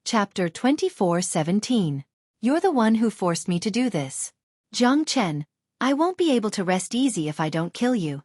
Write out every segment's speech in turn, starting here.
Chapter 24:17. You're the one who forced me to do this. Jiang Chen, I won't be able to rest easy if I don't kill you.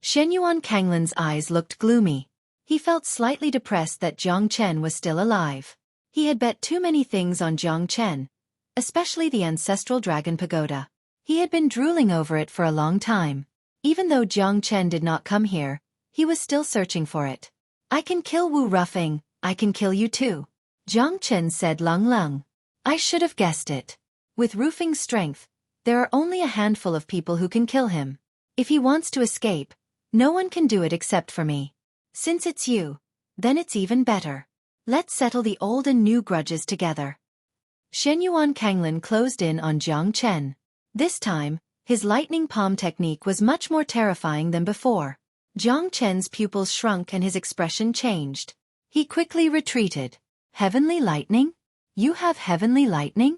Shenyuan Kanglin's eyes looked gloomy. He felt slightly depressed that Jiang Chen was still alive. He had bet too many things on Jiang Chen, especially the ancestral dragon pagoda. He had been drooling over it for a long time. Even though Jiang Chen did not come here, he was still searching for it. I can kill Wu Rufeng, I can kill you too. Jiang Chen said Lung Lung. I should have guessed it. With Rufeng's strength, there are only a handful of people who can kill him. If he wants to escape, no one can do it except for me. Since it's you, then it's even better. Let's settle the old and new grudges together. Shenyuan Kanglin closed in on Jiang Chen. This time, his lightning palm technique was much more terrifying than before. Jiang Chen's pupils shrunk and his expression changed. He quickly retreated. Heavenly lightning? You have heavenly lightning?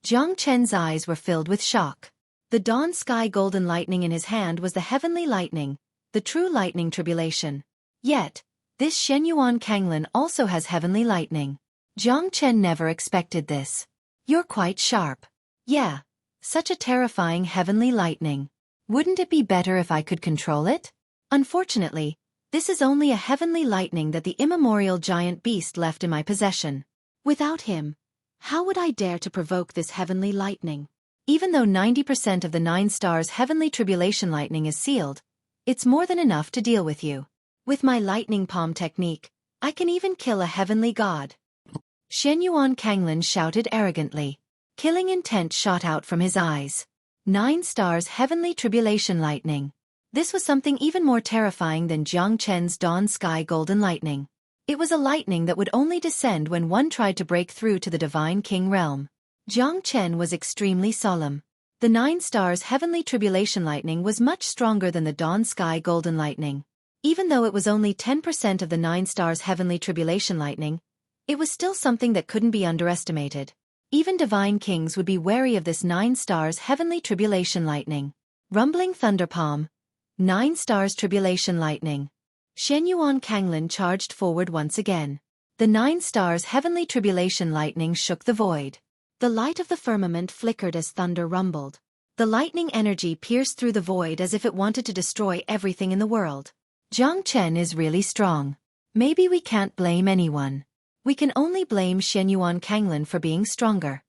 Jiang Chen's eyes were filled with shock. The dawn sky golden lightning in his hand was the heavenly lightning, the true lightning tribulation. Yet, this Shenyuan Kanglin also has heavenly lightning. Jiang Chen never expected this. You're quite sharp. Yeah, such a terrifying heavenly lightning. Wouldn't it be better if I could control it? Unfortunately, this is only a heavenly lightning that the immemorial giant beast left in my possession. Without him, how would I dare to provoke this heavenly lightning? Even though 90% of the 9 stars heavenly tribulation lightning is sealed, it's more than enough to deal with you. With my lightning palm technique, I can even kill a heavenly god. Shenyuan Kanglin shouted arrogantly. Killing intent shot out from his eyes. 9 stars heavenly tribulation lightning. This was something even more terrifying than Jiang Chen's dawn sky golden lightning. It was a lightning that would only descend when one tried to break through to the divine king realm. Jiang Chen was extremely solemn. The 9 stars heavenly tribulation lightning was much stronger than the dawn sky golden lightning. Even though it was only 10% of the 9 stars heavenly tribulation lightning, it was still something that couldn't be underestimated. Even divine kings would be wary of this 9 stars heavenly tribulation lightning. Rumbling thunder palm. 9 stars tribulation lightning. Shenyuan Kanglin charged forward once again. The 9 stars heavenly tribulation lightning shook the void. The light of the firmament flickered as thunder rumbled. The lightning energy pierced through the void as if it wanted to destroy everything in the world. Jiang Chen is really strong. Maybe we can't blame anyone. We can only blame Shenyuan Kanglin for being stronger.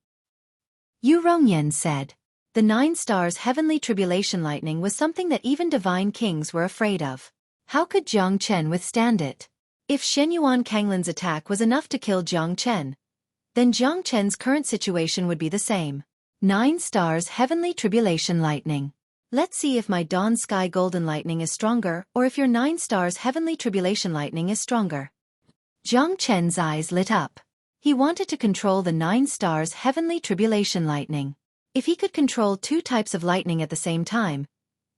Yu Rongyan said. The 9 stars heavenly tribulation lightning was something that even divine kings were afraid of. How could Jiang Chen withstand it? If Shenyuan Kanglin's attack was enough to kill Jiang Chen, then Jiang Chen's current situation would be the same. 9 stars heavenly tribulation lightning. Let's see if my dawn sky golden lightning is stronger or if your 9 stars heavenly tribulation lightning is stronger. Jiang Chen's eyes lit up. He wanted to control the 9 stars heavenly tribulation lightning. If he could control 2 types of lightning at the same time,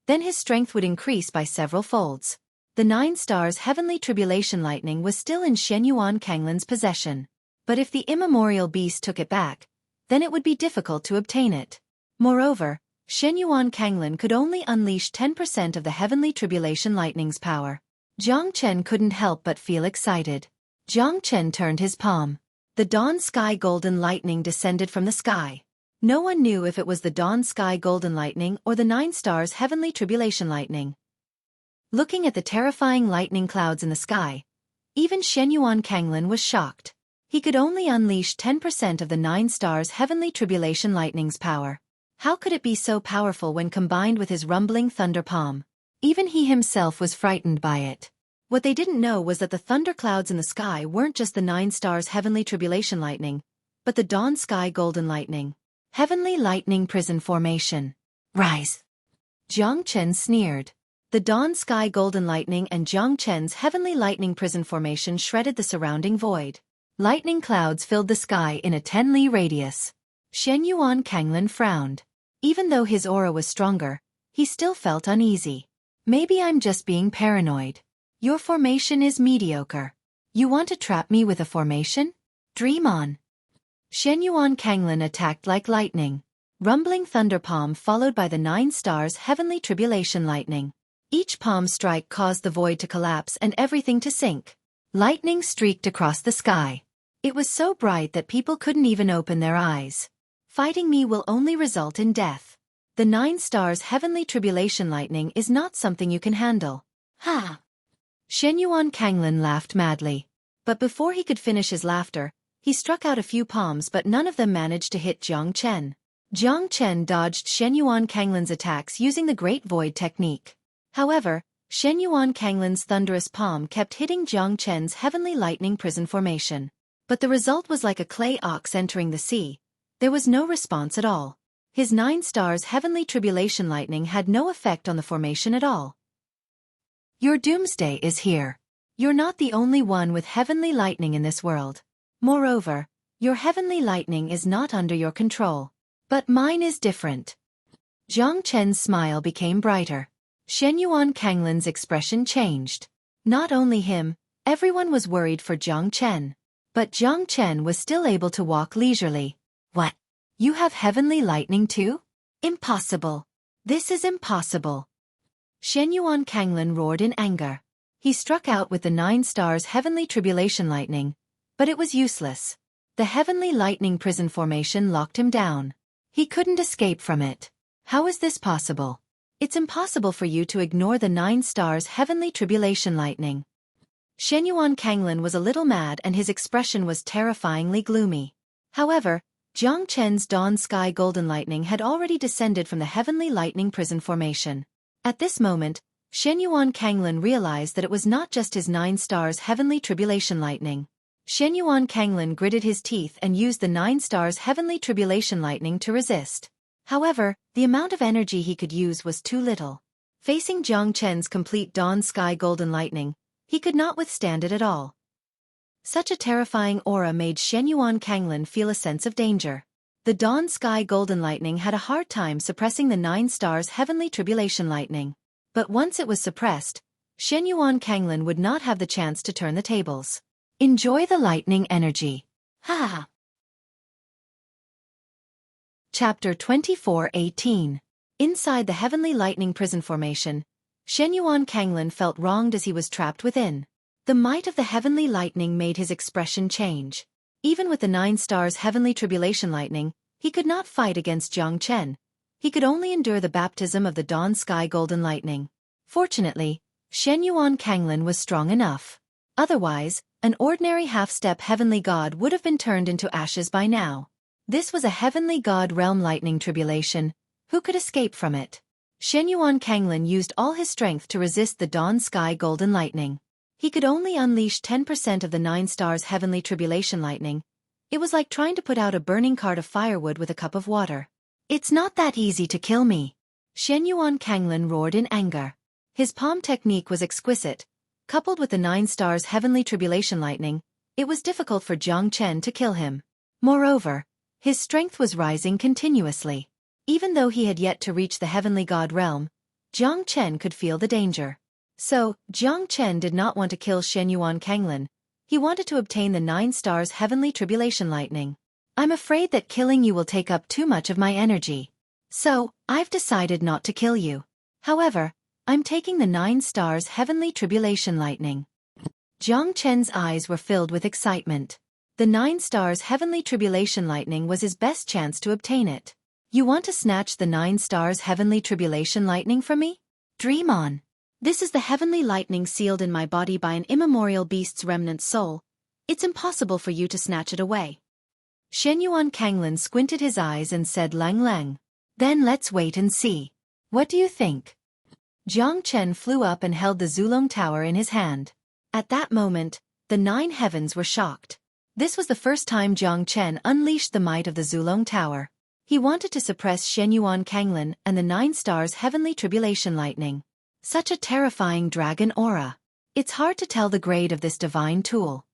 then his strength would increase by several folds. The 9 stars heavenly tribulation lightning was still in Shenyuan Kanglin's possession. But if the immemorial beast took it back, then it would be difficult to obtain it. Moreover, Shenyuan Kanglin could only unleash 10% of the heavenly tribulation lightning's power. Jiang Chen couldn't help but feel excited. Jiang Chen turned his palm. The dawn sky golden lightning descended from the sky. No one knew if it was the dawn sky golden lightning or the 9 stars heavenly tribulation lightning. Looking at the terrifying lightning clouds in the sky, even Shenyuan Kanglin was shocked. He could only unleash 10% of the 9 stars heavenly tribulation lightning's power. How could it be so powerful when combined with his rumbling thunder palm? Even he himself was frightened by it. What they didn't know was that the thunder clouds in the sky weren't just the 9 stars heavenly tribulation lightning, but the dawn sky golden lightning. Heavenly lightning prison formation. Rise! Jiang Chen sneered. The dawn sky golden lightning and Jiang Chen's heavenly lightning prison formation shredded the surrounding void. Lightning clouds filled the sky in a 10-li radius. Shenyuan Kanglin frowned. Even though his aura was stronger, he still felt uneasy. Maybe I'm just being paranoid. Your formation is mediocre. You want to trap me with a formation? Dream on. Shenyuan Kanglin attacked like lightning. Rumbling thunder palm followed by the 9 stars heavenly tribulation lightning. Each palm strike caused the void to collapse and everything to sink. Lightning streaked across the sky. It was so bright that people couldn't even open their eyes. Fighting me will only result in death. The 9 stars heavenly tribulation lightning is not something you can handle. Ha! Shenyuan Kanglin laughed madly. But before he could finish his laughter, he struck out a few palms but none of them managed to hit Jiang Chen. Jiang Chen dodged Shenyuan Kanglin's attacks using the Great Void technique. However, Shenyuan Kanglin's thunderous palm kept hitting Jiang Chen's heavenly lightning prison formation. But the result was like a clay ox entering the sea. There was no response at all. His 9 stars heavenly tribulation lightning had no effect on the formation at all. Your doomsday is here. You're not the only one with heavenly lightning in this world. Moreover, your heavenly lightning is not under your control. But mine is different. Jiang Chen's smile became brighter. Shenyuan Kanglin's expression changed. Not only him, everyone was worried for Jiang Chen. But Jiang Chen was still able to walk leisurely. What? You have heavenly lightning too? Impossible. This is impossible. Shenyuan Kanglin roared in anger. He struck out with the 9 stars heavenly tribulation lightning. But it was useless. The heavenly lightning prison formation locked him down. He couldn't escape from it. How is this possible? It's impossible for you to ignore the 9 stars heavenly tribulation lightning. Shenyuan Kanglin was a little mad and his expression was terrifyingly gloomy. However, Jiang Chen's dawn sky golden lightning had already descended from the heavenly lightning prison formation. At this moment, Shenyuan Kanglin realized that it was not just his 9 stars heavenly tribulation lightning. Shenyuan Kanglin gritted his teeth and used the 9 stars heavenly tribulation lightning to resist. However, the amount of energy he could use was too little. Facing Jiang Chen's complete dawn sky golden lightning, he could not withstand it at all. Such a terrifying aura made Shenyuan Kanglin feel a sense of danger. The dawn sky golden lightning had a hard time suppressing the 9 stars heavenly tribulation lightning. But once it was suppressed, Shenyuan Kanglin would not have the chance to turn the tables. Enjoy the lightning energy. Ha! Chapter 24:18. Inside the heavenly lightning prison formation, Shenyuan Kanglin felt wronged as he was trapped within. The might of the heavenly lightning made his expression change. Even with the 9 stars heavenly tribulation lightning, he could not fight against Jiang Chen. He could only endure the baptism of the dawn sky golden lightning. Fortunately, Shenyuan Kanglin was strong enough. Otherwise, an ordinary half-step heavenly god would have been turned into ashes by now. This was a heavenly god realm lightning tribulation. Who could escape from it? Shenyuan Kanglin used all his strength to resist the dawn sky golden lightning. He could only unleash 10% of the 9 stars heavenly tribulation lightning. It was like trying to put out a burning cart of firewood with a cup of water. It's not that easy to kill me. Shenyuan Kanglin roared in anger. His palm technique was exquisite. Coupled with the 9 stars heavenly tribulation lightning, it was difficult for Jiang Chen to kill him. Moreover, his strength was rising continuously. Even though he had yet to reach the heavenly god realm, Jiang Chen could feel the danger. So, Jiang Chen did not want to kill Shenyuan Kanglin. He wanted to obtain the 9 stars heavenly tribulation lightning. I'm afraid that killing you will take up too much of my energy. So, I've decided not to kill you. However, I'm taking the 9 stars heavenly tribulation lightning. Jiang Chen's eyes were filled with excitement. The 9 stars heavenly tribulation lightning was his best chance to obtain it. You want to snatch the 9 stars heavenly tribulation lightning from me? Dream on. This is the heavenly lightning sealed in my body by an immemorial beast's remnant soul. It's impossible for you to snatch it away. Shenyuan Kanglin squinted his eyes and said Lang Lang. Then let's wait and see. What do you think? Jiang Chen flew up and held the Zulong Tower in his hand. At that moment, the 9 heavens were shocked. This was the first time Jiang Chen unleashed the might of the Zulong Tower. He wanted to suppress Shenyuan Kanglin and the 9 stars heavenly tribulation lightning. Such a terrifying dragon aura. It's hard to tell the grade of this divine tool.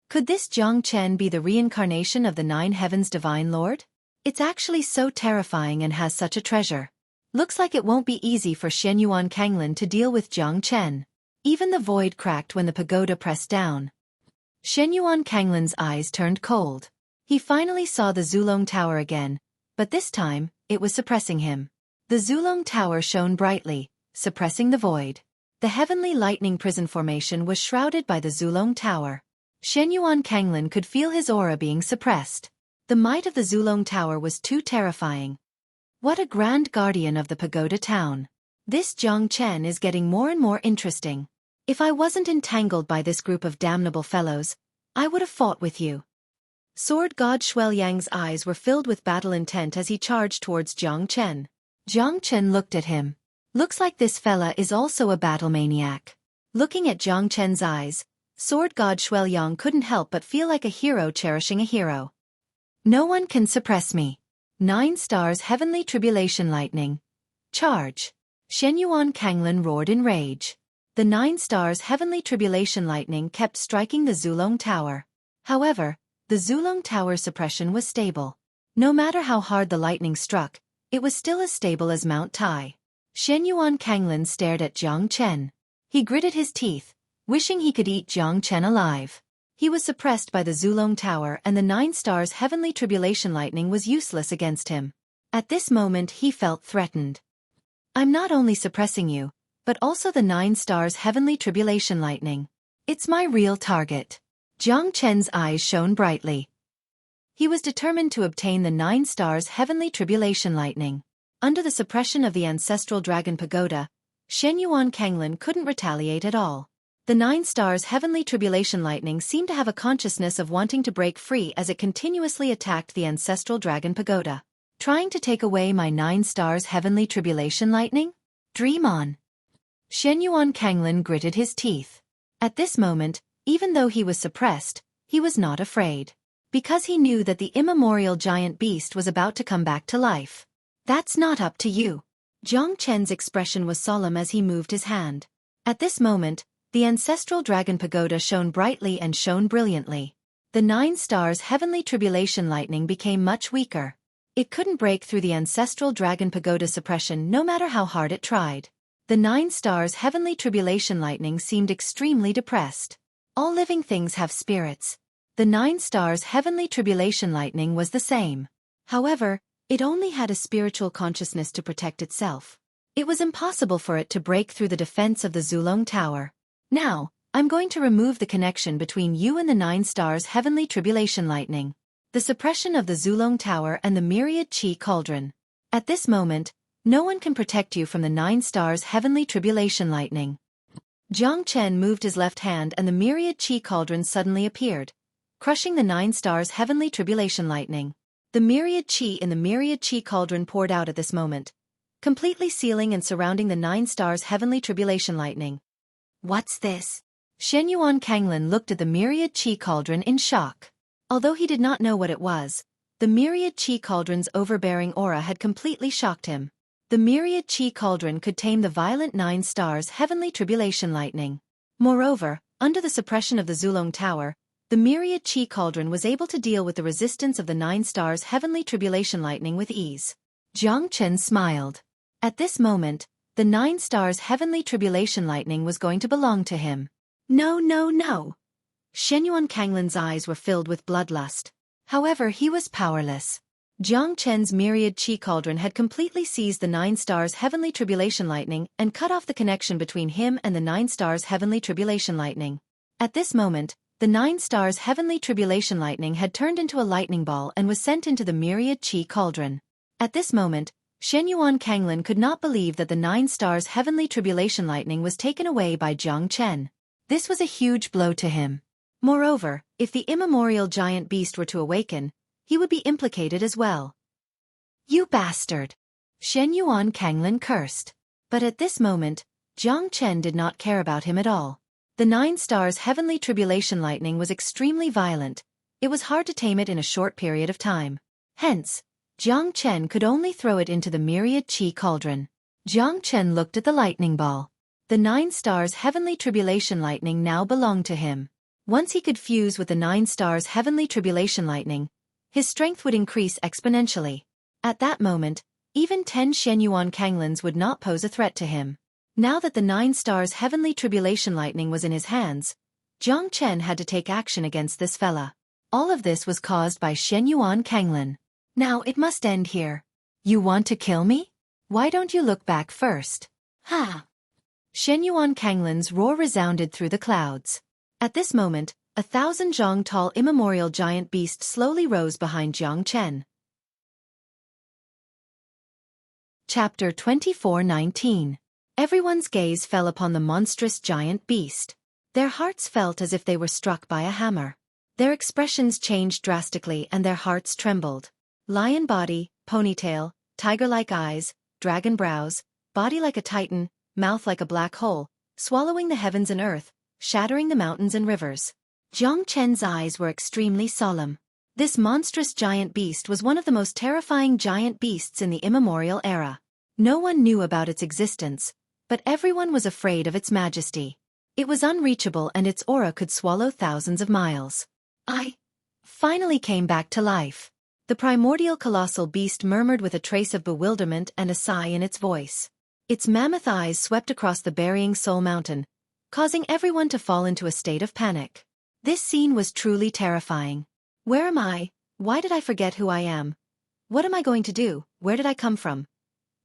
Could this Jiang Chen be the reincarnation of the 9 heavens divine lord? It's actually so terrifying and has such a treasure. Looks like it won't be easy for Shenyuan Kanglin to deal with Jiang Chen. Even the void cracked when the pagoda pressed down. Shenyuan Kanglin's eyes turned cold. He finally saw the Zulong Tower again, but this time, it was suppressing him. The Zulong Tower shone brightly, suppressing the void. The heavenly lightning prison formation was shrouded by the Zulong Tower. Shenyuan Kanglin could feel his aura being suppressed. The might of the Zulong Tower was too terrifying. What a grand guardian of the pagoda town. This Jiang Chen is getting more and more interesting. If I wasn't entangled by this group of damnable fellows, I would have fought with you. Sword God Xueliang's eyes were filled with battle intent as he charged towards Jiang Chen. Jiang Chen looked at him. Looks like this fella is also a battle maniac. Looking at Jiang Chen's eyes, Sword God Xueliang couldn't help but feel like a hero cherishing a hero. No one can suppress me. 9 stars Heavenly Tribulation Lightning. Charge. Shenyuan Kanglin roared in rage. The 9 stars Heavenly Tribulation Lightning kept striking the Zulong Tower. However, the Zulong Tower suppression was stable. No matter how hard the lightning struck, it was still as stable as Mount Tai. Shenyuan Kanglin stared at Jiang Chen. He gritted his teeth, wishing he could eat Jiang Chen alive. He was suppressed by the Zulong Tower and the 9 stars Heavenly Tribulation Lightning was useless against him. At this moment he felt threatened. I'm not only suppressing you, but also the 9 stars Heavenly Tribulation Lightning. It's my real target. Jiang Chen's eyes shone brightly. He was determined to obtain the 9 stars Heavenly Tribulation Lightning. Under the suppression of the Ancestral Dragon Pagoda, Shenyuan Kanglin couldn't retaliate at all. The 9 stars Heavenly Tribulation Lightning seemed to have a consciousness of wanting to break free as it continuously attacked the Ancestral Dragon Pagoda. Trying to take away my 9 stars Heavenly Tribulation Lightning? Dream on. Shenyuan Kanglin gritted his teeth. At this moment, even though he was suppressed, he was not afraid. Because he knew that the immemorial giant beast was about to come back to life. That's not up to you. Jiang Chen's expression was solemn as he moved his hand. At this moment, the Ancestral Dragon Pagoda shone brightly and shone brilliantly. The 9 stars Heavenly Tribulation Lightning became much weaker. It couldn't break through the Ancestral Dragon Pagoda suppression no matter how hard it tried. The 9 stars Heavenly Tribulation Lightning seemed extremely depressed. All living things have spirits. The 9 stars Heavenly Tribulation Lightning was the same. However, it only had a spiritual consciousness to protect itself. It was impossible for it to break through the defense of the Zulong Tower. Now, I'm going to remove the connection between you and the 9 stars Heavenly Tribulation Lightning. The suppression of the Zulong Tower and the Myriad Chi Cauldron. At this moment, no one can protect you from the 9 stars Heavenly Tribulation Lightning. Jiang Chen moved his left hand and the Myriad Chi Cauldron suddenly appeared, crushing the 9 stars Heavenly Tribulation Lightning. The Myriad Chi in the Myriad Chi Cauldron poured out at this moment, completely sealing and surrounding the 9 stars Heavenly Tribulation Lightning. What's this? Shenyuan Kanglin looked at the Myriad Chi Cauldron in shock. Although he did not know what it was, the Myriad Chi Cauldron's overbearing aura had completely shocked him. The Myriad Chi Cauldron could tame the violent 9 stars Heavenly Tribulation Lightning. Moreover, under the suppression of the Zulong Tower, the Myriad Chi Cauldron was able to deal with the resistance of the 9 stars Heavenly Tribulation Lightning with ease. Jiang Chen smiled. At this moment, the 9 stars Heavenly Tribulation Lightning was going to belong to him. No, no, no. Shenyuan Kanglin's eyes were filled with bloodlust. However, he was powerless. Jiang Chen's Myriad Chi Cauldron had completely seized the 9 stars Heavenly Tribulation Lightning and cut off the connection between him and the 9 stars Heavenly Tribulation Lightning. At this moment, the 9 stars Heavenly Tribulation Lightning had turned into a lightning ball and was sent into the Myriad Chi Cauldron. At this moment, Shenyuan Kanglin could not believe that the 9 stars Heavenly Tribulation Lightning was taken away by Jiang Chen. This was a huge blow to him. Moreover, if the immemorial giant beast were to awaken, he would be implicated as well. You bastard! Shenyuan Kanglin cursed. But at this moment, Jiang Chen did not care about him at all. The 9 stars Heavenly Tribulation Lightning was extremely violent. It was hard to tame it in a short period of time. Hence, Jiang Chen could only throw it into the Myriad Chi Cauldron. Jiang Chen looked at the lightning ball. The 9 stars Heavenly Tribulation Lightning now belonged to him. Once he could fuse with the 9 stars Heavenly Tribulation Lightning, his strength would increase exponentially. At that moment, even 10 Shenyuan Kanglins would not pose a threat to him. Now that the 9 stars Heavenly Tribulation Lightning was in his hands, Jiang Chen had to take action against this fella. All of this was caused by Shenyuan Kanglin. Now it must end here. You want to kill me? Why don't you look back first? Ha! Shenyuan Kanglin's roar resounded through the clouds. At this moment, 1,000 zhong tall immemorial giant beast slowly rose behind Jiang Chen. Chapter 24:19. Everyone's gaze fell upon the monstrous giant beast. Their hearts felt as if they were struck by a hammer. Their expressions changed drastically and their hearts trembled. Lion body, ponytail, tiger-like eyes, dragon brows, body like a titan, mouth like a black hole, swallowing the heavens and earth, shattering the mountains and rivers. Jiang Chen's eyes were extremely solemn. This monstrous giant beast was one of the most terrifying giant beasts in the immemorial era. No one knew about its existence, but everyone was afraid of its majesty. It was unreachable and its aura could swallow thousands of miles. I finally came back to life. The primordial colossal beast murmured with a trace of bewilderment and a sigh in its voice. Its mammoth eyes swept across the burying Soul Mountain, causing everyone to fall into a state of panic. This scene was truly terrifying. Where am I? Why did I forget who I am? What am I going to do? Where did I come from?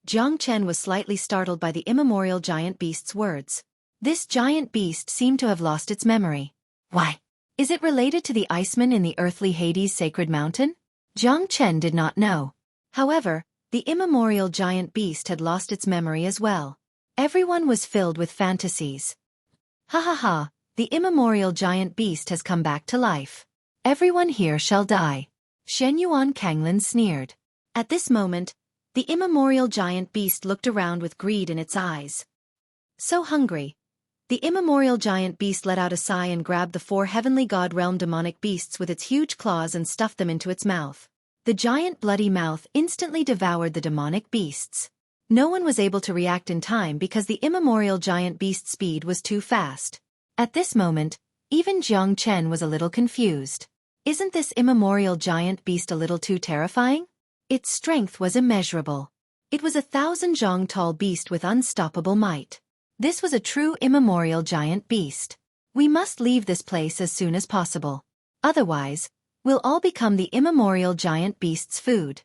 Jiang Chen was slightly startled by the immemorial giant beast's words. This giant beast seemed to have lost its memory. Why? Is it related to the Iceman in the earthly Hades sacred mountain? Jiang Chen did not know. However, the immemorial giant beast had lost its memory as well. Everyone was filled with fantasies. Ha ha ha, the immemorial giant beast has come back to life. Everyone here shall die. Xueqi Kanglin sneered. At this moment, the immemorial giant beast looked around with greed in its eyes. So hungry. The immemorial giant beast let out a sigh and grabbed the 4 heavenly god realm demonic beasts with its huge claws and stuffed them into its mouth. The giant bloody mouth instantly devoured the demonic beasts. No one was able to react in time because the immemorial giant beast's speed was too fast. At this moment, even Jiang Chen was a little confused. Isn't this immemorial giant beast a little too terrifying? Its strength was immeasurable. It was 1,000 zhong tall beast with unstoppable might. This was a true immemorial giant beast. We must leave this place as soon as possible. Otherwise, we'll all become the immemorial giant beast's food.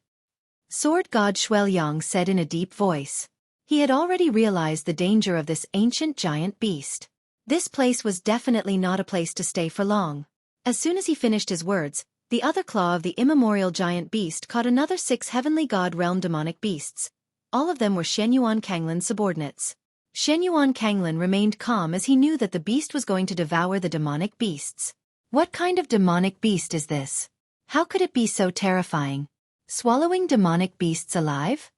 Sword God Xueqi said in a deep voice. He had already realized the danger of this ancient giant beast. This place was definitely not a place to stay for long. As soon as he finished his words, the other claw of the immemorial giant beast caught another 6 heavenly god realm demonic beasts. All of them were Xueqi Kanglin's subordinates. Xueqi Kanglin remained calm as he knew that the beast was going to devour the demonic beasts. What kind of demonic beast is this? How could it be so terrifying? Swallowing demonic beasts alive?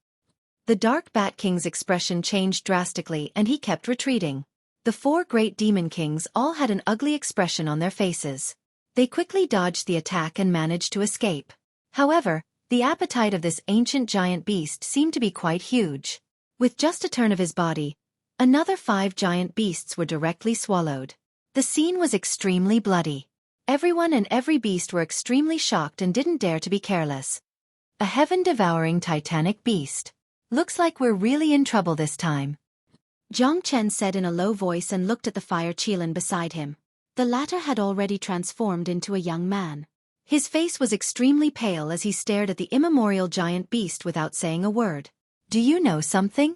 The Dark Bat King's expression changed drastically and he kept retreating. The 4 great demon kings all had an ugly expression on their faces. They quickly dodged the attack and managed to escape. However, the appetite of this ancient giant beast seemed to be quite huge. With just a turn of his body, another 5 giant beasts were directly swallowed. The scene was extremely bloody. Everyone and every beast were extremely shocked and didn't dare to be careless. A heaven-devouring titanic beast. Looks like we're really in trouble this time. Jiang Chen said in a low voice and looked at the fire Qilin beside him. The latter had already transformed into a young man. His face was extremely pale as he stared at the immemorial giant beast without saying a word. Do you know something?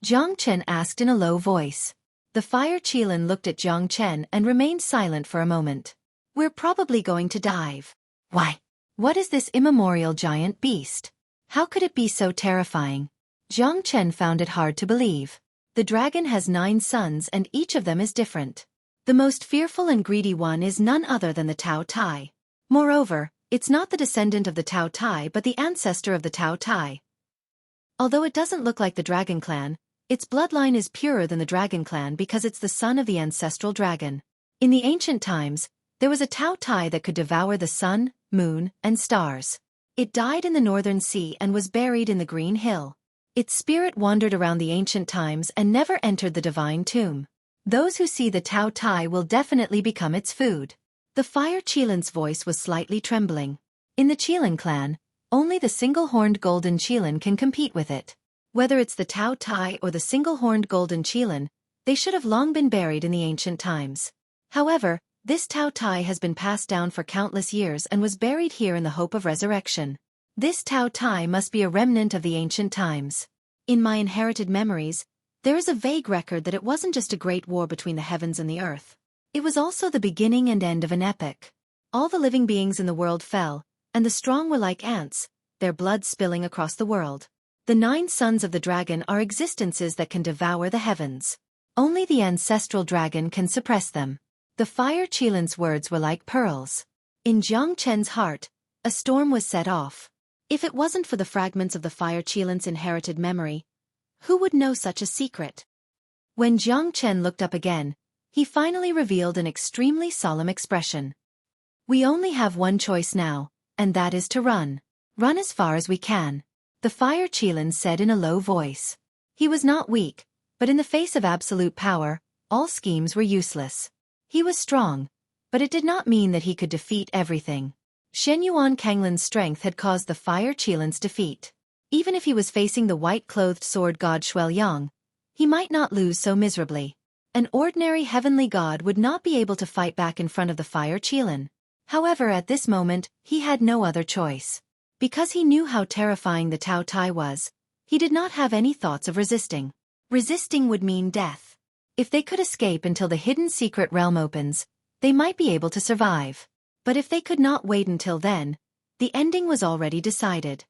Jiang Chen asked in a low voice. The fire Qilin looked at Jiang Chen and remained silent for a moment. We're probably going to dive. Why? What is this immemorial giant beast? How could it be so terrifying? Jiang Chen found it hard to believe. The dragon has 9 sons and each of them is different. The most fearful and greedy one is none other than the Tao Tai. Moreover, it's not the descendant of the Tao Tai but the ancestor of the Tao Tai. Although it doesn't look like the Dragon Clan, its bloodline is purer than the Dragon Clan because it's the son of the ancestral dragon. In the ancient times, there was a Tao Tai that could devour the sun, moon, and stars. It died in the northern sea and was buried in the Green Hill. Its spirit wandered around the ancient times and never entered the divine tomb. Those who see the Tao Tai will definitely become its food. The fire Qilin's voice was slightly trembling. In the Qilin clan, only the single-horned golden Qilin can compete with it. Whether it's the Tao Tai or the single-horned golden Qilin, they should have long been buried in the ancient times. However, this Tao Tai has been passed down for countless years and was buried here in the hope of resurrection. This Tao Tai must be a remnant of the ancient times. In my inherited memories, there is a vague record that it wasn't just a great war between the heavens and the earth. It was also the beginning and end of an epic. All the living beings in the world fell, and the strong were like ants, their blood spilling across the world. The 9 sons of the dragon are existences that can devour the heavens. Only the ancestral dragon can suppress them. The fire Qilin's words were like pearls. In Jiang Chen's heart, a storm was set off. If it wasn't for the fragments of the fire Qilin's inherited memory, who would know such a secret? When Jiang Chen looked up again, he finally revealed an extremely solemn expression. We only have one choice now, and that is to run. Run as far as we can. The fire Qilin said in a low voice. He was not weak, but in the face of absolute power, all schemes were useless. He was strong, but it did not mean that he could defeat everything. Shenyuan Kanglin's strength had caused the fire Qilin's defeat. Even if he was facing the white-clothed sword god Xueqi, he might not lose so miserably. An ordinary heavenly god would not be able to fight back in front of the fire Qilin. However, at this moment, he had no other choice. Because he knew how terrifying the Tao Tai was, he did not have any thoughts of resisting. Resisting would mean death. If they could escape until the hidden secret realm opens, they might be able to survive. But if they could not wait until then, the ending was already decided.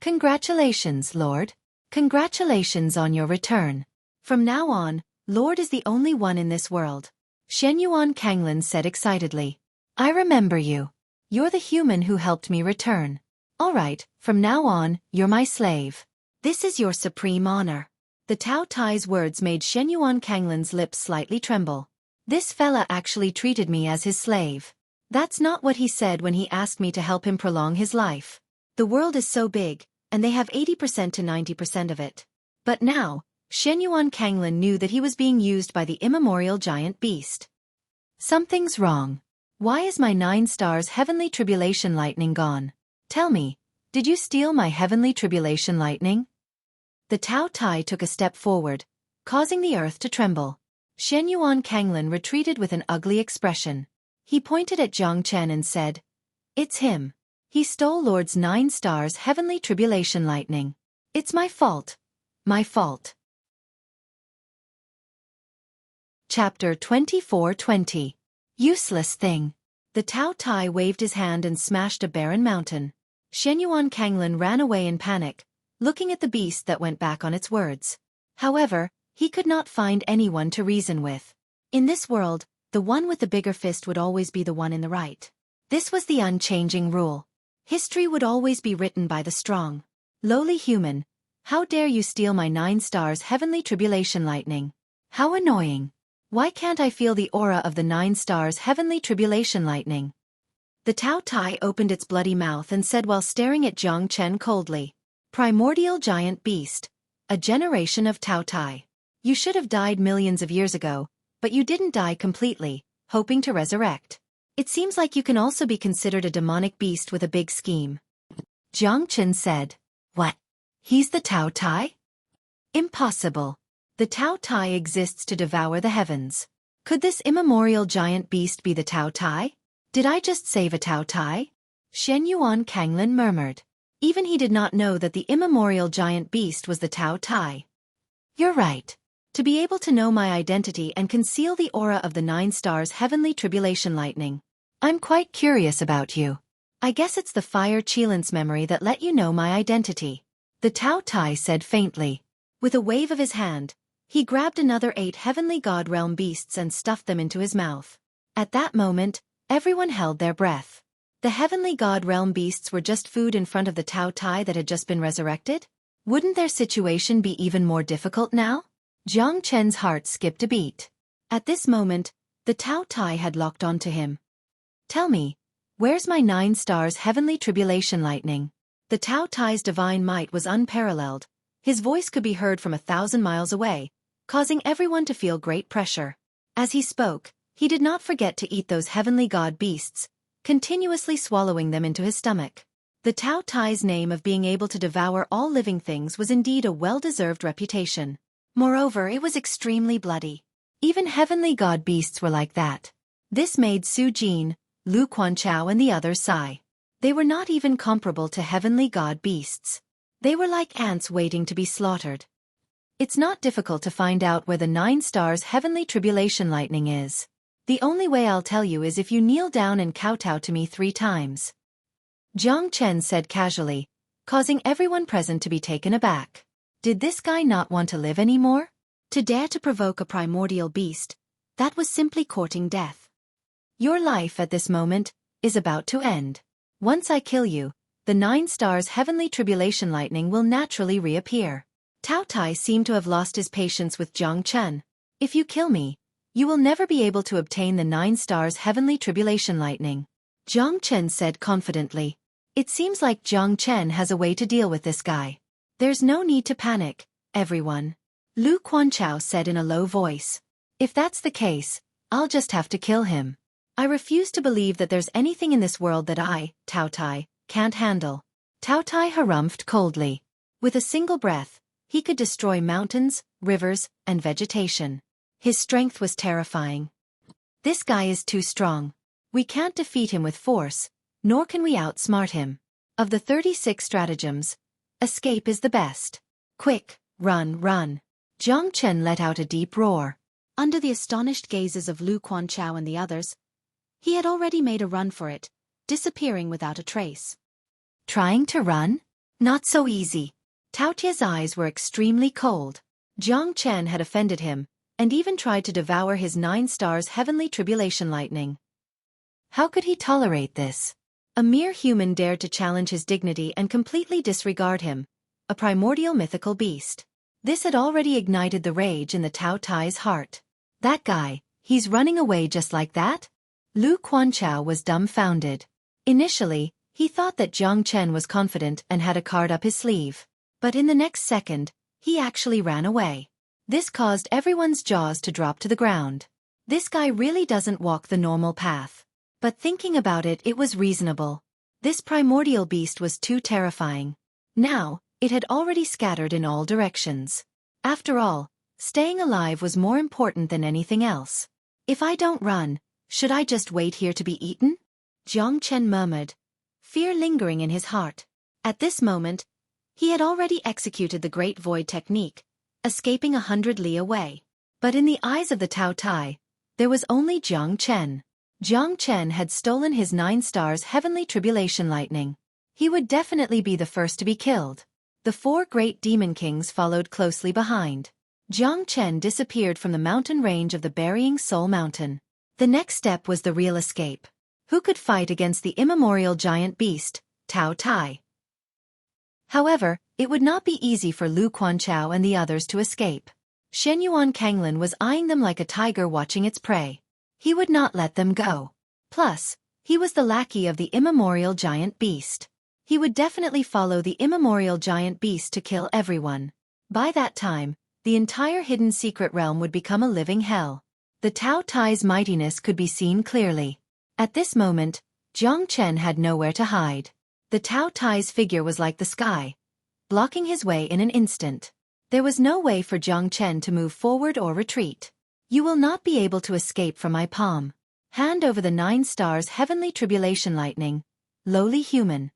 Congratulations, Lord. Congratulations on your return. From now on, Lord is the only one in this world. Shenyuan Kanglin said excitedly. I remember you. You're the human who helped me return. All right, from now on, you're my slave. This is your supreme honor. The Tao Tai's words made Shenyuan Kanglin's lips slightly tremble. This fella actually treated me as his slave. That's not what he said when he asked me to help him prolong his life. The world is so big, and they have 80% to 90% of it. But now, Shenyuan Kanglin knew that he was being used by the immemorial giant beast. Something's wrong. Why is my 9 stars heavenly tribulation lightning gone? Tell me, did you steal my heavenly tribulation lightning? The Tao Tai took a step forward, causing the earth to tremble. Shenyuan Kanglin retreated with an ugly expression. He pointed at Jiang Chen and said, It's him. He stole Lord's 9 stars heavenly tribulation lightning. It's my fault. My fault. Chapter 24:20. Useless thing. The Tao Tai waved his hand and smashed a barren mountain. Shenyuan Kanglin ran away in panic, looking at the beast that went back on its words. However, he could not find anyone to reason with. In this world, the one with the bigger fist would always be the one in the right. This was the unchanging rule. History would always be written by the strong. Lowly human, how dare you steal my 9 stars heavenly tribulation lightning? How annoying. Why can't I feel the aura of the 9 stars heavenly tribulation lightning? The Tao Tai opened its bloody mouth and said while staring at Jiang Chen coldly. Primordial giant beast. A generation of Tao Tai. You should have died millions of years ago, but you didn't die completely, hoping to resurrect. It seems like you can also be considered a demonic beast with a big scheme. Jiang Chen said. What? He's the Tao Tai? Impossible. The Tao Tai exists to devour the heavens. Could this immemorial giant beast be the Tao Tai? Did I just save a Tao Tai? Shenyuan Kanglin murmured. Even he did not know that the immemorial giant beast was the Tao Tai. You're right. To be able to know my identity and conceal the aura of the 9 stars heavenly tribulation lightning. I'm quite curious about you. I guess it's the fire Qilin's memory that let you know my identity. The Tao Tai said faintly. With a wave of his hand, he grabbed another 8 heavenly god realm beasts and stuffed them into his mouth. At that moment, everyone held their breath. The heavenly god realm beasts were just food in front of the Tao Tai that had just been resurrected? Wouldn't their situation be even more difficult now? Jiang Chen's heart skipped a beat. At this moment, the Tao Tai had locked onto him. Tell me, where's my 9 stars heavenly tribulation lightning? The Tao Tai's divine might was unparalleled. His voice could be heard from 1,000 miles away, causing everyone to feel great pressure. As he spoke, he did not forget to eat those heavenly god beasts, continuously swallowing them into his stomach. The Tao Tai's name of being able to devour all living things was indeed a well-deserved reputation. Moreover, it was extremely bloody. Even heavenly god beasts were like that. This made Su Jin, Lu Quanchao and the others sigh. They were not even comparable to heavenly god beasts. They were like ants waiting to be slaughtered. It's not difficult to find out where the 9 stars heavenly tribulation lightning is. The only way I'll tell you is if you kneel down and kowtow to me 3 times. Jiang Chen said casually, causing everyone present to be taken aback. Did this guy not want to live anymore? To dare to provoke a primordial beast, that was simply courting death. Your life at this moment is about to end. Once I kill you, the 9 stars heavenly tribulation lightning will naturally reappear. Tao Tai seemed to have lost his patience with Jiang Chen. If you kill me, you will never be able to obtain the 9 stars heavenly tribulation lightning. Jiang Chen said confidently. It seems like Jiang Chen has a way to deal with this guy. There's no need to panic, everyone. Lu Quanchao said in a low voice. If that's the case, I'll just have to kill him. I refuse to believe that there's anything in this world that I, Tao Tai, can't handle. Tao Tai harumphed coldly. With a single breath, he could destroy mountains, rivers, and vegetation. His strength was terrifying. This guy is too strong. We can't defeat him with force, nor can we outsmart him. Of the 36 stratagems, escape is the best. Quick, run, run. Jiang Chen let out a deep roar. Under the astonished gazes of Lu Quanchao and the others, he had already made a run for it, disappearing without a trace. Trying to run? Not so easy. Tao Tie's eyes were extremely cold. Jiang Chen had offended him, and even tried to devour his 9 stars heavenly tribulation lightning. How could he tolerate this? A mere human dared to challenge his dignity and completely disregard him, a primordial mythical beast. This had already ignited the rage in the Tao Tai's heart. That guy, he's running away just like that? Lu Quanchao was dumbfounded. Initially, he thought that Jiang Chen was confident and had a card up his sleeve. But in the next second, he actually ran away. This caused everyone's jaws to drop to the ground. This guy really doesn't walk the normal path. But thinking about it, it was reasonable. This primordial beast was too terrifying. Now, it had already scattered in all directions. After all, staying alive was more important than anything else. If I don't run, should I just wait here to be eaten? Jiang Chen murmured, fear lingering in his heart. At this moment, he had already executed the Great Void technique, escaping 100 li away. But in the eyes of the Tao Tai, there was only Jiang Chen. Jiang Chen had stolen his 9 stars heavenly tribulation lightning. He would definitely be the first to be killed. The 4 great demon kings followed closely behind. Jiang Chen disappeared from the mountain range of the Burying Soul Mountain. The next step was the real escape. Who could fight against the immemorial giant beast, Tao Tai? However, it would not be easy for Lu Quanchao and the others to escape. Shenyuan Kanglin was eyeing them like a tiger watching its prey. He would not let them go. Plus, he was the lackey of the immemorial giant beast. He would definitely follow the immemorial giant beast to kill everyone. By that time, the entire hidden secret realm would become a living hell. The Tao Tai's mightiness could be seen clearly. At this moment, Jiang Chen had nowhere to hide. The Tao Tai's figure was like the sky, blocking his way in an instant. There was no way for Jiang Chen to move forward or retreat. You will not be able to escape from my palm. Hand over the 9 stars heavenly tribulation lightning, lowly human.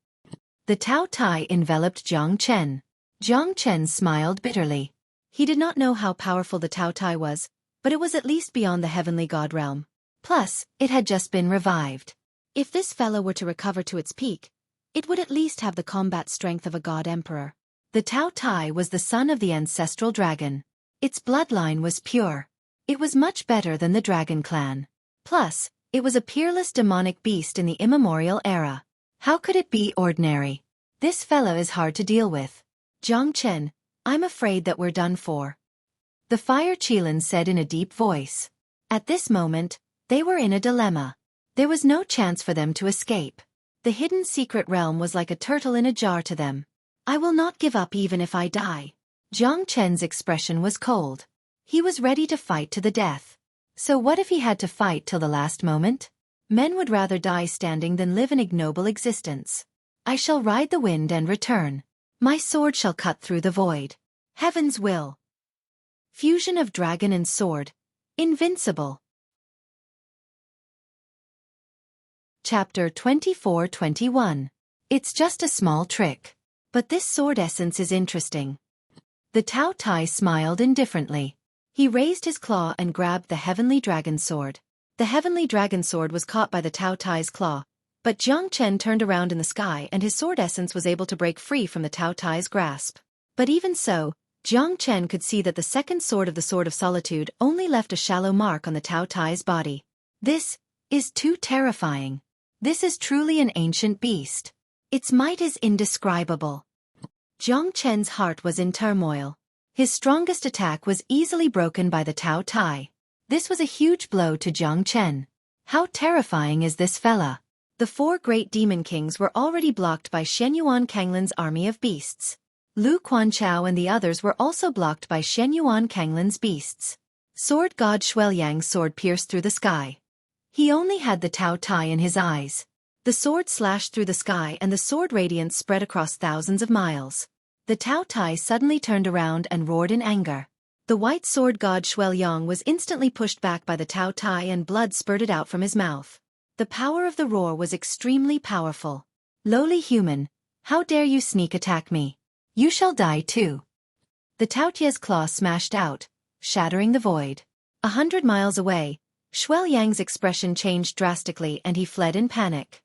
The Tao Tai enveloped Jiang Chen. Jiang Chen smiled bitterly. He did not know how powerful the Tao Tai was, but it was at least beyond the heavenly god realm. Plus, it had just been revived. If this fellow were to recover to its peak, it would at least have the combat strength of a god emperor. The Tao Tai was the son of the ancestral dragon. Its bloodline was pure. It was much better than the dragon clan. Plus, it was a peerless demonic beast in the immemorial era. How could it be ordinary? This fellow is hard to deal with. Jiang Chen, I'm afraid that we're done for. The Fire Qilin said in a deep voice. At this moment, they were in a dilemma. There was no chance for them to escape. The hidden secret realm was like a turtle in a jar to them. I will not give up even if I die. Jiang Chen's expression was cold. He was ready to fight to the death. So what if he had to fight till the last moment? Men would rather die standing than live an ignoble existence. I shall ride the wind and return. My sword shall cut through the void. Heaven's will. Fusion of dragon and sword. Invincible. Chapter 24-21. It's just a small trick. But this sword essence is interesting. The Tao Tai smiled indifferently. He raised his claw and grabbed the heavenly dragon sword. The heavenly dragon sword was caught by the Tao Tai's claw, but Jiang Chen turned around in the sky and his sword essence was able to break free from the Tao Tai's grasp. But even so, Jiang Chen could see that the second sword of the Sword of Solitude only left a shallow mark on the Tao Tai's body. This is too terrifying. This is truly an ancient beast. Its might is indescribable. Jiang Chen's heart was in turmoil. His strongest attack was easily broken by the Tao Tai. This was a huge blow to Jiang Chen. How terrifying is this fella? The four great demon kings were already blocked by Shenyuan Kanglin's army of beasts. Lu Quanchao and the others were also blocked by Shenyuan Kanglin's beasts. Sword God Xueliang's sword pierced through the sky. He only had the Tao Tai in his eyes. The sword slashed through the sky and the sword radiance spread across thousands of miles. The Tao Tai suddenly turned around and roared in anger. The white sword god Xueliang was instantly pushed back by the Tao Tai and blood spurted out from his mouth. The power of the roar was extremely powerful. Lowly human, how dare you sneak attack me? You shall die too. The Tao Tai's claw smashed out, shattering the void. 100 miles away, Xueliang's expression changed drastically and he fled in panic.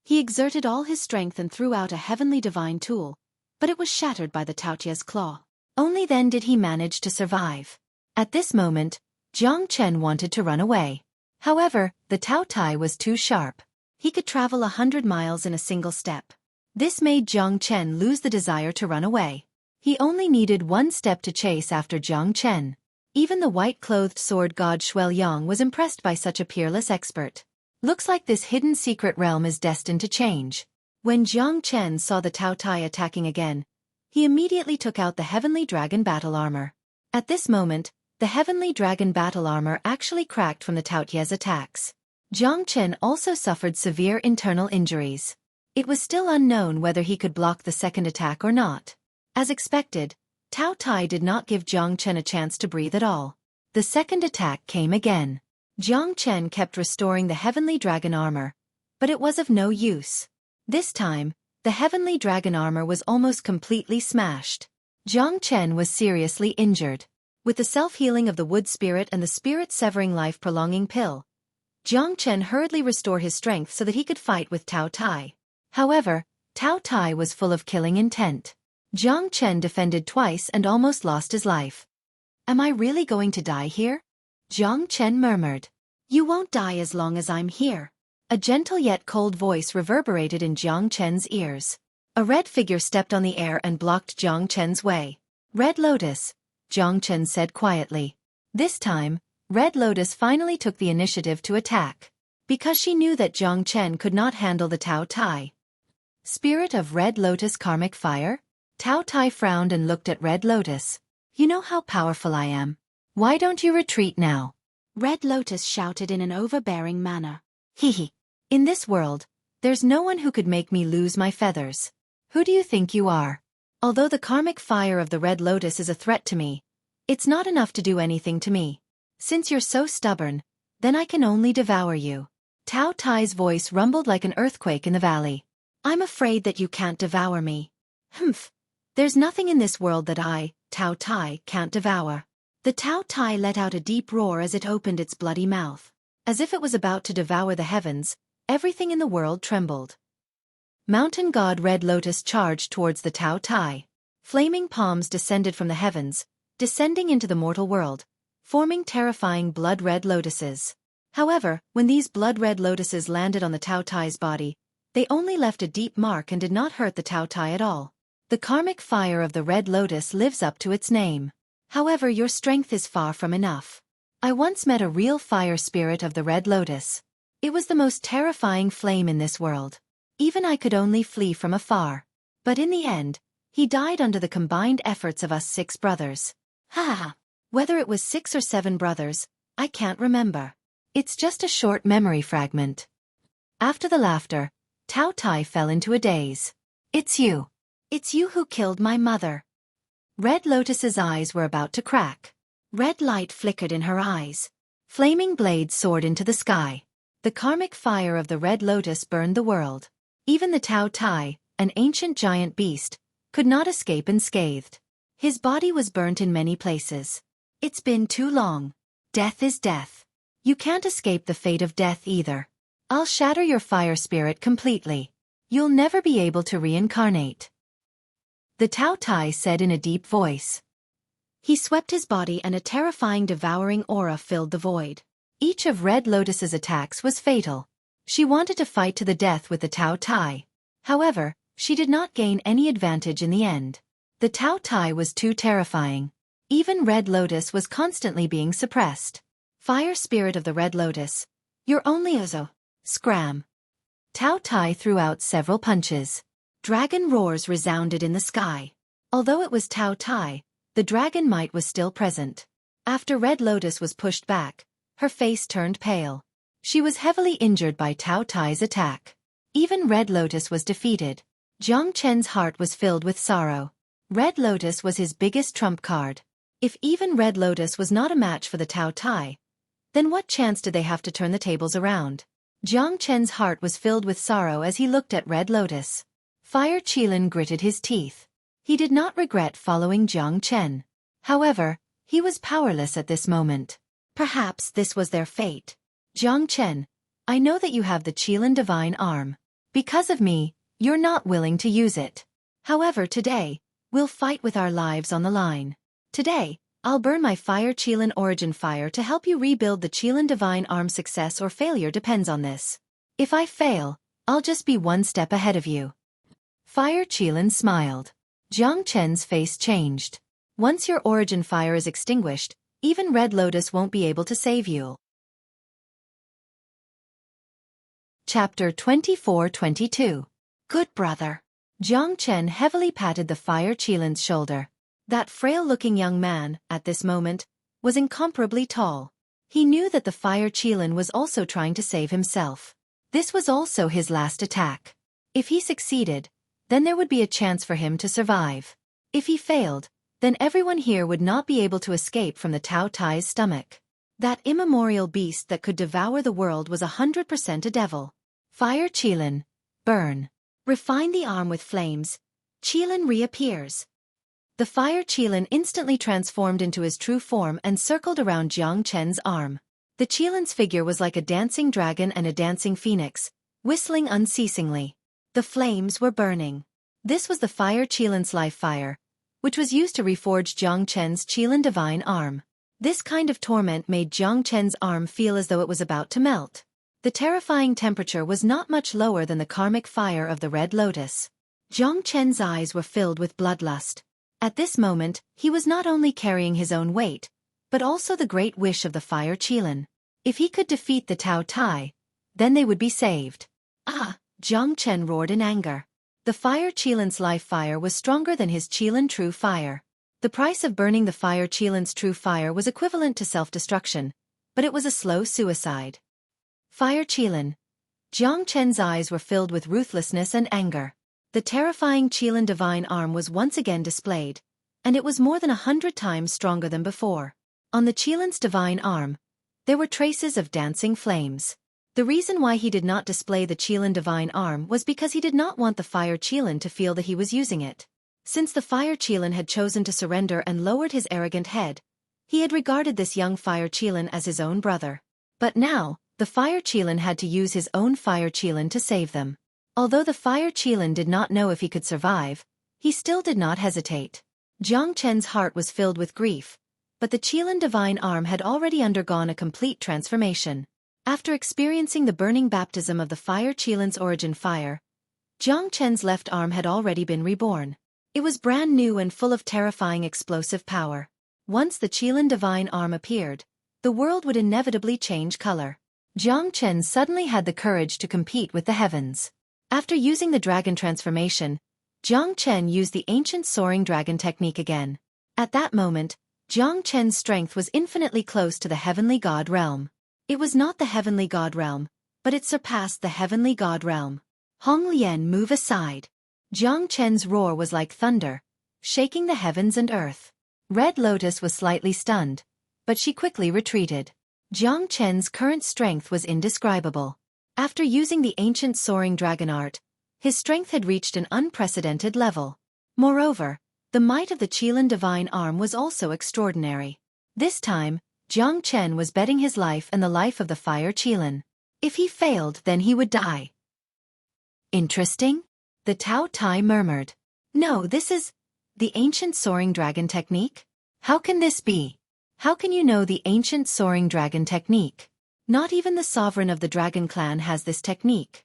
He exerted all his strength and threw out a heavenly divine tool, but it was shattered by the Tao Tai's claw. Only then did he manage to survive. At this moment, Jiang Chen wanted to run away. However, the Tao Tai was too sharp. He could travel 100 miles in a single step. This made Jiang Chen lose the desire to run away. He only needed one step to chase after Jiang Chen. Even the white-clothed sword god Xueliang was impressed by such a peerless expert. Looks like this hidden secret realm is destined to change. When Jiang Chen saw the Tao Tai attacking again, he immediately took out the heavenly dragon battle armor. At this moment, the heavenly dragon battle armor actually cracked from the Tao Tai's attacks. Jiang Chen also suffered severe internal injuries. It was still unknown whether he could block the second attack or not. As expected, Tao Tai did not give Jiang Chen a chance to breathe at all. The second attack came again. Jiang Chen kept restoring the heavenly dragon armor, but it was of no use. This time, the heavenly dragon armor was almost completely smashed. Jiang Chen was seriously injured. With the self-healing of the wood spirit and the spirit-severing life-prolonging pill, Jiang Chen hurriedly restored his strength so that he could fight with Tao Tai. However, Tao Tai was full of killing intent. Jiang Chen defended twice and almost lost his life. Am I really going to die here? Jiang Chen murmured. You won't die as long as I'm here. A gentle yet cold voice reverberated in Jiang Chen's ears. A red figure stepped on the air and blocked Jiang Chen's way. Red Lotus, Jiang Chen said quietly. This time, Red Lotus finally took the initiative to attack. Because she knew that Jiang Chen could not handle the Tao Tai. Spirit of Red Lotus Karmic Fire? Tao Tai frowned and looked at Red Lotus. You know how powerful I am. Why don't you retreat now? Red Lotus shouted in an overbearing manner. Hee. In this world, there's no one who could make me lose my feathers. Who do you think you are? Although the karmic fire of the Red Lotus is a threat to me, it's not enough to do anything to me. Since you're so stubborn, then I can only devour you. Tao Tai's voice rumbled like an earthquake in the valley. I'm afraid that you can't devour me. Humph. There's nothing in this world that I, Tao Tai, can't devour. The Tao Tai let out a deep roar as it opened its bloody mouth. As if it was about to devour the heavens, everything in the world trembled. Mountain god Red Lotus charged towards the Tao Tai. Flaming palms descended from the heavens, descending into the mortal world, forming terrifying blood-red lotuses. However, when these blood-red lotuses landed on the Tao Tai's body, they only left a deep mark and did not hurt the Tao Tai at all. The karmic fire of the Red Lotus lives up to its name. However, your strength is far from enough. I once met a real fire spirit of the Red Lotus. It was the most terrifying flame in this world. Even I could only flee from afar. But in the end, he died under the combined efforts of us 6 brothers. Ha ha. Whether it was 6 or 7 brothers, I can't remember. It's just a short memory fragment. After the laughter, Tao Tai fell into a daze. It's you. It's you who killed my mother. Red Lotus's eyes were about to crack. Red light flickered in her eyes. Flaming blades soared into the sky. The karmic fire of the Red Lotus burned the world. Even the Tao Tai, an ancient giant beast, could not escape unscathed. His body was burnt in many places. It's been too long. Death is death. You can't escape the fate of death either. I'll shatter your fire spirit completely. You'll never be able to reincarnate. The Tao Tai said in a deep voice. He swept his body and a terrifying devouring aura filled the void. Each of Red Lotus's attacks was fatal. She wanted to fight to the death with the Tao Tai. However, she did not gain any advantage in the end. The Tao Tai was too terrifying. Even Red Lotus was constantly being suppressed. Fire spirit of the Red Lotus, you're only Ozo. Scram. Tao Tai threw out several punches. Dragon roars resounded in the sky. Although it was Tao Tai, the dragon might was still present. After Red Lotus was pushed back, her face turned pale. She was heavily injured by Tao Tai's attack. Even Red Lotus was defeated. Jiang Chen's heart was filled with sorrow. Red Lotus was his biggest trump card. If even Red Lotus was not a match for the Tao Tai, then what chance did they have to turn the tables around? Jiang Chen's heart was filled with sorrow as he looked at Red Lotus. Fire Qilin gritted his teeth. He did not regret following Jiang Chen. However, he was powerless at this moment. Perhaps this was their fate. Jiang Chen, I know that you have the Qilin divine arm. Because of me, you're not willing to use it. However, today, we'll fight with our lives on the line. Today, I'll burn my Fire Qilin origin fire to help you rebuild the Qilin divine arm. Success or failure depends on this. If I fail, I'll just be one step ahead of you. Fire Qilin smiled. Jiang Chen's face changed. Once your origin fire is extinguished, even Red Lotus won't be able to save you. Chapter 24-22. Good brother. Jiang Chen heavily patted the Fire Qilin's shoulder. That frail-looking young man, at this moment, was incomparably tall. He knew that the Fire Qilin was also trying to save himself. This was also his last attack. If he succeeded, then there would be a chance for him to survive. If he failed, then everyone here would not be able to escape from the Tao Tai's stomach. That immemorial beast that could devour the world was 100% a devil. Fire Qilin, burn. Refine the arm with flames. Qilin reappears. The Fire Qilin instantly transformed into his true form and circled around Jiang Chen's arm. The Qilin's figure was like a dancing dragon and a dancing phoenix, whistling unceasingly. The flames were burning. This was the Fire Qilin's life fire, which was used to reforge Jiang Chen's Qilin divine arm. This kind of torment made Jiang Chen's arm feel as though it was about to melt. The terrifying temperature was not much lower than the karmic fire of the Red Lotus. Jiang Chen's eyes were filled with bloodlust. At this moment, he was not only carrying his own weight, but also the great wish of the Fire Qilin. If he could defeat the Tao Tai, then they would be saved. Ah! Jiang Chen roared in anger. The Fire Qilin's life fire was stronger than his Qilin true fire. The price of burning the Fire Qilin's true fire was equivalent to self-destruction, but it was a slow suicide. Fire Qilin. Jiang Chen's eyes were filled with ruthlessness and anger. The terrifying Qilin divine arm was once again displayed, and it was more than 100 times stronger than before. On the Qilin's divine arm, there were traces of dancing flames. The reason why he did not display the Qilin divine arm was because he did not want the Fire Qilin to feel that he was using it. Since the Fire Qilin had chosen to surrender and lowered his arrogant head, he had regarded this young Fire Qilin as his own brother. But now, the Fire Qilin had to use his own Fire Qilin to save them. Although the Fire Qilin did not know if he could survive, he still did not hesitate. Jiang Chen's heart was filled with grief, but the Qilin divine arm had already undergone a complete transformation. After experiencing the burning baptism of the Fire Qilin's origin fire, Jiang Chen's left arm had already been reborn. It was brand new and full of terrifying explosive power. Once the Qilin divine arm appeared, the world would inevitably change color. Jiang Chen suddenly had the courage to compete with the heavens. After using the dragon transformation, Jiang Chen used the ancient soaring dragon technique again. At that moment, Jiang Chen's strength was infinitely close to the heavenly god realm. It was not the heavenly god realm, but it surpassed the heavenly god realm. Hong Lian, move aside. Jiang Chen's roar was like thunder, shaking the heavens and earth. Red Lotus was slightly stunned, but she quickly retreated. Jiang Chen's current strength was indescribable. After using the ancient soaring dragon art, his strength had reached an unprecedented level. Moreover, the might of the Qilin divine arm was also extraordinary. This time, Jiang Chen was betting his life and the life of the fire Qilin. If he failed, then he would die. Interesting? The Tao Tai murmured. No, this is the ancient soaring dragon technique? How can this be? How can you know the ancient soaring dragon technique? Not even the sovereign of the dragon clan has this technique.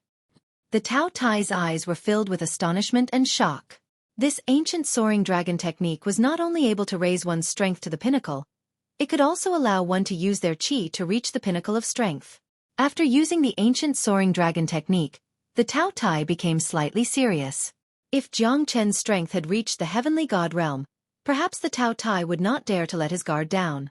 The Tao Tai's eyes were filled with astonishment and shock. This ancient soaring dragon technique was not only able to raise one's strength to the pinnacle, it could also allow one to use their qi to reach the pinnacle of strength. After using the ancient soaring dragon technique, the Tao Tai became slightly serious. If Jiang Chen's strength had reached the heavenly god realm, perhaps the Tao Tai would not dare to let his guard down.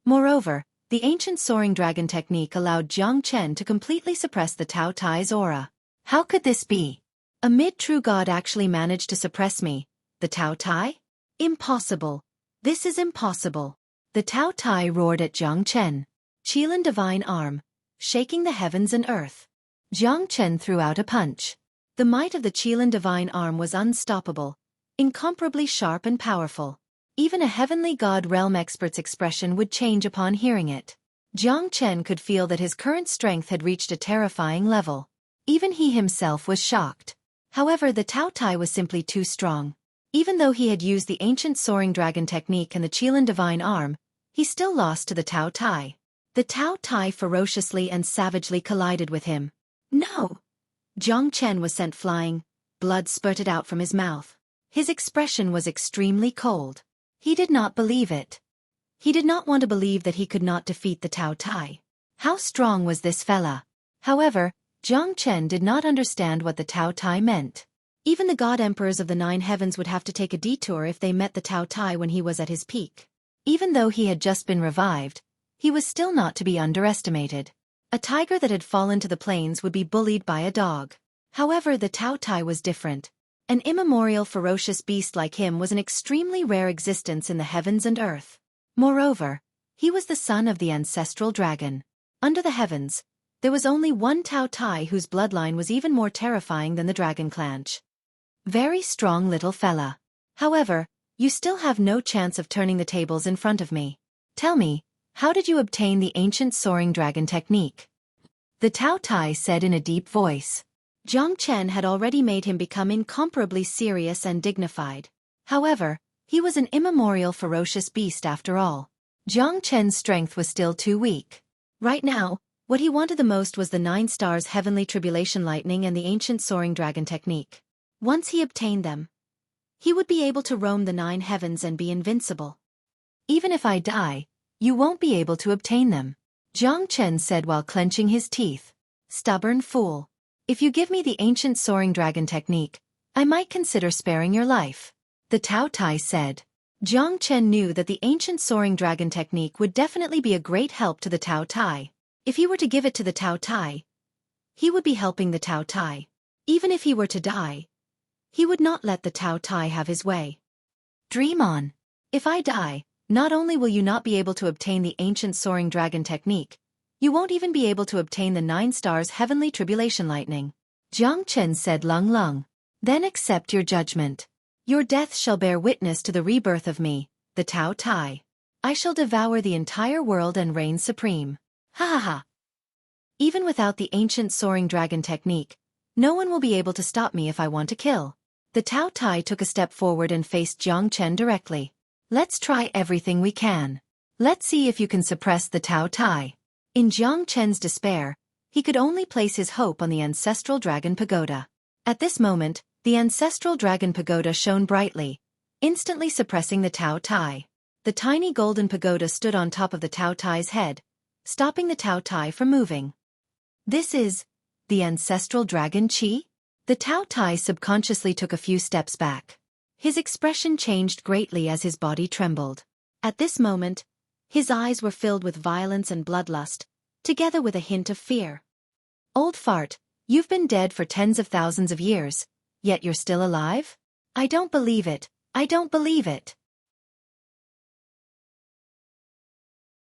Moreover, the ancient soaring dragon technique allowed Jiang Chen to completely suppress the Tao Tai's aura. How could this be? A mid-true god actually managed to suppress me, the Tao Tai? Impossible. This is impossible. The Tao Tai roared at Jiang Chen. Qilin divine arm, shaking the heavens and earth. Jiang Chen threw out a punch. The might of the Qilin divine arm was unstoppable, incomparably sharp and powerful. Even a heavenly god realm expert's expression would change upon hearing it. Jiang Chen could feel that his current strength had reached a terrifying level. Even he himself was shocked. However, the Tao Tai was simply too strong. Even though he had used the ancient soaring dragon technique and the Qilin divine arm, he still lost to the Tao Tai. The Tao Tai ferociously and savagely collided with him. No! Jiang Chen was sent flying. Blood spurted out from his mouth. His expression was extremely cold. He did not believe it. He did not want to believe that he could not defeat the Tao Tai. How strong was this fella? However, Jiang Chen did not understand what the Tao Tai meant. Even the god emperors of the 9 heavens would have to take a detour if they met the Tao Tai when he was at his peak. Even though he had just been revived, he was still not to be underestimated. A tiger that had fallen to the plains would be bullied by a dog. However, the Tao Tai was different. An immemorial ferocious beast like him was an extremely rare existence in the heavens and earth. Moreover, he was the son of the ancestral dragon. Under the heavens, there was only one Tao Tai whose bloodline was even more terrifying than the dragon clan. Very strong little fella. However, you still have no chance of turning the tables in front of me. Tell me, how did you obtain the ancient soaring dragon technique? The Tao Tai said in a deep voice. Jiang Chen had already made him become incomparably serious and dignified. However, he was an immemorial ferocious beast after all. Jiang Chen's strength was still too weak. Right now, what he wanted the most was the 9 stars heavenly tribulation lightning and the ancient soaring dragon technique. Once he obtained them, he would be able to roam the 9 heavens and be invincible. Even if I die, you won't be able to obtain them, Jiang Chen said while clenching his teeth. Stubborn fool. If you give me the ancient soaring dragon technique, I might consider sparing your life, the Tao Tai said. Jiang Chen knew that the ancient soaring dragon technique would definitely be a great help to the Tao Tai. If he were to give it to the Tao Tai, he would be helping the Tao Tai. Even if he were to die, he would not let the Tao Tai have his way. Dream on. If I die, not only will you not be able to obtain the ancient soaring dragon technique, you won't even be able to obtain the 9 stars heavenly tribulation lightning. Jiang Chen said Lung Lung. Then accept your judgment. Your death shall bear witness to the rebirth of me, the Tao Tai. I shall devour the entire world and reign supreme. Ha ha ha. Even without the ancient soaring dragon technique, no one will be able to stop me if I want to kill. The Tao Tai took a step forward and faced Jiang Chen directly. Let's try everything we can. Let's see if you can suppress the Tao Tai. In Jiang Chen's despair, he could only place his hope on the ancestral dragon pagoda. At this moment, the ancestral dragon pagoda shone brightly, instantly suppressing the Tao Tai. The tiny golden pagoda stood on top of the Tao Tai's head, stopping the Tao Tai from moving. This is the ancestral dragon qi? The Tao Tai subconsciously took a few steps back. His expression changed greatly as his body trembled. At this moment, his eyes were filled with violence and bloodlust, together with a hint of fear. Old fart, you've been dead for tens of thousands of years, yet you're still alive? I don't believe it. I don't believe it.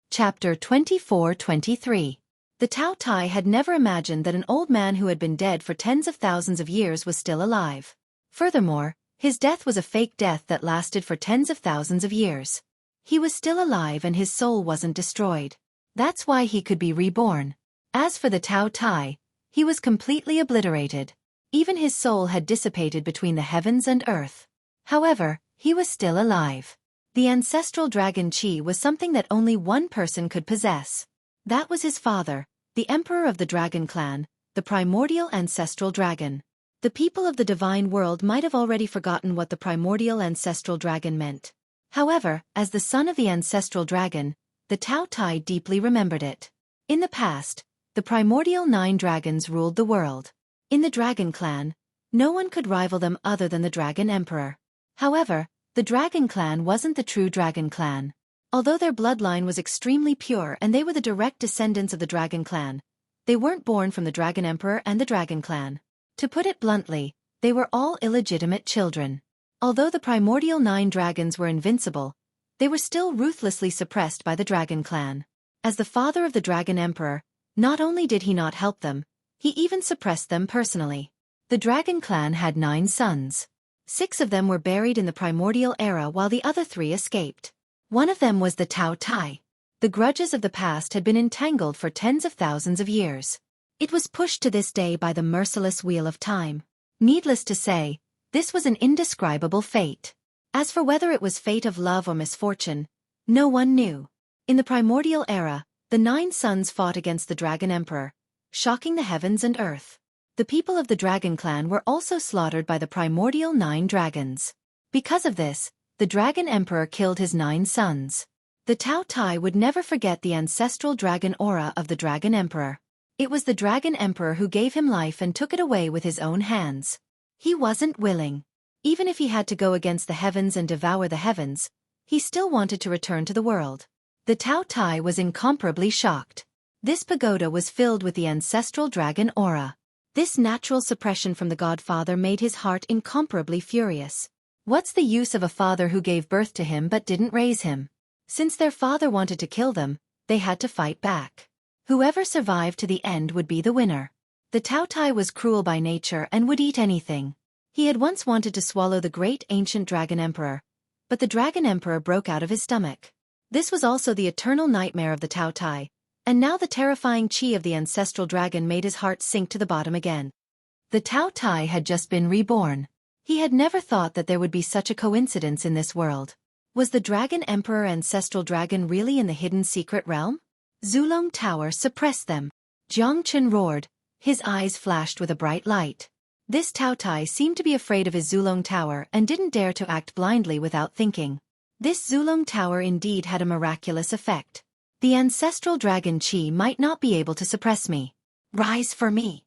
Chapter 24-23. The Tao Tai had never imagined that an old man who had been dead for tens of thousands of years was still alive. Furthermore, his death was a fake death that lasted for tens of thousands of years. He was still alive and his soul wasn't destroyed. That's why he could be reborn. As for the Tao Tai, he was completely obliterated. Even his soul had dissipated between the heavens and earth. However, he was still alive. The ancestral dragon Qi was something that only one person could possess. That was his father, the emperor of the dragon clan, the primordial ancestral dragon. The people of the divine world might have already forgotten what the primordial ancestral dragon meant. However, as the son of the ancestral dragon, the Tao Tai deeply remembered it. In the past, the primordial 9 dragons ruled the world. In the dragon clan, no one could rival them other than the dragon emperor. However, the dragon clan wasn't the true dragon clan. Although their bloodline was extremely pure and they were the direct descendants of the dragon clan, they weren't born from the dragon emperor and the dragon clan. To put it bluntly, they were all illegitimate children. Although the primordial 9 dragons were invincible, they were still ruthlessly suppressed by the dragon clan. As the father of the dragon emperor, not only did he not help them, he even suppressed them personally. The dragon clan had 9 sons. 6 of them were buried in the primordial era while the other 3 escaped. One of them was the Tao Tai. The grudges of the past had been entangled for tens of thousands of years. It was pushed to this day by the merciless wheel of time. Needless to say, this was an indescribable fate. As for whether it was fate of love or misfortune, no one knew. In the primordial era, the 9 sons fought against the dragon emperor, shocking the heavens and earth. The people of the dragon clan were also slaughtered by the primordial 9 dragons. Because of this, the dragon emperor killed his 9 sons. The Tao Tai would never forget the ancestral dragon aura of the dragon emperor. It was the dragon emperor who gave him life and took it away with his own hands. He wasn't willing. Even if he had to go against the heavens and devour the heavens, he still wanted to return to the world. The Tao Tai was incomparably shocked. This pagoda was filled with the ancestral dragon aura. This natural suppression from the godfather made his heart incomparably furious. What's the use of a father who gave birth to him but didn't raise him? Since their father wanted to kill them, they had to fight back. Whoever survived to the end would be the winner. The Tao Tai was cruel by nature and would eat anything. He had once wanted to swallow the great ancient dragon emperor, but the dragon emperor broke out of his stomach. This was also the eternal nightmare of the Tao Tai, and now the terrifying Qi of the ancestral dragon made his heart sink to the bottom again. The Tao Tai had just been reborn. He had never thought that there would be such a coincidence in this world. Was the dragon emperor ancestral dragon really in the hidden secret realm? Zulong Tower suppressed them. Jiang Chen roared. His eyes flashed with a bright light. This Tao Tai seemed to be afraid of his Zulong Tower and didn't dare to act blindly without thinking. This Zulong Tower indeed had a miraculous effect. The ancestral dragon Qi might not be able to suppress me. Rise for me.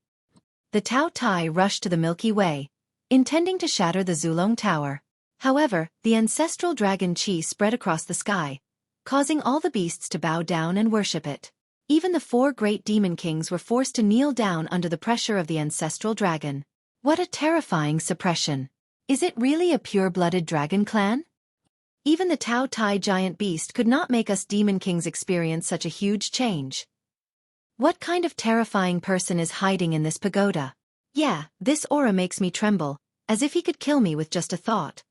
The Tao Tai rushed to the Milky Way, intending to shatter the Zulong Tower. However, the ancestral dragon Qi spread across the sky, causing all the beasts to bow down and worship it. Even the 4 great demon kings were forced to kneel down under the pressure of the ancestral dragon. What a terrifying suppression. Is it really a pure-blooded dragon clan? Even the Tao Tai giant beast could not make us demon kings experience such a huge change. What kind of terrifying person is hiding in this pagoda? Yeah, this aura makes me tremble, as if he could kill me with just a thought.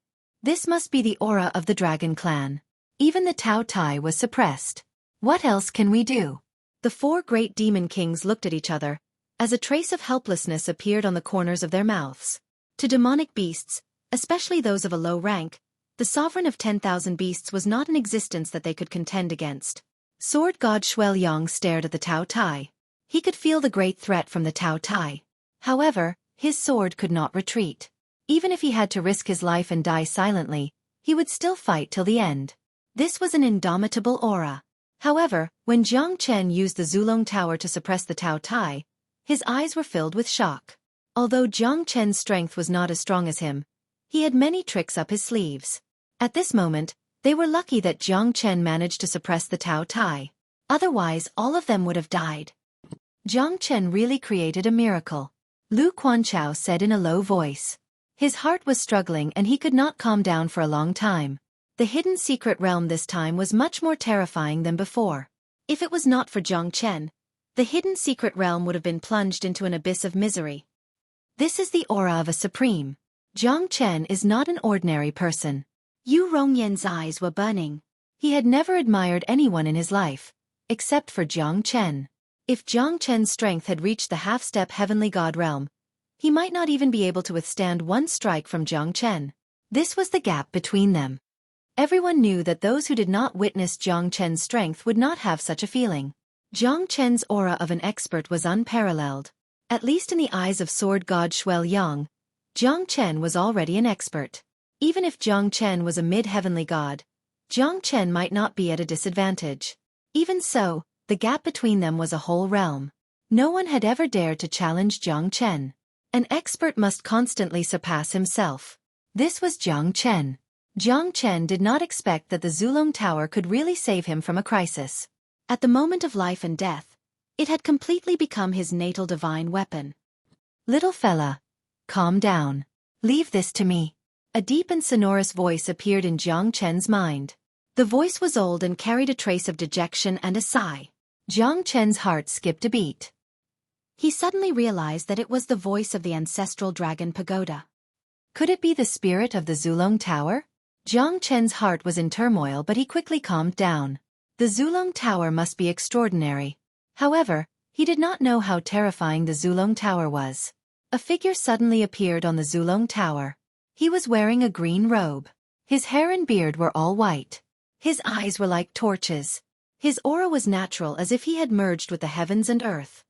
This must be the aura of the dragon clan. Even the Tao Tai was suppressed. What else can we do? The 4 great demon kings looked at each other, as a trace of helplessness appeared on the corners of their mouths. To demonic beasts, especially those of a low rank, the sovereign of 10,000 beasts was not an existence that they could contend against. Sword god Xueqi stared at the Tao Tai. He could feel the great threat from the Tao Tai. However, his sword could not retreat. Even if he had to risk his life and die silently, he would still fight till the end. This was an indomitable aura. However, when Jiang Chen used the Zulong Tower to suppress the Tao Tai, his eyes were filled with shock. Although Jiang Chen's strength was not as strong as him, he had many tricks up his sleeves. At this moment, they were lucky that Jiang Chen managed to suppress the Tao Tai. Otherwise, all of them would have died. Jiang Chen really created a miracle. Lu Quanchao said in a low voice. His heart was struggling and he could not calm down for a long time. The hidden secret realm this time was much more terrifying than before. If it was not for Jiang Chen, the hidden secret realm would have been plunged into an abyss of misery. This is the aura of a supreme. Jiang Chen is not an ordinary person. Yu Rongyan's eyes were burning. He had never admired anyone in his life, except for Jiang Chen. If Jiang Chen's strength had reached the half-step heavenly god realm, he might not even be able to withstand one strike from Jiang Chen. This was the gap between them. Everyone knew that those who did not witness Jiang Chen's strength would not have such a feeling. Jiang Chen's aura of an expert was unparalleled. At least in the eyes of sword god Xueqi, Jiang Chen was already an expert. Even if Jiang Chen was a mid-heavenly god, Jiang Chen might not be at a disadvantage. Even so, the gap between them was a whole realm. No one had ever dared to challenge Jiang Chen. An expert must constantly surpass himself. This was Jiang Chen. Jiang Chen did not expect that the Zulong Tower could really save him from a crisis. At the moment of life and death, it had completely become his natal divine weapon. Little fella, calm down. Leave this to me. A deep and sonorous voice appeared in Jiang Chen's mind. The voice was old and carried a trace of dejection and a sigh. Jiang Chen's heart skipped a beat. He suddenly realized that it was the voice of the ancestral dragon pagoda. Could it be the spirit of the Zulong Tower? Jiang Chen's heart was in turmoil, but he quickly calmed down. The Zulong Tower must be extraordinary. However, he did not know how terrifying the Zulong Tower was. A figure suddenly appeared on the Zulong Tower. He was wearing a green robe. His hair and beard were all white. His eyes were like torches. His aura was natural, as if he had merged with the heavens and earth.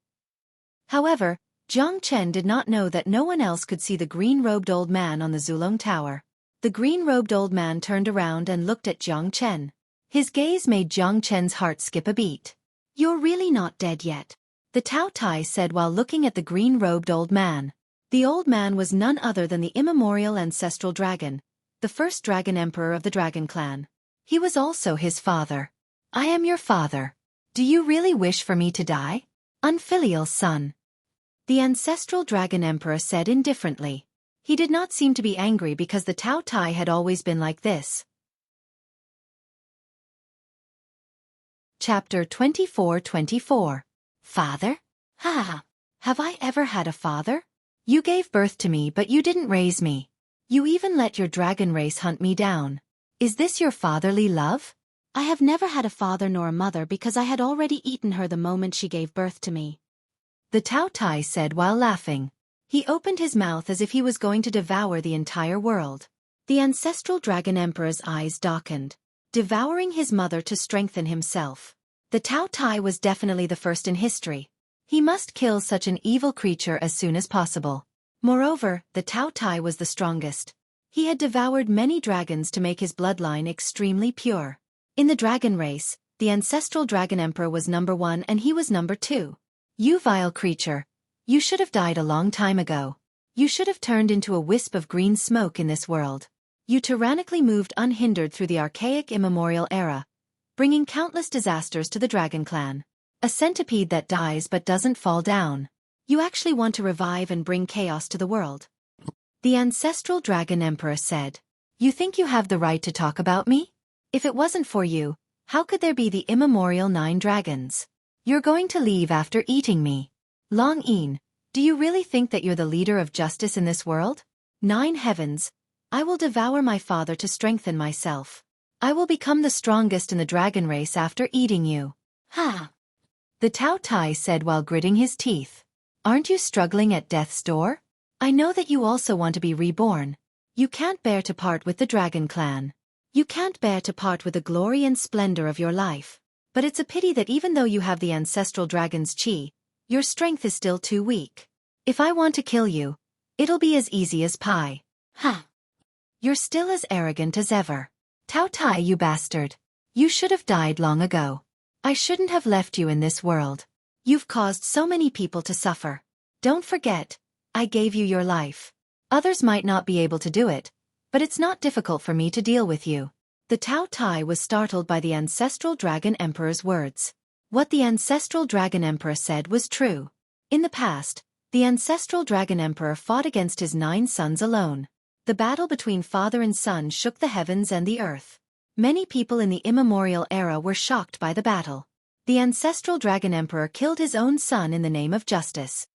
However, Jiang Chen did not know that no one else could see the green-robed old man on the Zulong Tower. The green-robed old man turned around and looked at Jiang Chen. His gaze made Jiang Chen's heart skip a beat. "You're really not dead yet," the Tao Tai said while looking at the green-robed old man. The old man was none other than the immemorial ancestral dragon, the first dragon emperor of the dragon clan. He was also his father. "I am your father. Do you really wish for me to die? Unfilial son," the ancestral dragon emperor said indifferently. He did not seem to be angry because the Tao Tai had always been like this. Chapter 24-24. Father? Ha! Have I ever had a father? You gave birth to me, but you didn't raise me. You even let your dragon race hunt me down. Is this your fatherly love? I have never had a father nor a mother because I had already eaten her the moment she gave birth to me, the Tao Tai said while laughing. He opened his mouth as if he was going to devour the entire world. The ancestral dragon emperor's eyes darkened. Devouring his mother to strengthen himself. The Tao Tai was definitely the first in history. He must kill such an evil creature as soon as possible. Moreover, the Tao Tai was the strongest. He had devoured many dragons to make his bloodline extremely pure. In the dragon race, the ancestral dragon emperor was number 1 and he was number 2. You vile creature. You should have died a long time ago. You should have turned into a wisp of green smoke in this world. You tyrannically moved unhindered through the archaic immemorial era, bringing countless disasters to the dragon clan. A centipede that dies but doesn't fall down. You actually want to revive and bring chaos to the world. The ancestral dragon emperor said. You think you have the right to talk about me? If it wasn't for you, how could there be the immemorial 9 dragons? You're going to leave after eating me. Long Yin, do you really think that you're the leader of justice in this world? 9 heavens, I will devour my father to strengthen myself. I will become the strongest in the dragon race after eating you. Ha! The Tao Tai said while gritting his teeth. Aren't you struggling at death's door? I know that you also want to be reborn. You can't bear to part with the dragon clan. You can't bear to part with the glory and splendor of your life. But it's a pity that even though you have the ancestral dragon's chi, your strength is still too weak. If I want to kill you, it'll be as easy as pie. Ha! You're still as arrogant as ever. Tao Tai, you bastard. You should have died long ago. I shouldn't have left you in this world. You've caused so many people to suffer. Don't forget, I gave you your life. Others might not be able to do it, but it's not difficult for me to deal with you. The Tao Tai was startled by the ancestral dragon emperor's words. What the ancestral dragon emperor said was true. In the past, the ancestral dragon emperor fought against his 9 sons alone. The battle between father and son shook the heavens and the earth. Many people in the immemorial era were shocked by the battle. The ancestral dragon emperor killed his own son in the name of justice.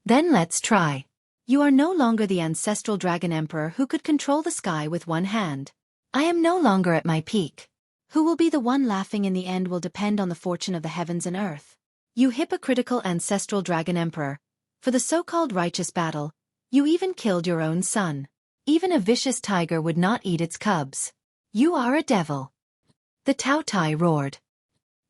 Then let's try. You are no longer the ancestral dragon emperor who could control the sky with one hand. I am no longer at my peak. Who will be the one laughing in the end will depend on the fortune of the heavens and earth. You hypocritical ancestral dragon emperor. For the so-called righteous battle, you even killed your own son. Even a vicious tiger would not eat its cubs. You are a devil. The Taotai roared.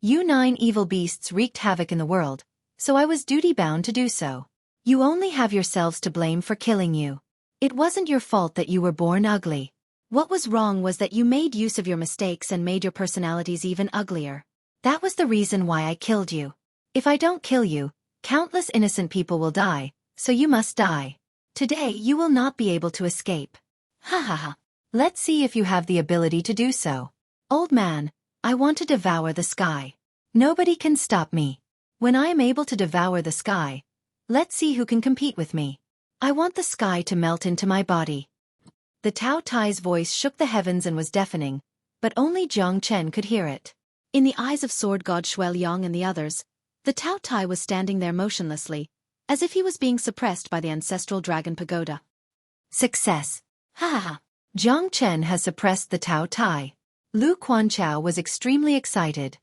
You 9 evil beasts wreaked havoc in the world, so I was duty-bound to do so. You only have yourselves to blame for killing you. It wasn't your fault that you were born ugly. What was wrong was that you made use of your mistakes and made your personalities even uglier. That was the reason why I killed you. If I don't kill you, countless innocent people will die, so you must die. Today you will not be able to escape. Ha ha ha. Let's see if you have the ability to do so. Old man, I want to devour the sky. Nobody can stop me. When I am able to devour the sky, let's see who can compete with me. I want the sky to melt into my body. The Taotai's voice shook the heavens and was deafening, but only Jiang Chen could hear it. In the eyes of sword god Xueqi and the others, the Taotai was standing there motionlessly, as if he was being suppressed by the ancestral dragon pagoda. Success! Ha ha ha! Jiang Chen has suppressed the Taotai. Lu Quanchao was extremely excited.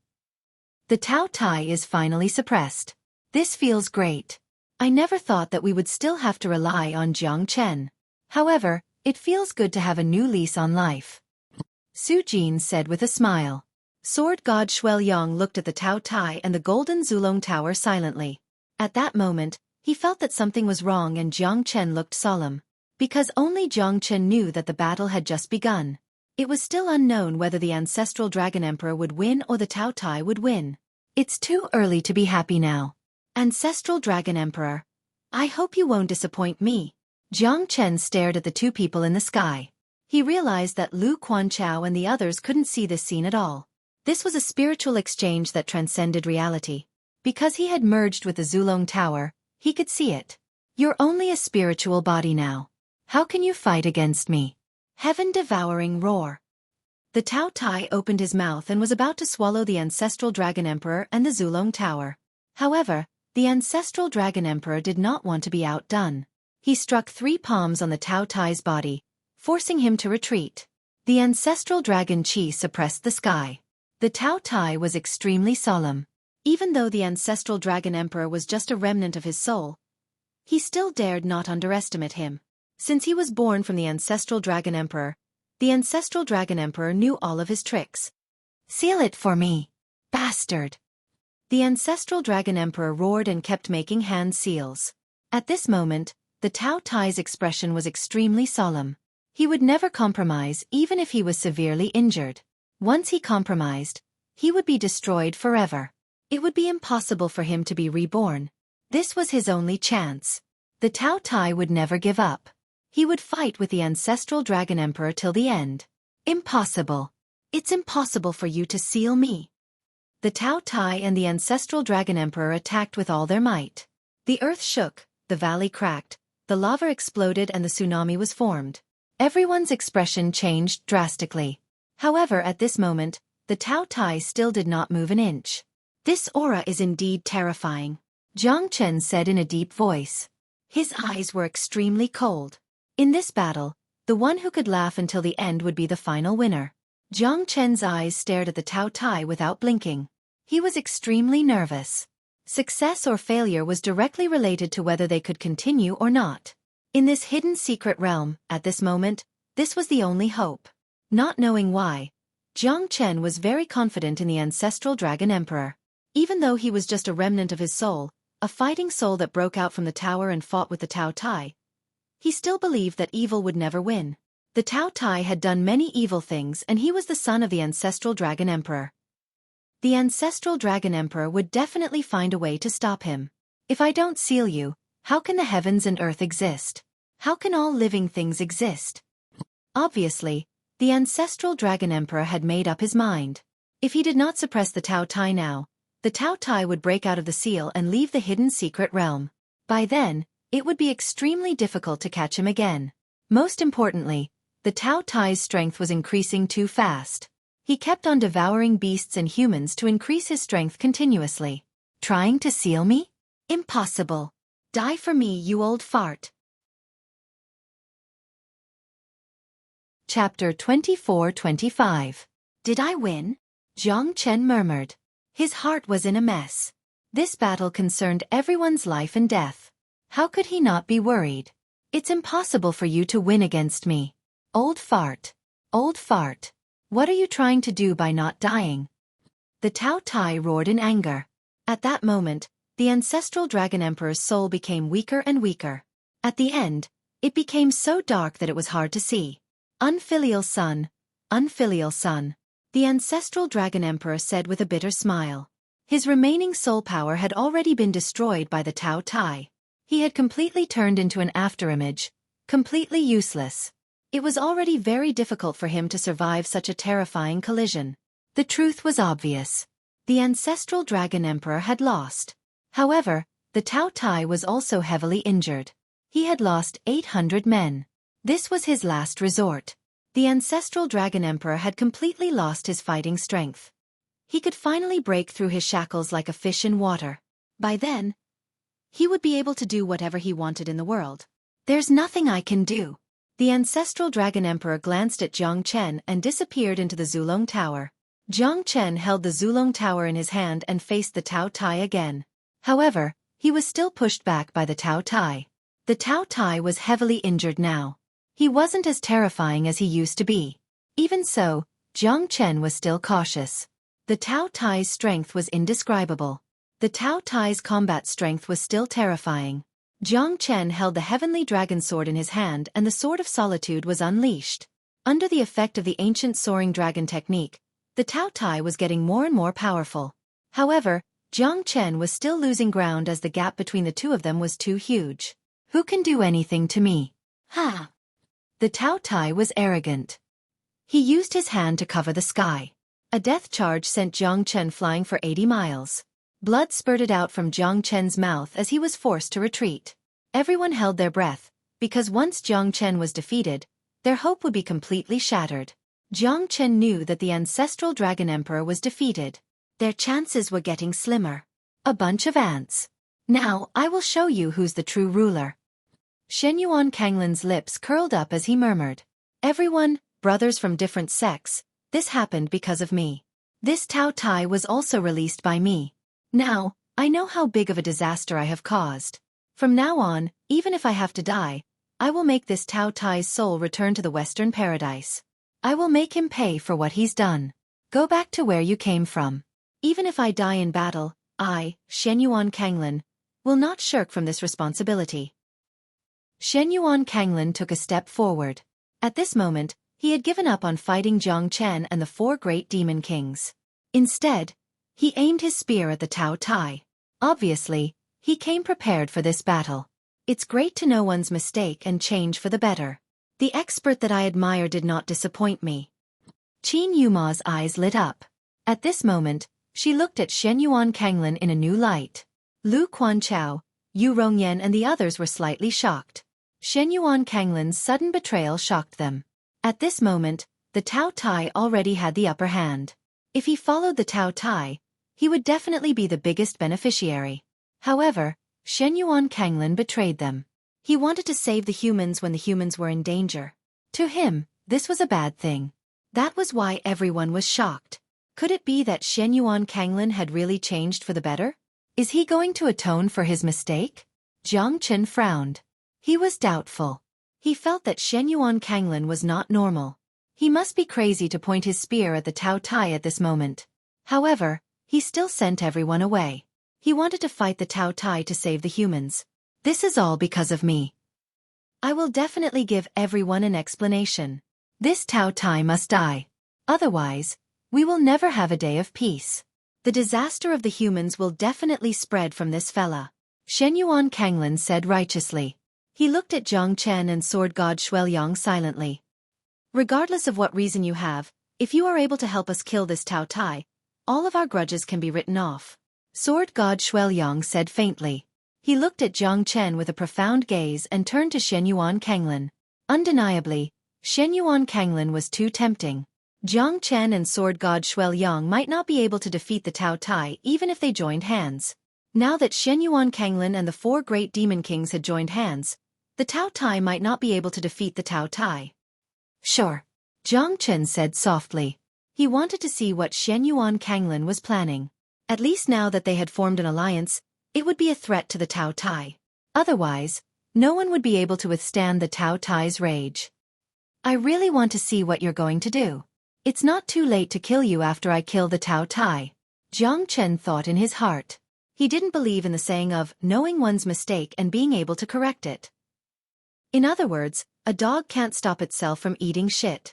The Taotai is finally suppressed. This feels great. I never thought that we would still have to rely on Jiang Chen. However, it feels good to have a new lease on life. Su Jin said with a smile. Sword god Xueqi looked at the Taotai and the golden Zulong Tower silently. At that moment, he felt that something was wrong and Jiang Chen looked solemn. Because only Jiang Chen knew that the battle had just begun. It was still unknown whether the ancestral dragon emperor would win or the Taotai would win. It's too early to be happy now. Ancestral dragon emperor. I hope you won't disappoint me. Jiang Chen stared at the 2 people in the sky. He realized that Lu Quanchao and the others couldn't see this scene at all. This was a spiritual exchange that transcended reality. Because he had merged with the Zulong Tower, he could see it. You're only a spiritual body now. How can you fight against me? Heaven-devouring roar. The Taotai opened his mouth and was about to swallow the ancestral dragon emperor and the Zulong Tower. However, the ancestral dragon emperor did not want to be outdone. He struck 3 palms on the Taotai's body, forcing him to retreat. The ancestral dragon chi suppressed the sky. The Taotai was extremely solemn. Even though the ancestral dragon emperor was just a remnant of his soul, he still dared not underestimate him. Since he was born from the ancestral dragon emperor, the ancestral dragon emperor knew all of his tricks. Seal it for me, bastard! The ancestral dragon emperor roared and kept making hand seals. At this moment, the Taotai's expression was extremely solemn. He would never compromise even if he was severely injured. Once he compromised, he would be destroyed forever. It would be impossible for him to be reborn. This was his only chance. The Taotai would never give up. He would fight with the ancestral dragon emperor till the end. Impossible. It's impossible for you to seal me. The Taotai and the ancestral dragon emperor attacked with all their might. The earth shook, the valley cracked, the lava exploded and the tsunami was formed. Everyone's expression changed drastically. However, at this moment, the Taotai still did not move an inch. This aura is indeed terrifying, Jiang Chen said in a deep voice. His eyes were extremely cold. In this battle, the one who could laugh until the end would be the final winner. Jiang Chen's eyes stared at the Taotai without blinking. He was extremely nervous. Success or failure was directly related to whether they could continue or not. In this hidden secret realm, at this moment, this was the only hope. Not knowing why, Jiang Chen was very confident in the ancestral dragon emperor. Even though he was just a remnant of his soul, a fighting soul that broke out from the tower and fought with the Taotai, he still believed that evil would never win. The Taotai had done many evil things and he was the son of the ancestral dragon emperor. The ancestral dragon emperor would definitely find a way to stop him. If I don't seal you, how can the heavens and earth exist? How can all living things exist? Obviously, the ancestral dragon emperor had made up his mind. If he did not suppress the Taotai now, the Taotai would break out of the seal and leave the hidden secret realm. By then, it would be extremely difficult to catch him again. Most importantly, the Taotai's strength was increasing too fast. He kept on devouring beasts and humans to increase his strength continuously. Trying to seal me? Impossible. Die for me, you old fart. Chapter 24-25. Did I win? Jiang Chen murmured. His heart was in a mess. This battle concerned everyone's life and death. How could he not be worried? It's impossible for you to win against me. Old fart. Old fart. What are you trying to do by not dying? The Tao Tai roared in anger. At that moment, the ancestral Dragon Emperor's soul became weaker and weaker. At the end, it became so dark that it was hard to see. Unfilial son, unfilial son, the ancestral Dragon Emperor said with a bitter smile. His remaining soul power had already been destroyed by the Tao Tai. He had completely turned into an afterimage, completely useless. It was already very difficult for him to survive such a terrifying collision. The truth was obvious. The ancestral Dragon Emperor had lost. However, the Tao Tai was also heavily injured. He had lost 800 men. This was his last resort. The ancestral Dragon Emperor had completely lost his fighting strength. He could finally break through his shackles like a fish in water. By then, he would be able to do whatever he wanted in the world. There's nothing I can do. The ancestral Dragon Emperor glanced at Jiang Chen and disappeared into the Zulong Tower. Jiang Chen held the Zulong Tower in his hand and faced the Tao Tai again. However, he was still pushed back by the Tao Tai. The Tao Tai was heavily injured now. He wasn't as terrifying as he used to be. Even so, Jiang Chen was still cautious. The Tao Tai's strength was indescribable. The Tao Tai's combat strength was still terrifying. Jiang Chen held the heavenly dragon sword in his hand and the sword of solitude was unleashed. Under the effect of the ancient soaring dragon technique, the Tao Tai was getting more and more powerful. However, Jiang Chen was still losing ground as the gap between the two of them was too huge. Who can do anything to me? Ha! The Tao Tai was arrogant. He used his hand to cover the sky. A death charge sent Jiang Chen flying for 80 miles. Blood spurted out from Jiang Chen's mouth as he was forced to retreat. Everyone held their breath, because once Jiang Chen was defeated, their hope would be completely shattered. Jiang Chen knew that the ancestral Dragon Emperor was defeated. Their chances were getting slimmer. A bunch of ants. Now, I will show you who's the true ruler. Xueqi Kanglin's lips curled up as he murmured. Everyone, brothers from different sects, this happened because of me. This Tao Tai was also released by me. Now, I know how big of a disaster I have caused. From now on, even if I have to die, I will make this Tao Tai's soul return to the Western Paradise. I will make him pay for what he's done. Go back to where you came from. Even if I die in battle, I, Xueqi Kanglin, will not shirk from this responsibility. Xueqi Kanglin took a step forward. At this moment, he had given up on fighting Jiang Chen and the 4 great demon kings. Instead, he aimed his spear at the Tao Tai. Obviously, he came prepared for this battle. It's great to know one's mistake and change for the better. The expert that I admire did not disappoint me. Qin Yuma's eyes lit up. At this moment, she looked at Xueqi Kanglin in a new light. Lu Quanchao, Yu Rongyan and the others were slightly shocked. Xueqi Kanglin's sudden betrayal shocked them. At this moment, the Tao Tai already had the upper hand. If he followed the Tao Tai, he would definitely be the biggest beneficiary. However, Xueqi Kanglin betrayed them. He wanted to save the humans when the humans were in danger. To him, this was a bad thing. That was why everyone was shocked. Could it be that Xueqi Kanglin had really changed for the better? Is he going to atone for his mistake? Jiang Chen frowned. He was doubtful. He felt that Xueqi Kanglin was not normal. He must be crazy to point his spear at the Tao Tai at this moment. However, he still sent everyone away. He wanted to fight the Tao Tai to save the humans. This is all because of me. I will definitely give everyone an explanation. This Tao Tai must die. Otherwise, we will never have a day of peace. The disaster of the humans will definitely spread from this fella. Xueqi Kanglin said righteously. He looked at Jiang Chen and Sword God Xueqi silently. Regardless of what reason you have, if you are able to help us kill this Tao Tai, all of our grudges can be written off. Sword God Xueqi said faintly. He looked at Jiang with a profound gaze and turned to Xueqi Kanglin. Undeniably, Xueqi Kanglin was too tempting. Jiang and Sword God Xueqi might not be able to defeat the Tao Tai even if they joined hands. Now that Xueqi Kanglin and the 4 great demon kings had joined hands, the Tao Tai might not be able to defeat the Tao Tai. Sure. Jiang said softly. He He wanted to see what Shen Yuan Kanglin was planning. At least now that they had formed an alliance, it would be a threat to the Tao Tai. Otherwise, no one would be able to withstand the Tao Tai's rage. I really want to see what you're going to do. It's not too late to kill you after I kill the Tao Tai. Jiang Chen thought in his heart. He didn't believe in the saying of knowing one's mistake and being able to correct it. In other words, a dog can't stop itself from eating shit.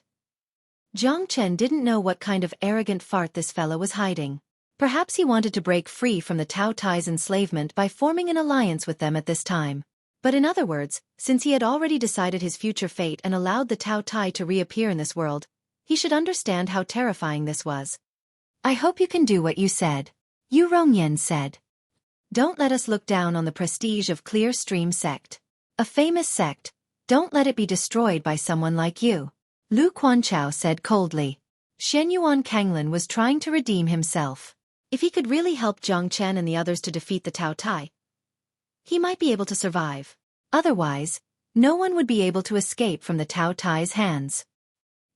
Jiang Chen didn't know what kind of arrogant fart this fellow was hiding. Perhaps he wanted to break free from the Tao Tai's enslavement by forming an alliance with them at this time. But in other words, since he had already decided his future fate and allowed the Tao Tai to reappear in this world, he should understand how terrifying this was. I hope you can do what you said. Yu Rongyan said. Don't let us look down on the prestige of Clear Stream Sect. A famous sect, don't let it be destroyed by someone like you. Lu Quanchao said coldly. Shen Yuan Kanglin was trying to redeem himself. If he could really help Jiang Chen and the others to defeat the Tao Tai, he might be able to survive. Otherwise, no one would be able to escape from the Tao Tai's hands.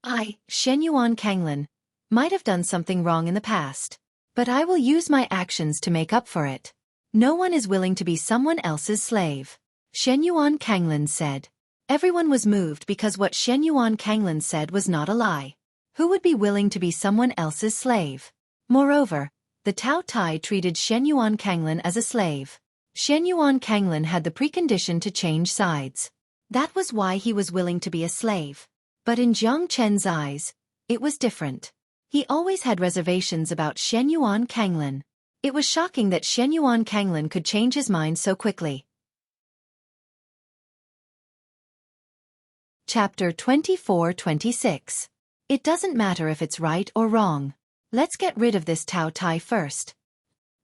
I, Shen Yuan Kanglin, might have done something wrong in the past, but I will use my actions to make up for it. No one is willing to be someone else's slave. Shen Yuan Kanglin said. Everyone was moved because what Shen Yuan Kanglin said was not a lie. Who would be willing to be someone else's slave? Moreover, the Tao Tai treated Shen Yuan Kanglin as a slave. Shen Yuan Kanglin had the precondition to change sides. That was why he was willing to be a slave. But in Jiang Chen's eyes, it was different. He always had reservations about Shen Yuan Kanglin. It was shocking that Shen Yuan Kanglin could change his mind so quickly. Chapter 24-26. It doesn't matter if it's right or wrong. Let's get rid of this Tao Tai first.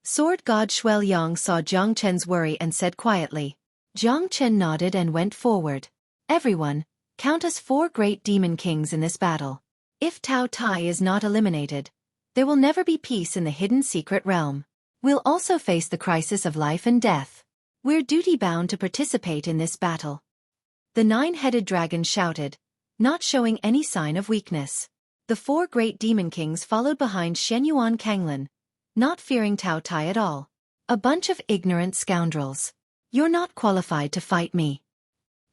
Sword God Xueqi saw Jiang Chen's worry and said quietly. Jiang Chen nodded and went forward. Everyone, count us 4 great demon kings in this battle. If Tao Tai is not eliminated, there will never be peace in the hidden secret realm. We'll also face the crisis of life and death. We're duty-bound to participate in this battle. The 9-headed dragon shouted, not showing any sign of weakness. The 4 great demon kings followed behind Shen Yuan Kanglin, not fearing Tao Tai at all. A bunch of ignorant scoundrels. You're not qualified to fight me.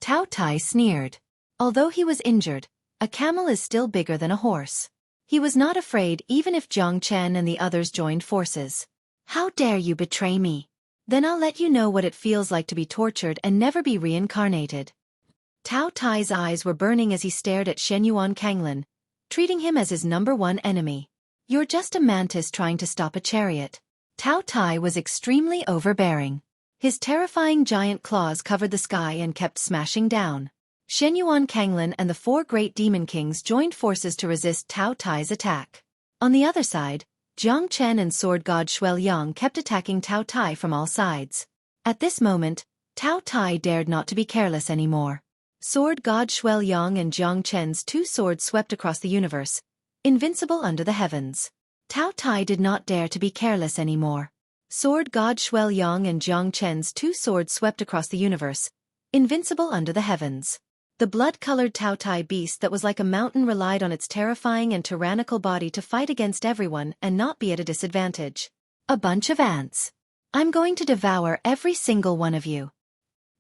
Tao Tai sneered. Although he was injured, a camel is still bigger than a horse. He was not afraid even if Jiang Chen and the others joined forces. How dare you betray me? Then I'll let you know what it feels like to be tortured and never be reincarnated. Tao Tai's eyes were burning as he stared at Shen Yuan Kanglin, treating him as his #1 enemy. You're just a mantis trying to stop a chariot. Tao Tai was extremely overbearing. His terrifying giant claws covered the sky and kept smashing down. Shen Yuan Kanglin and the 4 great demon kings joined forces to resist Tao Tai's attack. On the other side, Jiang Chen and Sword God Xueqi kept attacking Tao Tai from all sides. At this moment, Tao Tai dared not to be careless anymore. Sword God Xueqi and Jiang Chen's 2 swords swept across the universe, invincible under the heavens. Tao Tai did not dare to be careless anymore. Sword God Xueqi and Jiang Chen's 2 swords swept across the universe, invincible under the heavens. The blood-colored Tao Tai beast that was like a mountain relied on its terrifying and tyrannical body to fight against everyone and not be at a disadvantage. A bunch of ants. I'm going to devour every single one of you.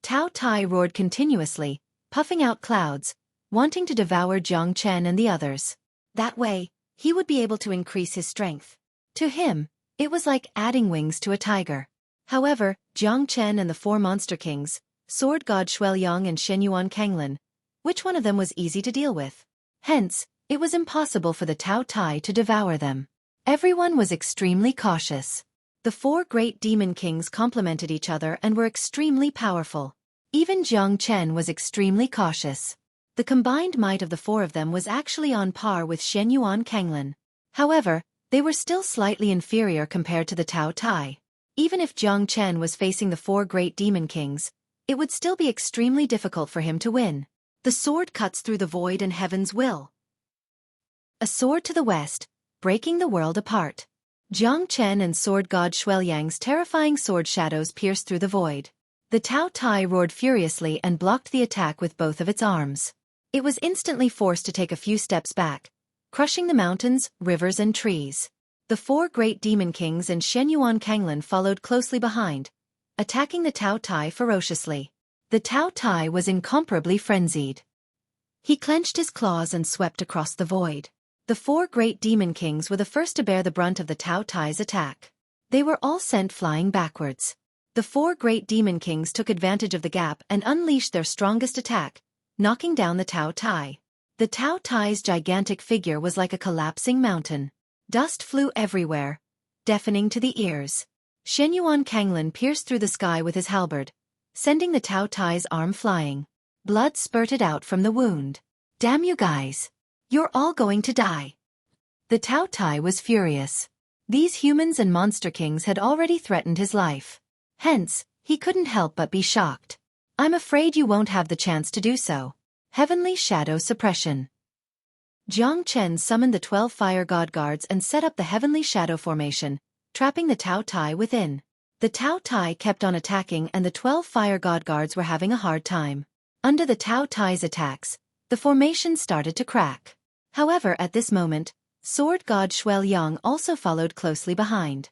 Tao Tai roared continuously, puffing out clouds, wanting to devour Jiang Chen and the others. That way, he would be able to increase his strength. To him, it was like adding wings to a tiger. However, Jiang Chen and the 4 monster kings, Sword God Xueqi and Shen Yuan Kanglin, which one of them was easy to deal with? Hence, it was impossible for the Tao Tai to devour them. Everyone was extremely cautious. The 4 great demon kings complemented each other and were extremely powerful. Even Jiang Chen was extremely cautious. The combined might of the 4 of them was actually on par with Shen Yuan Kanglin. However, they were still slightly inferior compared to the Tao Tai. Even if Jiang Chen was facing the 4 great demon kings, it would still be extremely difficult for him to win. The sword cuts through the void and heaven's will. A sword to the west, breaking the world apart. Jiang Chen and Sword God Xueqi's terrifying sword shadows pierced through the void. The Tao Tai roared furiously and blocked the attack with both of its arms. It was instantly forced to take a few steps back, crushing the mountains, rivers and trees. The four great demon kings and Xueqi Kanglan followed closely behind, attacking the Tao Tai ferociously. The Tao Tai was incomparably frenzied. He clenched his claws and swept across the void. The four great demon kings were the first to bear the brunt of the Tao Tai's attack. They were all sent flying backwards. The four great demon kings took advantage of the gap and unleashed their strongest attack, knocking down the Tao Tai. The Tao Tai's gigantic figure was like a collapsing mountain. Dust flew everywhere, deafening to the ears. Xueqi Kanglan pierced through the sky with his halberd, sending the Tao Tai's arm flying. Blood spurted out from the wound. Damn you guys! You're all going to die. The Tao Tai was furious. These humans and monster kings had already threatened his life. Hence, he couldn't help but be shocked. I'm afraid you won't have the chance to do so. Heavenly Shadow Suppression. Jiang Chen summoned the 12 fire god guards and set up the Heavenly Shadow formation, trapping the Tao Tai within. The Tao Tai kept on attacking and the 12 fire god guards were having a hard time. Under the Tao Tai's attacks, the formation started to crack. However, at this moment, Sword God Xueqi also followed closely behind.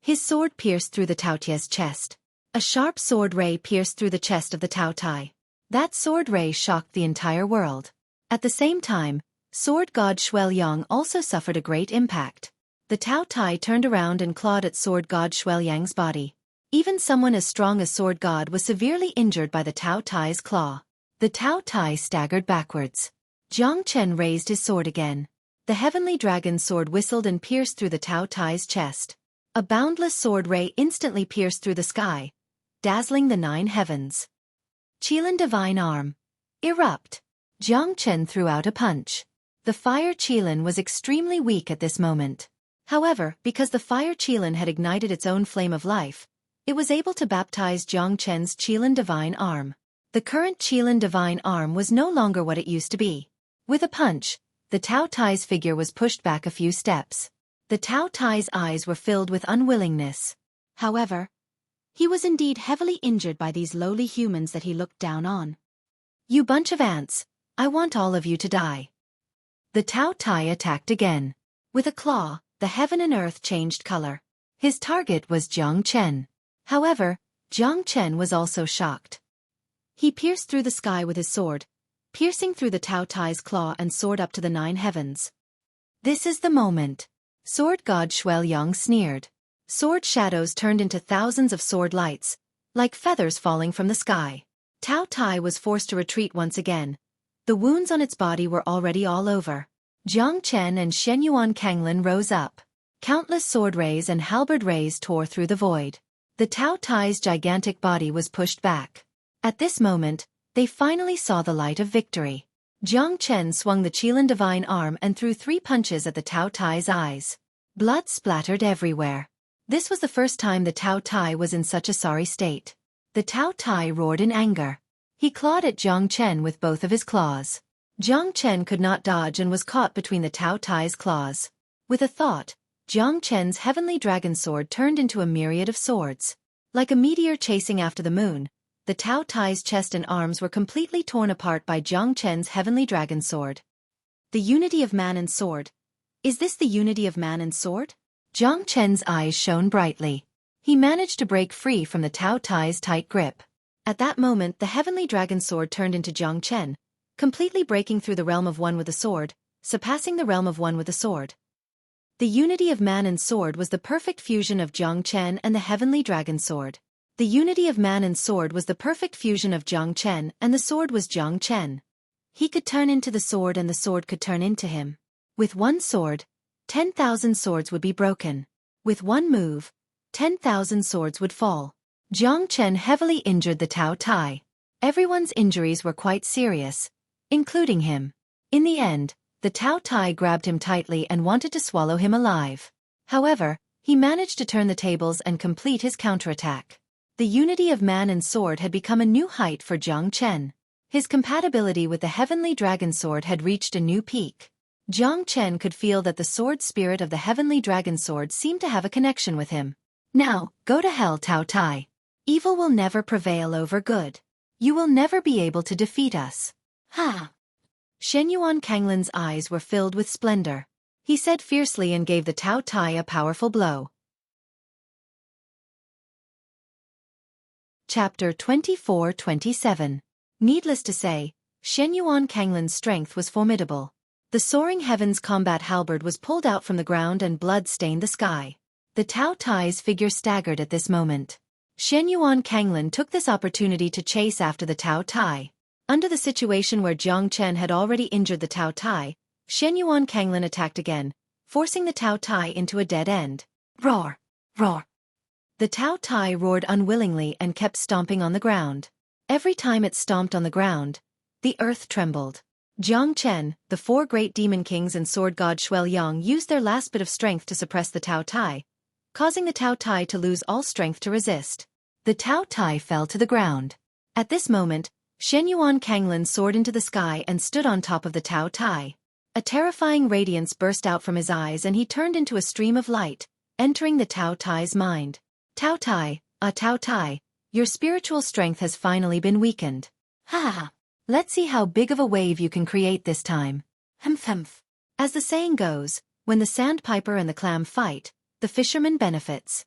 His sword pierced through the Tao Tai's chest. A sharp sword ray pierced through the chest of the Tao Tai. That sword ray shocked the entire world. At the same time, Sword God Xueqi also suffered a great impact. The Tao Tai turned around and clawed at Sword God Xueqi's body. Even someone as strong as Sword God was severely injured by the Tao Tai's claw. The Tao Tai staggered backwards. Jiang Chen raised his sword again. The heavenly dragon's sword whistled and pierced through the Tao Tai's chest. A boundless sword ray instantly pierced through the sky, dazzling the 9 heavens. Qilin Divine Arm. Erupt. Jiang Chen threw out a punch. The fire Qilin was extremely weak at this moment. However, because the fire Qilin had ignited its own flame of life, it was able to baptize Jiang Chen's Qilin Divine Arm. The current Qilin Divine Arm was no longer what it used to be. With a punch, the Tao Tai's figure was pushed back a few steps. The Tao Tai's eyes were filled with unwillingness. However, he was indeed heavily injured by these lowly humans that he looked down on. You bunch of ants, I want all of you to die. The Tao Tai attacked again. With a claw, the heaven and earth changed color. His target was Jiang Chen. However, Jiang Chen was also shocked. He pierced through the sky with his sword, piercing through the Tao Tai's claw and soared up to the 9 heavens. This is the moment. Sword God Xueqi sneered. Sword shadows turned into thousands of sword lights, like feathers falling from the sky. Tao Tai was forced to retreat once again. The wounds on its body were already all over. Jiang Chen and Xueqi Kanglan rose up. Countless sword rays and halberd rays tore through the void. The Tao Tai's gigantic body was pushed back. At this moment, they finally saw the light of victory. Jiang Chen swung the Qilin Divine Arm and threw 3 punches at the Tao Tai's eyes. Blood splattered everywhere. This was the first time the Tao Tai was in such a sorry state. The Tao Tai roared in anger. He clawed at Jiang Chen with both of his claws. Jiang Chen could not dodge and was caught between the Tao Tai's claws. With a thought, Jiang Chen's heavenly dragon sword turned into a myriad of swords. Like a meteor chasing after the moon, the Tao Tai's chest and arms were completely torn apart by Jiang Chen's heavenly dragon sword. The unity of man and sword. Is this the unity of man and sword? Jiang Chen's eyes shone brightly. He managed to break free from the Tao Tai's tight grip. At that moment the heavenly dragon sword turned into Jiang Chen, completely breaking through the realm of one with a sword, surpassing the realm of one with a sword. The unity of man and sword was the perfect fusion of Jiang Chen and the heavenly dragon sword. The unity of man and sword was the perfect fusion of Jiang Chen and the sword was Jiang Chen. He could turn into the sword and the sword could turn into him. With one sword, 10,000 swords would be broken. With one move, 10,000 swords would fall. Jiang Chen heavily injured the Tao Tai. Everyone's injuries were quite serious, including him. In the end, the Tao Tai grabbed him tightly and wanted to swallow him alive. However, he managed to turn the tables and complete his counterattack. The unity of man and sword had become a new height for Jiang Chen. His compatibility with the heavenly dragon sword had reached a new peak. Jiang Chen could feel that the sword spirit of the heavenly dragon sword seemed to have a connection with him. Now, go to hell, Tao Tai. Evil will never prevail over good. You will never be able to defeat us. Ha! Shen Yuan Kanglin's eyes were filled with splendor. He said fiercely and gave the Tao Tai a powerful blow. Chapter 24-27. Needless to say, Shen Yuan Kanglin's strength was formidable. The soaring heavens combat halberd was pulled out from the ground and blood stained the sky. The Tao Tai's figure staggered at this moment. Shen Yuan Kanglin took this opportunity to chase after the Tao Tai. Under the situation where Jiang Chen had already injured the Tao Tai, Shen Yuan Kanglin attacked again, forcing the Tao Tai into a dead end. Roar! Roar! The Tao Tai roared unwillingly and kept stomping on the ground. Every time it stomped on the ground, the earth trembled. Jiang Chen, the four great demon kings and sword god Xueqi used their last bit of strength to suppress the Tao Tai, causing the Tao Tai to lose all strength to resist. The Tao Tai fell to the ground. At this moment, Shen Yuan Kanglin soared into the sky and stood on top of the Tao Tai. A terrifying radiance burst out from his eyes and he turned into a stream of light, entering the Tao Tai's mind. Tao Tai, Tao Tai, your spiritual strength has finally been weakened. Ha ha! Let's see how big of a wave you can create this time. Humph humph. As the saying goes, when the sandpiper and the clam fight, the fisherman benefits.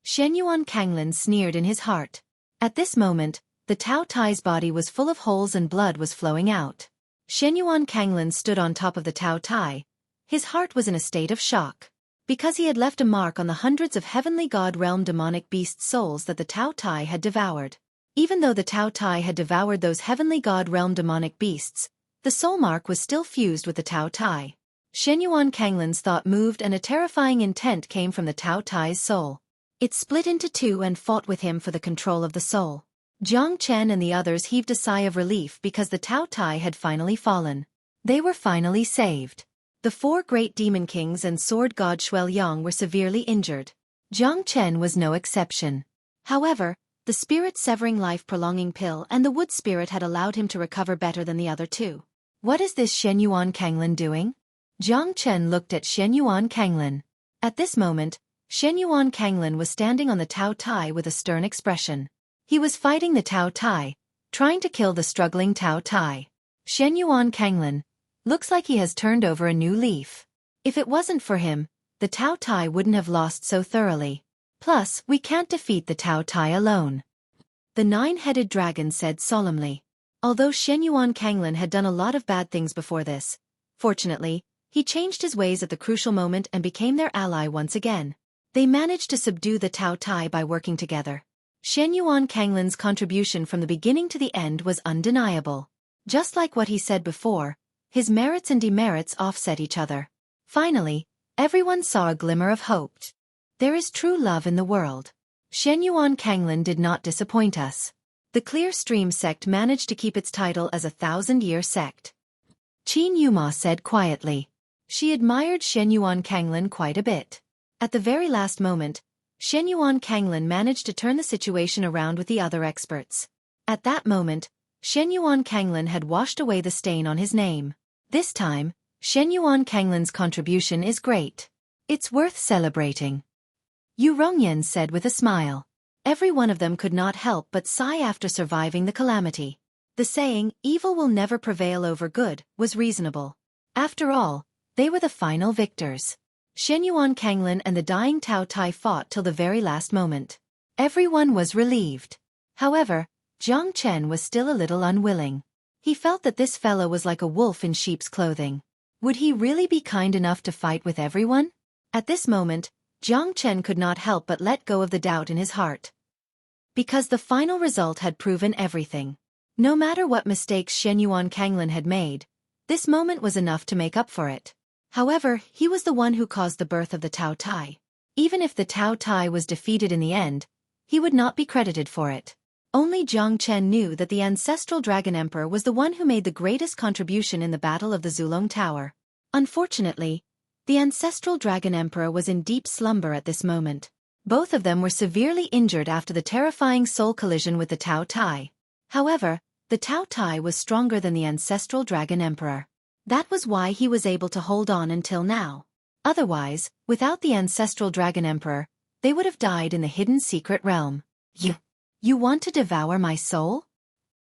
Shen Yuan Kanglin sneered in his heart. At this moment, the Tao Tai's body was full of holes and blood was flowing out. Shen Yuan Kanglin stood on top of the Tao Tai. His heart was in a state of shock. Because he had left a mark on the hundreds of heavenly god realm demonic beast souls that the Tao Tai had devoured. Even though the Tao Tai had devoured those heavenly god realm demonic beasts, the soul mark was still fused with the Tao Tai. Shen Yuan Kanglin's thought moved and a terrifying intent came from the Tao Tai's soul. It split into two and fought with him for the control of the soul. Jiang Chen and the others heaved a sigh of relief because the Tao Tai had finally fallen. They were finally saved. The four great demon kings and sword god Xueqi were severely injured. Jiang Chen was no exception. However, the spirit-severing life-prolonging pill and the wood spirit had allowed him to recover better than the other two. What is this Shen Yuan Kanglin doing? Jiang Chen looked at Shen Yuan Kanglin. At this moment, Shen Yuan Kanglin was standing on the Tao Tai with a stern expression. He was fighting the Tao Tai, trying to kill the struggling Tao Tai. Shen Yuan Kanglin, looks like he has turned over a new leaf. If it wasn't for him, the Tao Tai wouldn't have lost so thoroughly. Plus, we can't defeat the Tao Tai alone. The nine-headed dragon said solemnly. Although Shen Yuan Kanglin had done a lot of bad things before this, fortunately, he changed his ways at the crucial moment and became their ally once again. They managed to subdue the Tao Tai by working together. Shen Yuan Kanglin's contribution from the beginning to the end was undeniable. Just like what he said before, his merits and demerits offset each other. Finally, everyone saw a glimmer of hope. There is true love in the world. Shen Yuan Kanglin did not disappoint us. The Clear Stream sect managed to keep its title as a 1,000-year sect. Qin Yuma said quietly. She admired Shen Yuan Kanglin quite a bit. At the very last moment, Shen Yuan Kanglin managed to turn the situation around with the other experts. At that moment, Shen Yuan Kanglin had washed away the stain on his name. This time, Shen Yuan Kanglin's contribution is great. It's worth celebrating. Yu Rongyan said with a smile. Every one of them could not help but sigh after surviving the calamity. The saying, evil will never prevail over good, was reasonable. After all, they were the final victors. Shen Yuan Kanglin and the dying Tao Tai fought till the very last moment. Everyone was relieved. However, Jiang Chen was still a little unwilling. He felt that this fellow was like a wolf in sheep's clothing. Would he really be kind enough to fight with everyone? At this moment, Jiang Chen could not help but let go of the doubt in his heart. Because the final result had proven everything. No matter what mistakes Shen Yuan Kanglin had made, this moment was enough to make up for it. However, he was the one who caused the birth of the Tao Tai. Even if the Tao Tai was defeated in the end, he would not be credited for it. Only Jiang Chen knew that the ancestral Dragon Emperor was the one who made the greatest contribution in the Battle of the Zulong Tower. Unfortunately, the ancestral Dragon Emperor was in deep slumber at this moment. Both of them were severely injured after the terrifying soul collision with the Tao Tai. However, the Tao Tai was stronger than the ancestral Dragon Emperor. That was why he was able to hold on until now. Otherwise, without the ancestral Dragon Emperor, they would have died in the hidden secret realm. You want to devour my soul?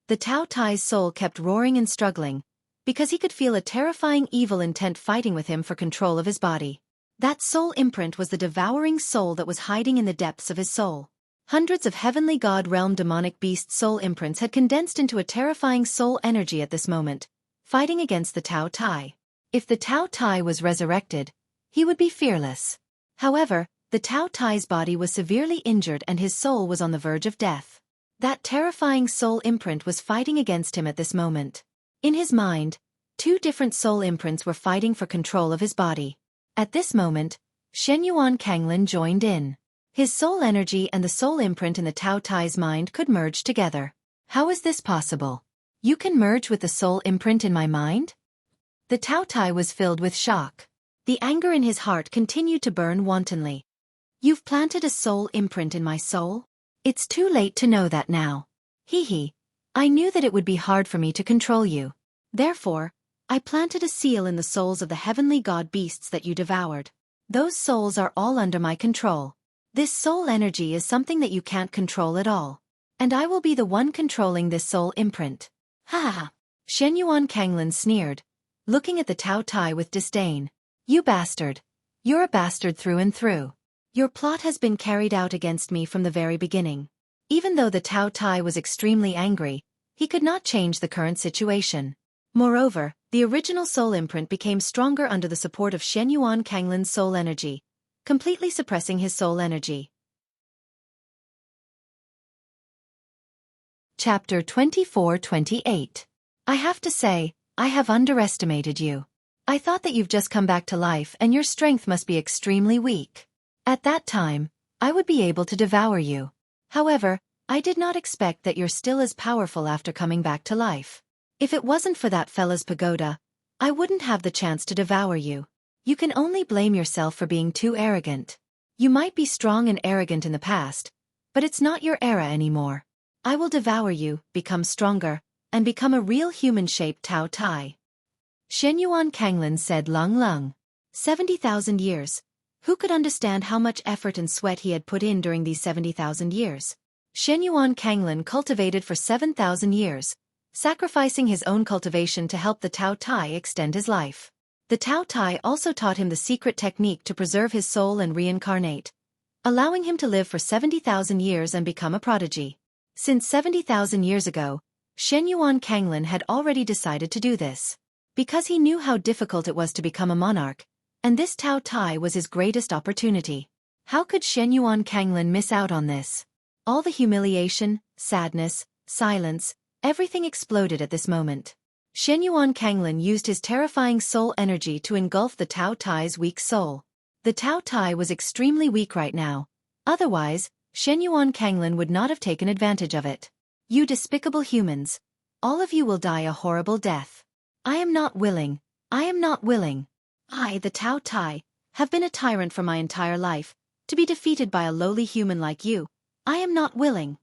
The Tao Tai's soul kept roaring and struggling, because he could feel a terrifying evil intent fighting with him for control of his body. That soul imprint was the devouring soul that was hiding in the depths of his soul. Hundreds of heavenly god realm demonic beast soul imprints had condensed into a terrifying soul energy at this moment, fighting against the Tao Tai. If the Tao Tai was resurrected, he would be fearless. However, the Tao Tai's body was severely injured and his soul was on the verge of death. That terrifying soul imprint was fighting against him at this moment. In his mind, two different soul imprints were fighting for control of his body. At this moment, Xueqi Kanglin joined in. His soul energy and the soul imprint in the Tao Tai's mind could merge together. How is this possible? You can merge with the soul imprint in my mind? The Tao Tai was filled with shock. The anger in his heart continued to burn wantonly. You've planted a soul imprint in my soul? It's too late to know that now. Hee. I knew that it would be hard for me to control you. Therefore, I planted a seal in the souls of the heavenly god beasts that you devoured. Those souls are all under my control. This soul energy is something that you can't control at all. And I will be the one controlling this soul imprint. Ha ha ha. Xueqi Kanglin sneered, looking at the Tao Tai with disdain. You bastard. You're a bastard through and through. Your plot has been carried out against me from the very beginning. Even though the Tao Tai was extremely angry, he could not change the current situation. Moreover, the original soul imprint became stronger under the support of Xueqi Kanglin's soul energy, completely suppressing his soul energy. Chapter 24-28. I have to say, I have underestimated you. I thought that you've just come back to life and your strength must be extremely weak. At that time, I would be able to devour you. However, I did not expect that you're still as powerful after coming back to life. If it wasn't for that fella's pagoda, I wouldn't have the chance to devour you. You can only blame yourself for being too arrogant. You might be strong and arrogant in the past, but it's not your era anymore. I will devour you, become stronger, and become a real human-shaped Tao Tai. Xueqi Kanglin said lung. 70,000 years. Who could understand how much effort and sweat he had put in during these 70,000 years? Xueqi Kanglin cultivated for 7,000 years, sacrificing his own cultivation to help the Tao Tai extend his life. The Tao Tai also taught him the secret technique to preserve his soul and reincarnate, allowing him to live for 70,000 years and become a prodigy. Since 70,000 years ago, Xueqi Kanglin had already decided to do this. Because he knew how difficult it was to become a monarch, and this Tao Tai was his greatest opportunity. How could Xueqi Kanglin miss out on this? All the humiliation, sadness, silence, everything exploded at this moment. Xueqi Kanglin used his terrifying soul energy to engulf the Tao Tai's weak soul. The Tao Tai was extremely weak right now. Otherwise, Xueqi Kanglin would not have taken advantage of it. You despicable humans. All of you will die a horrible death. I am not willing. I, the Tao Tai, have been a tyrant for my entire life. To be defeated by a lowly human like you, I am not willing.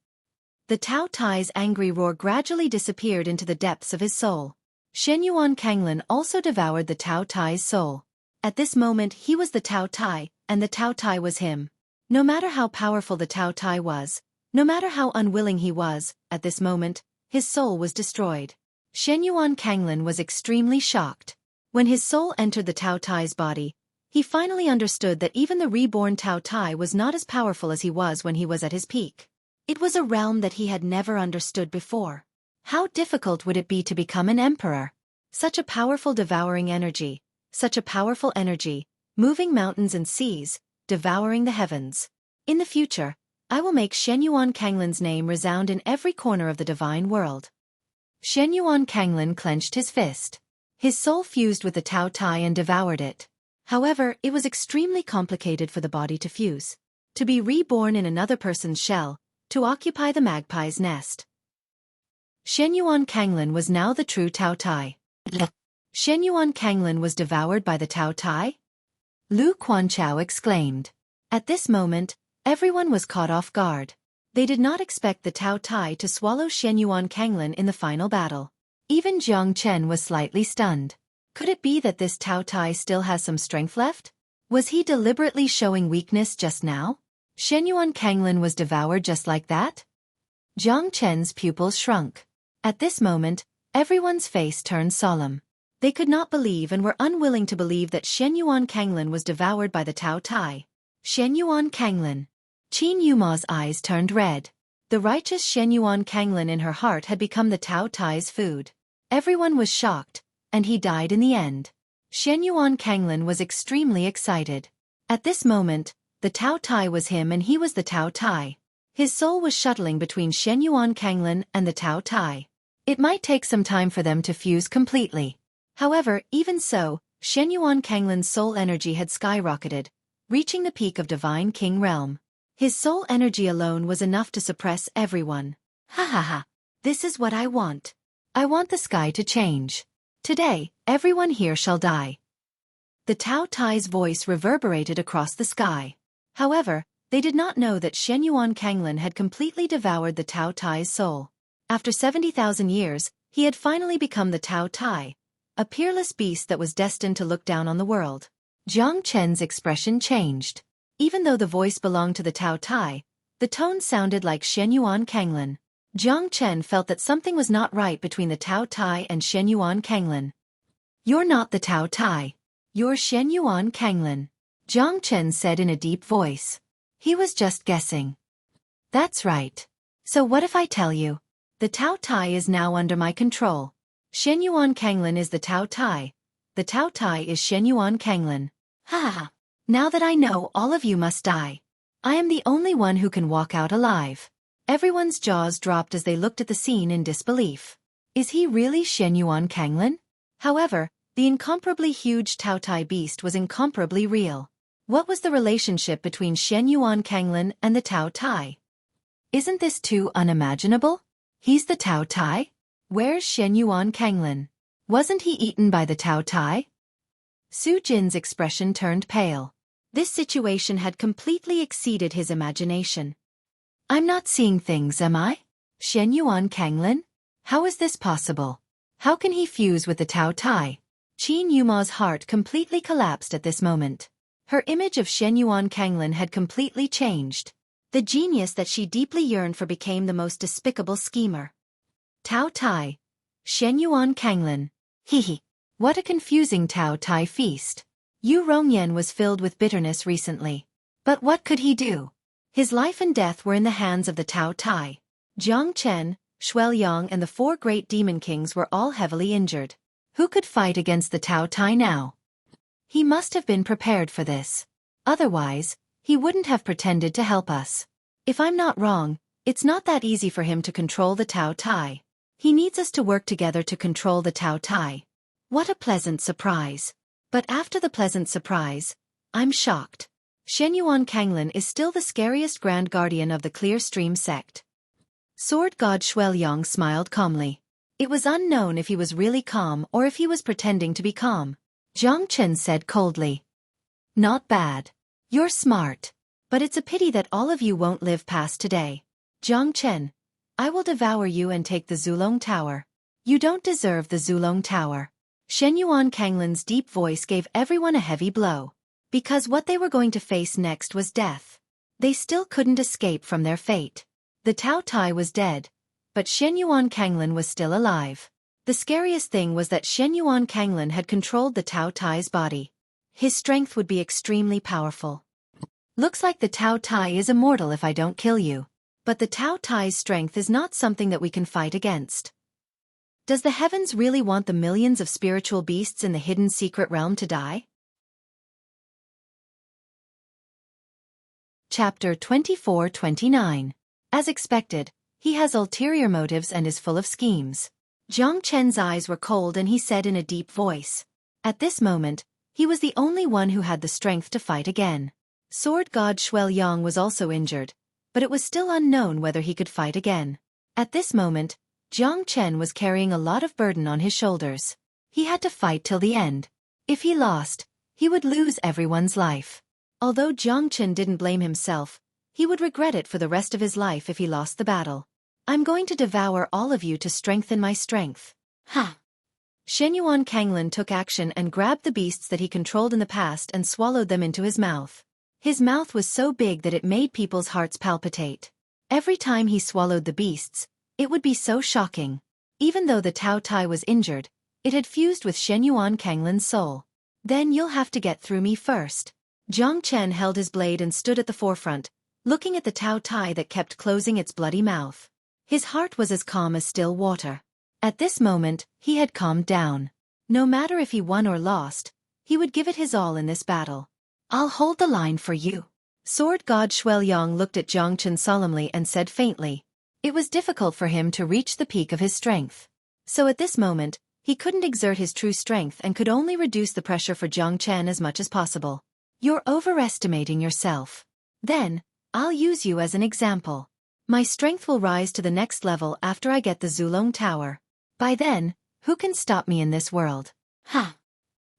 The Tao Tai's angry roar gradually disappeared into the depths of his soul. Xueqi Kanglin also devoured the Tao Tai's soul. At this moment he was the Tao Tai, and the Tao Tai was him. No matter how powerful the Tao Tai was, no matter how unwilling he was, at this moment, his soul was destroyed. Xueqi Kanglin was extremely shocked. When his soul entered the Tao Tai's body, he finally understood that even the reborn Tao Tai was not as powerful as he was when he was at his peak. It was a realm that he had never understood before. How difficult would it be to become an emperor? Such a powerful devouring energy, moving mountains and seas, devouring the heavens. In the future, I will make Xueqi Kanglin's name resound in every corner of the divine world. Xueqi Kanglin clenched his fist. His soul fused with the Tao Tai and devoured it. However, it was extremely complicated for the body to fuse. To be reborn in another person's shell, to occupy the magpie's nest. Xueqi Kanglin was now the true Tao Tai. Xueqi Kanglin was devoured by the Tao Tai? Lu Quanchao exclaimed. At this moment, everyone was caught off guard. They did not expect the Tao Tai to swallow Xueqi Kanglin in the final battle. Even Jiang Chen was slightly stunned. Could it be that this Tao Tai still has some strength left? Was he deliberately showing weakness just now? Xueqi Kanglin was devoured just like that? Jiang Chen's pupils shrunk. At this moment, everyone's face turned solemn. They could not believe and were unwilling to believe that Shen Yuan Kanglin was devoured by the Tao Tai. Shen Yuan Kanglin. Qin Yuma's eyes turned red. The righteous Shen Yuan Kanglin in her heart had become the Tao Tai's food. Everyone was shocked, and he died in the end. Shen Yuan Kanglin was extremely excited. At this moment, the Tao Tai was him and he was the Tao Tai. His soul was shuttling between Shen Yuan Kanglin and the Tao Tai. It might take some time for them to fuse completely. However, even so, Shen Yuan Kanglin's soul energy had skyrocketed, reaching the peak of Divine King Realm. His soul energy alone was enough to suppress everyone. Ha ha ha. This is what I want. I want the sky to change. Today, everyone here shall die. The Tao Tai's voice reverberated across the sky. However, they did not know that Shen Yuan Kanglin had completely devoured the Tao Tai's soul. After 70,000 years, he had finally become the Tao Tai, a peerless beast that was destined to look down on the world. Jiang Chen's expression changed. Even though the voice belonged to the Tao Tai, the tone sounded like Shen Yuan Kanglin. Jiang Chen felt that something was not right between the Tao Tai and Shen Yuan Kanglin. You're not the Tao Tai. You're Shen Yuan Kanglin, Jiang Chen said in a deep voice. He was just guessing. That's right. So what if I tell you? The Tao Tai is now under my control. Shen Yuan Kanglin is the Tao Tai. The Tao Tai is Shen Yuan Kanglin. Ha ha ha. Now that I know all of you must die. I am the only one who can walk out alive. Everyone's jaws dropped as they looked at the scene in disbelief. Is he really Shen Yuan Kanglin? However, the incomparably huge Tao Tai beast was incomparably real. What was the relationship between Shen Yuan Kanglin and the Tao Tai? Isn't this too unimaginable? He's the Tao Tai? Where's Shen Yuan Kanglin? Wasn't he eaten by the Tao Tai? Su Jin's expression turned pale. This situation had completely exceeded his imagination. I'm not seeing things, am I? Shen Yuan Kanglin? How is this possible? How can he fuse with the Tao Tai? Qin Yuma's heart completely collapsed at this moment. Her image of Shen Yuan Kanglin had completely changed. The genius that she deeply yearned for became the most despicable schemer. Tao Tai. Shen Yuan Kanglin. Hehe. What a confusing Tao Tai feast. Yu Rongyan was filled with bitterness recently. But what could he do? His life and death were in the hands of the Tao Tai. Jiang Chen, Xueqi and the 4 great demon kings were all heavily injured. Who could fight against the Tao Tai now? He must have been prepared for this. Otherwise, he wouldn't have pretended to help us. If I'm not wrong, it's not that easy for him to control the Tao Tai. He needs us to work together to control the Tao Tai. What a pleasant surprise. But after the pleasant surprise, I'm shocked. Shen Yuan Kanglin is still the scariest Grand Guardian of the Clear Stream sect. Sword God Xueqi smiled calmly. It was unknown if he was really calm or if he was pretending to be calm. Jiang Chen said coldly. Not bad. You're smart. But it's a pity that all of you won't live past today. Jiang Chen, I will devour you and take the Zulong Tower. You don't deserve the Zulong Tower. Shen Yuan Kanglin's deep voice gave everyone a heavy blow. Because what they were going to face next was death. They still couldn't escape from their fate. The Tao Tai was dead, but Shen Yuan Kanglin was still alive. The scariest thing was that Shen Yuan Kanglin had controlled the Tao Tai's body. His strength would be extremely powerful. Looks like the Tao Tai is immortal if I don't kill you. But the Tao Tai's strength is not something that we can fight against. Does the heavens really want the millions of spiritual beasts in the hidden secret realm to die? Chapter 24-29. As expected, he has ulterior motives and is full of schemes. Jiang Chen's eyes were cold and he said in a deep voice. At this moment, he was the only one who had the strength to fight again. Sword God Xueqi was also injured, but it was still unknown whether he could fight again. At this moment, Jiang Chen was carrying a lot of burden on his shoulders. He had to fight till the end. If he lost, he would lose everyone's life. Although Jiang Chen didn't blame himself, he would regret it for the rest of his life if he lost the battle. I'm going to devour all of you to strengthen my strength. Ha! Shen Yuan Kanglin took action and grabbed the beasts that he controlled in the past and swallowed them into his mouth. His mouth was so big that it made people's hearts palpitate. Every time he swallowed the beasts, it would be so shocking. Even though the Tao Tai was injured, It had fused with Shenyuan Kanglin's soul. Then you'll have to get through me first. Jiang Chen held his blade and stood at the forefront, looking at the Tao Tai that kept closing its bloody mouth. His heart was as calm as still water. At this moment, he had calmed down. No matter if he won or lost, he would give it his all in this battle. I'll hold the line for you. Sword God Xueqi looked at Jiang Chen solemnly and said faintly. It was difficult for him to reach the peak of his strength. So at this moment, he couldn't exert his true strength and could only reduce the pressure for Jiang Chen as much as possible. You're overestimating yourself. Then, I'll use you as an example. My strength will rise to the next level after I get the Zulong Tower. By then, who can stop me in this world? Ha!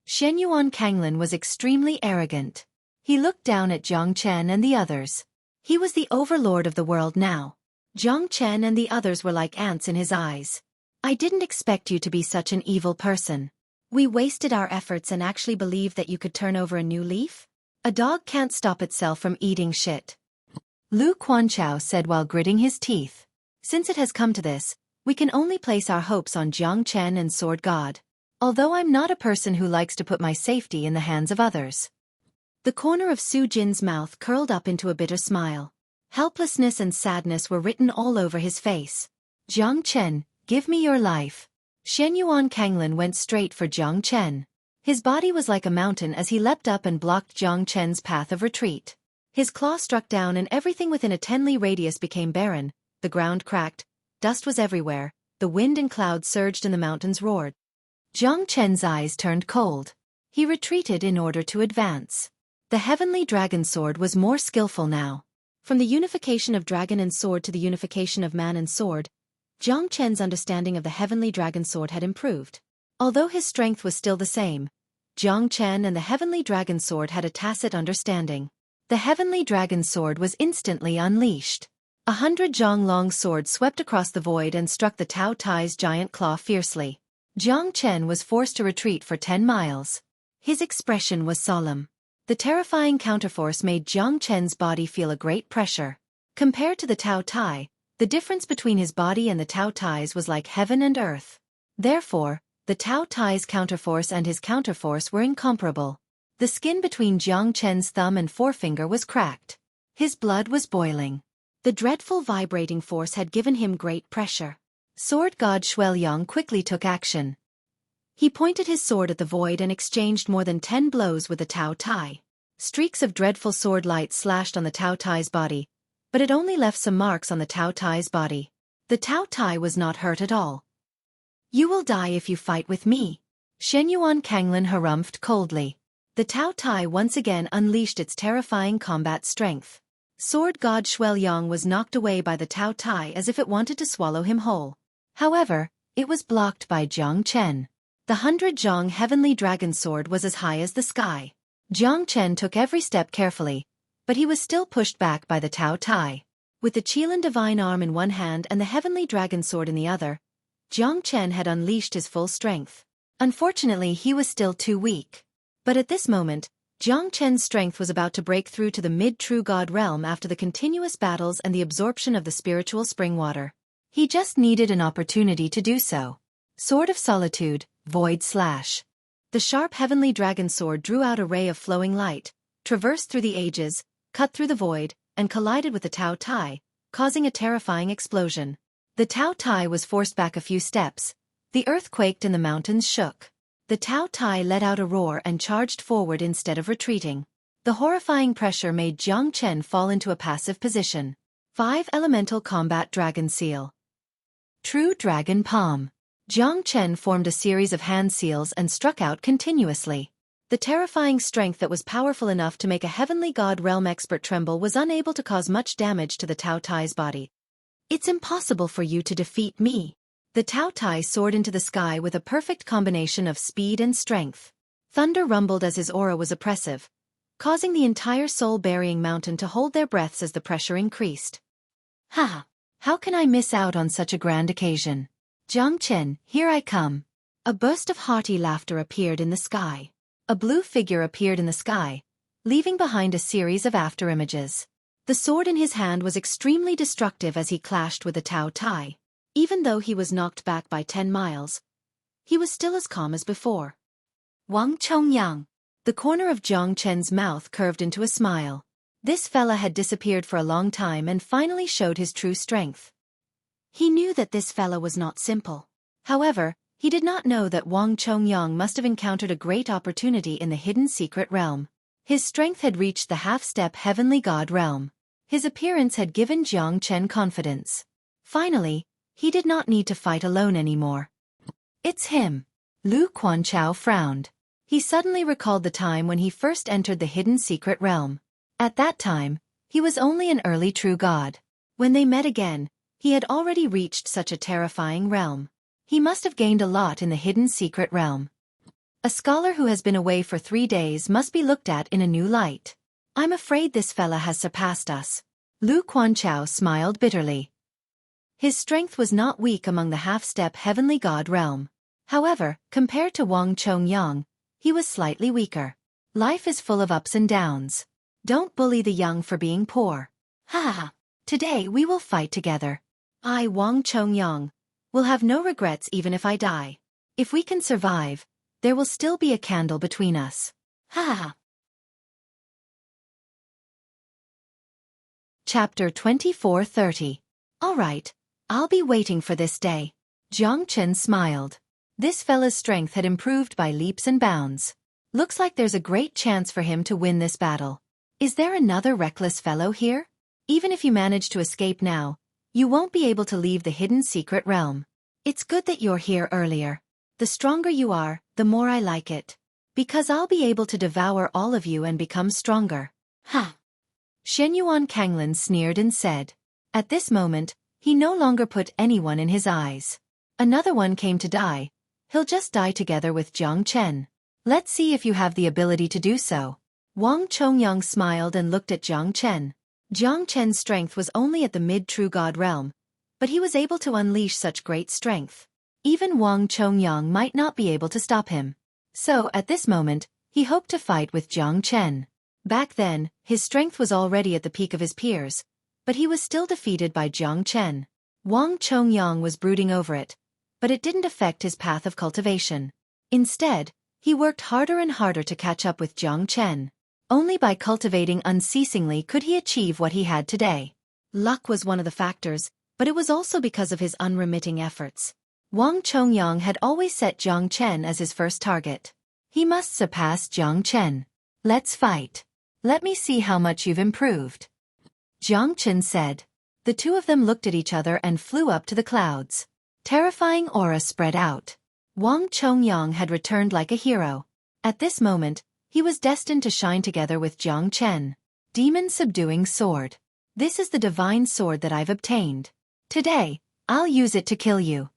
Shenyuan Kanglin was extremely arrogant. He looked down at Jiang Chen and the others. He was the overlord of the world now. Jiang Chen and the others were like ants in his eyes. I didn't expect you to be such an evil person. We wasted our efforts and actually believed that you could turn over a new leaf? A dog can't stop itself from eating shit. Lu Quanchao said while gritting his teeth. Since it has come to this, we can only place our hopes on Jiang Chen and Sword God. Although I'm not a person who likes to put my safety in the hands of others. The corner of Su Jin's mouth curled up into a bitter smile. Helplessness and sadness were written all over his face. Jiang Chen, give me your life. Shenyuan Kanglin went straight for Jiang Chen. His body was like a mountain as he leapt up and blocked Jiang Chen's path of retreat. His claw struck down and everything within a 10 li radius became barren, the ground cracked, dust was everywhere, the wind and clouds surged and the mountains roared. Jiang Chen's eyes turned cold. He retreated in order to advance. The heavenly dragon sword was more skillful now. From the unification of dragon and sword to the unification of man and sword, Jiang Chen's understanding of the heavenly dragon sword had improved. Although his strength was still the same, Jiang Chen and the heavenly dragon sword had a tacit understanding. The heavenly dragon sword was instantly unleashed. 100 zhang-long swords swept across the void and struck the Tao Tai's giant claw fiercely. Jiang Chen was forced to retreat for 10 miles. His expression was solemn. The terrifying counterforce made Jiang Chen's body feel a great pressure. Compared to the Tao Tai, the difference between his body and the Tao Tai's was like heaven and earth. Therefore, the Tao Tai's counterforce and his counterforce were incomparable. The skin between Jiang Chen's thumb and forefinger was cracked. His blood was boiling. The dreadful vibrating force had given him great pressure. Sword God Xueqi quickly took action. He pointed his sword at the void and exchanged more than 10 blows with the Tao Tai. Streaks of dreadful sword light slashed on the Tao Tai's body, but it only left some marks on the Tao Tai's body. The Tao Tai was not hurt at all. You will die if you fight with me. Shenyuan Kanglin harumphed coldly. The Tao Tai once again unleashed its terrifying combat strength. Sword God Xueqi was knocked away by the Tao Tai as if it wanted to swallow him whole. However, it was blocked by Jiang Chen. The 100 zhang heavenly dragon sword was as high as the sky. Jiang Chen took every step carefully, but he was still pushed back by the Tao Tai. With the Qilin divine arm in one hand and the heavenly dragon sword in the other, Jiang Chen had unleashed his full strength. Unfortunately, he was still too weak. But at this moment, Jiang Chen's strength was about to break through to the mid-true god realm after the continuous battles and the absorption of the spiritual spring water. He just needed an opportunity to do so. Sword of Solitude, Void Slash. The sharp heavenly dragon sword drew out a ray of flowing light, traversed through the ages, cut through the void, and collided with the Tao Tai, causing a terrifying explosion. The Tao Tai was forced back a few steps. The earth quaked and the mountains shook. The Tao Tai let out a roar and charged forward instead of retreating. The horrifying pressure made Jiang Chen fall into a passive position. 5 Elemental Combat Dragon Seal. True Dragon Palm. Jiang Chen formed a series of hand seals and struck out continuously. The terrifying strength that was powerful enough to make a heavenly god realm expert tremble was unable to cause much damage to the Tao Tai's body. It's impossible for you to defeat me. The Tao Tai soared into the sky with a perfect combination of speed and strength. Thunder rumbled as his aura was oppressive, causing the entire soul-burying mountain to hold their breaths as the pressure increased. Ha! How can I miss out on such a grand occasion? Jiang Chen, here I come. A burst of hearty laughter appeared in the sky. A blue figure appeared in the sky, leaving behind a series of afterimages. The sword in his hand was extremely destructive as he clashed with the Tao Tai. Even though he was knocked back by 10 miles, he was still as calm as before. Wang Chongyang. The corner of Jiang Chen's mouth curved into a smile. This fella had disappeared for a long time and finally showed his true strength. He knew that this fella was not simple. However, he did not know that Wang Chongyang must have encountered a great opportunity in the hidden secret realm. His strength had reached the half-step heavenly god realm. His appearance had given Jiang Chen confidence. Finally, he did not need to fight alone anymore. It's him. Lu Quanchao frowned. He suddenly recalled the time when he first entered the hidden secret realm. At that time, he was only an early true god. When they met again, he had already reached such a terrifying realm. He must have gained a lot in the hidden secret realm. A scholar who has been away for 3 days must be looked at in a new light. I'm afraid this fella has surpassed us. Lu Quanchao smiled bitterly. His strength was not weak among the half-step heavenly god realm. However, compared to Wang Chongyang, he was slightly weaker. Life is full of ups and downs. Don't bully the young for being poor. Ha ha. Today we will fight together. I, Wang Chongyang, will have no regrets even if I die. If we can survive, there will still be a candle between us. Ha ha. Chapter 24:30. All right, I'll be waiting for this day. Jiang Chen smiled. This fella's strength had improved by leaps and bounds. Looks like there's a great chance for him to win this battle. Is there another reckless fellow here? Even if you manage to escape now, you won't be able to leave the hidden secret realm. It's good that you're here earlier. The stronger you are, the more I like it. Because I'll be able to devour all of you and become stronger. Ha! Shenyuan Kanglin sneered and said. At this moment, he no longer put anyone in his eyes. Another one came to die. He'll just die together with Jiang Chen. Let's see if you have the ability to do so. Wang Chongyang smiled and looked at Jiang Chen. Jiang Chen's strength was only at the mid-true god realm, but he was able to unleash such great strength. Even Wang Chongyang might not be able to stop him. So, at this moment, he hoped to fight with Jiang Chen. Back then, his strength was already at the peak of his peers, but he was still defeated by Jiang Chen. Wang Chongyang was brooding over it, but it didn't affect his path of cultivation. Instead, he worked harder and harder to catch up with Jiang Chen. Only by cultivating unceasingly could he achieve what he had today. Luck was one of the factors, but it was also because of his unremitting efforts. Wang Chongyang had always set Jiang Chen as his first target. He must surpass Jiang Chen. Let's fight. Let me see how much you've improved. Jiang Chen said. The two of them looked at each other and flew up to the clouds. Terrifying aura spread out. Wang Chongyang had returned like a hero. At this moment, he was destined to shine together with Jiang Chen. Demon Subduing Sword. This is the divine sword that I've obtained. Today, I'll use it to kill you.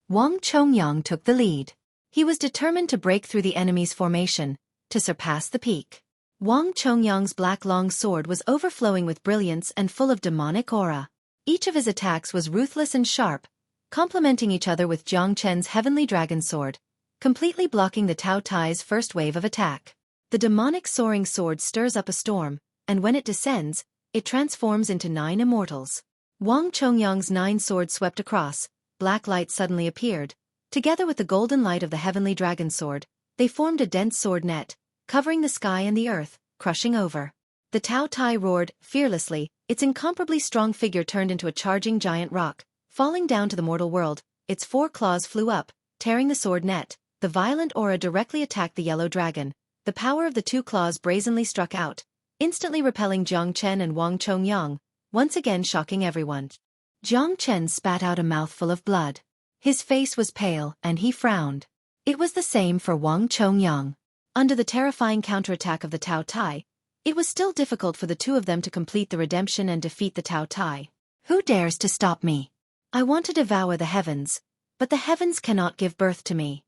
Wang Chongyang took the lead. He was determined to break through the enemy's formation, to surpass the peak. Wang Chongyang's black long sword was overflowing with brilliance and full of demonic aura. Each of his attacks was ruthless and sharp, complementing each other with Jiang Chen's heavenly dragon sword, completely blocking the Tao Tai's first wave of attack. The demonic soaring sword stirs up a storm, and when it descends, it transforms into 9 immortals. Wang Chongyang's 9 swords swept across, black light suddenly appeared. Together with the golden light of the heavenly dragon sword, they formed a dense sword net, covering the sky and the earth, crushing over. The Tao Tai roared, fearlessly, its incomparably strong figure turned into a charging giant rock. Falling down to the mortal world, its 4 claws flew up, tearing the sword net. The violent aura directly attacked the yellow dragon. The power of the 2 claws brazenly struck out, instantly repelling Jiang Chen and Wang Chongyang, once again shocking everyone. Jiang Chen spat out a mouthful of blood. His face was pale, and he frowned. It was the same for Wang Chongyang. Under the terrifying counterattack of the Tao Tai, it was still difficult for the two of them to complete the redemption and defeat the Tao Tai. Who dares to stop me? I want to devour the heavens, but the heavens cannot give birth to me.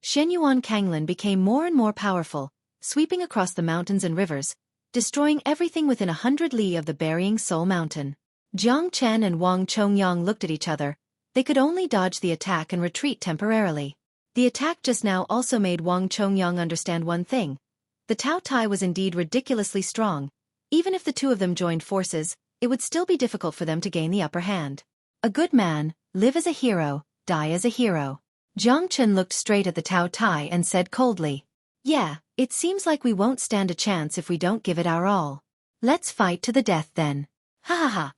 Shenyuan Kanglin became more and more powerful, sweeping across the mountains and rivers, destroying everything within 100 li of the burying Soul Mountain. Jiang Chen and Wang Chongyang looked at each other. They could only dodge the attack and retreat temporarily. The attack just now also made Wang Chongyang understand one thing. The Tao Tai was indeed ridiculously strong. Even if the two of them joined forces, it would still be difficult for them to gain the upper hand. A good man, live as a hero, die as a hero. Jiang Chen looked straight at the Tao Tai and said coldly, "Yeah, it seems like we won't stand a chance if we don't give it our all. Let's fight to the death then. Ha ha ha."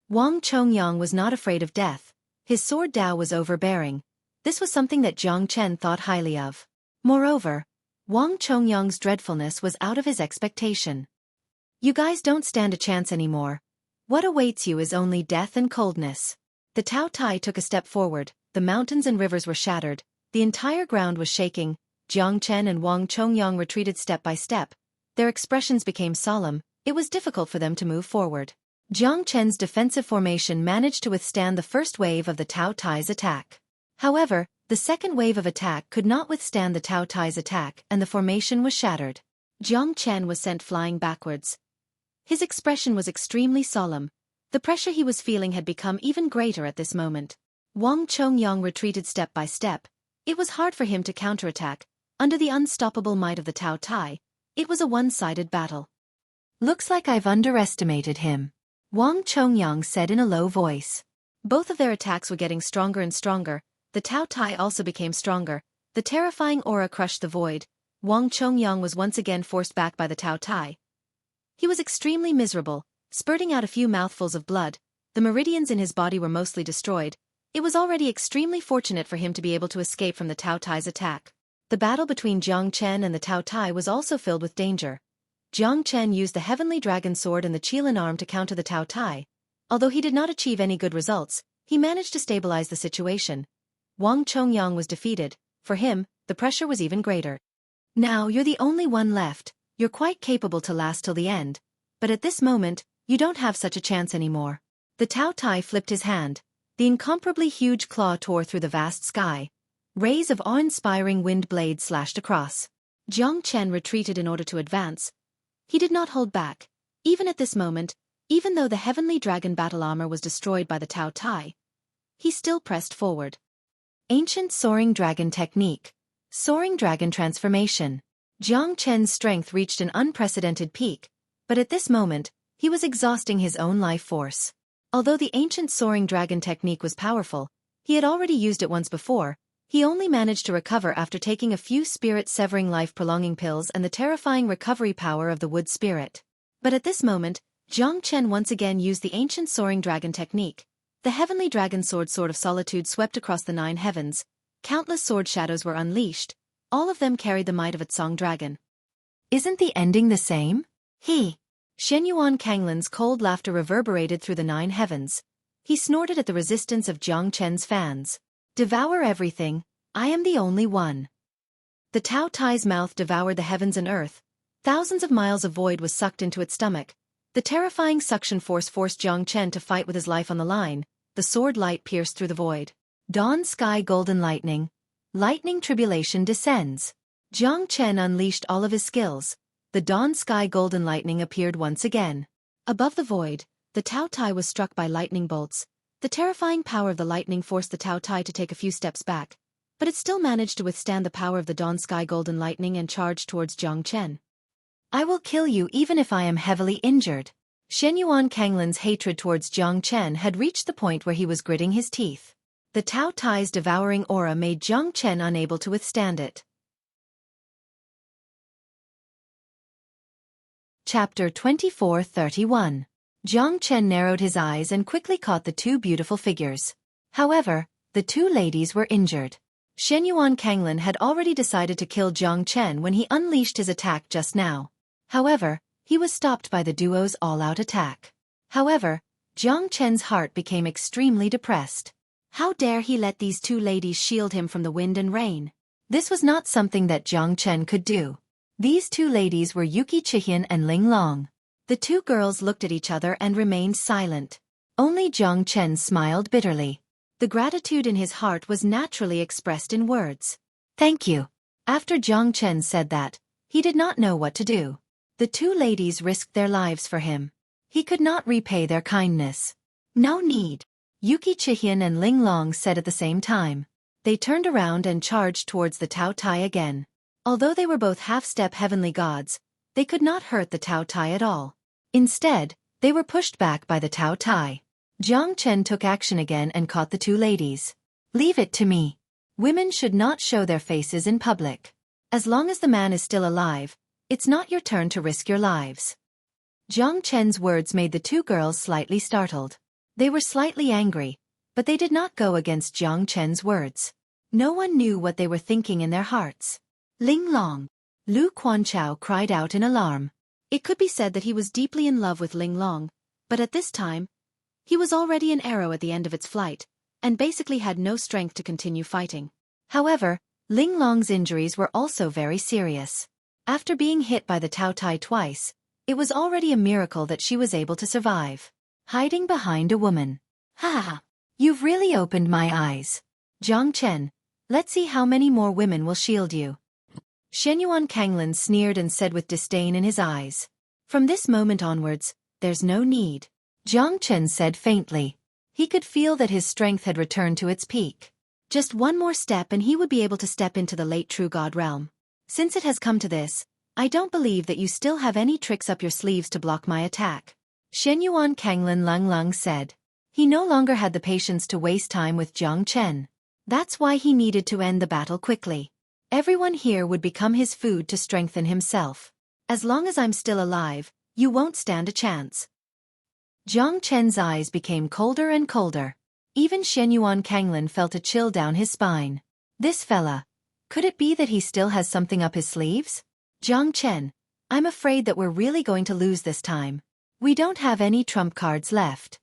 Wang Chongyang was not afraid of death. His sword Dao was overbearing. This was something that Jiang Chen thought highly of. Moreover, Wang Chongyang's dreadfulness was out of his expectation. "You guys don't stand a chance anymore. What awaits you is only death and coldness." The Tao Tai took a step forward, the mountains and rivers were shattered, the entire ground was shaking. Jiang Chen and Wang Chongyang retreated step by step. Their expressions became solemn. It was difficult for them to move forward. Jiang Chen's defensive formation managed to withstand the first wave of the Tao Tai's attack. However, the second wave of attack could not withstand the Tao Tai's attack and the formation was shattered. Jiang Chen was sent flying backwards. His expression was extremely solemn. The pressure he was feeling had become even greater at this moment. Wang Chongyang retreated step by step. It was hard for him to counterattack. Under the unstoppable might of the Tao Tai, it was a one-sided battle. "Looks like I've underestimated him," Wang Chongyang said in a low voice. Both of their attacks were getting stronger and stronger. The Tao Tai also became stronger. The terrifying aura crushed the void. Wang Chongyang was once again forced back by the Tao Tai. He was extremely miserable, spurting out a few mouthfuls of blood. The meridians in his body were mostly destroyed. It was already extremely fortunate for him to be able to escape from the Tao Tai's attack. The battle between Jiang Chen and the Tao Tai was also filled with danger. Jiang Chen used the Heavenly Dragon Sword and the Qilin Arm to counter the Tao Tai. Although he did not achieve any good results, he managed to stabilize the situation. Wang Chongyang was defeated. For him, the pressure was even greater. "Now you're the only one left. You're quite capable to last till the end. But at this moment, you don't have such a chance anymore." The Tao Tai flipped his hand. The incomparably huge claw tore through the vast sky. Rays of awe-inspiring wind blades slashed across. Jiang Chen retreated in order to advance. He did not hold back. Even at this moment, even though the Heavenly Dragon battle armor was destroyed by the Tao Tai, he still pressed forward. Ancient Soaring Dragon Technique. Soaring Dragon Transformation. Jiang Chen's strength reached an unprecedented peak, but at this moment, he was exhausting his own life force. Although the ancient Soaring Dragon technique was powerful, he had already used it once before. He only managed to recover after taking a few spirit-severing life-prolonging pills and the terrifying recovery power of the wood spirit. But at this moment, Jiang Chen once again used the ancient Soaring Dragon technique. The Heavenly Dragon Sword of Solitude swept across the 9 heavens. Countless sword shadows were unleashed. All of them carried the might of a Tsong dragon. "Isn't the ending the same?" Shenyuan Kanglin's cold laughter reverberated through the 9 heavens. He snorted at the resistance of Jiang Chen's fans. "Devour everything, I am the only one." The Tao Tai's mouth devoured the heavens and earth. Thousands of miles of void was sucked into its stomach. The terrifying suction force forced Jiang Chen to fight with his life on the line. The sword light pierced through the void. Dawn sky golden lightning. Lightning tribulation descends. Jiang Chen unleashed all of his skills. The dawn sky golden lightning appeared once again. Above the void, the Tao Tai was struck by lightning bolts. The terrifying power of the lightning forced the Tao Tai to take a few steps back, but it still managed to withstand the power of the dawn sky golden lightning and charged towards Jiang Chen. "I will kill you even if I am heavily injured." Shenyuan Kanglin's hatred towards Jiang Chen had reached the point where he was gritting his teeth. The Tao Tai's devouring aura made Jiang Chen unable to withstand it. Chapter 24:31. Jiang Chen narrowed his eyes and quickly caught the 2 beautiful figures. However, the 2 ladies were injured. Shenyuan Kanglin had already decided to kill Jiang Chen when he unleashed his attack just now. However, he was stopped by the duo's all-out attack. However, Jiang Chen's heart became extremely depressed. How dare he let these 2 ladies shield him from the wind and rain? This was not something that Jiang Chen could do. These 2 ladies were Xueqi Chihian and Ling Long. The 2 girls looked at each other and remained silent. Only Jiang Chen smiled bitterly. The gratitude in his heart was naturally expressed in words. "Thank you." After Jiang Chen said that, he did not know what to do. The 2 ladies risked their lives for him. He could not repay their kindness. "No need," Xueqi Chihian and Ling Long said at the same time. They turned around and charged towards the Tao Tai again. Although they were both half-step heavenly gods, they could not hurt the Tao Tai at all. Instead, they were pushed back by the Tao Tai. Jiang Chen took action again and caught the 2 ladies. "Leave it to me." Women should not show their faces in public. As long as the man is still alive, it's not your turn to risk your lives. Jiang Chen's words made the two girls slightly startled. They were slightly angry, but they did not go against Jiang Chen's words. No one knew what they were thinking in their hearts. Ling Long. Lu Quanchao cried out in alarm. It could be said that he was deeply in love with Ling Long, but at this time, he was already an arrow at the end of its flight, and basically had no strength to continue fighting. However, Ling Long's injuries were also very serious. After being hit by the Tao Tai twice, it was already a miracle that she was able to survive. Hiding behind a woman. Ha ha! You've really opened my eyes. Jiang Chen, let's see how many more women will shield you. Shenyuan Kanglin sneered and said with disdain in his eyes. From this moment onwards, there's no need. Jiang Chen said faintly. He could feel that his strength had returned to its peak. Just one more step and he would be able to step into the late true god realm. Since it has come to this, I don't believe that you still have any tricks up your sleeves to block my attack. Shenyuan Kanglin Lung said. He no longer had the patience to waste time with Jiang Chen. That's why he needed to end the battle quickly. Everyone here would become his food to strengthen himself. As long as I'm still alive, you won't stand a chance. Jiang Chen's eyes became colder and colder. Even Shenyuan Kanglin felt a chill down his spine. This fella. Could it be that he still has something up his sleeves? Jiang Chen, I'm afraid that we're really going to lose this time. We don't have any trump cards left.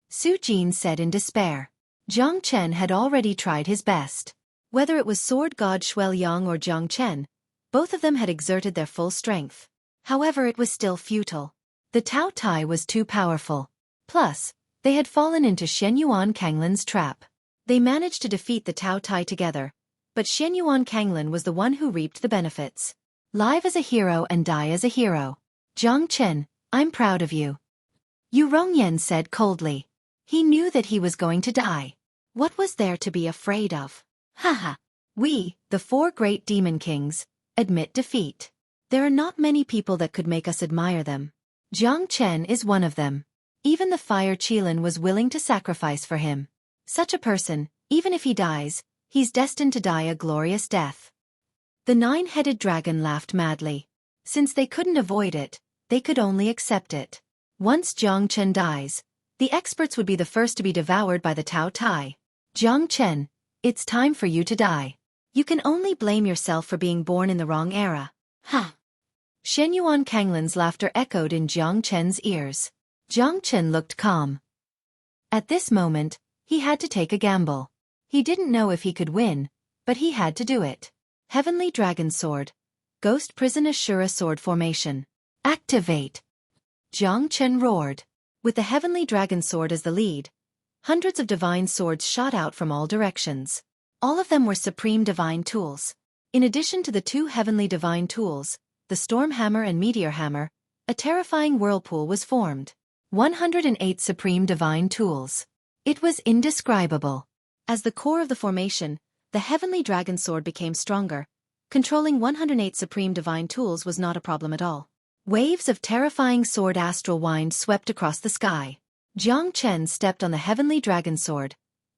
Su Jin said in despair. Jiang Chen had already tried his best. Whether it was sword god Xueqi or Jiang Chen, both of them had exerted their full strength. However, it was still futile. The Tao Tai was too powerful. Plus, they had fallen into Shenyuan Kanglin's trap. They managed to defeat the Tao Tai together, but Shenyuan Kanglin was the one who reaped the benefits. Live as a hero and die as a hero. Jiang Chen, I'm proud of you. Yu Rongyan said coldly. He knew that he was going to die. What was there to be afraid of? Haha. We, the four great demon kings, admit defeat. There are not many people that could make us admire them. Jiang Chen is one of them. Even the fire Qilin was willing to sacrifice for him. Such a person, even if he dies, he's destined to die a glorious death. The nine-headed dragon laughed madly. Since they couldn't avoid it, they could only accept it. Once Jiang Chen dies, the experts would be the first to be devoured by the Tao Tai. Jiang Chen, it's time for you to die. You can only blame yourself for being born in the wrong era. Ha! Shenyuan Kanglin's laughter echoed in Jiang Chen's ears. Jiang Chen looked calm. At this moment, he had to take a gamble. He didn't know if he could win, but he had to do it. Heavenly Dragon Sword. Ghost Prison Ashura Sword Formation. Activate! Jiang Chen roared. With the Heavenly Dragon Sword as the lead, hundreds of divine swords shot out from all directions. All of them were supreme divine tools. In addition to the two heavenly divine tools, the Storm Hammer and Meteor Hammer, a terrifying whirlpool was formed. 108 supreme divine tools. It was indescribable. As the core of the formation, the Heavenly Dragon Sword became stronger. Controlling 108 supreme divine tools was not a problem at all. Waves of terrifying sword astral wind swept across the sky. Jiang Chen stepped on the Heavenly Dragon Sword,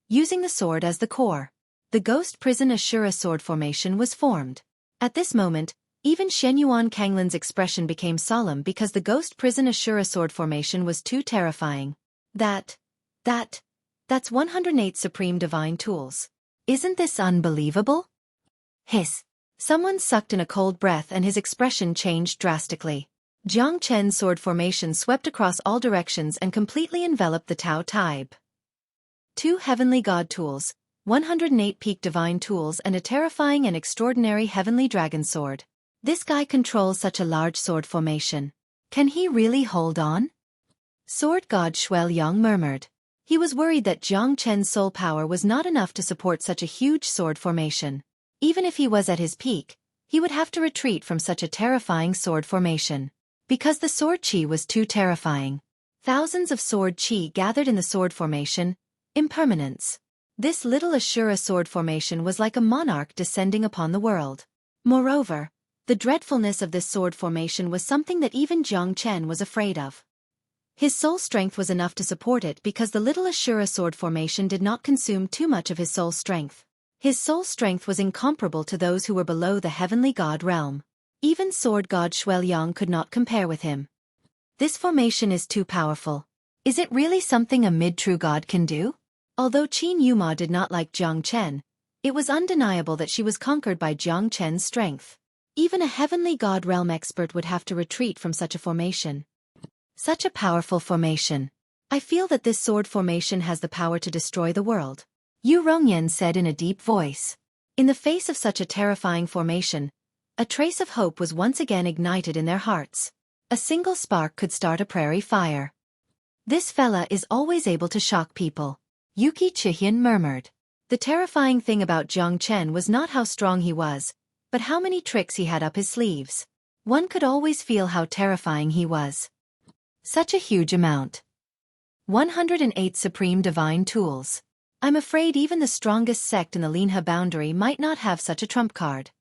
using the sword as the core. The Ghost Prison Ashura Sword Formation was formed. At this moment, even Shenyuan Kanglin's expression became solemn because the Ghost Prison Ashura Sword Formation was too terrifying. That's 108 supreme divine tools. Isn't this unbelievable? Hiss. Someone sucked in a cold breath and his expression changed drastically. Jiang Chen's sword formation swept across all directions and completely enveloped the Tao Tai. Two heavenly god tools, 108 peak divine tools and a terrifying and extraordinary heavenly dragon sword. This guy controls such a large sword formation. Can he really hold on? Sword god Xueqi murmured. He was worried that Jiang Chen's soul power was not enough to support such a huge sword formation. Even if he was at his peak, he would have to retreat from such a terrifying sword formation. Because the sword chi was too terrifying. Thousands of sword chi gathered in the sword formation, impermanence. This little Ashura sword formation was like a monarch descending upon the world. Moreover, the dreadfulness of this sword formation was something that even Jiang Chen was afraid of. His soul strength was enough to support it because the little Ashura sword formation did not consume too much of his soul strength. His soul strength was incomparable to those who were below the heavenly god realm. Even sword god Xueqi could not compare with him. This formation is too powerful. Is it really something a mid-true god can do? Although Qin Yuma did not like Jiang Chen, it was undeniable that she was conquered by Jiang Chen's strength. Even a heavenly god realm expert would have to retreat from such a formation. Such a powerful formation. I feel that this sword formation has the power to destroy the world. Yu Rongyan said in a deep voice. In the face of such a terrifying formation, a trace of hope was once again ignited in their hearts. A single spark could start a prairie fire. This fella is always able to shock people. Yuki Chihyun murmured. The terrifying thing about Jiang Chen was not how strong he was, but how many tricks he had up his sleeves. One could always feel how terrifying he was. Such a huge amount. 108 Supreme Divine Tools. I'm afraid even the strongest sect in the Linha boundary might not have such a trump card.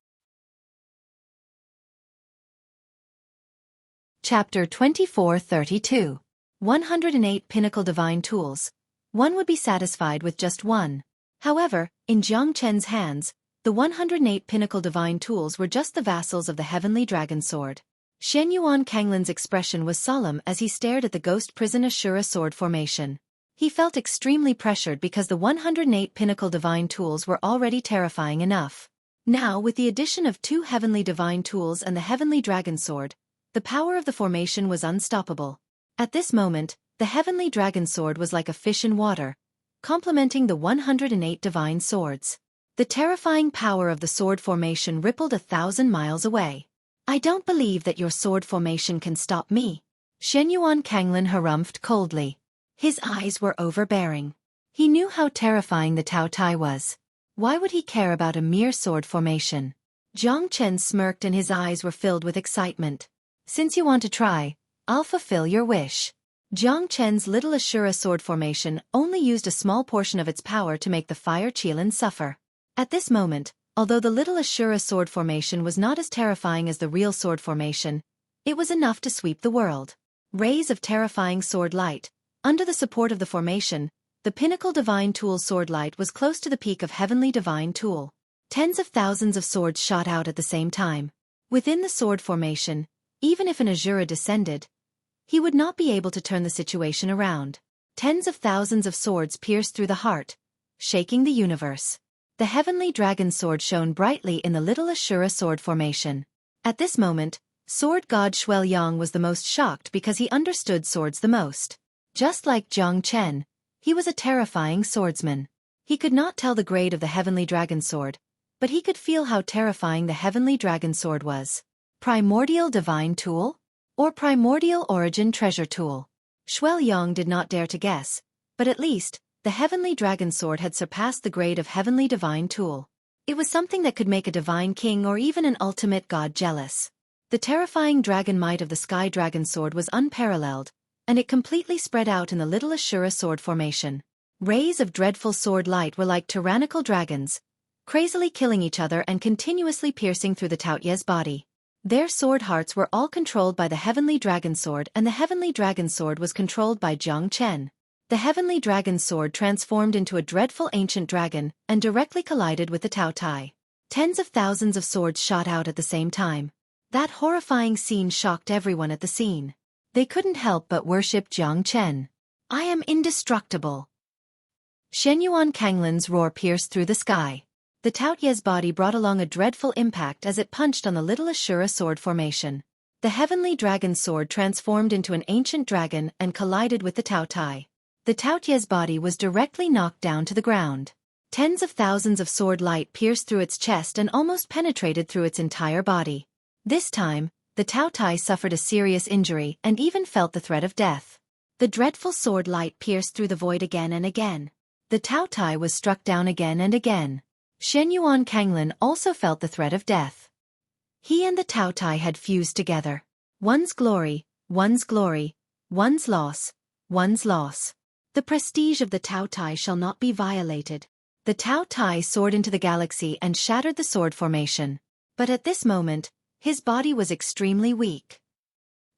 Chapter 2432. 108 Pinnacle Divine Tools. One would be satisfied with just one. However, in Jiang Chen's hands, the 108 Pinnacle Divine Tools were just the vassals of the Heavenly Dragon Sword. Shenyuan Kanglin's expression was solemn as he stared at the Ghost Prison Ashura sword formation. He felt extremely pressured because the 108 Pinnacle Divine Tools were already terrifying enough. Now, with the addition of 2 Heavenly Divine Tools and the Heavenly Dragon Sword, the power of the formation was unstoppable. At this moment, the Heavenly Dragon Sword was like a fish in water, complementing the 108 Divine Swords. The terrifying power of the sword formation rippled 1,000 miles away. I don't believe that your sword formation can stop me. Shenyuan Kanglin harumphed coldly. His eyes were overbearing. He knew how terrifying the Tao Tai was. Why would he care about a mere sword formation? Jiang Chen smirked and his eyes were filled with excitement. Since you want to try, I'll fulfill your wish. Jiang Chen's little Ashura sword formation only used a small portion of its power to make the fire Qilin suffer. At this moment, although the little Ashura sword formation was not as terrifying as the real sword formation, it was enough to sweep the world. Rays of terrifying sword light. Under the support of the formation, the Pinnacle Divine Tool sword light was close to the peak of Heavenly Divine Tool. Tens of thousands of swords shot out at the same time. Within the sword formation, even if an Ashura descended, he would not be able to turn the situation around. Tens of thousands of swords pierced through the heart, shaking the universe. The Heavenly Dragon Sword shone brightly in the little Ashura sword formation. At this moment, Sword God Xueqi was the most shocked because he understood swords the most. Just like Jiang Chen, he was a terrifying swordsman. He could not tell the grade of the Heavenly Dragon Sword, but he could feel how terrifying the Heavenly Dragon Sword was. Primordial Divine Tool? Or Primordial Origin Treasure Tool? Xueqi did not dare to guess, but at least, the Heavenly Dragon Sword had surpassed the grade of Heavenly Divine Tool. It was something that could make a divine king or even an ultimate god jealous. The terrifying dragon might of the Sky Dragon Sword was unparalleled, and it completely spread out in the little Ashura sword formation. Rays of dreadful sword light were like tyrannical dragons, crazily killing each other and continuously piercing through the Taoyue's body. Their sword hearts were all controlled by the Heavenly Dragon Sword, and the Heavenly Dragon Sword was controlled by Jiang Chen. The Heavenly Dragon Sword transformed into a dreadful ancient dragon and directly collided with the Tao Tai. Tens of thousands of swords shot out at the same time. That horrifying scene shocked everyone at the scene. They couldn't help but worship Jiang Chen. I am indestructible. Shenyuan Kanglin's roar pierced through the sky. The Taoyue's body brought along a dreadful impact as it punched on the little Ashura sword formation. The Heavenly Dragon Sword transformed into an ancient dragon and collided with the Tao Tai. The Taoyue's body was directly knocked down to the ground. Tens of thousands of sword light pierced through its chest and almost penetrated through its entire body. This time, the Tao Tai suffered a serious injury and even felt the threat of death. The dreadful sword light pierced through the void again and again. The Tao Tai was struck down again and again. Shenyuan Kanglin also felt the threat of death. He and the Tao Tai had fused together. One's glory, one's glory, one's loss, one's loss. The prestige of the Tao Tai shall not be violated. The Tao Tai soared into the galaxy and shattered the sword formation. But at this moment, his body was extremely weak.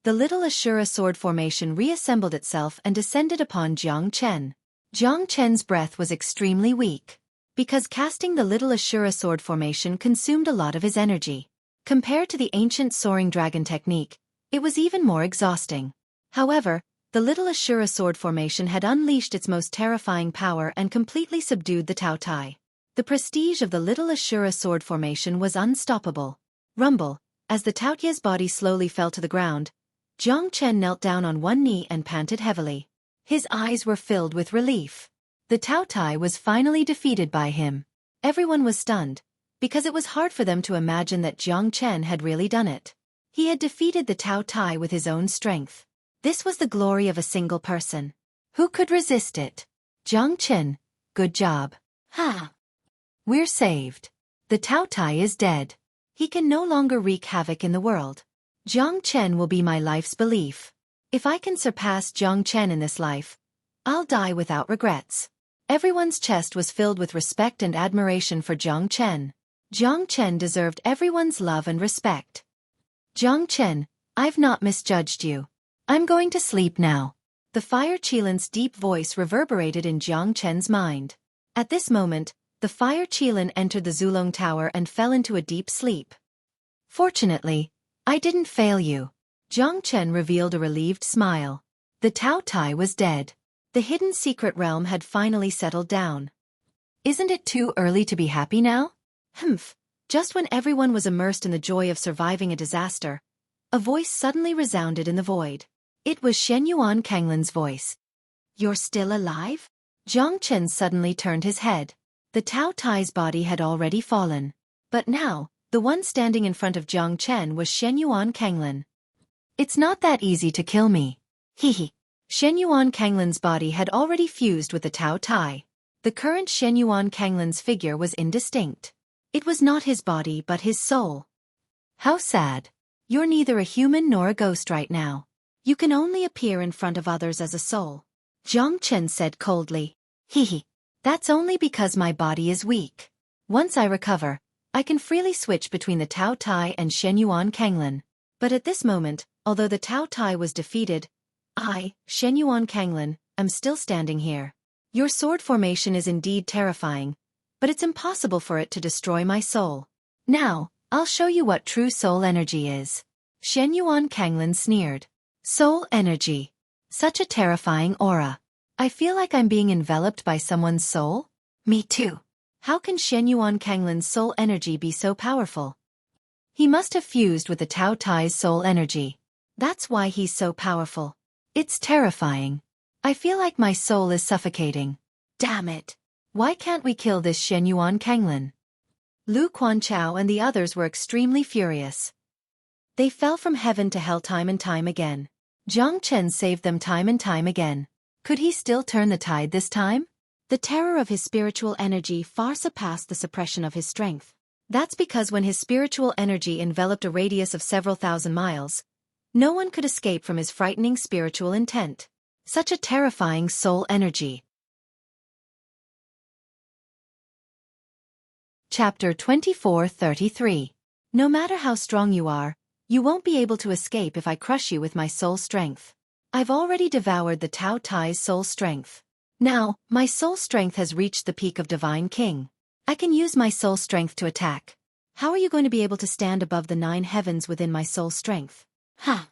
The little Ashura sword formation reassembled itself and descended upon Jiang Chen. Jiang Chen's breath was extremely weak. because casting the little Ashura sword formation consumed a lot of his energy. Compared to the ancient soaring dragon technique, it was even more exhausting. However, the little Ashura sword formation had unleashed its most terrifying power and completely subdued the Tao Tai. The prestige of the little Ashura sword formation was unstoppable. Rumble, as the Tao Tai's body slowly fell to the ground, Jiang Chen knelt down on one knee and panted heavily. His eyes were filled with relief. The Tao Tai was finally defeated by him. Everyone was stunned, because it was hard for them to imagine that Jiang Chen had really done it. He had defeated the Tao Tai with his own strength. This was the glory of a single person. Who could resist it? Jiang Chen, good job. Ha! We're saved. The Tao Tai is dead. He can no longer wreak havoc in the world. Jiang Chen will be my life's belief. If I can surpass Jiang Chen in this life, I'll die without regrets. Everyone's chest was filled with respect and admiration for Jiang Chen. Jiang Chen deserved everyone's love and respect. Jiang Chen, I've not misjudged you. I'm going to sleep now. The fire Qilin's deep voice reverberated in Jiang Chen's mind. At this moment, the fire Qilin entered the Zulong Tower and fell into a deep sleep. Fortunately, I didn't fail you. Jiang Chen revealed a relieved smile. The Tao Tai was dead. The hidden secret realm had finally settled down. Isn't it too early to be happy now? Humph. Just when everyone was immersed in the joy of surviving a disaster, a voice suddenly resounded in the void. It was Xueqi Kanglin's voice. You're still alive? Jiang Chen suddenly turned his head. The Tao Tai's body had already fallen. But now, the one standing in front of Jiang Chen was Xueqi Kanglin. It's not that easy to kill me. Hehe. Xueqi Kanglin's body had already fused with the Tao Tai. The current Xueqi Kanglin's figure was indistinct. It was not his body but his soul. How sad. You're neither a human nor a ghost right now. You can only appear in front of others as a soul. Jiang Chen said coldly. Hehe. That's only because my body is weak. Once I recover, I can freely switch between the Tao Tai and Xueqi Kanglin. But at this moment, although the Tao Tai was defeated, I, Xueqi Kanglin, am still standing here. Your sword formation is indeed terrifying, but it's impossible for it to destroy my soul. Now, I'll show you what true soul energy is. Xueqi Kanglin sneered. Soul energy. Such a terrifying aura. I feel like I'm being enveloped by someone's soul? Me too. How can Xueqi Kanglin's soul energy be so powerful? He must have fused with the Tao Tai's soul energy. That's why he's so powerful. It's terrifying. I feel like my soul is suffocating. Damn it. Why can't we kill this Xueqi Kanglin? Lu Quanchao and the others were extremely furious. They fell from heaven to hell time and time again. Jiang Chen saved them time and time again. Could he still turn the tide this time? The terror of his spiritual energy far surpassed the suppression of his strength. That's because when his spiritual energy enveloped a radius of several thousand miles, no one could escape from his frightening spiritual intent. Such a terrifying soul energy. Chapter 24:33. No matter how strong you are, you won't be able to escape if I crush you with my soul strength. I've already devoured the Tao Tai's soul strength. Now, my soul strength has reached the peak of Divine King. I can use my soul strength to attack. How are you going to be able to stand above the 9 heavens within my soul strength? Ha!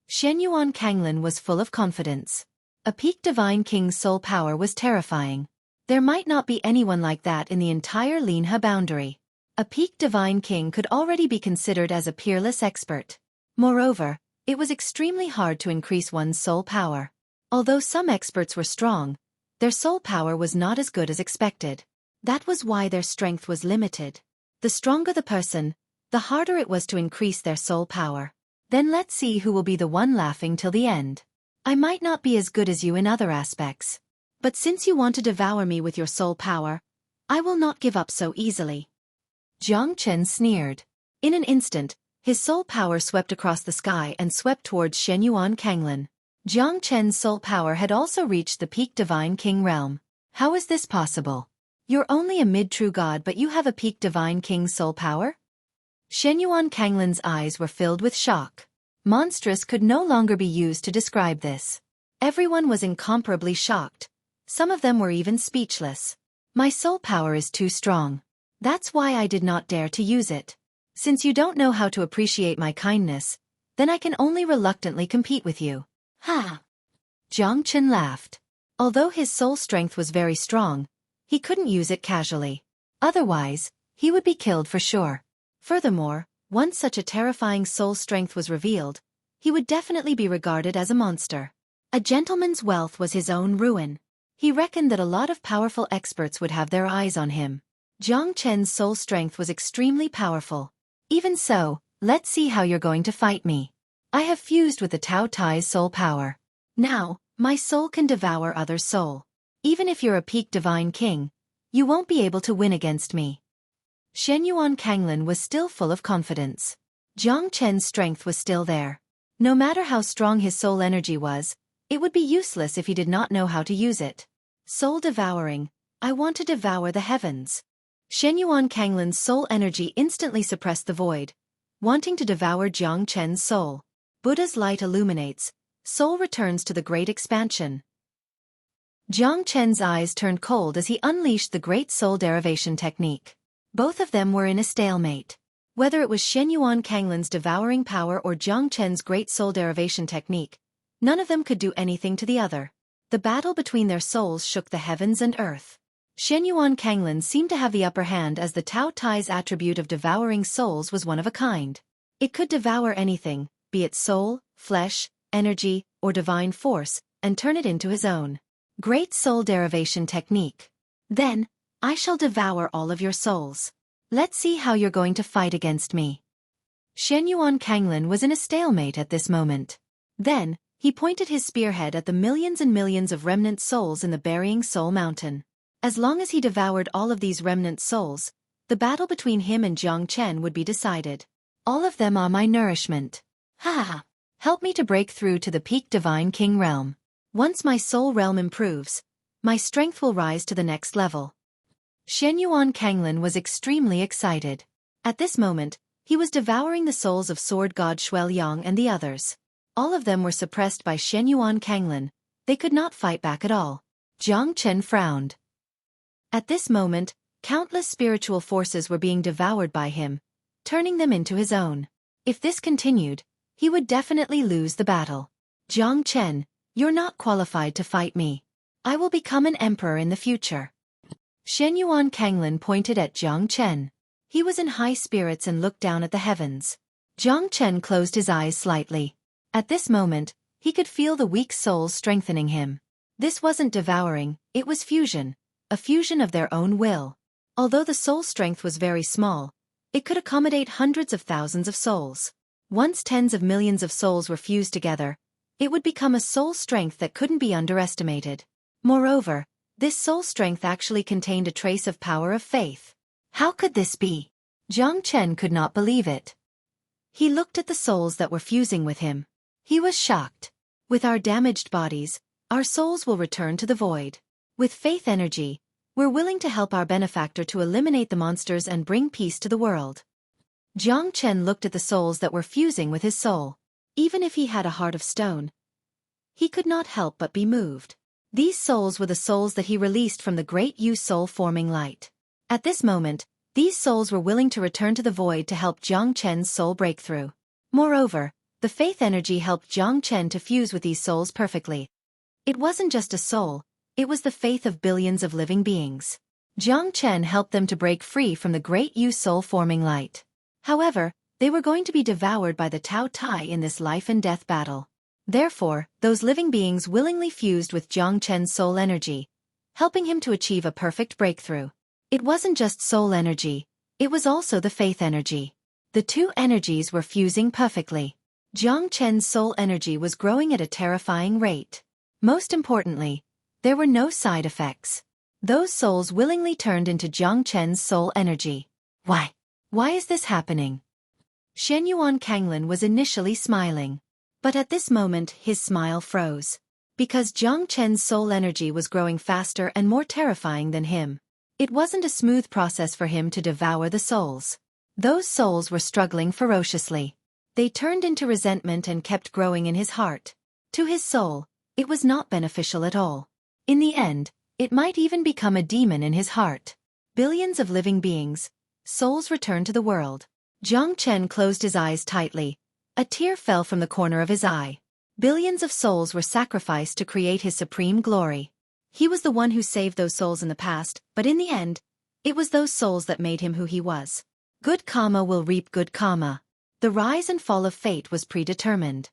Xueqi Kanglin was full of confidence. A peak Divine King's soul power was terrifying. There might not be anyone like that in the entire Linhe boundary. A peak Divine King could already be considered as a peerless expert. Moreover, it was extremely hard to increase one's soul power. Although some experts were strong, their soul power was not as good as expected. That was why their strength was limited. The stronger the person, the harder it was to increase their soul power. Then let's see who will be the one laughing till the end. I might not be as good as you in other aspects. But since you want to devour me with your soul power, I will not give up so easily. Jiang Chen sneered. In an instant, his soul power swept across the sky and swept towards Xueqi Kanglin. Jiang Chen's soul power had also reached the peak Divine King realm. How is this possible? You're only a mid-true god but you have a peak Divine King soul power? Xueqi Kanglin's eyes were filled with shock. Monstrous could no longer be used to describe this. Everyone was incomparably shocked. Some of them were even speechless. My soul power is too strong. That's why I did not dare to use it. Since you don't know how to appreciate my kindness, then I can only reluctantly compete with you. Ha! Jiang Chen laughed. Although his soul strength was very strong, he couldn't use it casually. Otherwise, he would be killed for sure. Furthermore, once such a terrifying soul strength was revealed, he would definitely be regarded as a monster. A gentleman's wealth was his own ruin. He reckoned that a lot of powerful experts would have their eyes on him. Jiang Chen's soul strength was extremely powerful. Even so, let's see how you're going to fight me. I have fused with the Tao Tai's soul power. Now, my soul can devour other soul. Even if you're a peak divine king, you won't be able to win against me. Xueqi Kanglin was still full of confidence. Jiang Chen's strength was still there. No matter how strong his soul energy was, it would be useless if he did not know how to use it. Soul devouring. I want to devour the heavens. Xueqi Kanglin's soul energy instantly suppressed the void, wanting to devour Jiang Chen's soul. Buddha's light illuminates. Soul returns to the great expansion. Jiang Chen's eyes turned cold as he unleashed the great soul derivation technique. Both of them were in a stalemate. Whether it was Xueqi Kanglin's devouring power or Jiang Chen's great soul derivation technique, none of them could do anything to the other. The battle between their souls shook the heavens and earth. Xueqi Kanglin seemed to have the upper hand as the Tao Tai's attribute of devouring souls was one of a kind. It could devour anything, be it soul, flesh, energy, or divine force, and turn it into his own. Great soul derivation technique. Then, I shall devour all of your souls. Let's see how you're going to fight against me. Xueqi Kanglin was in a stalemate at this moment. Then, he pointed his spearhead at the millions and millions of remnant souls in the burying soul mountain. As long as he devoured all of these remnant souls, the battle between him and Jiang Chen would be decided. All of them are my nourishment. Ha! Help me to break through to the peak divine king realm. Once my soul realm improves, my strength will rise to the next level. Xueqi Kanglin was extremely excited. At this moment, he was devouring the souls of sword god Xueqi and the others. All of them were suppressed by Xueqi Kanglin. They could not fight back at all. Jiang Chen frowned. At this moment, countless spiritual forces were being devoured by him, turning them into his own. If this continued, he would definitely lose the battle. Jiang Chen, you're not qualified to fight me. I will become an emperor in the future. Xueqi Kanglin pointed at Jiang Chen. He was in high spirits and looked down at the heavens. Jiang Chen closed his eyes slightly. At this moment, he could feel the weak souls strengthening him. This wasn't devouring, it was fusion. A fusion of their own will. Although the soul strength was very small, it could accommodate hundreds of thousands of souls. Once tens of millions of souls were fused together, it would become a soul strength that couldn't be underestimated. Moreover, this soul strength actually contained a trace of power of faith. How could this be? Jiang Chen could not believe it. He looked at the souls that were fusing with him. He was shocked. With our damaged bodies, our souls will return to the void. With faith energy, we're willing to help our benefactor to eliminate the monsters and bring peace to the world. Jiang Chen looked at the souls that were fusing with his soul. Even if he had a heart of stone, he could not help but be moved. These souls were the souls that he released from the great Yu soul-forming light. At this moment, these souls were willing to return to the void to help Jiang Chen's soul breakthrough. Moreover, the faith energy helped Jiang Chen to fuse with these souls perfectly. It wasn't just a soul, it was the faith of billions of living beings. Jiang Chen helped them to break free from the great Yu soul-forming light. However, they were going to be devoured by the Tao Tai in this life and death battle. Therefore, those living beings willingly fused with Jiang Chen's soul energy, helping him to achieve a perfect breakthrough. It wasn't just soul energy, it was also the faith energy. The two energies were fusing perfectly. Jiang Chen's soul energy was growing at a terrifying rate. Most importantly, there were no side effects. Those souls willingly turned into Jiang Chen's soul energy. Why? Why is this happening? Xueqi Kanglin was initially smiling. But at this moment his smile froze. Because Jiang Chen's soul energy was growing faster and more terrifying than him. It wasn't a smooth process for him to devour the souls. Those souls were struggling ferociously. They turned into resentment and kept growing in his heart. To his soul, it was not beneficial at all. In the end, It might even become a demon in his heart. Billions of living beings, souls returned to the world. Jiang Chen closed his eyes tightly. A tear fell from the corner of his eye. Billions of souls were sacrificed to create his supreme glory. He was the one who saved those souls in the past, but in the end, it was those souls that made him who he was. Good karma will reap good karma. The rise and fall of fate was predetermined.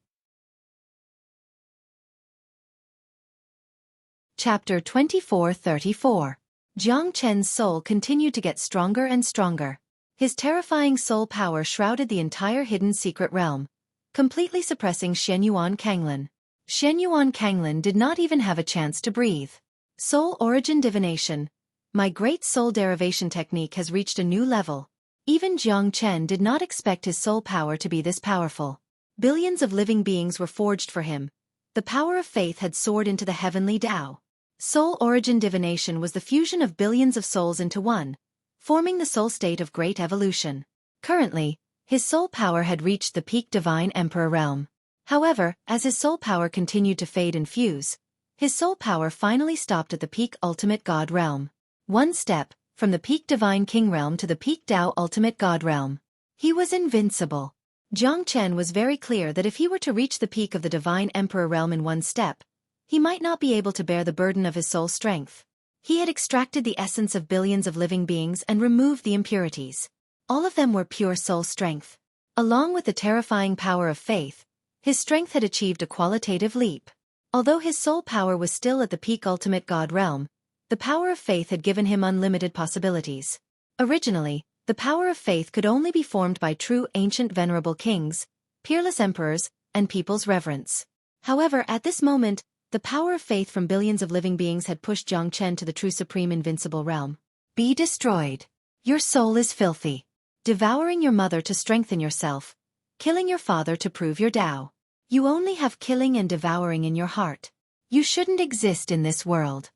Chapter 24-34. Jiang Chen's soul continued to get stronger and stronger. His terrifying soul power shrouded the entire hidden secret realm, completely suppressing Xueqi Kanglin. Xueqi Kanglin did not even have a chance to breathe. Soul origin divination. My great soul derivation technique has reached a new level. Even Jiang Chen did not expect his soul power to be this powerful. Billions of living beings were forged for him. The power of faith had soared into the heavenly Tao. Soul origin divination was the fusion of billions of souls into one, forming the soul state of great evolution. Currently, his soul power had reached the peak divine emperor realm. However, as his soul power continued to fade and fuse, his soul power finally stopped at the peak ultimate god realm. One step, from the peak divine king realm to the peak Tao ultimate god realm. He was invincible. Jiang Chen was very clear that if he were to reach the peak of the divine emperor realm in one step, he might not be able to bear the burden of his soul strength. He had extracted the essence of billions of living beings and removed the impurities. All of them were pure soul strength. Along with the terrifying power of faith, his strength had achieved a qualitative leap. Although his soul power was still at the peak ultimate god realm, the power of faith had given him unlimited possibilities. Originally, the power of faith could only be formed by true ancient venerable kings, peerless emperors, and people's reverence. However, at this moment, the power of faith from billions of living beings had pushed Jiang Chen to the true supreme invincible realm. Be destroyed. Your soul is filthy. Devouring your mother to strengthen yourself. Killing your father to prove your Tao. You only have killing and devouring in your heart. You shouldn't exist in this world.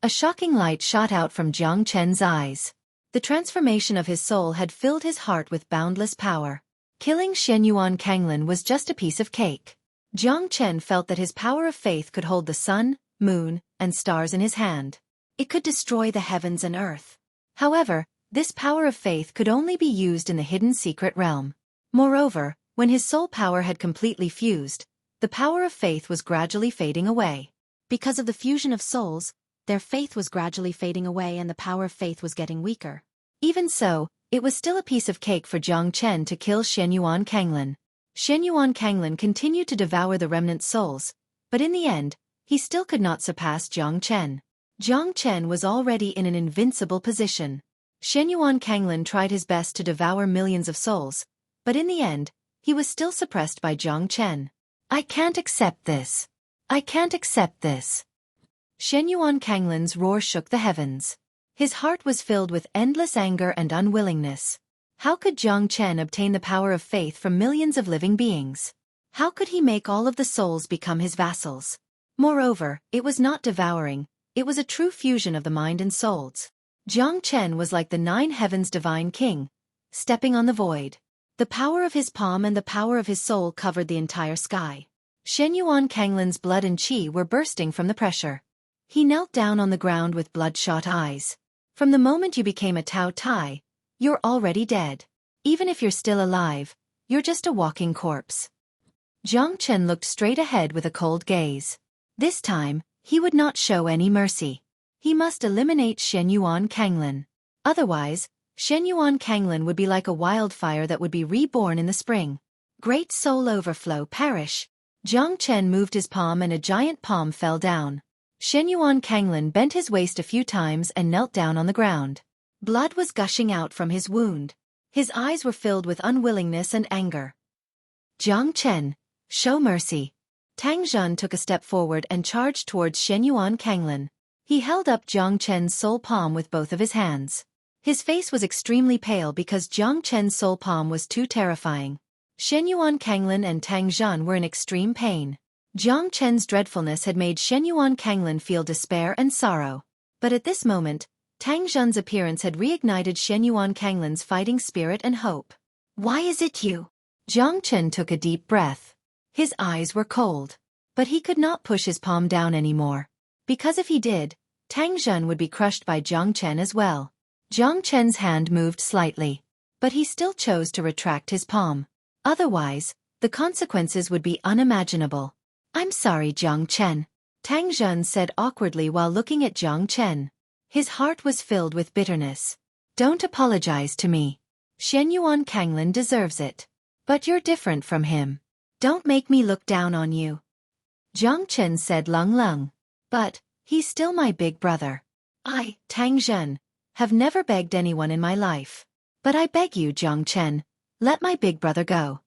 A shocking light shot out from Jiang Chen's eyes. The transformation of his soul had filled his heart with boundless power. Killing Xueqi Kanglin was just a piece of cake. Jiang Chen felt that his power of faith could hold the sun, moon, and stars in his hand. It could destroy the heavens and earth. However, this power of faith could only be used in the hidden secret realm. Moreover, when his soul power had completely fused, the power of faith was gradually fading away. Because of the fusion of souls, their faith was gradually fading away and the power of faith was getting weaker. Even so, it was still a piece of cake for Jiang Chen to kill Xueqi Kanglin. Xueqi Kanglin continued to devour the remnant souls, but in the end, he still could not surpass Jiang Chen. Jiang Chen was already in an invincible position. Xueqi Kanglin tried his best to devour millions of souls, but in the end, he was still suppressed by Jiang Chen. I can't accept this. I can't accept this. Xueqi Kanglin's roar shook the heavens. His heart was filled with endless anger and unwillingness. How could Jiang Chen obtain the power of faith from millions of living beings? How could he make all of the souls become his vassals? Moreover, it was not devouring, it was a true fusion of the mind and souls. Jiang Chen was like the 9 heavens divine king, stepping on the void. The power of his palm and the power of his soul covered the entire sky. Xueqi Kanglin's blood and qi were bursting from the pressure. He knelt down on the ground with bloodshot eyes. From the moment you became a Tao Tai, you're already dead. Even if you're still alive, you're just a walking corpse. Jiang Chen looked straight ahead with a cold gaze. This time, he would not show any mercy. He must eliminate Xueqi Kanglin. Otherwise, Xueqi Kanglin would be like a wildfire that would be reborn in the spring. Great soul overflow perish. Jiang Chen moved his palm and a giant palm fell down. Xueqi Kanglin bent his waist a few times and knelt down on the ground. Blood was gushing out from his wound. His eyes were filled with unwillingness and anger. Jiang Chen, show mercy. Tang Zhan took a step forward and charged towards Xueqi Kanglin. He held up Jiang Chen's soul palm with both of his hands. His face was extremely pale because Jiang Chen's soul palm was too terrifying. Xueqi Kanglin and Tang Zhan were in extreme pain. Jiang Chen's dreadfulness had made Xueqi Kanglin feel despair and sorrow. But at this moment, Tang Zhan's appearance had reignited Xueqi Kanglin's fighting spirit and hope. Why is it you? Jiang Chen took a deep breath. His eyes were cold. But he could not push his palm down anymore. Because if he did, Tang Zhen would be crushed by Jiang Chen as well. Jiang Chen's hand moved slightly, but he still chose to retract his palm. Otherwise, the consequences would be unimaginable. I'm sorry, Jiang Chen, Tang Zhen said awkwardly while looking at Jiang Chen. His heart was filled with bitterness. Don't apologize to me. Xueqi Kanglin deserves it. But you're different from him. Don't make me look down on you. Jiang Chen said Lung Lung. But, he's still my big brother. I, Tang Zhen, have never begged anyone in my life. But I beg you, Jiang Chen, let my big brother go.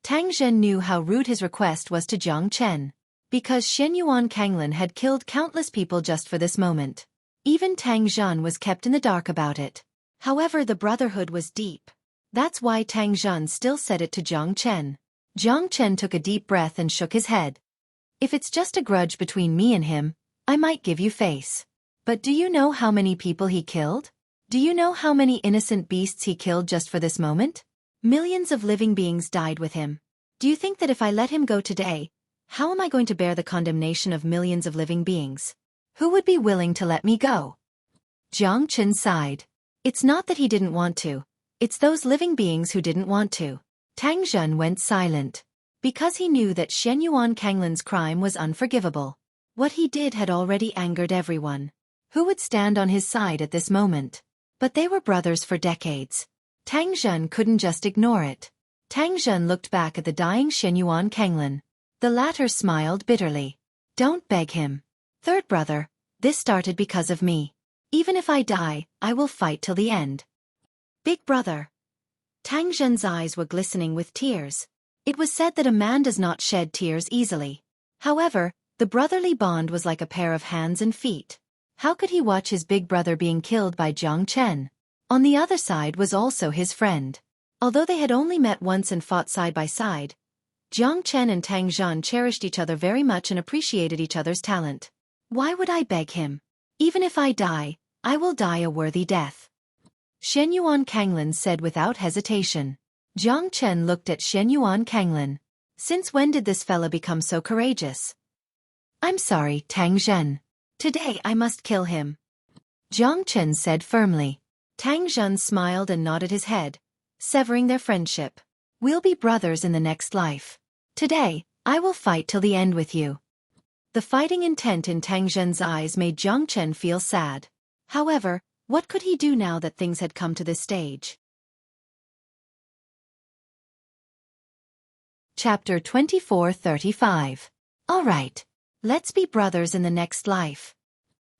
Tang Zhen knew how rude his request was to Jiang Chen. Because Xueqi Kanglin had killed countless people just for this moment. Even Tang Zhen was kept in the dark about it. However, the brotherhood was deep. That's why Tang Zhen still said it to Jiang Chen. Jiang Chen took a deep breath and shook his head. If it's just a grudge between me and him, I might give you face. But do you know how many people he killed? Do you know how many innocent beasts he killed just for this moment? Millions of living beings died with him. Do you think that if I let him go today, how am I going to bear the condemnation of millions of living beings? Who would be willing to let me go? Jiang Chen sighed. It's not that he didn't want to. It's those living beings who didn't want to. Tang Zhen went silent. Because he knew that Xueqi Kanglin's crime was unforgivable. What he did had already angered everyone. Who would stand on his side at this moment? But they were brothers for decades. Tang Zhen couldn't just ignore it. Tang Zhen looked back at the dying Xueqi Kanglin. The latter smiled bitterly. Don't beg him. Third brother, this started because of me. Even if I die, I will fight till the end. Big brother. Tang Zhen's eyes were glistening with tears. It was said that a man does not shed tears easily. However, the brotherly bond was like a pair of hands and feet. How could he watch his big brother being killed by Jiang Chen? On the other side was also his friend. Although they had only met once and fought side by side, Jiang Chen and Tang Zhen cherished each other very much and appreciated each other's talent. Why would I beg him? Even if I die, I will die a worthy death. Xueqi Kanglin said without hesitation. Jiang Chen looked at Xueqi Kanglin. Since when did this fella become so courageous? I'm sorry, Tang Zhen. Today I must kill him. Jiang Chen said firmly. Tang Zhen smiled and nodded his head, severing their friendship. We'll be brothers in the next life. Today, I will fight till the end with you. The fighting intent in Tang Zhen's eyes made Jiang Chen feel sad. However, what could he do now that things had come to this stage? Chapter 24:35. All right. Let's be brothers in the next life.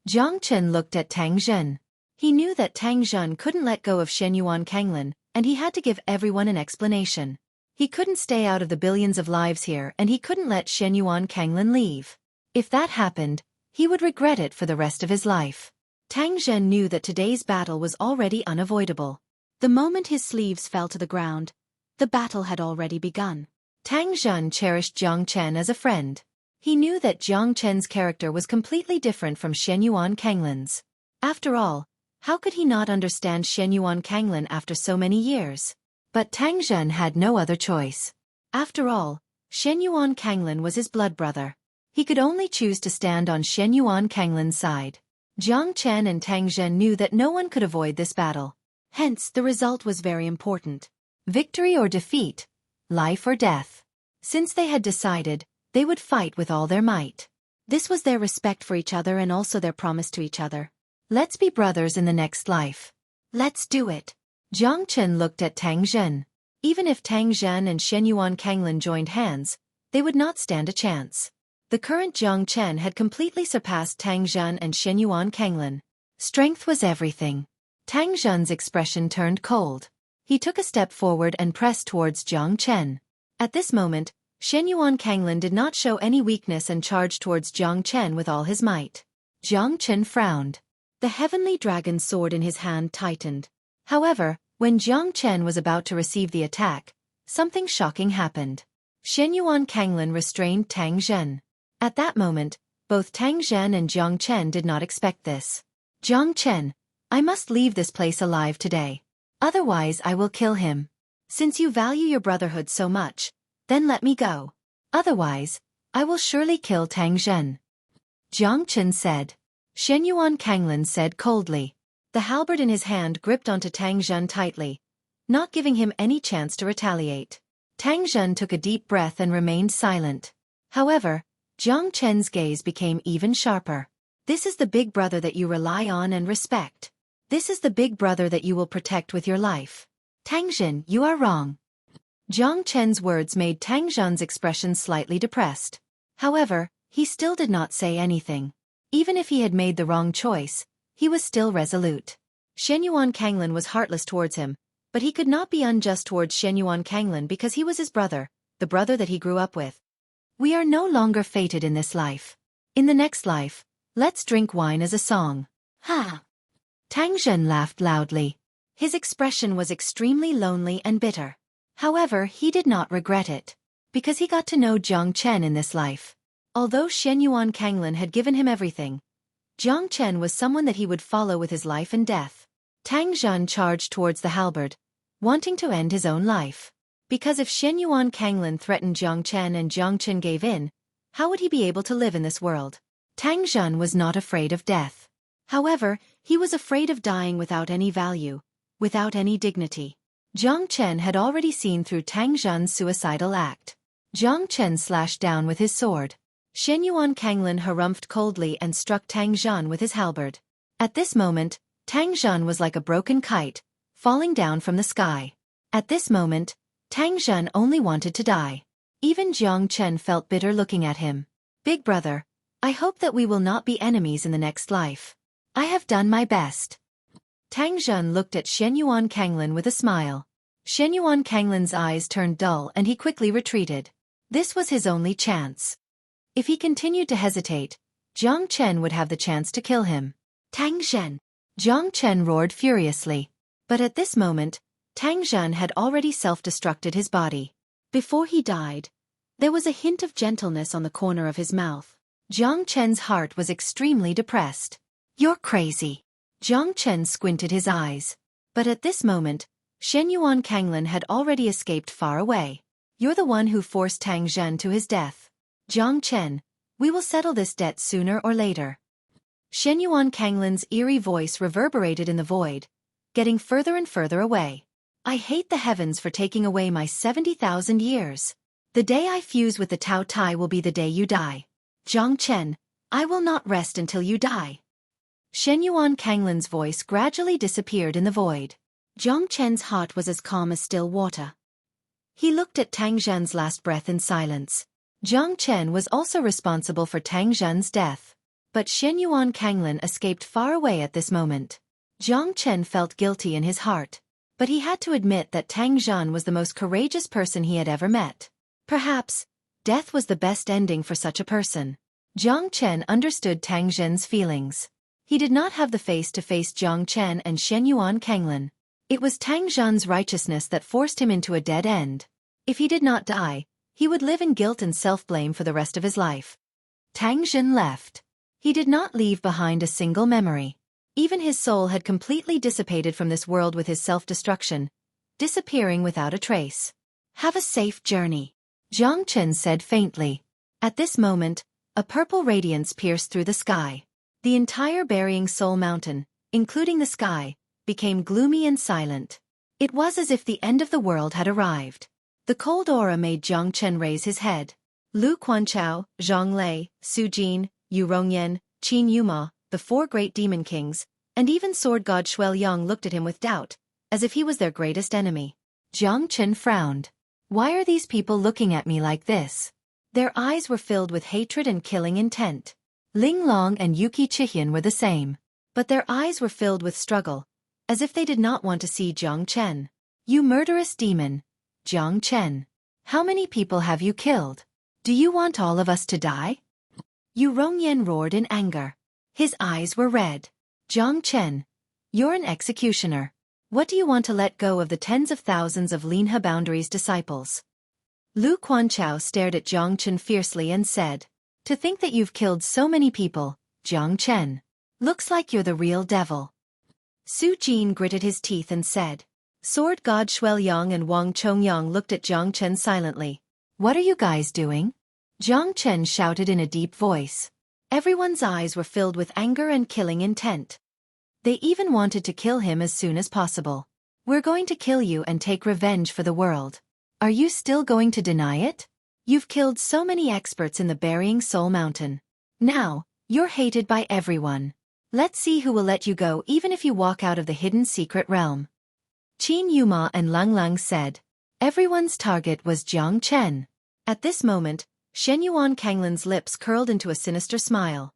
Jiang Chen looked at Tang Zhen. He knew that Tang Zhen couldn't let go of Xueqi Kanglin, and he had to give everyone an explanation. He couldn't stay out of the billions of lives here, and he couldn't let Xueqi Kanglin leave. If that happened, he would regret it for the rest of his life. Tang Zhen knew that today's battle was already unavoidable. The moment his sleeves fell to the ground, the battle had already begun. Tang Zhen cherished Jiang Chen as a friend. He knew that Jiang Chen's character was completely different from Xueqi Kanglin's. After all, how could he not understand Xueqi Kanglin after so many years? But Tang Zhen had no other choice. After all, Xueqi Kanglin was his blood brother. He could only choose to stand on Xueqi Kanglin's side. Jiang Chen and Tang Zhen knew that no one could avoid this battle. Hence, the result was very important. Victory or defeat, life or death. Since they had decided, they would fight with all their might. This was their respect for each other and also their promise to each other. Let's be brothers in the next life. Let's do it. Jiang Chen looked at Tang Zhen. Even if Tang Zhen and Xueqi Kanglin joined hands, they would not stand a chance. The current Jiang Chen had completely surpassed Tang Zhen and Xueqi Kanglin. Strength was everything. Tang Zhen's expression turned cold. He took a step forward and pressed towards Jiang Chen. At this moment, Xueqi Kanglin did not show any weakness and charged towards Jiang Chen with all his might. Jiang Chen frowned. The heavenly dragon sword in his hand tightened. However, when Jiang Chen was about to receive the attack, something shocking happened. Xueqi Kanglin restrained Tang Zhen. At that moment, both Tang Zhen and Jiang Chen did not expect this. Jiang Chen, I must leave this place alive today. Otherwise I will kill him. Since you value your brotherhood so much, then let me go. Otherwise, I will surely kill Tang Zhen. Jiang Chen said. Shenyuan Kanglin said coldly. The halberd in his hand gripped onto Tang Zhen tightly, not giving him any chance to retaliate. Tang Zhen took a deep breath and remained silent. However, Jiang Chen's gaze became even sharper. This is the big brother that you rely on and respect. This is the big brother that you will protect with your life. Tang Zhen, you are wrong. Jiang Chen's words made Tang Zhen's expression slightly depressed. However, he still did not say anything. Even if he had made the wrong choice, he was still resolute. Shenyuan Kanglin was heartless towards him, but he could not be unjust towards Shenyuan Kanglin because he was his brother, the brother that he grew up with. We are no longer fated in this life. In the next life, let's drink wine as a song. Ha! Tang Zhen laughed loudly. His expression was extremely lonely and bitter. However, he did not regret it, because he got to know Jiang Chen in this life. Although Shenyuan Kanglin had given him everything, Jiang Chen was someone that he would follow with his life and death. Tang Zhen charged towards the halberd, wanting to end his own life. Because if Shenyuan Kanglin threatened Jiang Chen and Jiang Chen gave in, how would he be able to live in this world? Tang Zhen was not afraid of death. However, he was afraid of dying without any value, without any dignity. Jiang Chen had already seen through Tang Zhen's suicidal act. Jiang Chen slashed down with his sword. Shenyuan Kanglin harumphed coldly and struck Tang Zhen with his halberd. At this moment, Tang Zhen was like a broken kite, falling down from the sky. At this moment, Tang Zhen only wanted to die. Even Jiang Chen felt bitter looking at him. Big brother, I hope that we will not be enemies in the next life. I have done my best. Tang Zhen looked at Shenyuan Kanglin with a smile. Shenyuan Kanglin's eyes turned dull and he quickly retreated. This was his only chance. If he continued to hesitate, Jiang Chen would have the chance to kill him. Tang Zhen! Jiang Chen roared furiously. But at this moment, Tang Zhen had already self-destructed his body. Before he died, there was a hint of gentleness on the corner of his mouth. Jiang Chen's heart was extremely depressed. You're crazy. Jiang Chen squinted his eyes. But at this moment, Shenyuan Kanglin had already escaped far away. You're the one who forced Tang Zhen to his death. Jiang Chen, we will settle this debt sooner or later. Shenyuan Kanglin's eerie voice reverberated in the void, getting further and further away. I hate the heavens for taking away my 70,000 years. The day I fuse with the Tao Tai will be the day you die. Jiang Chen, I will not rest until you die. Shenyuan Kanglin's voice gradually disappeared in the void. Jiang Chen's heart was as calm as still water. He looked at Tang Zhen's last breath in silence. Jiang Chen was also responsible for Tang Zhen's death. But Shenyuan Kanglin escaped far away at this moment. Jiang Chen felt guilty in his heart. But he had to admit that Tang Zhen was the most courageous person he had ever met. Perhaps, death was the best ending for such a person. Jiang Chen understood Tang Zhen's feelings. He did not have the face to face Jiang Chen and Shenyuan Kanglin. It was Tang Zhen's righteousness that forced him into a dead end. If he did not die, he would live in guilt and self-blame for the rest of his life. Tang Zhen left. He did not leave behind a single memory. Even his soul had completely dissipated from this world with his self-destruction, disappearing without a trace. Have a safe journey, Jiang Chen said faintly. At this moment, a purple radiance pierced through the sky. The entire burying soul mountain, including the sky, became gloomy and silent. It was as if the end of the world had arrived. The cold aura made Jiang Chen raise his head. Lu Quanchao, Zhang Lei, Su Jin, Yu Rongyan, Qin Yuma, the four great demon kings, and even sword god Xueqi looked at him with doubt, as if he was their greatest enemy. Jiang Chen frowned. Why are these people looking at me like this? Their eyes were filled with hatred and killing intent. Ling Long and Yuki Chihian were the same. But their eyes were filled with struggle, as if they did not want to see Jiang Chen. You murderous demon, Jiang Chen. How many people have you killed? Do you want all of us to die? Yu Rongyan roared in anger. His eyes were red. Jiang Chen, you're an executioner. What do you want to let go of the tens of thousands of Linha Boundary's disciples? Lu Quanchao stared at Jiang Chen fiercely and said, to think that you've killed so many people, Jiang Chen. Looks like you're the real devil. Su Jin gritted his teeth and said. Sword god Xueqi and Wang Chongyang looked at Jiang Chen silently. What are you guys doing? Jiang Chen shouted in a deep voice. Everyone's eyes were filled with anger and killing intent. They even wanted to kill him as soon as possible. We're going to kill you and take revenge for the world. Are you still going to deny it? You've killed so many experts in the Burying Soul Mountain. Now, you're hated by everyone. Let's see who will let you go even if you walk out of the hidden secret realm. Qin Yuma and Lang Lang said. Everyone's target was Jiang Chen. At this moment, Shen Yuan Kanglin's lips curled into a sinister smile.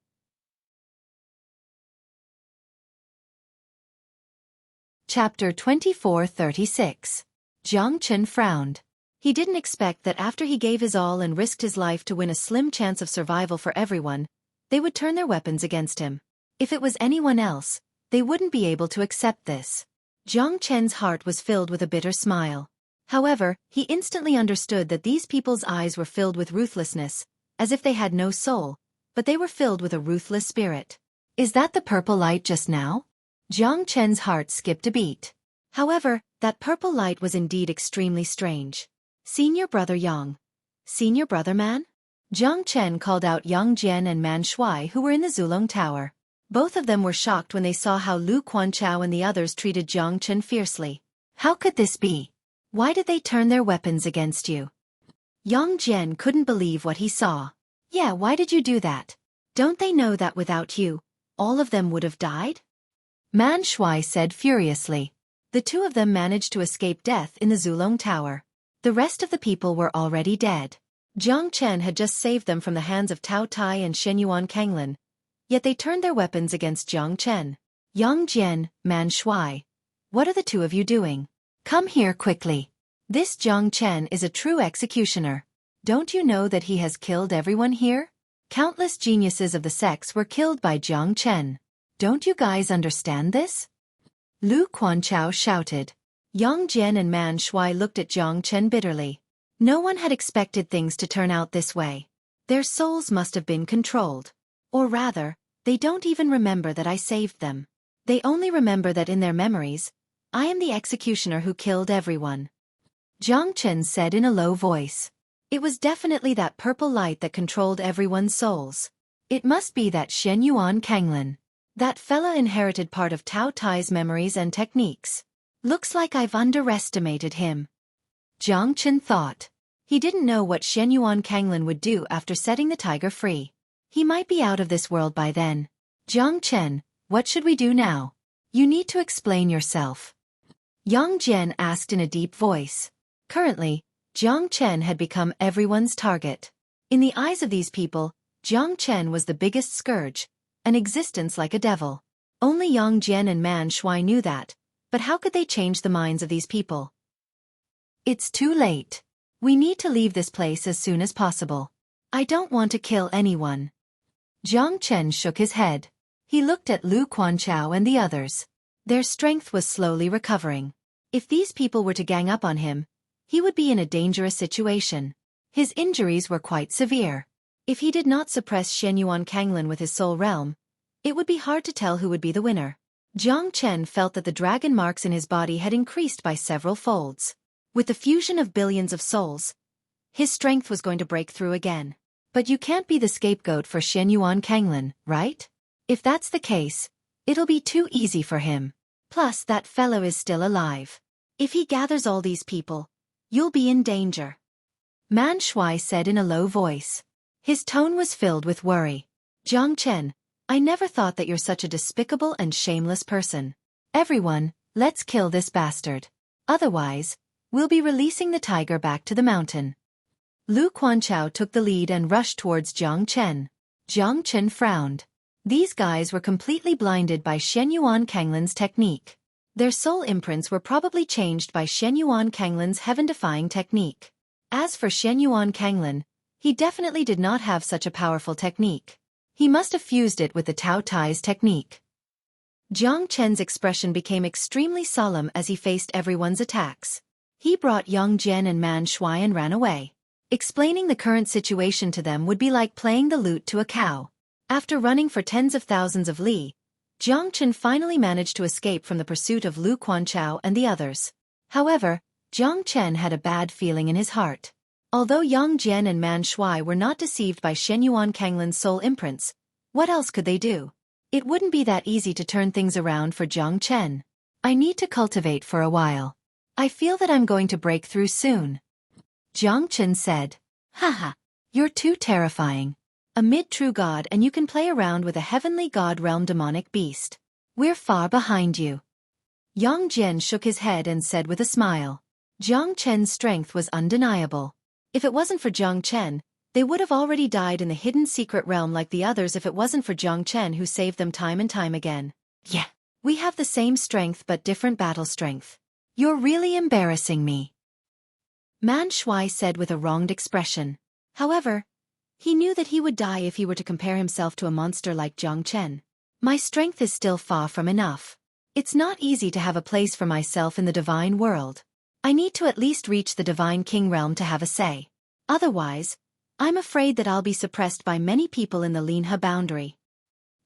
Chapter 2436. Jiang Chen frowned. He didn't expect that after he gave his all and risked his life to win a slim chance of survival for everyone, they would turn their weapons against him. If it was anyone else, they wouldn't be able to accept this. Jiang Chen's heart was filled with a bitter smile. However, he instantly understood that these people's eyes were filled with ruthlessness, as if they had no soul, but they were filled with a ruthless spirit. Is that the purple light just now? Jiang Chen's heart skipped a beat. However, that purple light was indeed extremely strange. Senior Brother Yang. Senior Brother Man? Jiang Chen called out Yang Jian and Man Shuai who were in the Zulong Tower. Both of them were shocked when they saw how Lu Quanchao and the others treated Jiang Chen fiercely. How could this be? Why did they turn their weapons against you? Yang Jian couldn't believe what he saw. Yeah, why did you do that? Don't they know that without you, all of them would have died? Man Shuai said furiously. The two of them managed to escape death in the Zulong Tower. The rest of the people were already dead. Jiang Chen had just saved them from the hands of Tao Tai and Shen Yuan Kanglin, yet they turned their weapons against Jiang Chen. Yang Jian, Man Shuai. What are the two of you doing? Come here quickly. This Jiang Chen is a true executioner. Don't you know that he has killed everyone here? Countless geniuses of the sex were killed by Jiang Chen. Don't you guys understand this? Lu Quanchao shouted. Yang Jian and Man Shuai looked at Jiang Chen bitterly. No one had expected things to turn out this way. Their souls must have been controlled. Or rather, they don't even remember that I saved them. They only remember that in their memories, I am the executioner who killed everyone. Jiang Chen said in a low voice. It was definitely that purple light that controlled everyone's souls. It must be that Shen Yuan Kanglin. That fella inherited part of Tao Tai's memories and techniques. Looks like I've underestimated him. Jiang Chen thought. He didn't know what Shen Yuan Kanglin would do after setting the tiger free. He might be out of this world by then. Jiang Chen, what should we do now? You need to explain yourself. Yang Jian asked in a deep voice. Currently, Jiang Chen had become everyone's target. In the eyes of these people, Jiang Chen was the biggest scourge, an existence like a devil. Only Yang Jian and Man Shuai knew that, but how could they change the minds of these people? It's too late. We need to leave this place as soon as possible. I don't want to kill anyone. Jiang Chen shook his head. He looked at Lu Quanchao and the others. Their strength was slowly recovering. If these people were to gang up on him, he would be in a dangerous situation. His injuries were quite severe. If he did not suppress Shen Yuan Kanglin with his soul realm, it would be hard to tell who would be the winner. Jiang Chen felt that the dragon marks in his body had increased by several folds. With the fusion of billions of souls, his strength was going to break through again. But you can't be the scapegoat for Shen Yuan Kanglin, right? If that's the case, it'll be too easy for him. Plus, that fellow is still alive. If he gathers all these people, you'll be in danger. Man Shuai said in a low voice. His tone was filled with worry. Jiang Chen, I never thought that you're such a despicable and shameless person. Everyone, let's kill this bastard. Otherwise, we'll be releasing the tiger back to the mountain. Lu Quanchao took the lead and rushed towards Jiang Chen. Jiang Chen frowned. These guys were completely blinded by Shen Yuan Kanglin's technique. Their soul imprints were probably changed by Shen Yuan Kanglin's heaven-defying technique. As for Shen Yuan Kanglin, he definitely did not have such a powerful technique. He must have fused it with the Tao Tai's technique. Jiang Chen's expression became extremely solemn as he faced everyone's attacks. He brought Yang Jian and Man Shuai and ran away. Explaining the current situation to them would be like playing the lute to a cow. After running for tens of thousands of li, Jiang Chen finally managed to escape from the pursuit of Lu Quanchao and the others. However, Jiang Chen had a bad feeling in his heart. Although Yang Jian and Man Shuai were not deceived by Shen Yuan Kanglin's soul imprints, What else could they do? It wouldn't be that easy to turn things around for Jiang Chen. I need to cultivate for a while. I feel that I'm going to break through soon. Jiang Chen said. Haha, you're too terrifying. A mid-true god and you can play around with a heavenly god realm demonic beast. We're far behind you. Yang Jian shook his head and said with a smile. Jiang Chen's strength was undeniable. If it wasn't for Jiang Chen, they would have already died in the hidden secret realm like the others if it wasn't for Jiang Chen who saved them time and time again. Yeah, we have the same strength but different battle strength. You're really embarrassing me. Man Shui said with a wronged expression. However, he knew that he would die if he were to compare himself to a monster like Jiang Chen. My strength is still far from enough. It's not easy to have a place for myself in the divine world. I need to at least reach the divine king realm to have a say. Otherwise, I'm afraid that I'll be suppressed by many people in the Linhe boundary.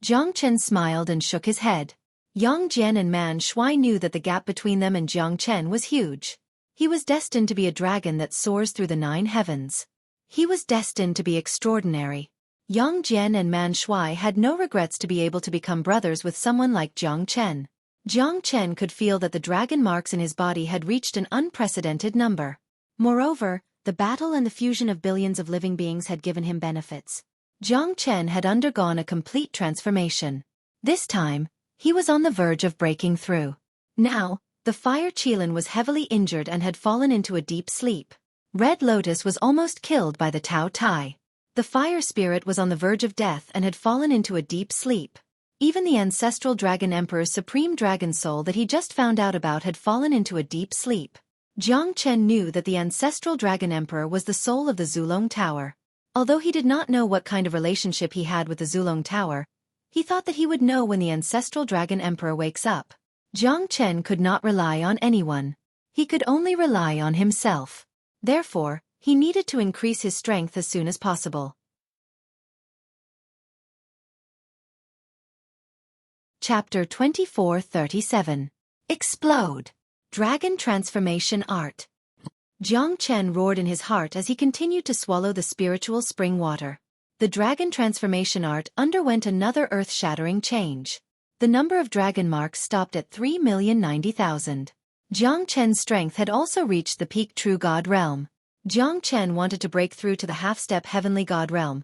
Jiang Chen smiled and shook his head. Yang Jian and Man Shui knew that the gap between them and Jiang Chen was huge. He was destined to be a dragon that soars through the 9 heavens. He was destined to be extraordinary. Yang Jian and Man Shui had no regrets to be able to become brothers with someone like Jiang Chen. Jiang Chen could feel that the dragon marks in his body had reached an unprecedented number. Moreover, the battle and the fusion of billions of living beings had given him benefits. Jiang Chen had undergone a complete transformation. This time, he was on the verge of breaking through. Now, the Fire Qilin was heavily injured and had fallen into a deep sleep. Red Lotus was almost killed by the Tao Tai. The Fire Spirit was on the verge of death and had fallen into a deep sleep. Even the ancestral Dragon Emperor's supreme dragon soul that he just found out about had fallen into a deep sleep. Jiang Chen knew that the ancestral Dragon Emperor was the soul of the Zulong Tower. Although he did not know what kind of relationship he had with the Zulong Tower, he thought that he would know when the ancestral Dragon Emperor wakes up. Jiang Chen could not rely on anyone. He could only rely on himself. Therefore, he needed to increase his strength as soon as possible. Chapter 24:37. Explode. Dragon Transformation Art. Jiang Chen roared in his heart as he continued to swallow the spiritual spring water. The Dragon Transformation Art underwent another earth-shattering change. The number of dragon marks stopped at 3,090,000. Jiang Chen's strength had also reached the peak true god realm. Jiang Chen wanted to break through to the half-step heavenly god realm,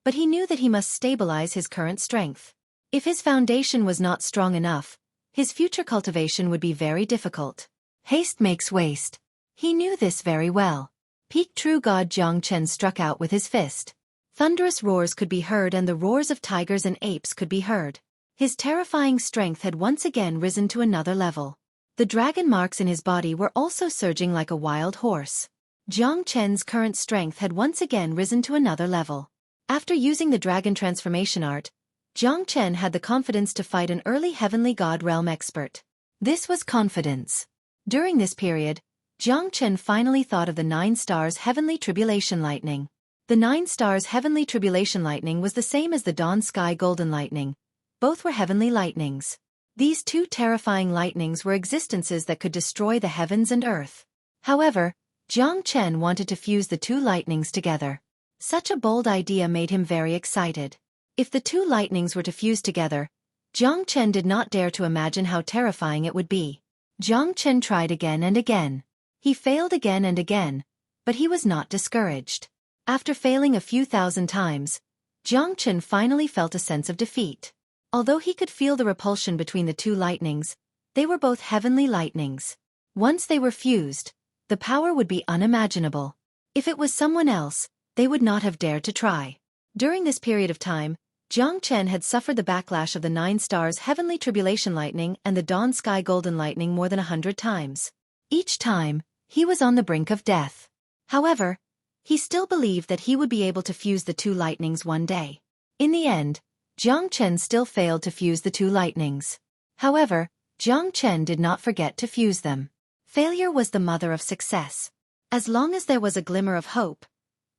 but he knew that he must stabilize his current strength. If his foundation was not strong enough, his future cultivation would be very difficult. Haste makes waste. He knew this very well. Peak true god Jiang Chen struck out with his fist. Thunderous roars could be heard and the roars of tigers and apes could be heard. His terrifying strength had once again risen to another level. The dragon marks in his body were also surging like a wild horse. Jiang Chen's current strength had once again risen to another level. After using the Dragon Transformation Art, Jiang Chen had the confidence to fight an early heavenly god realm expert. This was confidence. During this period, Jiang Chen finally thought of the 9 stars heavenly tribulation lightning. The 9 stars heavenly tribulation lightning was the same as the dawn sky golden lightning. Both were heavenly lightnings. These 2 terrifying lightnings were existences that could destroy the heavens and earth. However, Jiang Chen wanted to fuse the 2 lightnings together. Such a bold idea made him very excited. If the 2 lightnings were to fuse together, Jiang Chen did not dare to imagine how terrifying it would be. Jiang Chen tried again and again. He failed again and again, but he was not discouraged. After failing a few thousand times, Jiang Chen finally felt a sense of defeat. Although he could feel the repulsion between the 2 lightnings, they were both heavenly lightnings. Once they were fused, the power would be unimaginable. If it was someone else, they would not have dared to try. During this period of time, Jiang Chen had suffered the backlash of the 9 stars heavenly tribulation lightning and the dawn sky golden lightning more than 100 times. Each time, he was on the brink of death. However, he still believed that he would be able to fuse the 2 lightnings one day. In the end, Jiang Chen still failed to fuse the 2 lightnings. However, Jiang Chen did not forget to fuse them. Failure was the mother of success. As long as there was a glimmer of hope,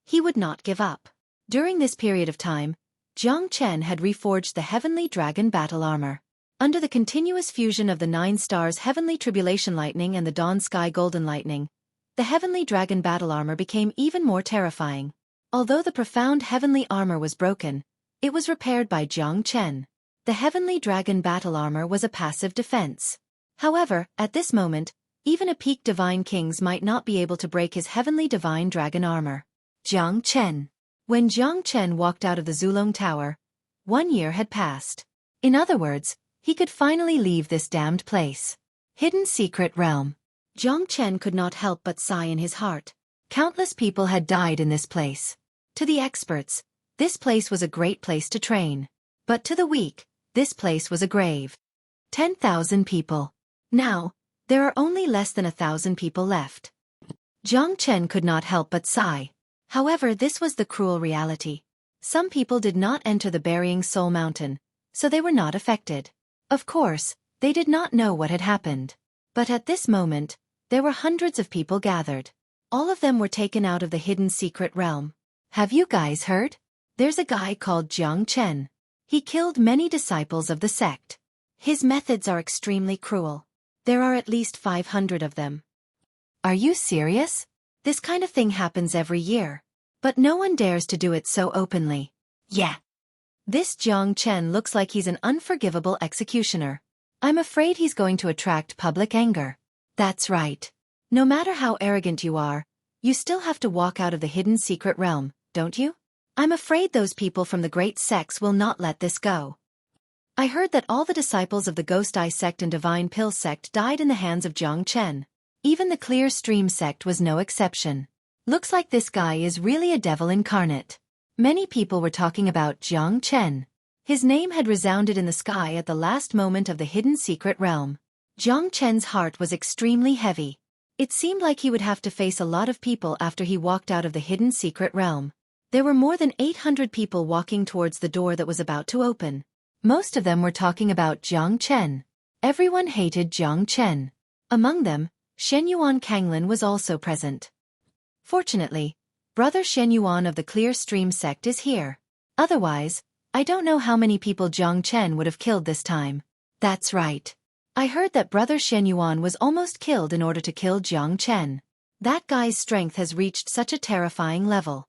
he would not give up. During this period of time, Jiang Chen had reforged the heavenly dragon battle armor. Under the continuous fusion of the 9 stars heavenly tribulation lightning and the dawn sky golden lightning, the heavenly dragon battle armor became even more terrifying. Although the profound heavenly armor was broken, It was repaired by Jiang Chen. The heavenly dragon battle armor was a passive defense. However, at this moment, even a peak divine kings might not be able to break his heavenly divine dragon armor. Jiang Chen. When Jiang Chen walked out of the Zulong Tower, 1 year had passed. In other words, he could finally leave this damned place. Hidden Secret Realm. Jiang Chen could not help but sigh in his heart. Countless people had died in this place. To the experts, this place was a great place to train. But to the weak, this place was a grave. 10,000 people. Now, there are only less than 1,000 people left. Jiang Chen could not help but sigh. However, this was the cruel reality. Some people did not enter the Burying Soul Mountain, so they were not affected. Of course, they did not know what had happened. But at this moment, there were hundreds of people gathered. All of them were taken out of the Hidden Secret Realm. Have you guys heard? There's a guy called Jiang Chen. He killed many disciples of the sect. His methods are extremely cruel. There are at least 500 of them. Are you serious? This kind of thing happens every year. But no one dares to do it so openly. Yeah. This Jiang Chen looks like he's an unforgivable executioner. I'm afraid he's going to attract public anger. That's right. No matter how arrogant you are, you still have to walk out of the Hidden Secret Realm, don't you? I'm afraid those people from the great sects will not let this go. I heard that all the disciples of the Ghost Eye sect and Divine Pill sect died in the hands of Jiang Chen. Even the Clear Stream sect was no exception. Looks like this guy is really a devil incarnate. Many people were talking about Jiang Chen. His name had resounded in the sky at the last moment of the Hidden Secret Realm. Jiang Chen's heart was extremely heavy. It seemed like he would have to face a lot of people after he walked out of the Hidden Secret Realm. There were more than 800 people walking towards the door that was about to open. Most of them were talking about Jiang Chen. Everyone hated Jiang Chen. Among them, Xueqi Kanglin was also present. Fortunately, Brother Xueqi of the Clear Stream sect is here. Otherwise, I don't know how many people Jiang Chen would have killed this time. That's right. I heard that Brother Xueqi was almost killed in order to kill Jiang Chen. That guy's strength has reached such a terrifying level.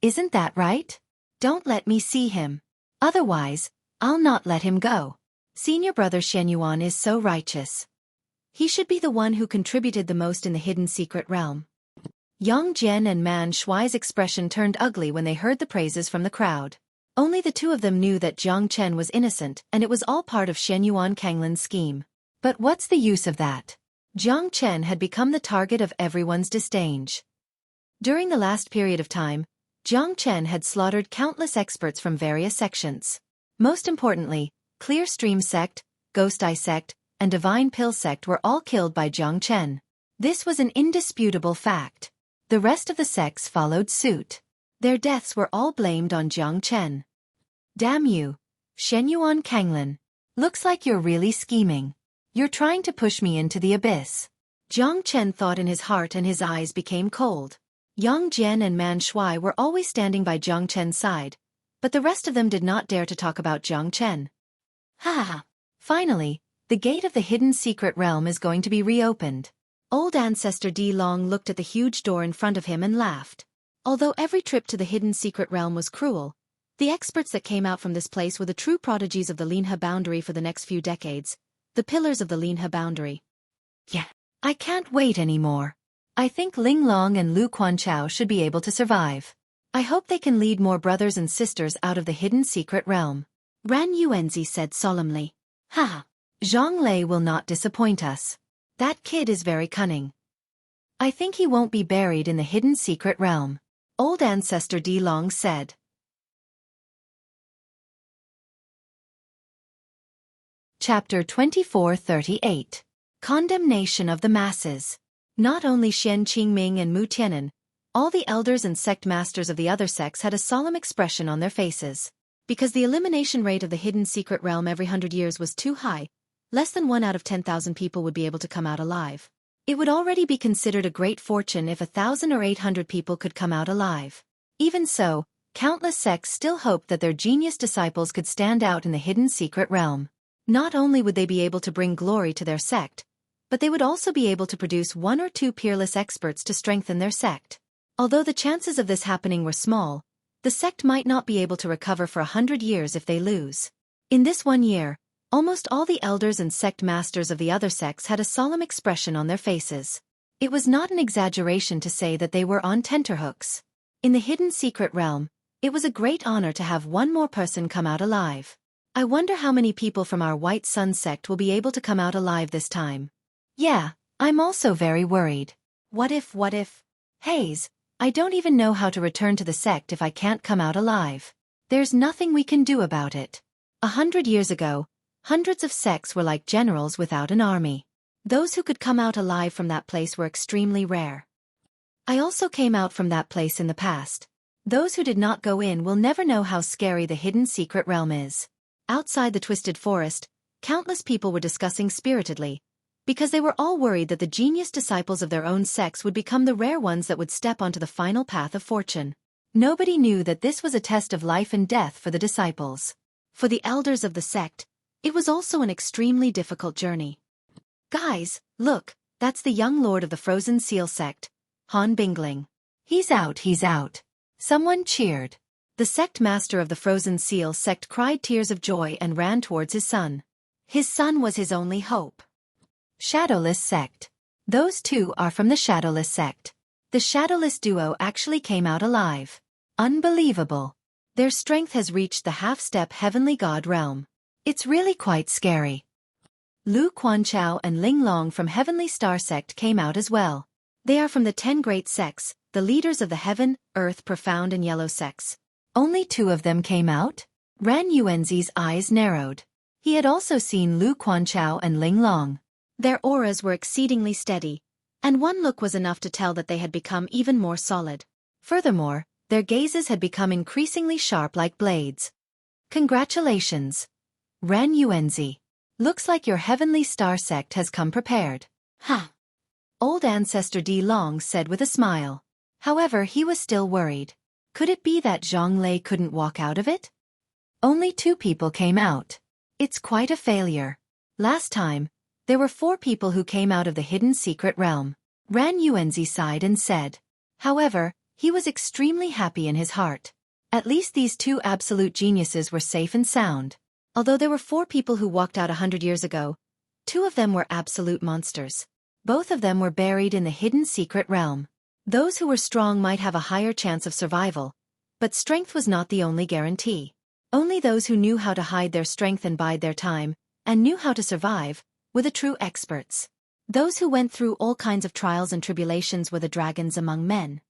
Isn't that right? Don't let me see him. Otherwise, I'll not let him go. Senior Brother Xueqi is so righteous. He should be the one who contributed the most in the Hidden Secret Realm. Yang Jian and Man Shuai's expression turned ugly when they heard the praises from the crowd. Only the two of them knew that Jiang Chen was innocent and it was all part of Xueqi Kanglin's scheme. But what's the use of that? Jiang Chen had become the target of everyone's disdain. During the last period of time, Jiang Chen had slaughtered countless experts from various sections. Most importantly, Clear Stream sect, Ghost Eye sect, and Divine Pill sect were all killed by Jiang Chen. This was an indisputable fact. The rest of the sects followed suit. Their deaths were all blamed on Jiang Chen. Damn you, Xueqi Kanglin. Looks like you're really scheming. You're trying to push me into the abyss. Jiang Chen thought in his heart and his eyes became cold. Yang Jian and Man Shuai were always standing by Jiang Chen's side, but the rest of them did not dare to talk about Jiang Chen. Ha ha! Finally, the gate of the Hidden Secret Realm is going to be reopened. Old Ancestor Di Long looked at the huge door in front of him and laughed. Although every trip to the Hidden Secret Realm was cruel, the experts that came out from this place were the true prodigies of the Linhe boundary for the next few decades, the pillars of the Linhe boundary. Yeah, I can't wait anymore. I think Ling Long and Lu Quanchao should be able to survive. I hope they can lead more brothers and sisters out of the Hidden Secret Realm. Ran Yuanzi said solemnly. Ha! Zhang Lei will not disappoint us. That kid is very cunning. I think he won't be buried in the Hidden Secret Realm. Old Ancestor Di Long said. Chapter 2438. Condemnation of the Masses. Not only Xian Qingming and Mu Tianan, all the elders and sect masters of the other sects had a solemn expression on their faces. Because the elimination rate of the Hidden Secret Realm every 100 years was too high, less than 1 out of 10,000 people would be able to come out alive. It would already be considered a great fortune if 1,000 or 800 people could come out alive. Even so, countless sects still hoped that their genius disciples could stand out in the Hidden Secret Realm. Not only would they be able to bring glory to their sect, but they would also be able to produce 1 or 2 peerless experts to strengthen their sect. Although the chances of this happening were small, The sect might not be able to recover for 100 years if they lose. In this 1 year, almost all the elders and sect masters of the other sects had a solemn expression on their faces. It was not an exaggeration to say that they were on tenterhooks. In the hidden secret realm, it was a great honor to have one more person come out alive. I wonder how many people from our White Sun sect will be able to come out alive this time. Yeah, I'm also very worried. What if? Hayes, I don't even know how to return to the sect if I can't come out alive. There's nothing we can do about it. 100 years ago, hundreds of sects were like generals without an army. Those who could come out alive from that place were extremely rare. I also came out from that place in the past. Those who did not go in will never know how scary the hidden secret realm is. Outside the Twisted Forest, countless people were discussing spiritedly, because they were all worried that the genius disciples of their own sects would become the rare ones that would step onto the final path of fortune. Nobody knew that this was a test of life and death for the disciples. For the elders of the sect, it was also an extremely difficult journey. Guys, look, that's the young lord of the Frozen Seal sect, Han Bingling. He's out. Someone cheered. The sect master of the Frozen Seal sect cried tears of joy and ran towards his son. His son was his only hope. Shadowless sect. Those two are from the Shadowless sect. The Shadowless duo actually came out alive. Unbelievable. Their strength has reached the half-step heavenly god realm. It's really quite scary. Lu Quanchao and Ling Long from Heavenly Star sect came out as well. They are from the 10 great sects, the leaders of the Heaven, Earth, Profound and Yellow sects. Only 2 of them came out? Ran Yuanzi's eyes narrowed. He had also seen Lu Quanchao and Ling Long. Their auras were exceedingly steady, and one look was enough to tell that they had become even more solid. Furthermore, their gazes had become increasingly sharp like blades. Congratulations, Ran Yuanzi. Looks like your Heavenly Star sect has come prepared. Huh. Old Ancestor D Long said with a smile. However, he was still worried. Could it be that Zhang Lei couldn't walk out of it? Only 2 people came out. It's quite a failure. Last time, there were 4 people who came out of the hidden secret realm. Ran Yuanzi sighed and said. However, he was extremely happy in his heart. At least these 2 absolute geniuses were safe and sound. Although there were 4 people who walked out 100 years ago, 2 of them were absolute monsters. Both of them were buried in the hidden secret realm. Those who were strong might have a higher chance of survival, but strength was not the only guarantee. Only those who knew how to hide their strength and bide their time, and knew how to survive, were the true experts. Those who went through all kinds of trials and tribulations were the dragons among men.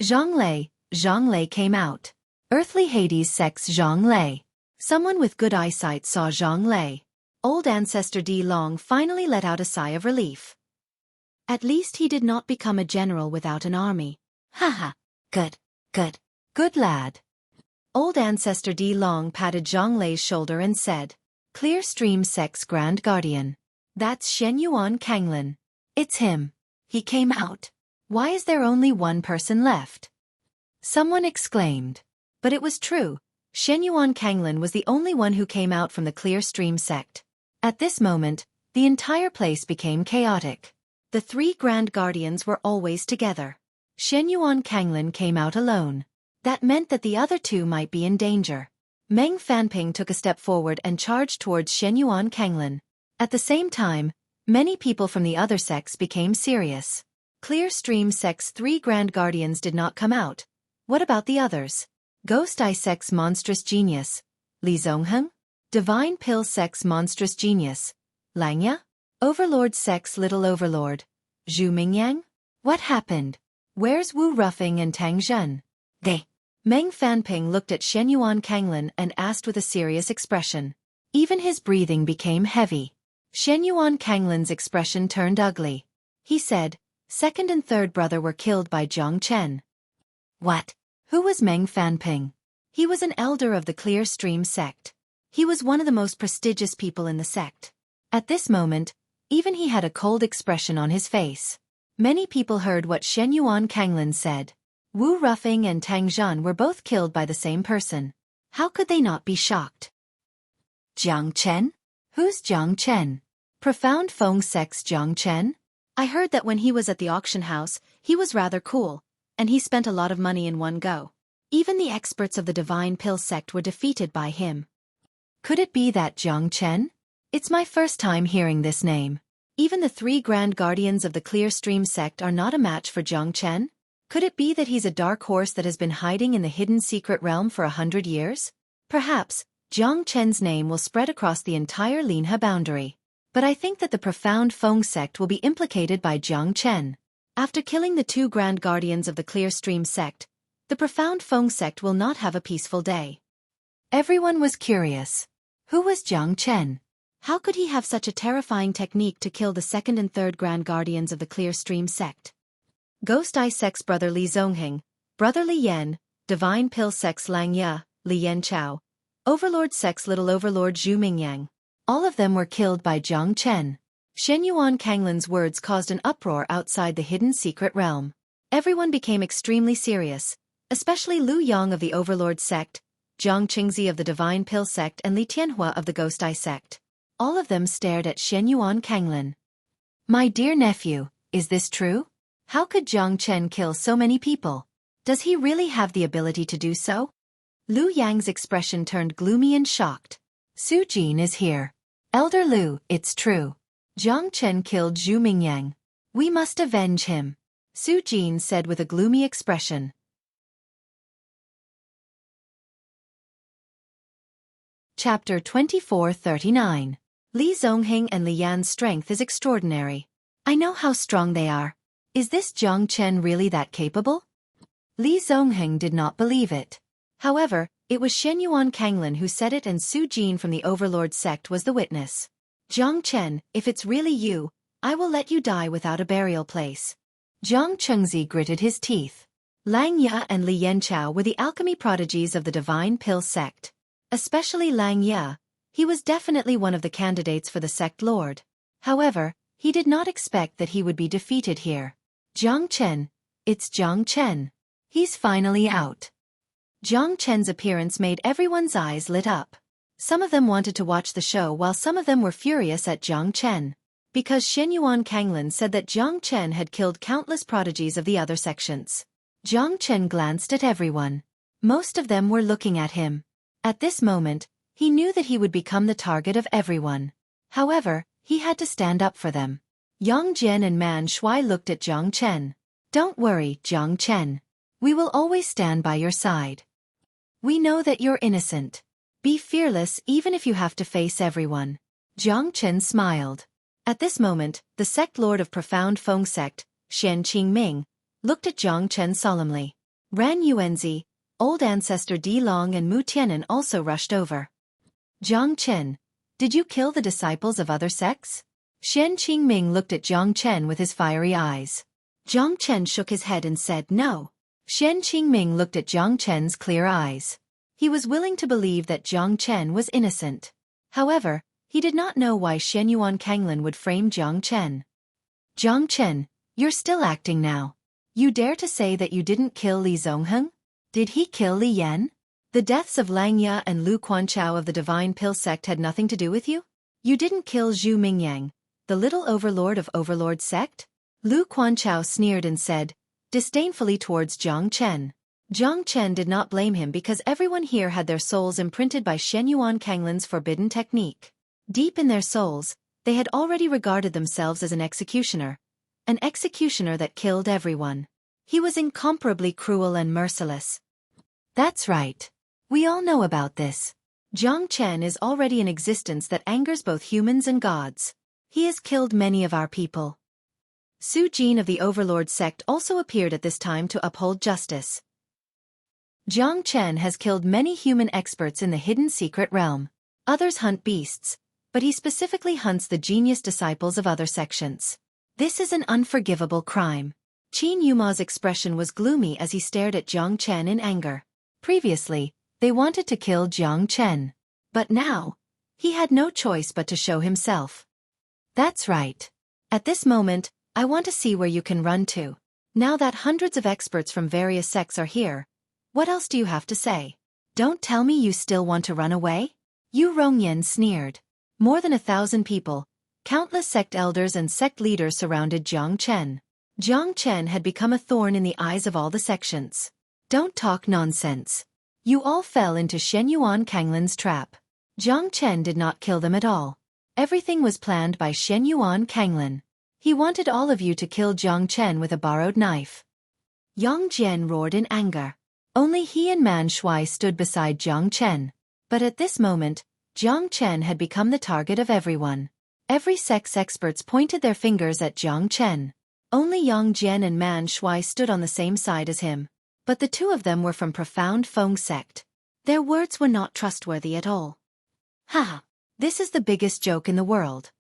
Zhang Lei came out. Earthly Hades sects Zhang Lei. Someone with good eyesight saw Zhang Lei. Old Ancestor D Long finally let out a sigh of relief. At least he did not become a general without an army. Haha, good lad. Old Ancestor D Long patted Zhang Lei's shoulder and said, Clear Stream Sect's Grand Guardian. That's Xueqi Kanglin. It's him. He came out. Why is there only 1 person left? Someone exclaimed. But it was true. Xueqi Kanglin was the only one who came out from the Clear Stream sect. At this moment, the entire place became chaotic. The 3 Grand Guardians were always together. Xueqi Kanglin came out alone. That meant that the other 2 might be in danger. Meng Fanping took a step forward and charged towards Xueqi Kanglin. At the same time, many people from the other sects became serious. Clear Stream sect's 3 Grand Guardians did not come out. What about the others? Ghost Eye sect's monstrous genius, Li Zongheng? Divine Pill sect's monstrous genius, Langya? Overlord sect's little overlord, Zhu Mingyang? What happened? Where's Wu Ruffing and Tang Zhen? Meng Fanping looked at Xueqi Kanglin and asked with a serious expression. Even his breathing became heavy. Xueqi Kanglin's expression turned ugly. He said, 2nd and 3rd brother were killed by Jiang Chen. What? Who was Meng Fanping? He was an elder of the Clear Stream sect. He was one of the most prestigious people in the sect. At this moment, even he had a cold expression on his face. Many people heard what Xueqi Kanglin said. Wu Ruffing and Tang Zhen were both killed by the same person. How could they not be shocked? Jiang Chen? Who's Jiang Chen? Profound Feng sect's Jiang Chen? I heard that when he was at the auction house, he was rather cool, and he spent a lot of money in one go. Even the experts of the Divine Pill sect were defeated by him. Could it be that Zhang Chen? It's my first time hearing this name. Even the 3 Grand Guardians of the Clear Stream sect are not a match for Zhang Chen? Could it be that he's a dark horse that has been hiding in the hidden secret realm for 100 years? Perhaps, Zhang Chen's name will spread across the entire Linhe boundary. But I think that the profound Feng sect will be implicated by Zhang Chen. After killing the 2 Grand Guardians of the Clear Stream sect, the profound Feng sect will not have a peaceful day. Everyone was curious. Who was Zhang Chen? How could he have such a terrifying technique to kill the 2nd and 3rd Grand Guardians of the Clear Stream sect? Ghost Eye sect's brother Li Zongheng, brother Li Yan, Divine Pill sect's Lang Ye, Li Yan Chao, Overlord sect's little overlord Zhu Mingyang. All of them were killed by Zhang Chen. Shenyuan Kanglin's words caused an uproar outside the hidden secret realm. Everyone became extremely serious, especially Lu Yang of the Overlord sect, Zhang Qingzi of the Divine Pill sect and Li Tianhua of the Ghost Eye sect. All of them stared at Shenyuan Kanglin. My dear nephew, is this true? How could Zhang Chen kill so many people? Does he really have the ability to do so? Lu Yang's expression turned gloomy and shocked. Su Jin is here. Elder Lu, it's true. Zhang Chen killed Zhu Mingyang. We must avenge him, Su Jin said with a gloomy expression. Chapter 2439. Li Zongheng and Li Yan's strength is extraordinary. I know how strong they are. Is this Zhang Chen really that capable? Li Zongheng did not believe it. However, it was Shenyuan Kanglin who said it and Su Jin from the Overlord sect was the witness. Zhang Chen, if it's really you, I will let you die without a burial place. Zhang Chengzi gritted his teeth. Lang Ye and Li Yanchao were the alchemy prodigies of the Divine Pill sect. Especially Lang Ye, he was definitely one of the candidates for the sect lord. However, he did not expect that he would be defeated here. Zhang Chen, it's Zhang Chen. He's finally out. Zhang Chen's appearance made everyone's eyes lit up. Some of them wanted to watch the show while some of them were furious at Zhang Chen. Because Shenyuan Kanglin said that Zhang Chen had killed countless prodigies of the other sections. Zhang Chen glanced at everyone. Most of them were looking at him. At this moment, he knew that he would become the target of everyone. However, he had to stand up for them. Yang Jian and Man Shui looked at Zhang Chen. Don't worry, Zhang Chen. We will always stand by your side. We know that you're innocent. Be fearless even if you have to face everyone. Zhang Chen smiled. At this moment, the sect lord of Profound Feng sect, Shen Qingming, looked at Zhang Chen solemnly. Ran Yuanzi, Old Ancestor Di Long and Mu Tianan also rushed over. Zhang Chen, did you kill the disciples of other sects? Shen Qingming looked at Zhang Chen with his fiery eyes. Zhang Chen shook his head and said no. Shen Qingming looked at Zhang Chen's clear eyes. He was willing to believe that Zhang Chen was innocent. However, he did not know why Shenyuan Kanglin would frame Zhang Chen. Zhang Chen, you're still acting now. You dare to say that you didn't kill Li Zongheng? Did he kill Li Yan? The deaths of Lang Ye and Lu Quanchao of the Divine Pill sect had nothing to do with you? You didn't kill Zhu Mingyang, the little overlord of Overlord sect? Lu Quanchao sneered and said, disdainfully towards Zhang Chen. Zhang Chen did not blame him because everyone here had their souls imprinted by Shenyuan Kanglin's forbidden technique. Deep in their souls, they had already regarded themselves as an executioner that killed everyone. He was incomparably cruel and merciless. That's right. We all know about this. Zhang Chen is already an existence that angers both humans and gods. He has killed many of our people. Su Jin of the Overlord sect also appeared at this time to uphold justice. Zhang Chen has killed many human experts in the hidden secret realm. Others hunt beasts, but he specifically hunts the genius disciples of other sections. This is an unforgivable crime. Qin Yuma's expression was gloomy as he stared at Zhang Chen in anger. Previously, they wanted to kill Zhang Chen. But now, he had no choice but to show himself. That's right. At this moment, I want to see where you can run to. Now that hundreds of experts from various sects are here, what else do you have to say? Don't tell me you still want to run away? Yu Rongyan sneered. More than 1,000 people, countless sect elders and sect leaders surrounded Zhang Chen. Zhang Chen had become a thorn in the eyes of all the sections. Don't talk nonsense. You all fell into Shen Yuan Kanglin's trap. Jiang Chen did not kill them at all. Everything was planned by Shen Yuan Kanglin. He wanted all of you to kill Jiang Chen with a borrowed knife. Yang Jian roared in anger. Only he and Man Shui stood beside Jiang Chen. But at this moment, Jiang Chen had become the target of everyone. Every sex experts pointed their fingers at Jiang Chen. Only Yang Jian and Man Shui stood on the same side as him. But the two of them were from Profound Feng sect. Their words were not trustworthy at all. Haha, this is the biggest joke in the world.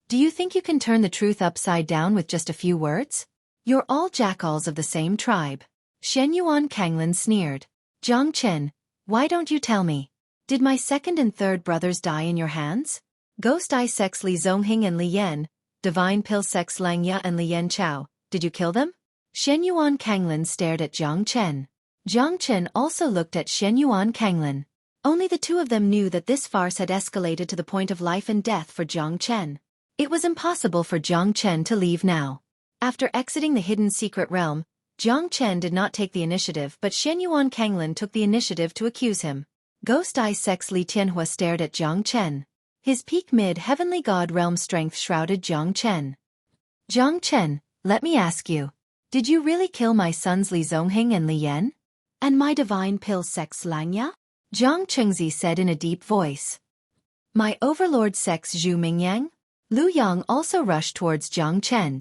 Do you think you can turn the truth upside down with just a few words? You're all jackals of the same tribe. Shen Yuan Kanglin sneered. Jiang Chen, why don't you tell me? Did my second and third brothers die in your hands? Ghost Eye Sex Li Zonghing and Li Yan, Divine Pill Sex Lang Ya and Li Yan Chao, did you kill them? Shen Yuan Kanglin stared at Jiang Chen. Jiang Chen also looked at Shen Yuan Kanglin. Only the two of them knew that this farce had escalated to the point of life and death for Jiang Chen. It was impossible for Jiang Chen to leave now. After exiting the hidden secret realm, Jiang Chen did not take the initiative, but Shen Yuan Kanglin took the initiative to accuse him. Ghost Eye Sex Li Tianhua stared at Jiang Chen. His peak mid-heavenly god realm strength shrouded Jiang Chen. Jiang Chen, let me ask you. Did you really kill my sons Li Zonghing and Li Yan? And my divine pill sex Langya? Jiang Chengzi said in a deep voice. My overlord sex Zhu Mingyang? Lu Yang also rushed towards Jiang Chen.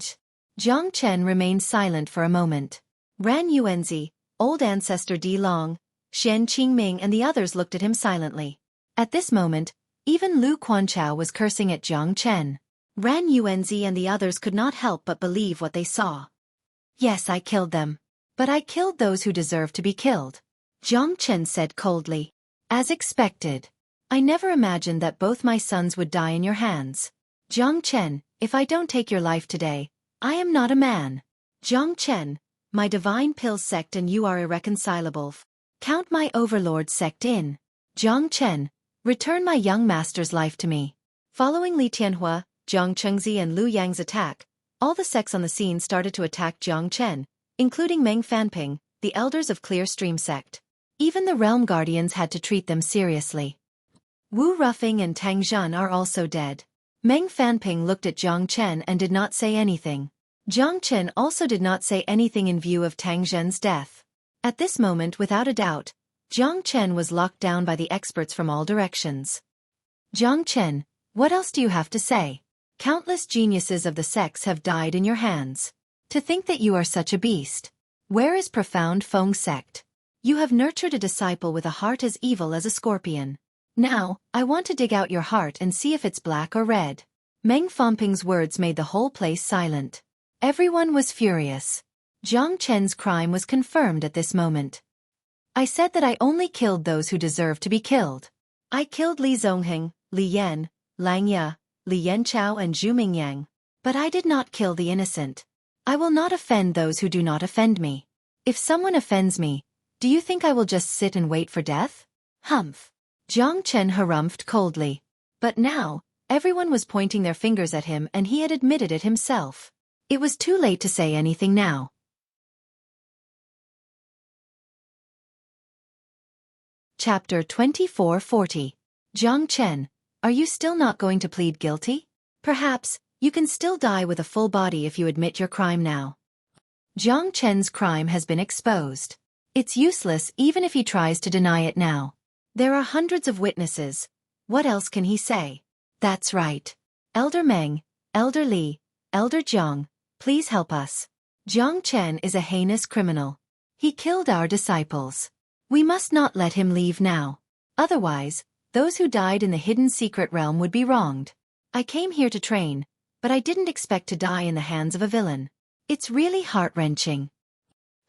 Jiang Chen remained silent for a moment. Ran Yuanzi, old ancestor Di Long, Shen Qingming and the others looked at him silently. At this moment, even Lu Quanchao was cursing at Jiang Chen. Ran Yuanzi and the others could not help but believe what they saw. Yes, I killed them. But I killed those who deserve to be killed. Jiang Chen said coldly. As expected. I never imagined that both my sons would die in your hands. Jiang Chen, if I don't take your life today, I am not a man. Jiang Chen, my divine pill sect and you are irreconcilable. Count my overlord sect in. Jiang Chen, return my young master's life to me. Following Li Tianhua, Jiang Chengzi and Lu Yang's attack, all the sects on the scene started to attack Jiang Chen, including Meng Fanping, the elders of Clear Stream sect. Even the realm guardians had to treat them seriously. Wu Ruffing and Tang Zhan are also dead. Meng Fanping looked at Jiang Chen and did not say anything. Jiang Chen also did not say anything in view of Tang Zhen's death. At this moment, without a doubt, Jiang Chen was locked down by the experts from all directions. Jiang Chen, what else do you have to say? Countless geniuses of the sects have died in your hands. To think that you are such a beast. Where is Profound Feng sect? You have nurtured a disciple with a heart as evil as a scorpion. Now, I want to dig out your heart and see if it's black or red. Meng Fanping's words made the whole place silent. Everyone was furious. Jiang Chen's crime was confirmed at this moment. I said that I only killed those who deserved to be killed. I killed Li Zongheng, Li Yan, Lang Ya, Li Yanchao and Zhu Mingyang. But I did not kill the innocent. I will not offend those who do not offend me. If someone offends me, do you think I will just sit and wait for death? Humph. Jiang Chen harumphed coldly. But now, everyone was pointing their fingers at him and he had admitted it himself. It was too late to say anything now. Chapter 2440. Jiang Chen, are you still not going to plead guilty? Perhaps, you can still die with a full body if you admit your crime now. Jiang Chen's crime has been exposed. It's useless even if he tries to deny it now. There are hundreds of witnesses. What else can he say? That's right. Elder Meng, Elder Li, Elder Jiang, please help us. Jiang Chen is a heinous criminal. He killed our disciples. We must not let him leave now. Otherwise, those who died in the hidden secret realm would be wronged. I came here to train, but I didn't expect to die in the hands of a villain. It's really heart-wrenching.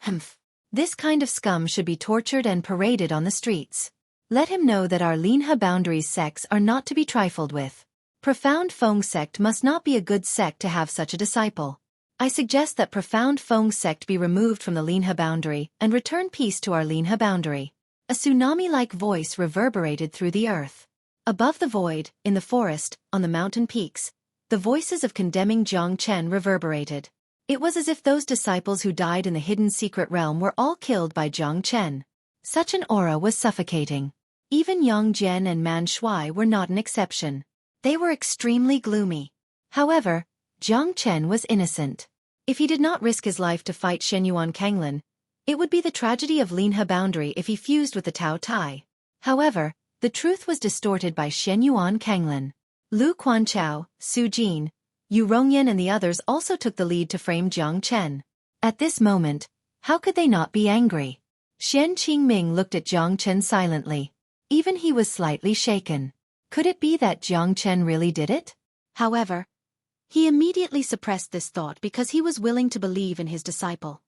Humph. This kind of scum should be tortured and paraded on the streets. Let him know that our Linha boundaries sects are not to be trifled with. Profound Feng sect must not be a good sect to have such a disciple. I suggest that Profound Feng sect be removed from the Linha boundary and return peace to our Linha boundary. A tsunami-like voice reverberated through the earth. Above the void, in the forest, on the mountain peaks, the voices of condemning Jiang Chen reverberated. It was as if those disciples who died in the hidden secret realm were all killed by Jiang Chen. Such an aura was suffocating. Even Yang Jian and Man Shuai were not an exception. They were extremely gloomy. However, Jiang Chen was innocent. If he did not risk his life to fight Shenyuan Kanglin, it would be the tragedy of Linhe boundary if he fused with the Tao Tai. However, the truth was distorted by Shenyuan Kanglin. Lu Quanchao, Su Jin, Yu Rongyan and the others also took the lead to frame Jiang Chen. At this moment, how could they not be angry? Xian Qingming looked at Jiang Chen silently. Even he was slightly shaken. Could it be that Jiang Chen really did it? However, he immediately suppressed this thought because he was willing to believe in his disciple.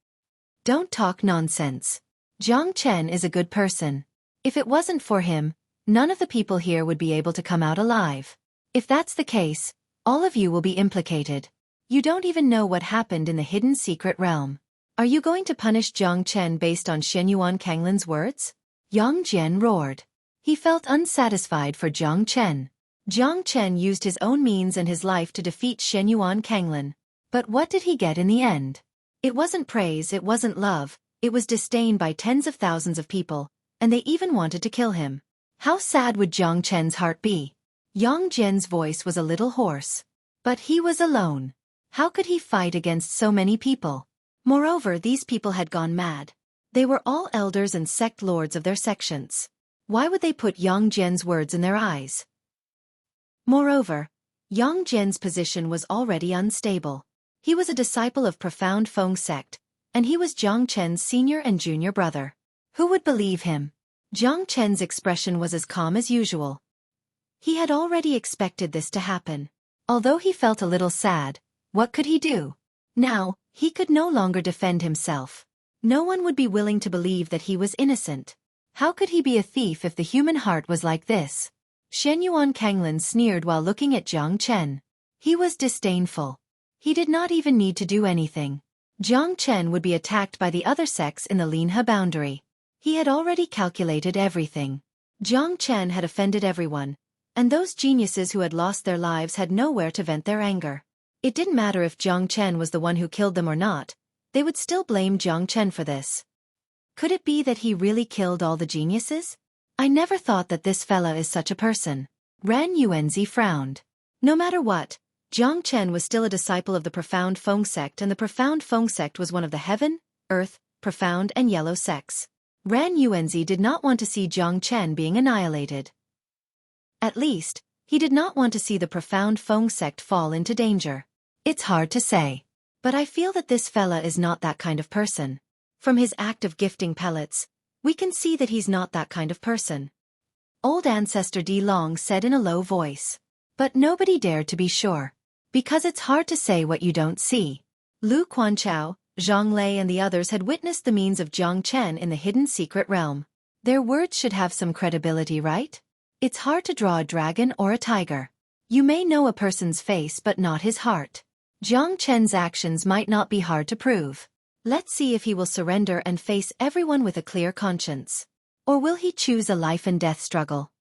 Don't talk nonsense. Jiang Chen is a good person. If it wasn't for him, none of the people here would be able to come out alive. If that's the case, all of you will be implicated. You don't even know what happened in the hidden secret realm. Are you going to punish Jiang Chen based on Shenyuan Kanglin's words? Yang Jian roared. He felt unsatisfied for Jiang Chen. Jiang Chen used his own means and his life to defeat Shenyuan Kanglin. But what did he get in the end? It wasn't praise, it wasn't love, it was disdain by tens of thousands of people, and they even wanted to kill him. How sad would Jiang Chen's heart be? Yang Jian's voice was a little hoarse. But he was alone. How could he fight against so many people? Moreover, these people had gone mad. They were all elders and sect lords of their sections. Why would they put Yang Jian's words in their eyes? Moreover, Yang Jian's position was already unstable. He was a disciple of Profound Feng sect, and he was Jiang Chen's senior and junior brother. Who would believe him? Jiang Chen's expression was as calm as usual. He had already expected this to happen. Although he felt a little sad, what could he do? Now, he could no longer defend himself. No one would be willing to believe that he was innocent. How could he be a thief if the human heart was like this? Shenyuan Kanglin sneered while looking at Jiang Chen. He was disdainful. He did not even need to do anything. Jiang Chen would be attacked by the other sects in the Linhe boundary. He had already calculated everything. Jiang Chen had offended everyone, and those geniuses who had lost their lives had nowhere to vent their anger. It didn't matter if Jiang Chen was the one who killed them or not, they would still blame Jiang Chen for this. Could it be that he really killed all the geniuses? I never thought that this fella is such a person. Ran Yuanzi frowned. No matter what, Jiang Chen was still a disciple of the Profound Feng sect, and the Profound Feng sect was one of the Heaven, Earth, Profound and Yellow sects. Ran Yuanzi did not want to see Jiang Chen being annihilated. At least, he did not want to see the Profound Feng sect fall into danger. It's hard to say. But I feel that this fella is not that kind of person. From his act of gifting pellets, we can see that he's not that kind of person. Old Ancestor Di Long said in a low voice. But nobody dared to be sure. Because it's hard to say what you don't see. Lu Quanchao, Zhang Lei and the others had witnessed the means of Jiang Chen in the hidden secret realm. Their words should have some credibility, right? It's hard to draw a dragon or a tiger. You may know a person's face but not his heart. Jiang Chen's actions might not be hard to prove. Let's see if he will surrender and face everyone with a clear conscience. Or will he choose a life and death struggle?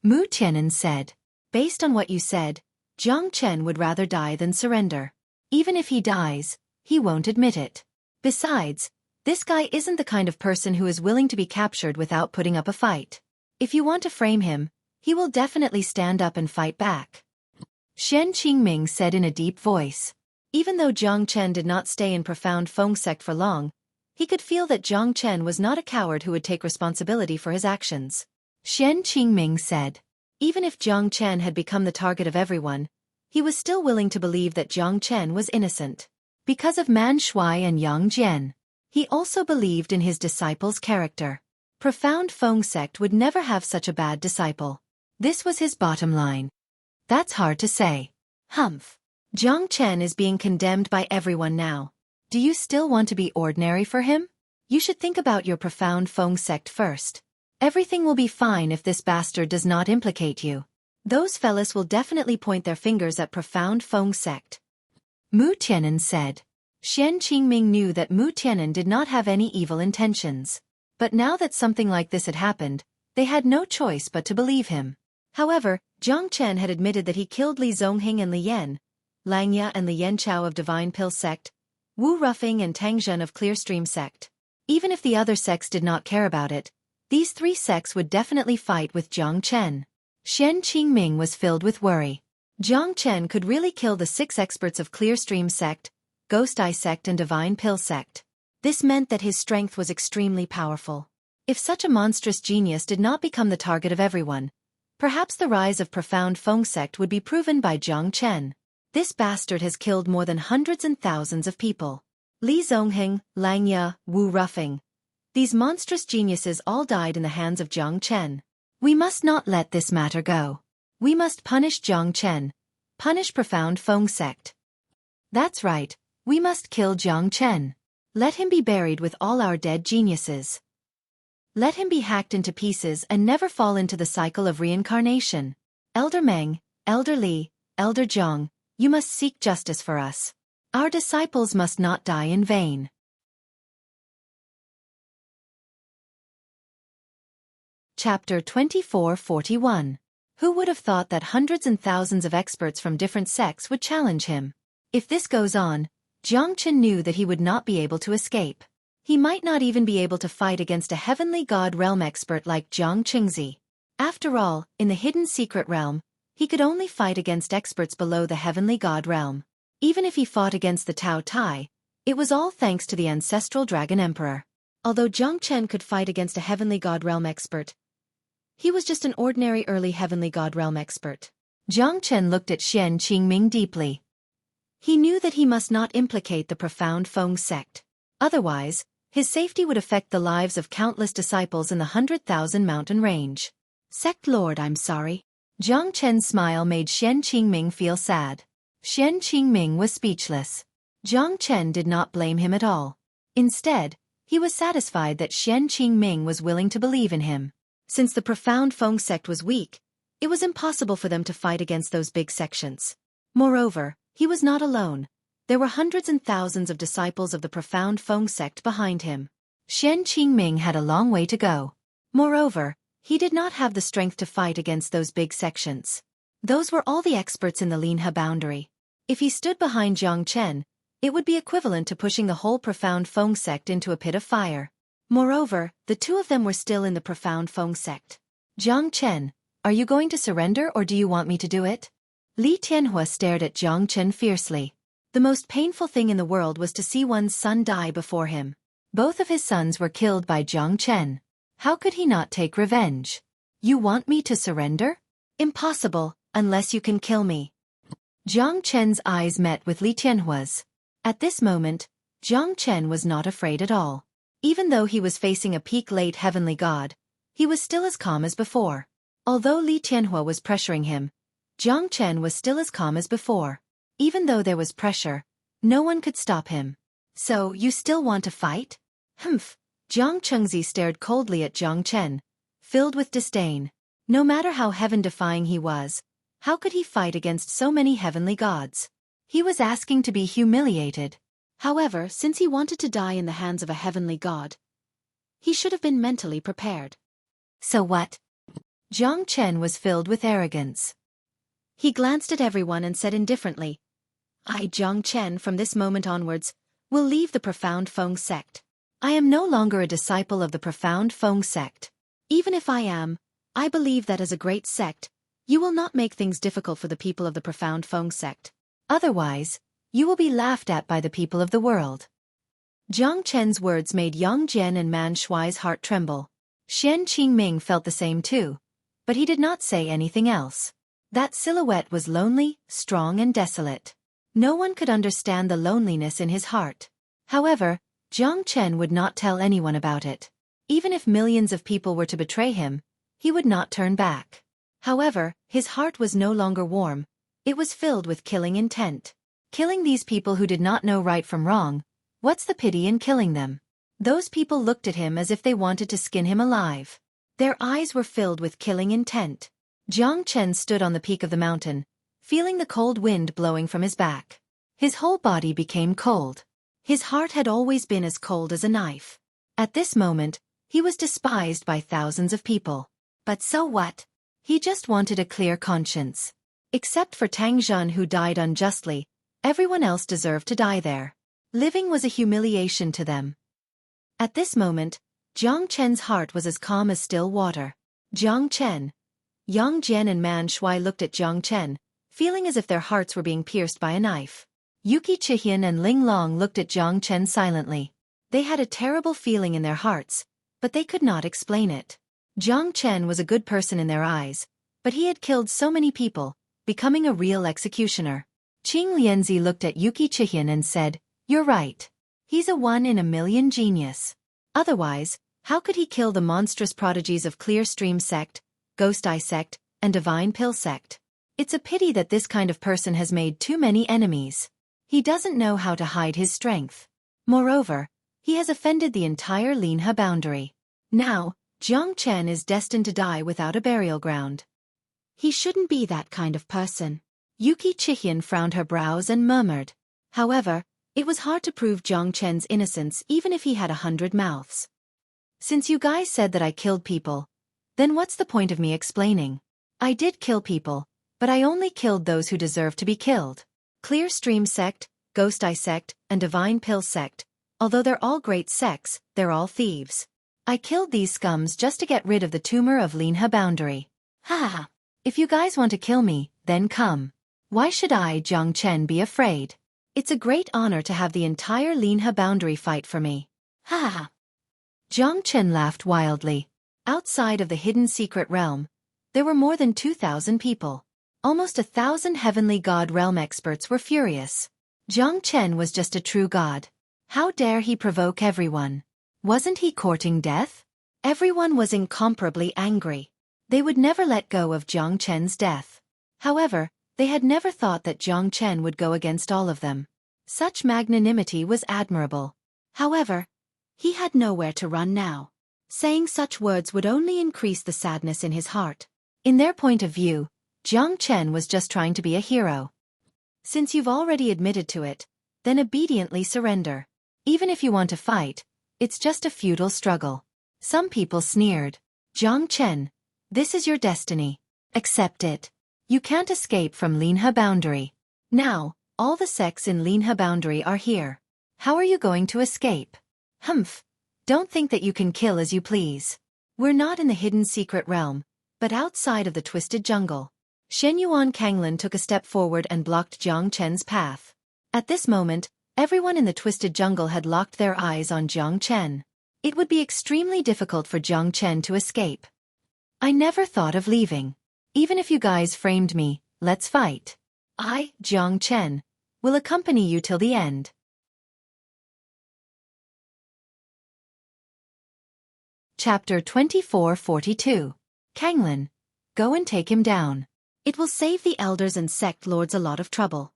Mu Tianan said. Based on what you said, Jiang Chen would rather die than surrender. Even if he dies, he won't admit it. Besides, this guy isn't the kind of person who is willing to be captured without putting up a fight. If you want to frame him, he will definitely stand up and fight back. Shen Qingming said in a deep voice. Even though Jiang Chen did not stay in Profound Feng sect for long, he could feel that Jiang Chen was not a coward who would take responsibility for his actions. Shen Qingming said. Even if Jiang Chen had become the target of everyone, he was still willing to believe that Jiang Chen was innocent. Because of Man Shuai and Yang Jian. He also believed in his disciple's character. Profound Feng sect would never have such a bad disciple. This was his bottom line. That's hard to say. Humph. Jiang Chen is being condemned by everyone now. Do you still want to be ordinary for him? You should think about your Profound Feng sect first. Everything will be fine if this bastard does not implicate you. Those fellas will definitely point their fingers at Profound Feng sect. Mu Tianan said. Shen Qingming knew that Mu Tianan did not have any evil intentions. But now that something like this had happened, they had no choice but to believe him. However, Jiang Chen had admitted that he killed Li Zonghing and Li Yan, Langya and Li Yanchao of Divine Pill sect, Wu Ruffing and Tang Zhen of Clearstream sect. Even if the other sects did not care about it, these three sects would definitely fight with Jiang Chen. Xian Qingming was filled with worry. Jiang Chen could really kill the 6 experts of Clearstream sect, Ghost Eye sect and Divine Pill sect. This meant that his strength was extremely powerful. If such a monstrous genius did not become the target of everyone, perhaps the rise of Profound Feng sect would be proven by Jiang Chen. This bastard has killed more than hundreds and thousands of people. Li Zongheng, Lang Ya, Wu Ruffing. These monstrous geniuses all died in the hands of Jiang Chen. We must not let this matter go. We must punish Jiang Chen. Punish Profound Feng sect. That's right, we must kill Jiang Chen. Let him be buried with all our dead geniuses. Let him be hacked into pieces and never fall into the cycle of reincarnation. Elder Meng, Elder Li, Elder Zhang, you must seek justice for us. Our disciples must not die in vain. Chapter 2441. Who would have thought that hundreds and thousands of experts from different sects would challenge him? If this goes on, Jiang Chen knew that he would not be able to escape. He might not even be able to fight against a heavenly god realm expert like Jiang Qingzi. After all, in the hidden secret realm, he could only fight against experts below the heavenly god realm. Even if he fought against the Tao Tai, it was all thanks to the ancestral dragon emperor. Although Jiang Chen could fight against a heavenly god realm expert, he was just an ordinary early heavenly god realm expert. Jiang Chen looked at Xian Qingming deeply. He knew that he must not implicate the Profound Feng sect. Otherwise, his safety would affect the lives of countless disciples in the 100,000 mountain range. Sect Lord, I'm sorry. Jiang Chen's smile made Xian Qingming feel sad. Xian Qingming was speechless. Jiang Chen did not blame him at all. Instead, he was satisfied that Xian Qingming was willing to believe in him. Since the Profound Feng sect was weak, it was impossible for them to fight against those big sections. Moreover, he was not alone. There were hundreds and thousands of disciples of the Profound Feng sect behind him. Xian Qingming had a long way to go. Moreover, he did not have the strength to fight against those big sections. Those were all the experts in the Linhe boundary. If he stood behind Jiang Chen, it would be equivalent to pushing the whole Profound Feng sect into a pit of fire. Moreover, the two of them were still in the Profound Feng sect. Jiang Chen, are you going to surrender or do you want me to do it? Li Tianhua stared at Jiang Chen fiercely. The most painful thing in the world was to see one's son die before him. Both of his sons were killed by Jiang Chen. How could he not take revenge? You want me to surrender? Impossible, unless you can kill me. Jiang Chen's eyes met with Li Tianhua's. At this moment, Jiang Chen was not afraid at all. Even though he was facing a peak-late heavenly god, he was still as calm as before. Although Li Tianhua was pressuring him, Jiang Chen was still as calm as before. Even though there was pressure, no one could stop him. So, you still want to fight? Humph. Jiang Chengzi stared coldly at Jiang Chen, filled with disdain. No matter how heaven-defying he was, how could he fight against so many heavenly gods? He was asking to be humiliated. However, since he wanted to die in the hands of a heavenly god, he should have been mentally prepared. So what? Jiang Chen was filled with arrogance. He glanced at everyone and said indifferently, I, Jiang Chen, from this moment onwards, will leave the Profound Feng sect. I am no longer a disciple of the Profound Feng sect. Even if I am, I believe that as a great sect, you will not make things difficult for the people of the Profound Feng sect. Otherwise, you will be laughed at by the people of the world. Jiang Chen's words made Yang Jian and Man Shuai's heart tremble. Xian Qingming felt the same too, but he did not say anything else. That silhouette was lonely, strong and desolate. No one could understand the loneliness in his heart. However, Jiang Chen would not tell anyone about it. Even if millions of people were to betray him, he would not turn back. However, his heart was no longer warm. It was filled with killing intent. Killing these people who did not know right from wrong, what's the pity in killing them? Those people looked at him as if they wanted to skin him alive. Their eyes were filled with killing intent. Jiang Chen stood on the peak of the mountain, feeling the cold wind blowing from his back. His whole body became cold. His heart had always been as cold as a knife. At this moment, he was despised by thousands of people. But so what? He just wanted a clear conscience. Except for Tang Zhen who died unjustly, everyone else deserved to die there. Living was a humiliation to them. At this moment, Jiang Chen's heart was as calm as still water. Jiang Chen, Yang Jian and Man Shui looked at Jiang Chen, feeling as if their hearts were being pierced by a knife. Yuki Chihian and Ling Long looked at Jiang Chen silently. They had a terrible feeling in their hearts, but they could not explain it. Jiang Chen was a good person in their eyes, but he had killed so many people, becoming a real executioner. Qing Lianzi looked at Yuki Chihian and said, "You're right. He's a 1 in a million genius. Otherwise, how could he kill the monstrous prodigies of Clear Stream Sect, Ghost Eye Sect, and Divine Pill Sect? It's a pity that this kind of person has made too many enemies. He doesn't know how to hide his strength. Moreover, he has offended the entire Linhe boundary. Now, Jiang Chen is destined to die without a burial ground. He shouldn't be that kind of person." Yuki Chihian frowned her brows and murmured. However, it was hard to prove Jiang Chen's innocence even if he had 100 mouths. "Since you guys said that I killed people, then what's the point of me explaining? I did kill people, but I only killed those who deserved to be killed. Clear Stream Sect, Ghost Eye Sect, and Divine Pill Sect, although they're all great sects, they're all thieves. I killed these scums just to get rid of the tumor of Linhe boundary. Ha! If you guys want to kill me, then come. Why should I, Jiang Chen, be afraid? It's a great honor to have the entire Linhe boundary fight for me. Ha! Jiang Chen laughed wildly. Outside of the hidden secret realm, there were more than 2,000 people. Almost 1,000 heavenly god realm experts were furious. Jiang Chen was just a true god. How dare he provoke everyone? Wasn't he courting death? Everyone was incomparably angry. They would never let go of Jiang Chen's death. However, they had never thought that Jiang Chen would go against all of them. Such magnanimity was admirable. However, he had nowhere to run now. Saying such words would only increase the sadness in his heart. In their point of view, Jiang Chen was just trying to be a hero. Since you've already admitted to it, then obediently surrender. Even if you want to fight, it's just a futile struggle. Some people sneered. Jiang Chen, this is your destiny. Accept it. You can't escape from Linhe boundary. Now, all the sects in Linhe boundary are here. How are you going to escape? Humph. Don't think that you can kill as you please. We're not in the hidden secret realm, but outside of the twisted jungle. Shenyuan Kanglin took a step forward and blocked Jiang Chen's path. At this moment, everyone in the twisted jungle had locked their eyes on Jiang Chen. It would be extremely difficult for Jiang Chen to escape. I never thought of leaving. Even if you guys framed me, let's fight. I, Jiang Chen, will accompany you till the end. Chapter 2442. Kanglin, go and take him down. It will save the elders and sect lords a lot of trouble.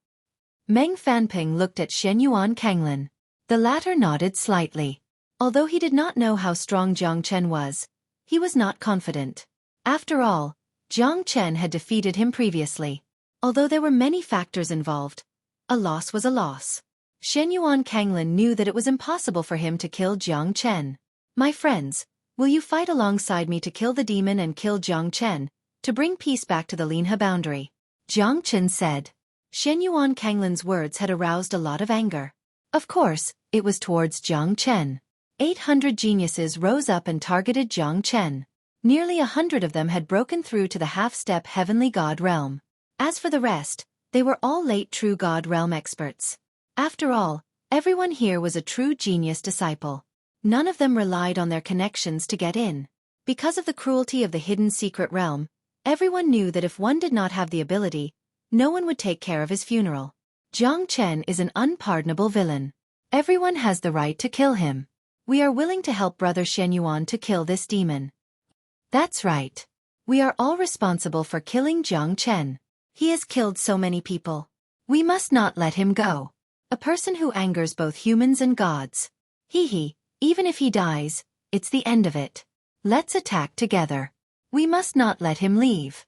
Meng Fanping looked at Shenyuan Kanglin. The latter nodded slightly. Although he did not know how strong Jiang Chen was, he was not confident. After all, Jiang Chen had defeated him previously. Although there were many factors involved, a loss was a loss. Shenyuan Kanglin knew that it was impossible for him to kill Jiang Chen. My friends, will you fight alongside me to kill the demon and kill Jiang Chen, to bring peace back to the Linhe boundary? Jiang Chen said. Shenyuan Kanglin's words had aroused a lot of anger. Of course, it was towards Jiang Chen. 800 geniuses rose up and targeted Jiang Chen. Nearly 100 of them had broken through to the half-step heavenly god realm. As for the rest, they were all late true god realm experts. After all, everyone here was a true genius disciple. None of them relied on their connections to get in. Because of the cruelty of the hidden secret realm, everyone knew that if one did not have the ability, no one would take care of his funeral. Jiang Chen is an unpardonable villain. Everyone has the right to kill him. We are willing to help Brother Shenyuan to kill this demon. That's right. We are all responsible for killing Jiang Chen. He has killed so many people. We must not let him go. A person who angers both humans and gods. Hee, even if he dies, it's the end of it. Let's attack together. We must not let him leave.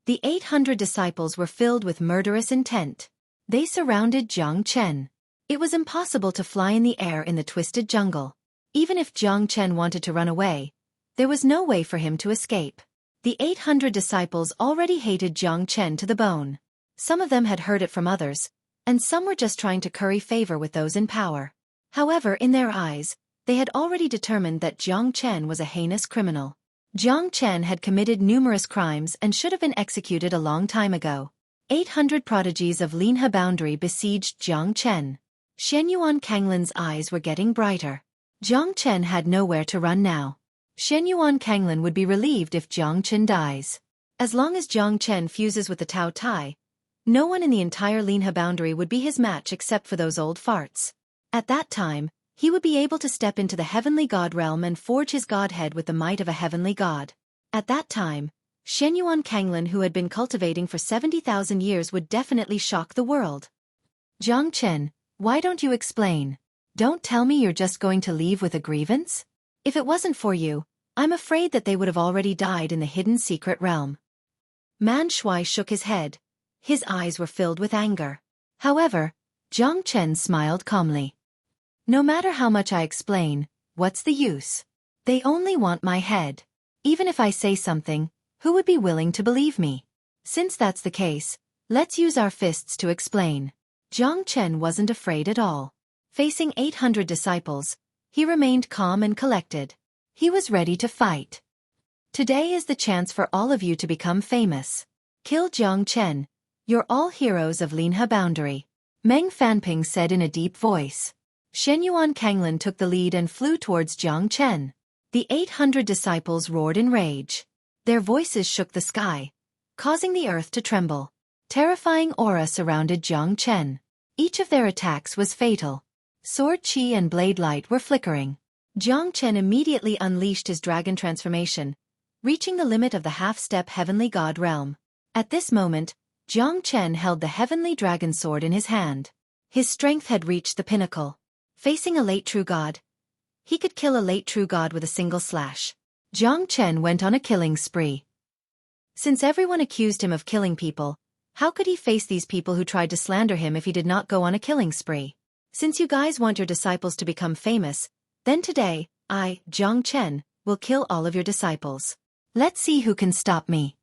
The 800 disciples were filled with murderous intent. They surrounded Jiang Chen. It was impossible to fly in the air in the twisted jungle. Even if Jiang Chen wanted to run away, there was no way for him to escape. The 800 disciples already hated Jiang Chen to the bone. Some of them had heard it from others, and some were just trying to curry favor with those in power. However, in their eyes, they had already determined that Jiang Chen was a heinous criminal. Jiang Chen had committed numerous crimes and should have been executed a long time ago. 800 prodigies of Linhe boundary besieged Jiang Chen. Xueqi Kanglin's eyes were getting brighter. Jiang Chen had nowhere to run now. Xueqi Kanglin would be relieved if Jiang Chen dies. As long as Jiang Chen fuses with the Tao Tai, no one in the entire Linhe boundary would be his match except for those old farts. At that time, he would be able to step into the heavenly god realm and forge his godhead with the might of a heavenly god. At that time, Xueqi Kanglin, who had been cultivating for 70,000 years, would definitely shock the world. Jiang Chen, why don't you explain? Don't tell me you're just going to leave with a grievance? If it wasn't for you, I'm afraid that they would have already died in the hidden secret realm. Man Shui shook his head. His eyes were filled with anger. However, Jiang Chen smiled calmly. No matter how much I explain, what's the use? They only want my head. Even if I say something, who would be willing to believe me? Since that's the case, let's use our fists to explain. Jiang Chen wasn't afraid at all. Facing 800 disciples, he remained calm and collected. He was ready to fight. Today is the chance for all of you to become famous. Kill Jiang Chen. You're all heroes of Linhe boundary. Meng Fanping said in a deep voice. Xueqi Kanglin took the lead and flew towards Jiang Chen. The 800 disciples roared in rage. Their voices shook the sky, causing the earth to tremble. Terrifying aura surrounded Jiang Chen. Each of their attacks was fatal. Sword chi and blade light were flickering. Jiang Chen immediately unleashed his dragon transformation, reaching the limit of the half-step heavenly god realm. At this moment, Jiang Chen held the heavenly dragon sword in his hand. His strength had reached the pinnacle. Facing a late true god, he could kill a late true god with a single slash. Jiang Chen went on a killing spree. Since everyone accused him of killing people, how could he face these people who tried to slander him if he did not go on a killing spree? Since you guys want your disciples to become famous, then today, I, Jiang Chen, will kill all of your disciples. Let's see who can stop me.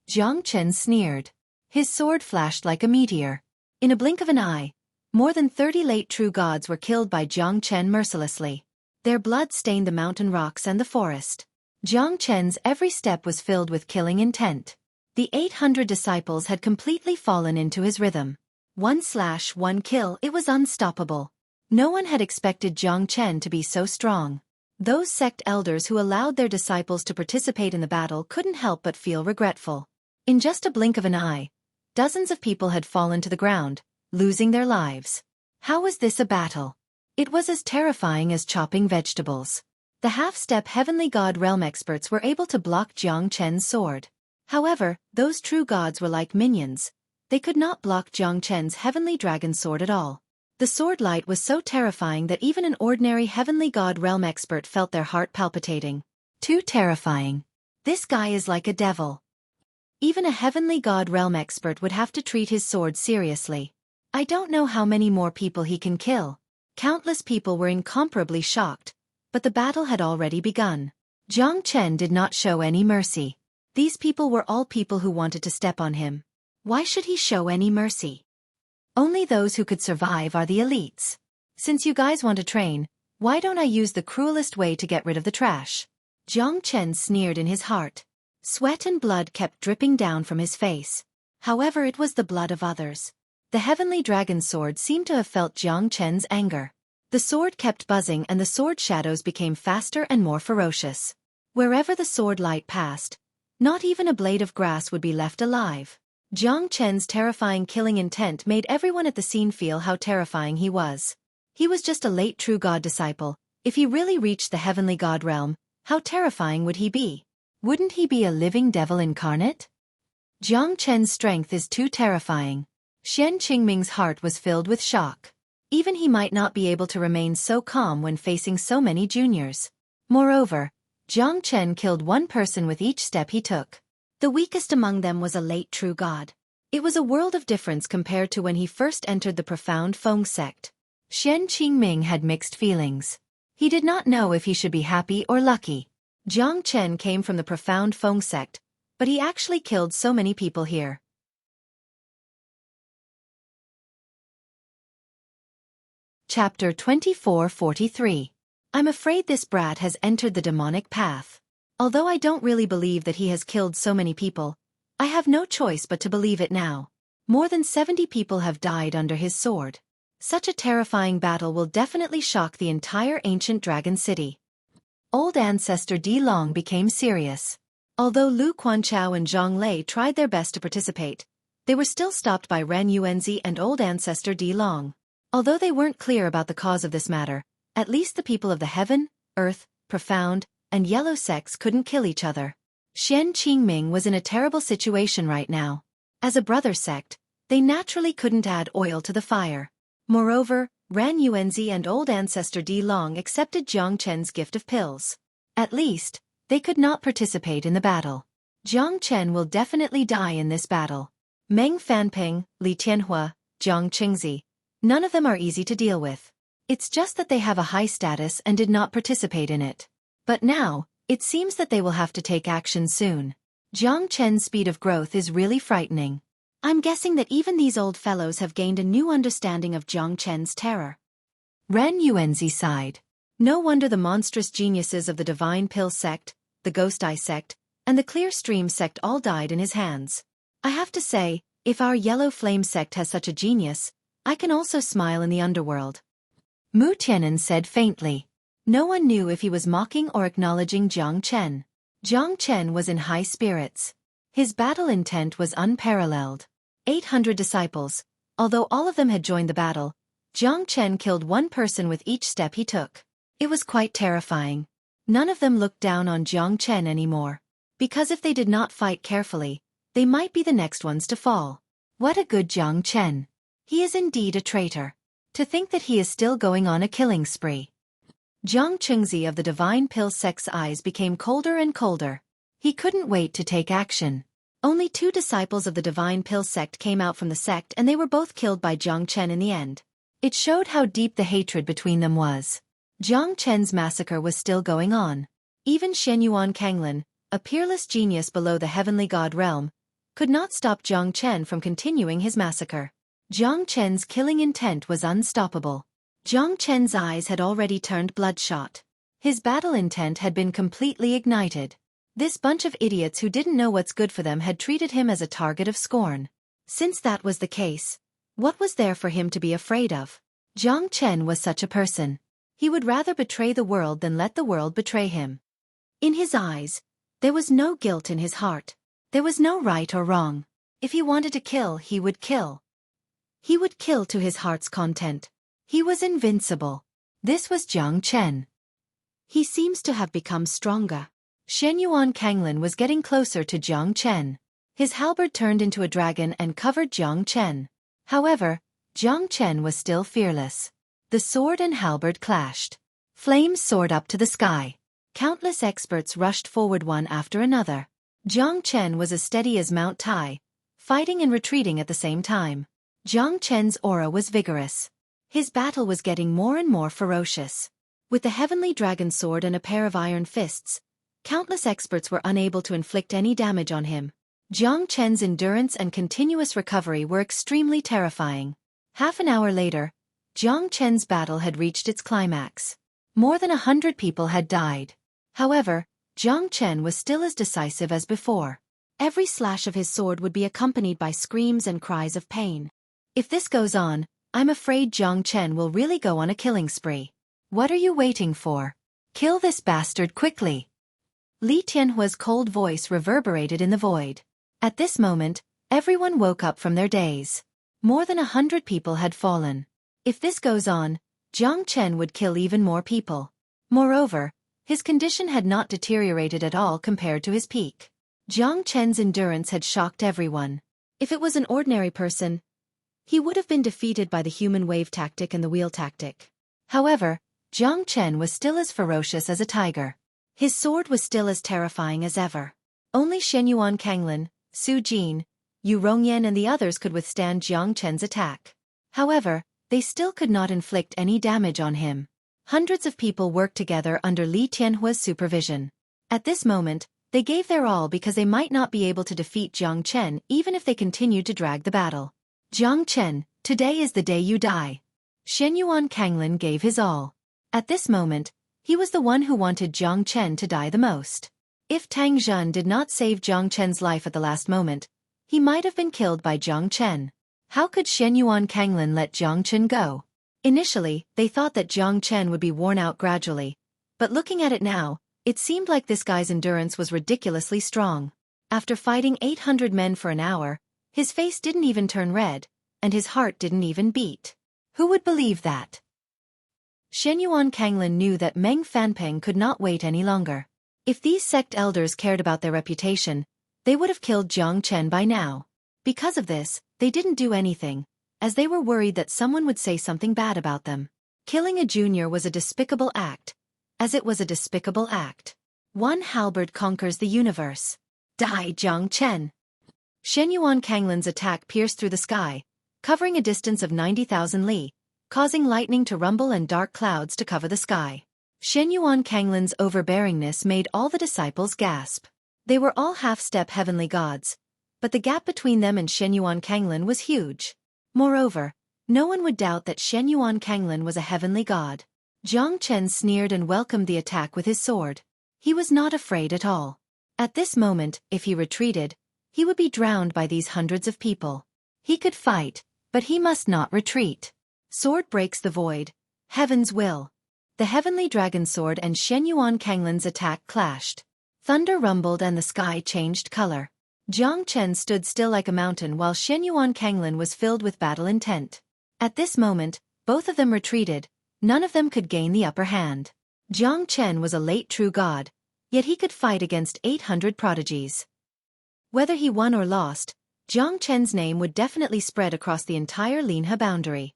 Jiang Chen sneered. His sword flashed like a meteor. In a blink of an eye, more than 30 late true gods were killed by Jiang Chen mercilessly. Their blood stained the mountain rocks and the forest. Jiang Chen's every step was filled with killing intent. The 800 disciples had completely fallen into his rhythm. One slash, one kill, it was unstoppable. No one had expected Jiang Chen to be so strong. Those sect elders who allowed their disciples to participate in the battle couldn't help but feel regretful. In just a blink of an eye, dozens of people had fallen to the ground, losing their lives. How was this a battle? It was as terrifying as chopping vegetables. The half-step heavenly god realm experts were able to block Jiang Chen's sword. However, those true gods were like minions. They could not block Jiang Chen's heavenly dragon sword at all. The sword light was so terrifying that even an ordinary heavenly god realm expert felt their heart palpitating. Too terrifying. This guy is like a devil. Even a heavenly god realm expert would have to treat his sword seriously. I don't know how many more people he can kill. Countless people were incomparably shocked, but the battle had already begun. Jiang Chen did not show any mercy. These people were all people who wanted to step on him. Why should he show any mercy? Only those who could survive are the elites. Since you guys want to train, why don't I use the cruelest way to get rid of the trash? Jiang Chen sneered in his heart. Sweat and blood kept dripping down from his face. However, it was the blood of others. The heavenly dragon sword seemed to have felt Jiang Chen's anger. The sword kept buzzing and the sword shadows became faster and more ferocious. Wherever the sword light passed, not even a blade of grass would be left alive. Jiang Chen's terrifying killing intent made everyone at the scene feel how terrifying he was. He was just a late true god disciple. If he really reached the heavenly god realm, how terrifying would he be? Wouldn't he be a living devil incarnate? Jiang Chen's strength is too terrifying. Xian Qingming's heart was filled with shock. Even he might not be able to remain so calm when facing so many juniors. Moreover, Jiang Chen killed one person with each step he took. The weakest among them was a late true god. It was a world of difference compared to when he first entered the profound Feng sect. Xian Qingming had mixed feelings. He did not know if he should be happy or lucky. Jiang Chen came from the profound Feng sect, but he actually killed so many people here. Chapter 2443. I'm afraid this brat has entered the demonic path. Although I don't really believe that he has killed so many people, I have no choice but to believe it now. More than 70 people have died under his sword. Such a terrifying battle will definitely shock the entire ancient dragon city. Old ancestor Di Long became serious. Although Lu Quanchao and Zhang Lei tried their best to participate, they were still stopped by Ren Yuanzi and old ancestor Di Long. Although they weren't clear about the cause of this matter, at least the people of the Heaven, Earth, Profound, and Yellow sects couldn't kill each other. Xian Qingming was in a terrible situation right now. As a brother sect, they naturally couldn't add oil to the fire. Moreover, Ran Yuanzi and old ancestor Di Long accepted Jiang Chen's gift of pills. At least, they could not participate in the battle. Jiang Chen will definitely die in this battle. Meng Fanping, Li Tianhua, Jiang Qingzi. None of them are easy to deal with. It's just that they have a high status and did not participate in it. But now, it seems that they will have to take action soon. Jiang Chen's speed of growth is really frightening. I'm guessing that even these old fellows have gained a new understanding of Jiang Chen's terror. Ren Yuanzi sighed. No wonder the monstrous geniuses of the Divine Pill sect, the Ghost Eye sect, and the Clear Stream sect all died in his hands. I have to say, if our Yellow Flame sect has such a genius, I can also smile in the underworld. Mu Tianan said faintly. No one knew if he was mocking or acknowledging Jiang Chen. Jiang Chen was in high spirits. His battle intent was unparalleled. 800 disciples, although all of them had joined the battle, Jiang Chen killed one person with each step he took. It was quite terrifying. None of them looked down on Jiang Chen anymore. Because if they did not fight carefully, they might be the next ones to fall. What a good Jiang Chen. He is indeed a traitor. To think that he is still going on a killing spree. Jiang Qingzi of the Divine Pill sect's eyes became colder and colder. He couldn't wait to take action. Only 2 disciples of the Divine Pill sect came out from the sect and they were both killed by Jiang Chen in the end. It showed how deep the hatred between them was. Jiang Chen's massacre was still going on. Even Shenyuan Kanglin, a peerless genius below the heavenly god realm, could not stop Jiang Chen from continuing his massacre. Jiang Chen's killing intent was unstoppable. Jiang Chen's eyes had already turned bloodshot. His battle intent had been completely ignited. This bunch of idiots who didn't know what's good for them had treated him as a target of scorn. Since that was the case, what was there for him to be afraid of? Jiang Chen was such a person. He would rather betray the world than let the world betray him. In his eyes, there was no guilt in his heart. There was no right or wrong. If he wanted to kill, he would kill. He would kill to his heart's content. He was invincible. This was Jiang Chen. He seems to have become stronger. Shenyuan Kanglin was getting closer to Jiang Chen. His halberd turned into a dragon and covered Jiang Chen. However, Jiang Chen was still fearless. The sword and halberd clashed. Flames soared up to the sky. Countless experts rushed forward one after another. Jiang Chen was as steady as Mount Tai, fighting and retreating at the same time. Jiang Chen's aura was vigorous. His battle was getting more and more ferocious. With the heavenly dragon sword and a pair of iron fists, countless experts were unable to inflict any damage on him. Jiang Chen's endurance and continuous recovery were extremely terrifying. Half an hour later, Jiang Chen's battle had reached its climax. More than 100 people had died. However, Jiang Chen was still as decisive as before. Every slash of his sword would be accompanied by screams and cries of pain. If this goes on, I'm afraid Jiang Chen will really go on a killing spree. What are you waiting for? Kill this bastard quickly. Li Tianhua's cold voice reverberated in the void. At this moment, everyone woke up from their daze. More than 100 people had fallen. If this goes on, Jiang Chen would kill even more people. Moreover, his condition had not deteriorated at all compared to his peak. Jiang Chen's endurance had shocked everyone. If it was an ordinary person, he would have been defeated by the human wave tactic and the wheel tactic. However, Jiang Chen was still as ferocious as a tiger. His sword was still as terrifying as ever. Only Shenyuan Kanglin, Su Jin, Yu Rongyan and the others could withstand Jiang Chen's attack. However, they still could not inflict any damage on him. Hundreds of people worked together under Li Tianhua's supervision. At this moment, they gave their all because they might not be able to defeat Jiang Chen even if they continued to drag the battle. Jiang Chen, today is the day you die. Shenyuan Kanglin gave his all. At this moment, he was the one who wanted Jiang Chen to die the most. If Tang Zhen did not save Jiang Chen's life at the last moment, he might have been killed by Jiang Chen. How could Shenyuan Kanglin let Jiang Chen go? Initially, they thought that Jiang Chen would be worn out gradually, but looking at it now, it seemed like this guy's endurance was ridiculously strong. After fighting 800 men for an hour, his face didn't even turn red, and his heart didn't even beat. Who would believe that? Shenyuan Kanglin knew that Meng Fanpeng could not wait any longer. If these sect elders cared about their reputation, they would have killed Jiang Chen by now. Because of this, they didn't do anything, as they were worried that someone would say something bad about them. Killing a junior was a despicable act, as it was a despicable act. One halberd conquers the universe. Die, Jiang Chen! Shenyuan Kanglin's attack pierced through the sky, covering a distance of 90,000 li, causing lightning to rumble and dark clouds to cover the sky. Shenyuan Kanglin's overbearingness made all the disciples gasp. They were all half-step heavenly gods, but the gap between them and Shenyuan Kanglin was huge. Moreover, no one would doubt that Shenyuan Kanglin was a heavenly god. Jiang Chen sneered and welcomed the attack with his sword. He was not afraid at all. At this moment, if he retreated, he would be drowned by these hundreds of people. He could fight, but he must not retreat. Sword breaks the void. Heaven's will. The heavenly dragon sword and Shenyuan Kanglin's attack clashed. Thunder rumbled and the sky changed color. Jiang Chen stood still like a mountain while Shenyuan Kanglin was filled with battle intent. At this moment, both of them retreated. None of them could gain the upper hand. Jiang Chen was a late true god, yet he could fight against 800 prodigies. Whether he won or lost, Jiang Chen's name would definitely spread across the entire Linhe boundary.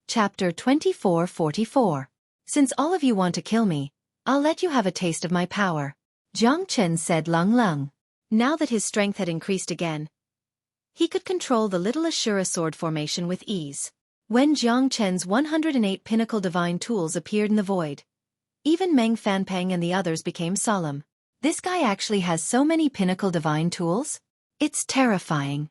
Chapter 2444. Since all of you want to kill me, I'll let you have a taste of my power. Jiang Chen said Lung Lung. Now that his strength had increased again, he could control the little Ashura sword formation with ease. When Jiang Chen's 108 pinnacle divine tools appeared in the void, even Meng Fanpeng and the others became solemn. This guy actually has so many pinnacle divine tools? It's terrifying.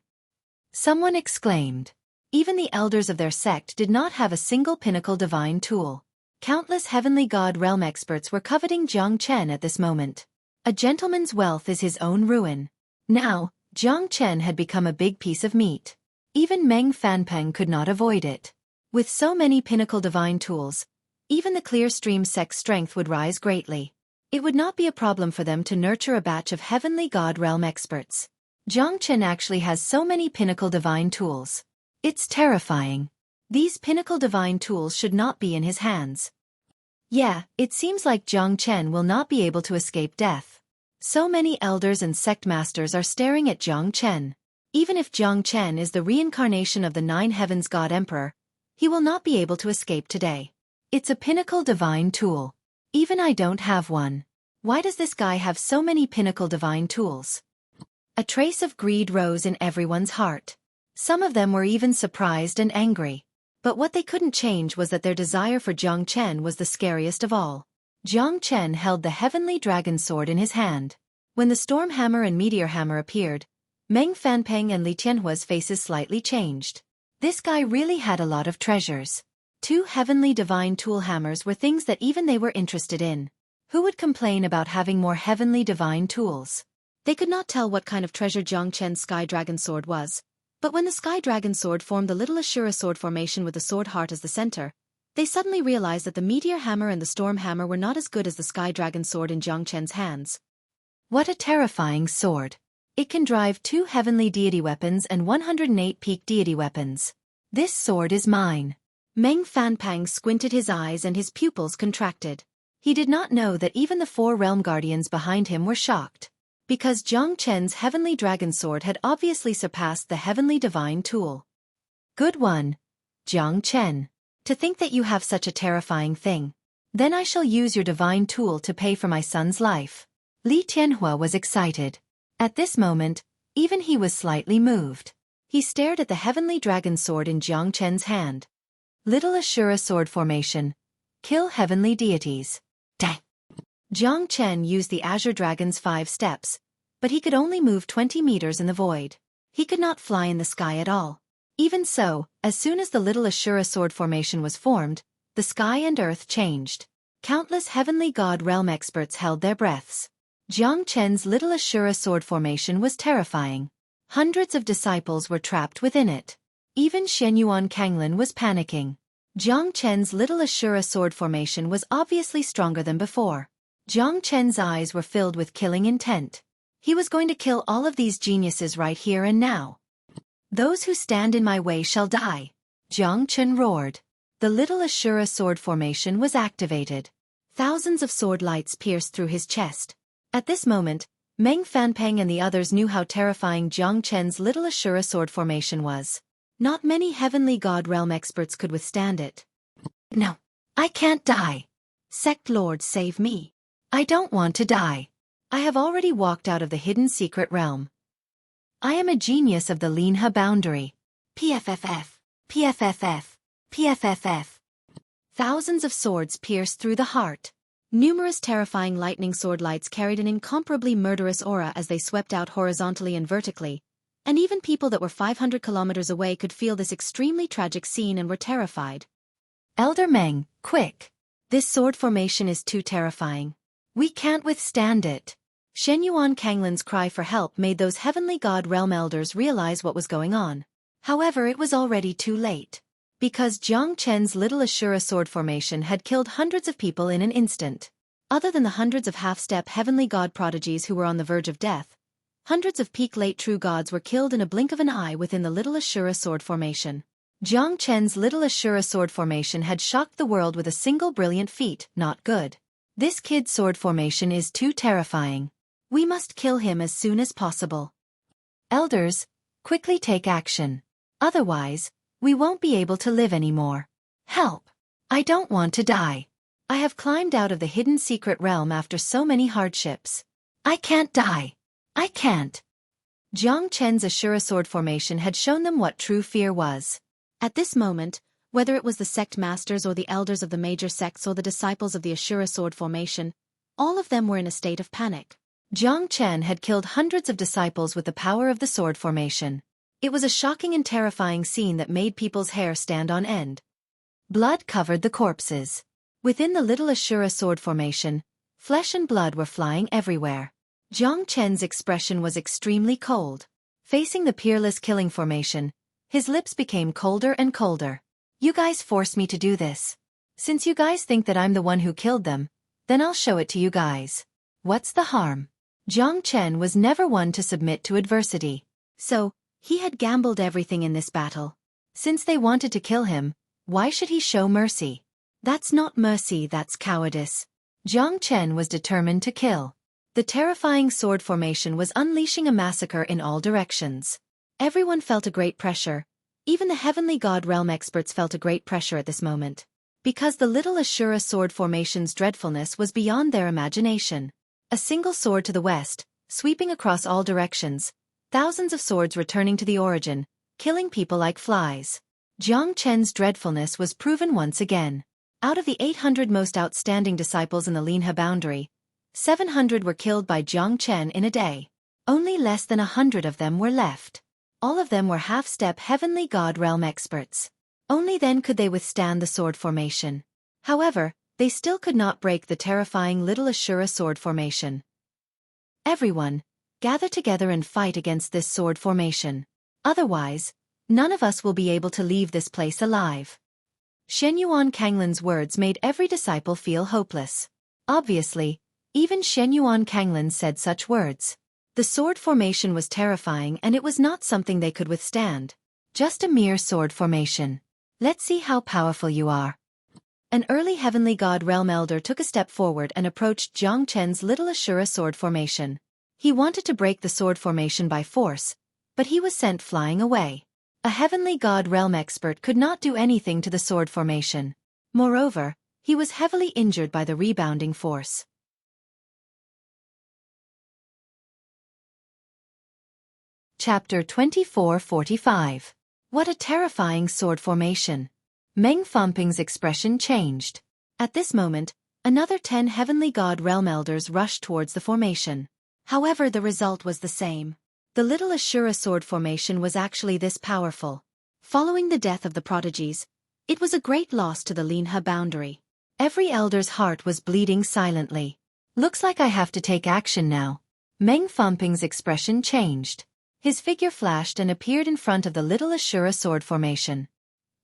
Someone exclaimed. Even the elders of their sect did not have a single pinnacle divine tool. Countless heavenly god realm experts were coveting Jiang Chen at this moment. A gentleman's wealth is his own ruin. Now, Jiang Chen had become a big piece of meat. Even Meng Fanpeng could not avoid it. With so many pinnacle divine tools, even the clear stream sect's strength would rise greatly. It would not be a problem for them to nurture a batch of heavenly god realm experts. Jiang Chen actually has so many pinnacle divine tools. It's terrifying. These pinnacle divine tools should not be in his hands. Yeah, it seems like Jiang Chen will not be able to escape death. So many elders and sect masters are staring at Jiang Chen. Even if Jiang Chen is the reincarnation of the Nine Heavens God Emperor, he will not be able to escape today. It's a pinnacle divine tool. Even I don't have one. Why does this guy have so many pinnacle divine tools? A trace of greed rose in everyone's heart. Some of them were even surprised and angry. But what they couldn't change was that their desire for Jiang Chen was the scariest of all. Jiang Chen held the heavenly dragon sword in his hand. When the storm hammer and meteor hammer appeared, Meng Fanpeng and Li Tianhua's faces slightly changed. This guy really had a lot of treasures. 2 heavenly divine tool hammers were things that even they were interested in. Who would complain about having more heavenly divine tools? They could not tell what kind of treasure Jiang Chen's sky dragon sword was. But when the sky dragon sword formed the little Ashura sword formation with the sword heart as the center, they suddenly realized that the meteor hammer and the storm hammer were not as good as the sky dragon sword in Jiang Chen's hands. What a terrifying sword. It can drive 2 heavenly deity weapons and 108 peak deity weapons. This sword is mine. Meng Fanpeng squinted his eyes and his pupils contracted. He did not know that even the 4 realm guardians behind him were shocked. Because Jiang Chen's heavenly dragon sword had obviously surpassed the heavenly divine tool. Good one, Jiang Chen. To think that you have such a terrifying thing. Then I shall use your divine tool to pay for my son's life. Li Tianhua was excited. At this moment, even he was slightly moved. He stared at the heavenly dragon sword in Jiang Chen's hand. Little Ashura sword formation. Kill heavenly deities. Dang. Jiang Chen used the Azure Dragon's 5 steps, but he could only move 20 meters in the void. He could not fly in the sky at all. Even so, as soon as the little Ashura sword formation was formed, the sky and earth changed. Countless heavenly god realm experts held their breaths. Jiang Chen's little Ashura sword formation was terrifying. Hundreds of disciples were trapped within it. Even Xueqi Kanglin was panicking. Jiang Chen's little Ashura sword formation was obviously stronger than before. Jiang Chen's eyes were filled with killing intent. He was going to kill all of these geniuses right here and now. Those who stand in my way shall die. Jiang Chen roared. The little Ashura sword formation was activated. Thousands of sword lights pierced through his chest. At this moment, Meng Fanpeng and the others knew how terrifying Jiang Chen's little Ashura sword formation was. Not many heavenly god realm experts could withstand it. No, I can't die. Sect Lord, save me. I don't want to die. I have already walked out of the hidden secret realm. I am a genius of the Linha boundary. PFFF, PFFF, PFFF. Thousands of swords pierced through the heart. Numerous terrifying lightning sword lights carried an incomparably murderous aura as they swept out horizontally and vertically, and even people that were 500 kilometers away could feel this extremely tragic scene and were terrified. Elder Meng, quick! This sword formation is too terrifying. We can't withstand it. Xueqi Kanglin's cry for help made those heavenly god realm elders realize what was going on. However, it was already too late. Because Jiang Chen's little Ashura sword formation had killed hundreds of people in an instant. Other than the hundreds of half-step heavenly god prodigies who were on the verge of death, hundreds of peak-late true gods were killed in a blink of an eye within the little Ashura sword formation. Jiang Chen's little Ashura sword formation had shocked the world with a single brilliant feat. Not good. This kid's sword formation is too terrifying. We must kill him as soon as possible. Elders, quickly take action. Otherwise, we won't be able to live anymore. Help! I don't want to die. I have climbed out of the hidden secret realm after so many hardships. I can't die. I can't. Jiang Chen's Ashura sword formation had shown them what true fear was. At this moment, whether it was the sect masters or the elders of the major sects or the disciples of the Ashura sword formation, all of them were in a state of panic. Jiang Chen had killed hundreds of disciples with the power of the sword formation. It was a shocking and terrifying scene that made people's hair stand on end. Blood covered the corpses. Within the little Ashura sword formation, flesh and blood were flying everywhere. Jiang Chen's expression was extremely cold. Facing the peerless killing formation, his lips became colder and colder. You guys forced me to do this. Since you guys think that I'm the one who killed them, then I'll show it to you guys. What's the harm? Jiang Chen was never one to submit to adversity. So, he had gambled everything in this battle. Since they wanted to kill him, why should he show mercy? That's not mercy, that's cowardice. Jiang Chen was determined to kill. The terrifying sword formation was unleashing a massacre in all directions. Everyone felt a great pressure. Even the heavenly god realm experts felt a great pressure at this moment. Because the little Ashura sword formation's dreadfulness was beyond their imagination. A single sword to the west, sweeping across all directions, thousands of swords returning to the origin, killing people like flies. Jiang Chen's dreadfulness was proven once again. Out of the 800 most outstanding disciples in the Linha boundary, 700 were killed by Jiang Chen in a day. Only less than 100 of them were left. All of them were half-step heavenly god realm experts. Only then could they withstand the sword formation. However, they still could not break the terrifying little Ashura sword formation. Everyone, gather together and fight against this sword formation. Otherwise, none of us will be able to leave this place alive. Xueqi Kanglin's words made every disciple feel hopeless. Obviously, even Xueqi Kanglin said such words. The sword formation was terrifying and it was not something they could withstand. Just a mere sword formation. Let's see how powerful you are. An early heavenly god realm elder took a step forward and approached Jiang Chen's little Ashura sword formation. He wanted to break the sword formation by force, but he was sent flying away. A heavenly god realm expert could not do anything to the sword formation. Moreover, he was heavily injured by the rebounding force. Chapter 2445. What a terrifying sword formation. Meng Fanpeng's expression changed. At this moment, another 10 heavenly god realm elders rushed towards the formation. However, the result was the same. The little Ashura sword formation was actually this powerful. Following the death of the prodigies, it was a great loss to the Linha boundary. Every elder's heart was bleeding silently. Looks like I have to take action now. Meng Fanping's expression changed. His figure flashed and appeared in front of the little Ashura sword formation.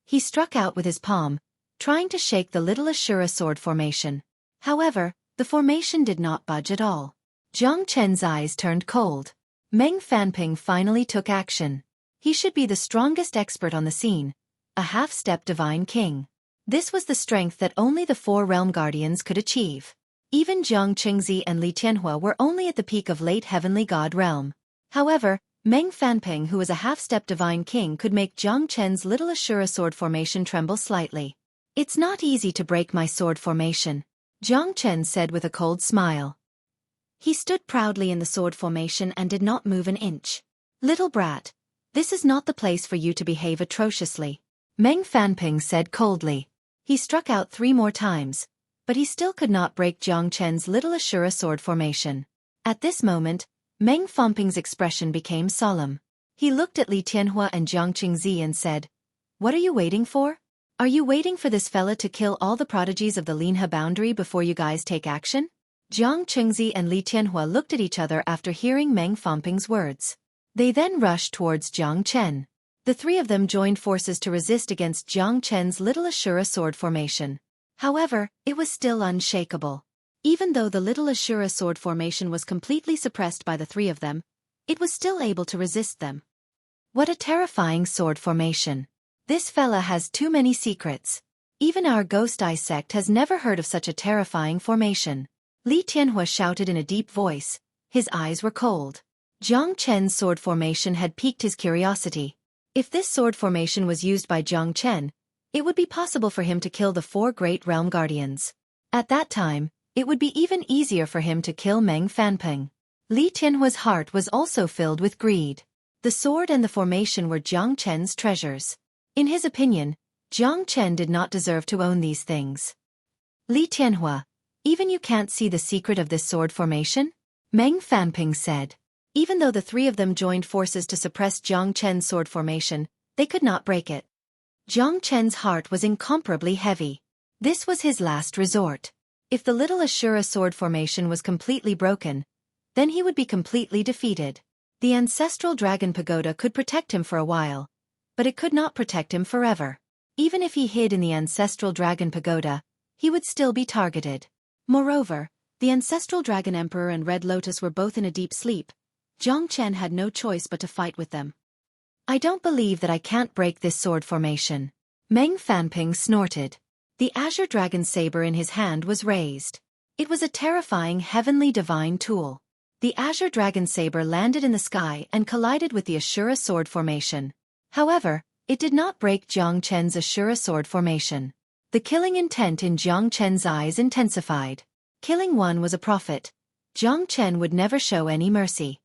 He struck out with his palm, trying to shake the little Ashura sword formation. However, the formation did not budge at all. Jiang Chen's eyes turned cold. Meng Fanping finally took action. He should be the strongest expert on the scene, a half-step divine king. This was the strength that only the 4 realm guardians could achieve. Even Jiang Qingzi and Li Tianhua were only at the peak of late heavenly god realm. However, Meng Fanping, who was a half-step divine king, could make Jiang Chen's little Ashura sword formation tremble slightly. It's not easy to break my sword formation, Jiang Chen said with a cold smile. He stood proudly in the sword formation and did not move an inch. Little brat, this is not the place for you to behave atrociously, Meng Fanping said coldly. He struck out 3 more times, but he still could not break Jiang Chen's little Ashura sword formation. At this moment, Meng Fanping's expression became solemn. He looked at Li Tianhua and Jiang Qingzi and said, "What are you waiting for? Are you waiting for this fella to kill all the prodigies of the Linha boundary before you guys take action?" Jiang Qingzi and Li Tianhua looked at each other after hearing Meng Fanping's words. They then rushed towards Jiang Chen. The 3 of them joined forces to resist against Jiang Chen's little Ashura sword formation. However, it was still unshakable. Even though the little Ashura sword formation was completely suppressed by the 3 of them, it was still able to resist them. What a terrifying sword formation. This fella has too many secrets. Even our Ghost Eye sect has never heard of such a terrifying formation. Li Tianhua shouted in a deep voice. His eyes were cold. Jiang Chen's sword formation had piqued his curiosity. If this sword formation was used by Jiang Chen, it would be possible for him to kill the 4 great realm guardians. At that time, it would be even easier for him to kill Meng Fanping. Li Tianhua's heart was also filled with greed. The sword and the formation were Jiang Chen's treasures. In his opinion, Jiang Chen did not deserve to own these things. Li Tianhua, even you can't see the secret of this sword formation? Meng Fanping said. Even though the 3 of them joined forces to suppress Jiang Chen's sword formation, they could not break it. Jiang Chen's heart was incomparably heavy. This was his last resort. If the little Ashura sword formation was completely broken, then he would be completely defeated. The ancestral dragon pagoda could protect him for a while, but it could not protect him forever. Even if he hid in the ancestral dragon pagoda, he would still be targeted. Moreover, the ancestral dragon emperor and Red Lotus were both in a deep sleep. Jiang Chen had no choice but to fight with them. I don't believe that I can't break this sword formation. Meng Fanping snorted. The azure dragon saber in his hand was raised. It was a terrifying heavenly divine tool. The azure dragon saber landed in the sky and collided with the Ashura sword formation. However, it did not break Jiang Chen's Ashura sword formation. The killing intent in Jiang Chen's eyes intensified. Killing one was a profit. Jiang Chen would never show any mercy.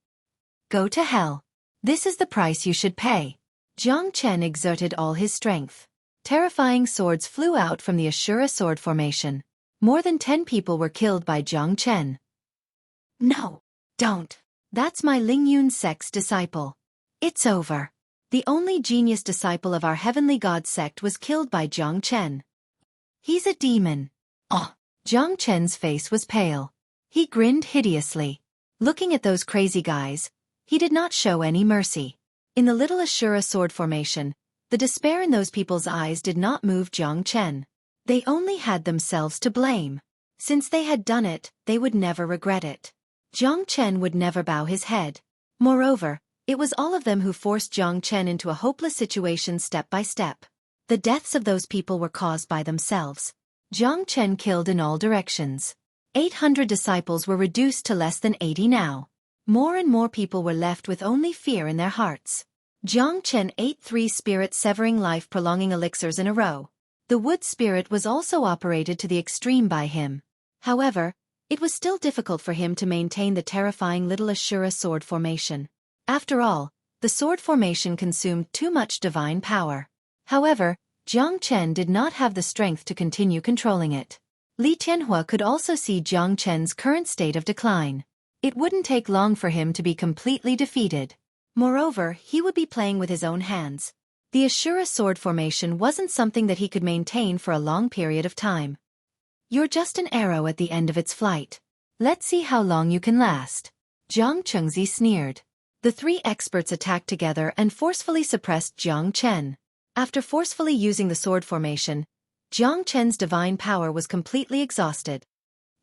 Go to hell. This is the price you should pay. Jiang Chen exerted all his strength. Terrifying swords flew out from the Ashura sword formation. More than 10 people were killed by Jiang Chen. No, don't. That's my Lingyun sect's disciple. It's over. The only genius disciple of our heavenly god sect was killed by Jiang Chen. He's a demon. Oh! Jiang Chen's face was pale. He grinned hideously. Looking at those crazy guys, he did not show any mercy. In the little Ashura sword formation, the despair in those people's eyes did not move Jiang Chen. They only had themselves to blame. Since they had done it, they would never regret it. Jiang Chen would never bow his head. Moreover, it was all of them who forced Jiang Chen into a hopeless situation step by step. The deaths of those people were caused by themselves. Jiang Chen killed in all directions. 800 disciples were reduced to less than 80 now. More and more people were left with only fear in their hearts. Jiang Chen ate 3 spirit-severing life-prolonging elixirs in a row. The wood spirit was also operated to the extreme by him. However, it was still difficult for him to maintain the terrifying little Ashura sword formation. After all, the sword formation consumed too much divine power. However, Jiang Chen did not have the strength to continue controlling it. Li Tianhua could also see Jiang Chen's current state of decline. It wouldn't take long for him to be completely defeated. Moreover, he would be playing with his own hands. The Ashura sword formation wasn't something that he could maintain for a long period of time. You're just an arrow at the end of its flight. Let's see how long you can last. Jiang Chengzi sneered. The three experts attacked together and forcefully suppressed Jiang Chen. After forcefully using the sword formation, Jiang Chen's divine power was completely exhausted.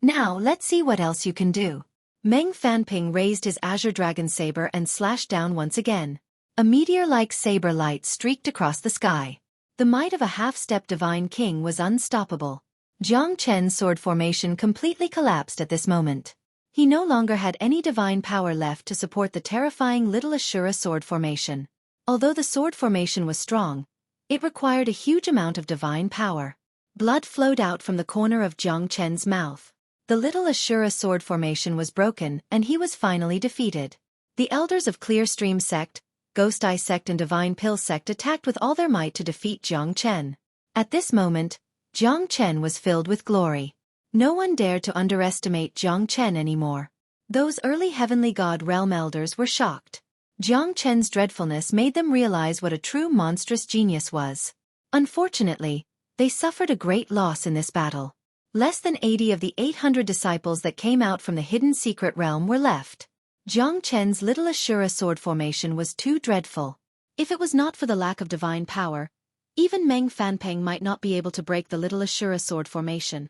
Now let's see what else you can do. Meng Fanping raised his azure dragon saber and slashed down once again. A meteor-like saber light streaked across the sky. The might of a half-step divine king was unstoppable. Jiang Chen's sword formation completely collapsed at this moment. He no longer had any divine power left to support the terrifying little Ashura sword formation. Although the sword formation was strong, it required a huge amount of divine power. Blood flowed out from the corner of Jiang Chen's mouth. The little Ashura sword formation was broken and he was finally defeated. The elders of Clear Stream Sect, Ghost Eye Sect and Divine Pill Sect attacked with all their might to defeat Jiang Chen. At this moment, Jiang Chen was filled with glory. No one dared to underestimate Jiang Chen anymore. Those early Heavenly God realm elders were shocked. Jiang Chen's dreadfulness made them realize what a true monstrous genius was. Unfortunately, they suffered a great loss in this battle. Less than 80 of the 800 disciples that came out from the hidden secret realm were left. Jiang Chen's little Ashura sword formation was too dreadful. If it was not for the lack of divine power, even Meng Fanping might not be able to break the little Ashura sword formation.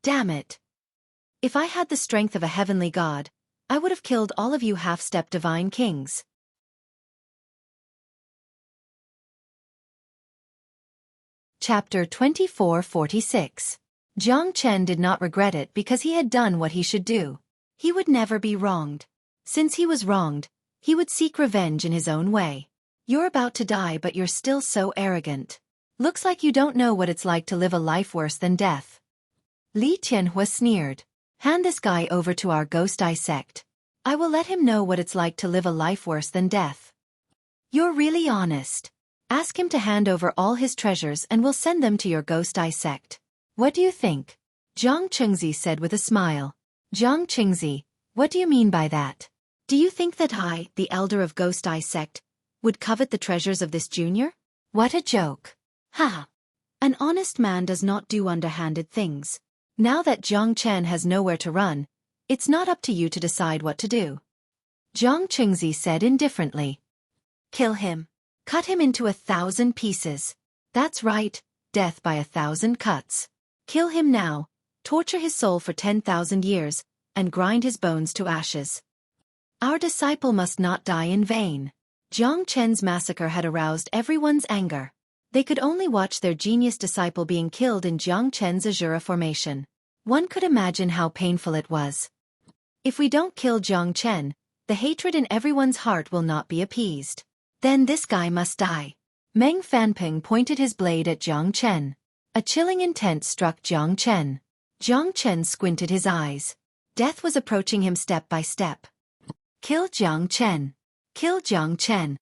Damn it! If I had the strength of a heavenly god, I would have killed all of you half-step divine kings. Chapter 2446. Jiang Chen did not regret it because he had done what he should do. He would never be wronged. Since he was wronged, he would seek revenge in his own way. You're about to die but you're still so arrogant. Looks like you don't know what it's like to live a life worse than death. Li Tianhua sneered. Hand this guy over to our Ghost Eye sect. I will let him know what it's like to live a life worse than death. You're really honest. Ask him to hand over all his treasures and we'll send them to your Ghost Eye sect. What do you think? Jiang Chengzi said with a smile. Jiang Chengzi, what do you mean by that? Do you think that I, the elder of Ghost Eye sect, would covet the treasures of this junior? What a joke. Ha! An honest man does not do underhanded things. Now that Jiang Chen has nowhere to run, it's not up to you to decide what to do. Jiang Chengzi said indifferently. Kill him. Cut him into 1,000 pieces. That's right, death by 1,000 cuts. Kill him now, torture his soul for 10,000 years, and grind his bones to ashes. Our disciple must not die in vain. Jiang Chen's massacre had aroused everyone's anger. They could only watch their genius disciple being killed in Jiang Chen's Ashura formation. One could imagine how painful it was. If we don't kill Jiang Chen, the hatred in everyone's heart will not be appeased. Then this guy must die. Meng Fanping pointed his blade at Jiang Chen. A chilling intent struck Jiang Chen. Jiang Chen squinted his eyes. Death was approaching him step by step. Kill Jiang Chen. Kill Jiang Chen.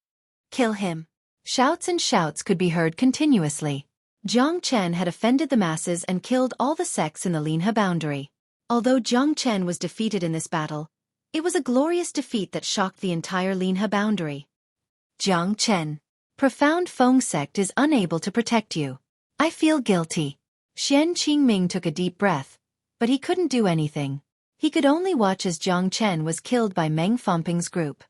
Kill him. Shouts and shouts could be heard continuously. Jiang Chen had offended the masses and killed all the sects in the Linhe boundary. Although Jiang Chen was defeated in this battle, it was a glorious defeat that shocked the entire Linhe boundary. Jiang Chen. Profound Feng sect is unable to protect you. I feel guilty. Xian Qingming took a deep breath, but he couldn't do anything. He could only watch as Jiang Chen was killed by Meng Fanping's group.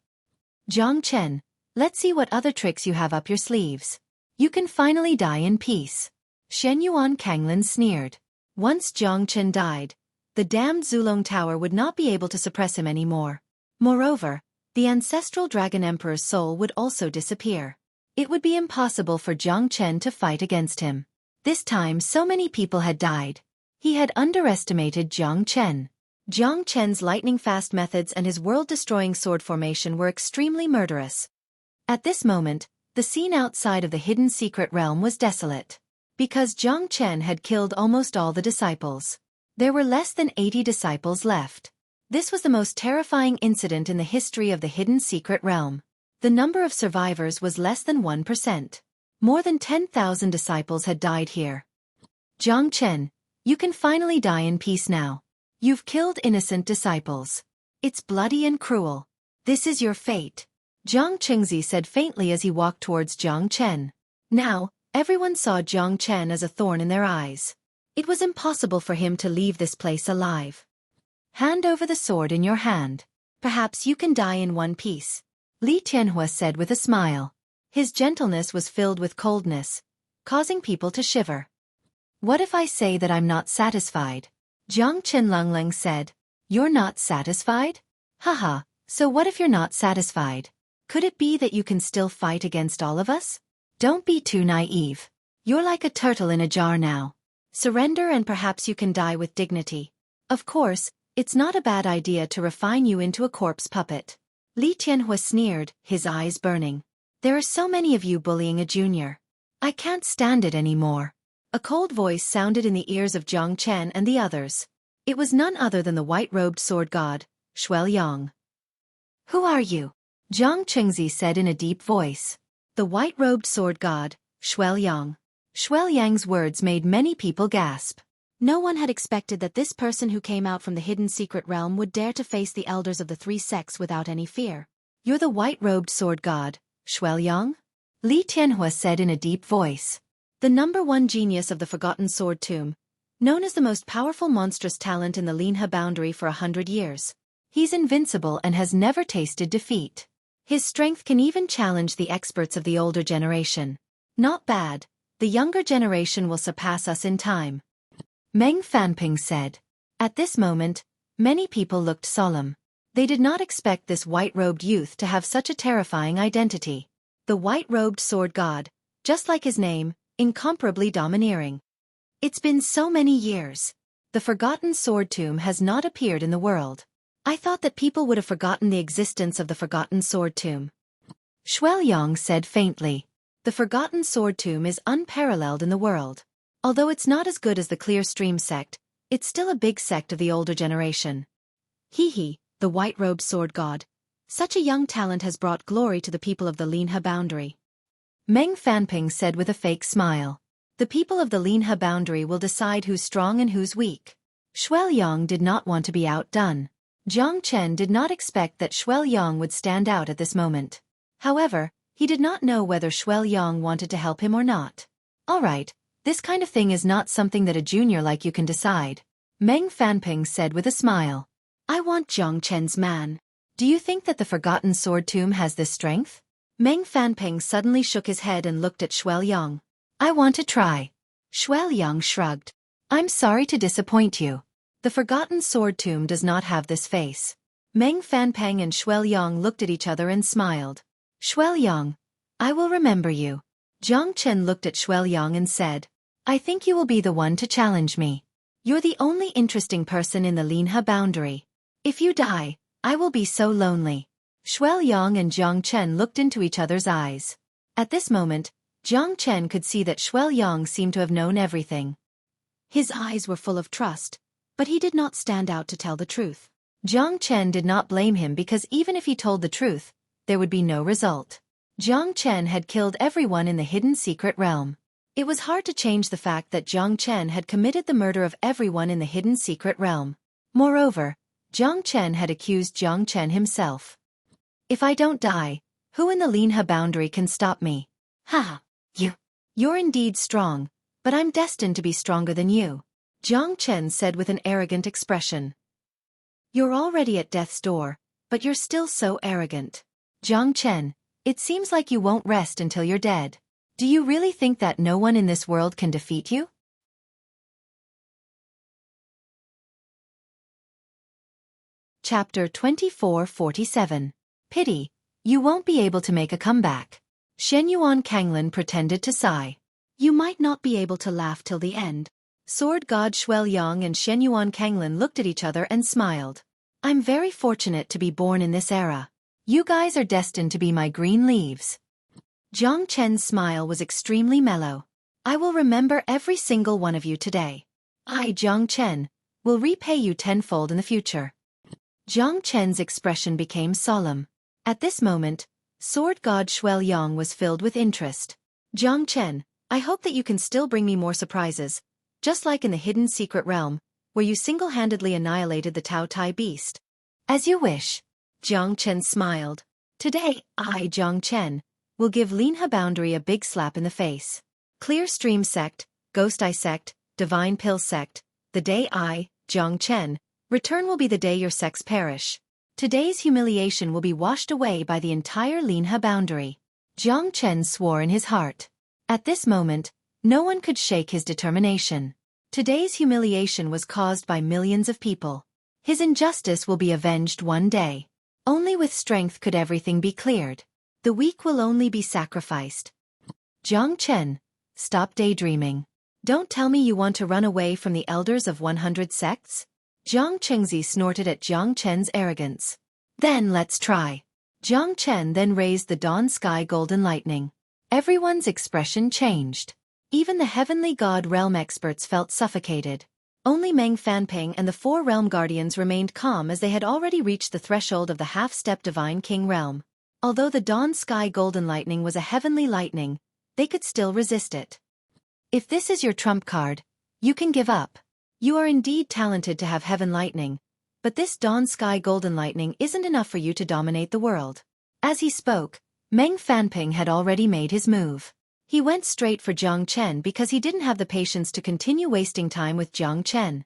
Jiang Chen, let's see what other tricks you have up your sleeves. You can finally die in peace. Shen Yuan Kanglin sneered. Once Jiang Chen died, the damned Zulong Tower would not be able to suppress him anymore. Moreover, the ancestral Dragon Emperor's soul would also disappear. It would be impossible for Jiang Chen to fight against him. This time so many people had died. He had underestimated Jiang Chen. Jiang Chen's lightning-fast methods and his world-destroying sword formation were extremely murderous. At this moment, the scene outside of the hidden secret realm was desolate. Because Jiang Chen had killed almost all the disciples. There were less than 80 disciples left. This was the most terrifying incident in the history of the hidden secret realm. The number of survivors was less than 1%. More than 10,000 disciples had died here. Jiang Chen, you can finally die in peace now. You've killed innocent disciples. It's bloody and cruel. This is your fate. Jiang Qingzi said faintly as he walked towards Jiang Chen. Now, everyone saw Jiang Chen as a thorn in their eyes. It was impossible for him to leave this place alive. Hand over the sword in your hand. Perhaps you can die in one piece, Li Tianhua said with a smile. His gentleness was filled with coldness, causing people to shiver. What if I say that I'm not satisfied? Jiang Qinlongleng said. You're not satisfied? Haha, so what if you're not satisfied? Could it be that you can still fight against all of us? Don't be too naive. You're like a turtle in a jar now. Surrender and perhaps you can die with dignity. Of course, it's not a bad idea to refine you into a corpse puppet. Li Tianhua sneered, his eyes burning. There are so many of you bullying a junior. I can't stand it anymore. A cold voice sounded in the ears of Jiang Chen and the others. It was none other than the white-robed sword god, Xueqi. Who are you? Jiang Qingzi said in a deep voice. The white-robed sword god, Xueqi. Xueqi's words made many people gasp. No one had expected that this person who came out from the hidden secret realm would dare to face the elders of the three sects without any fear. You're the white-robed sword god, Xueqi? Li Tianhua said in a deep voice. The #1 genius of the Forgotten Sword Tomb, known as the most powerful monstrous talent in the Linhe boundary for 100 years. He's invincible and has never tasted defeat. His strength can even challenge the experts of the older generation. Not bad, the younger generation will surpass us in time. Meng Fanping said. At this moment, many people looked solemn. They did not expect this white-robed youth to have such a terrifying identity. The white-robed sword god, just like his name, incomparably domineering. It's been so many years. The Forgotten Sword Tomb has not appeared in the world. I thought that people would have forgotten the existence of the Forgotten Sword Tomb. Xueqi said faintly. The Forgotten Sword Tomb is unparalleled in the world. Although it's not as good as the Clear Stream sect, it's still a big sect of the older generation. He, the white-robed sword god. Such a young talent has brought glory to the people of the Linhe boundary. Meng Fanping said with a fake smile. The people of the Linhe boundary will decide who's strong and who's weak. Xueqi did not want to be outdone. Jiang Chen did not expect that Xueqi would stand out at this moment. However, he did not know whether Xueqi wanted to help him or not. Alright, this kind of thing is not something that a junior like you can decide, Meng Fanping said with a smile. I want Jiang Chen's man. Do you think that the Forgotten Sword Tomb has this strength? Meng Fanping suddenly shook his head and looked at Xueqi. I want to try. Xueqi shrugged. I'm sorry to disappoint you. The Forgotten Sword Tomb does not have this face. Meng Fanping and Xueqi looked at each other and smiled. Xueqi, I will remember you. Jiang Chen looked at Xueqi and said, I think you will be the one to challenge me. You're the only interesting person in the Linhe boundary. If you die, I will be so lonely. Xueqi and Jiang Chen looked into each other's eyes. At this moment, Jiang Chen could see that Xueqi seemed to have known everything. His eyes were full of trust, but he did not stand out to tell the truth. Jiang Chen did not blame him because even if he told the truth, there would be no result. Jiang Chen had killed everyone in the hidden secret realm. It was hard to change the fact that Jiang Chen had committed the murder of everyone in the hidden secret realm. Moreover, Jiang Chen had accused Jiang Chen himself. If I don't die, who in the Linhe boundary can stop me? Ha! You're indeed strong, but I'm destined to be stronger than you, Jiang Chen said with an arrogant expression. You're already at death's door, but you're still so arrogant. Jiang Chen, it seems like you won't rest until you're dead. Do you really think that no one in this world can defeat you? Chapter 2447. Pity, you won't be able to make a comeback. Shenyuan Kanglin pretended to sigh. You might not be able to laugh till the end. Sword God Xueqi and Shenyuan Kanglin looked at each other and smiled. I'm very fortunate to be born in this era. You guys are destined to be my green leaves. Jiang Chen's smile was extremely mellow. I will remember every single one of you today. I, Jiang Chen, will repay you tenfold in the future. Jiang Chen's expression became solemn. At this moment, Sword God Xueqi was filled with interest. Jiang Chen, I hope that you can still bring me more surprises, just like in the hidden secret realm, where you single-handedly annihilated the Tao Tai beast. As you wish. Jiang Chen smiled. Today, I, Jiang Chen, will give Linha Boundary a big slap in the face. Clear Stream Sect, Ghost Eye Sect, Divine Pill Sect, the day I, Jiang Chen, return will be the day your sects perish. Today's humiliation will be washed away by the entire Linha Boundary. Jiang Chen swore in his heart. At this moment, no one could shake his determination. Today's humiliation was caused by millions of people. His injustice will be avenged one day. Only with strength could everything be cleared. The weak will only be sacrificed. Jiang Chen, stop daydreaming. Don't tell me you want to run away from the elders of 100 sects? Jiang Chengzi snorted at Jiang Chen's arrogance. Then let's try. Jiang Chen then raised the dawn sky golden lightning. Everyone's expression changed. Even the heavenly god realm experts felt suffocated. Only Meng Fanping and the 4 realm guardians remained calm as they had already reached the threshold of the half-step divine king realm. Although the dawn sky golden lightning was a heavenly lightning, they could still resist it. If this is your trump card, you can give up. You are indeed talented to have heaven lightning, but this dawn sky golden lightning isn't enough for you to dominate the world. As he spoke, Meng Fanping had already made his move. He went straight for Jiang Chen because he didn't have the patience to continue wasting time with Jiang Chen.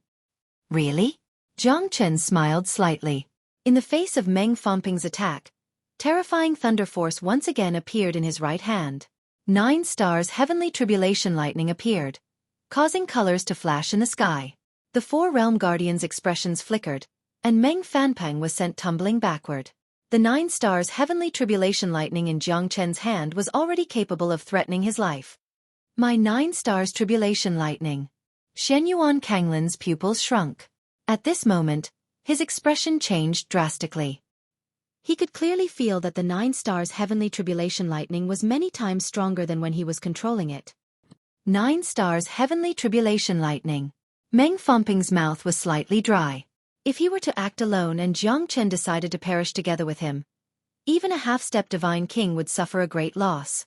Really? Jiang Chen smiled slightly. In the face of Meng Fanping's attack, terrifying thunder force once again appeared in his right hand. 9 stars heavenly tribulation lightning appeared, causing colors to flash in the sky. The 4 realm guardians' expressions flickered, and Meng Fanping was sent tumbling backward. The 9 stars heavenly tribulation lightning in Jiang Chen's hand was already capable of threatening his life. My 9 stars tribulation lightning. Xueqi Kanglin's pupils shrunk. At this moment, his expression changed drastically. He could clearly feel that the 9 stars heavenly tribulation lightning was many times stronger than when he was controlling it. 9 stars heavenly tribulation lightning. Meng Fanping's mouth was slightly dry. If he were to act alone and Jiang Chen decided to perish together with him, even a half-step divine king would suffer a great loss.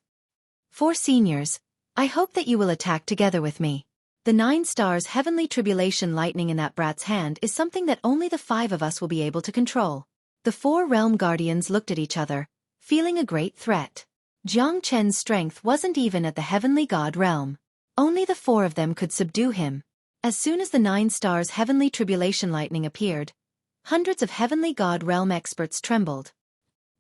4 seniors, I hope that you will attack together with me. The 9 stars heavenly tribulation lightning in that brat's hand is something that only the 5 of us will be able to control. The 4 realm guardians looked at each other, feeling a great threat. Jiang Chen's strength wasn't even at the heavenly god realm. Only the 4 of them could subdue him. As soon as the 9 stars heavenly tribulation lightning appeared, hundreds of heavenly god realm experts trembled.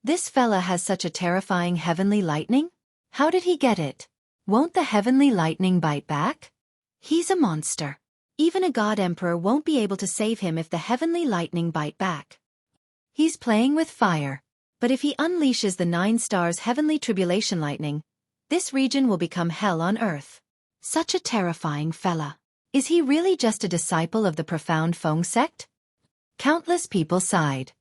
This fella has such a terrifying heavenly lightning? How did he get it? Won't the heavenly lightning bite back? He's a monster. Even a god emperor won't be able to save him if the heavenly lightning bite back. He's playing with fire. But if he unleashes the 9 stars heavenly tribulation lightning, this region will become hell on earth. Such a terrifying fella. Is he really just a disciple of the profound Feng sect? Countless people sighed.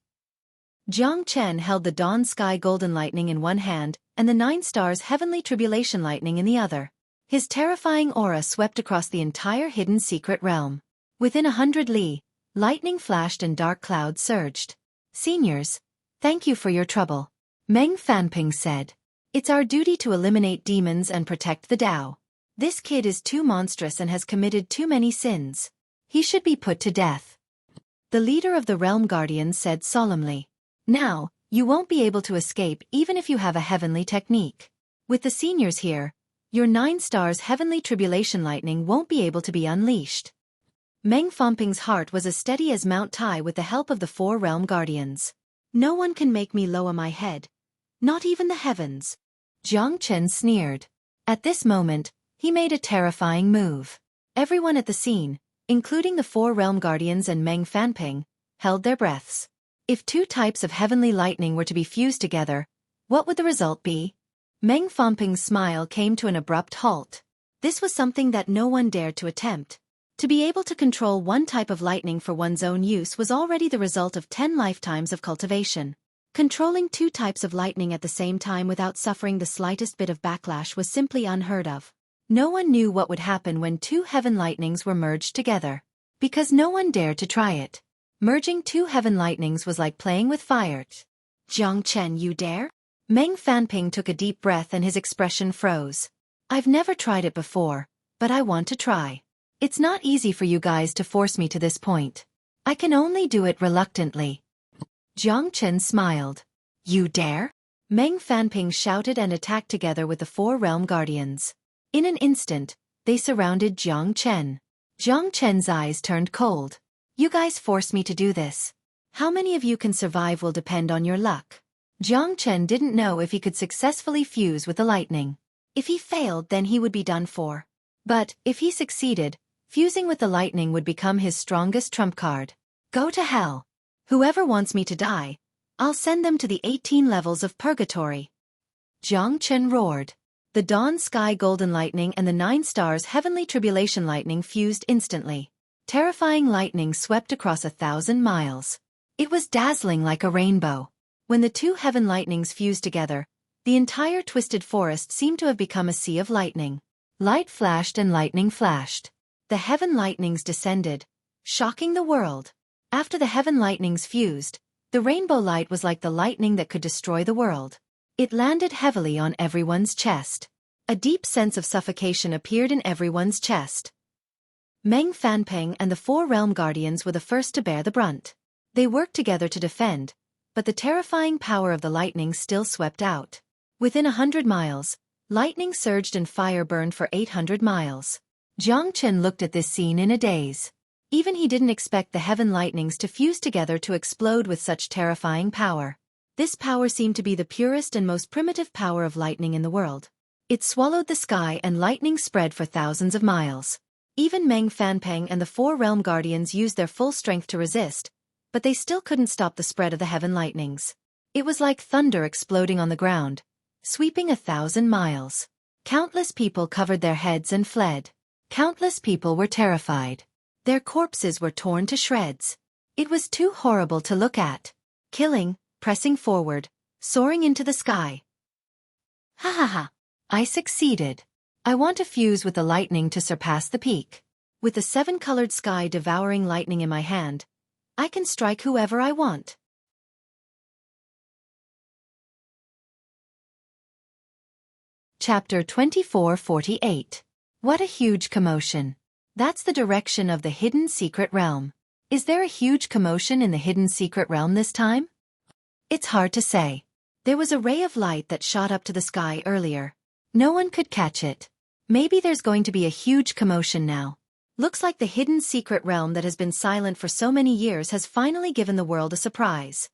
Jiang Chen held the dawn sky golden lightning in one hand and the 9 stars heavenly tribulation lightning in the other. His terrifying aura swept across the entire hidden secret realm. Within 100 li, lightning flashed and dark clouds surged. Seniors, thank you for your trouble. Meng Fanping said. It's our duty to eliminate demons and protect the Tao. This kid is too monstrous and has committed too many sins. He should be put to death. The leader of the realm guardians said solemnly. Now, you won't be able to escape even if you have a heavenly technique. With the seniors here, your 9 stars heavenly tribulation lightning won't be able to be unleashed. Meng Fanping's heart was as steady as Mount Tai with the help of the 4 realm guardians. No one can make me lower my head. Not even the heavens. Jiang Chen sneered. At this moment, he made a terrifying move. Everyone at the scene, including the 4 realm guardians and Meng Fanping, held their breaths. If 2 types of heavenly lightning were to be fused together, what would the result be? Meng Fanping's smile came to an abrupt halt. This was something that no one dared to attempt. To be able to control one type of lightning for one's own use was already the result of 10 lifetimes of cultivation. Controlling 2 types of lightning at the same time without suffering the slightest bit of backlash was simply unheard of. No one knew what would happen when 2 heaven lightnings were merged together. Because no one dared to try it. Merging 2 heaven lightnings was like playing with fire. Jiang Chen, you dare? Meng Fanping took a deep breath and his expression froze. I've never tried it before, but I want to try. It's not easy for you guys to force me to this point. I can only do it reluctantly. Jiang Chen smiled. You dare? Meng Fanping shouted and attacked together with the four realm guardians. In an instant, they surrounded Jiang Chen. Jiang Chen's eyes turned cold. You guys forced me to do this. How many of you can survive will depend on your luck. Jiang Chen didn't know if he could successfully fuse with the lightning. If he failed, then he would be done for. But, if he succeeded, fusing with the lightning would become his strongest trump card. Go to hell. Whoever wants me to die, I'll send them to the 18 levels of purgatory. Jiang Chen roared. The dawn sky golden lightning and the 9 stars heavenly tribulation lightning fused instantly. Terrifying lightning swept across 1,000 miles. It was dazzling like a rainbow. When the two heaven lightnings fused together, the entire twisted forest seemed to have become a sea of lightning. Light flashed and lightning flashed. The heaven lightnings descended, shocking the world. After the heaven lightnings fused, the rainbow light was like the lightning that could destroy the world. It landed heavily on everyone's chest. A deep sense of suffocation appeared in everyone's chest. Meng Fanping and the four realm guardians were the first to bear the brunt. They worked together to defend, but the terrifying power of the lightning still swept out. Within 100 miles, lightning surged and fire burned for 800 miles. Jiang Chen looked at this scene in a daze. Even he didn't expect the heaven lightnings to fuse together to explode with such terrifying power. This power seemed to be the purest and most primitive power of lightning in the world. It swallowed the sky and lightning spread for thousands of miles. Even Meng Fanping and the four realm guardians used their full strength to resist, but they still couldn't stop the spread of the heaven lightnings. It was like thunder exploding on the ground, sweeping 1,000 miles. Countless people covered their heads and fled. Countless people were terrified. Their corpses were torn to shreds. It was too horrible to look at. Killing, pressing forward, soaring into the sky. Ha ha ha. I succeeded. I want to fuse with the lightning to surpass the peak. With the 7-colored sky devouring lightning in my hand, I can strike whoever I want. Chapter 2448. What a huge commotion. That's the direction of the hidden secret realm. Is there a huge commotion in the hidden secret realm this time? It's hard to say. There was a ray of light that shot up to the sky earlier. No one could catch it. Maybe there's going to be a huge commotion now. Looks like the hidden secret realm that has been silent for so many years has finally given the world a surprise.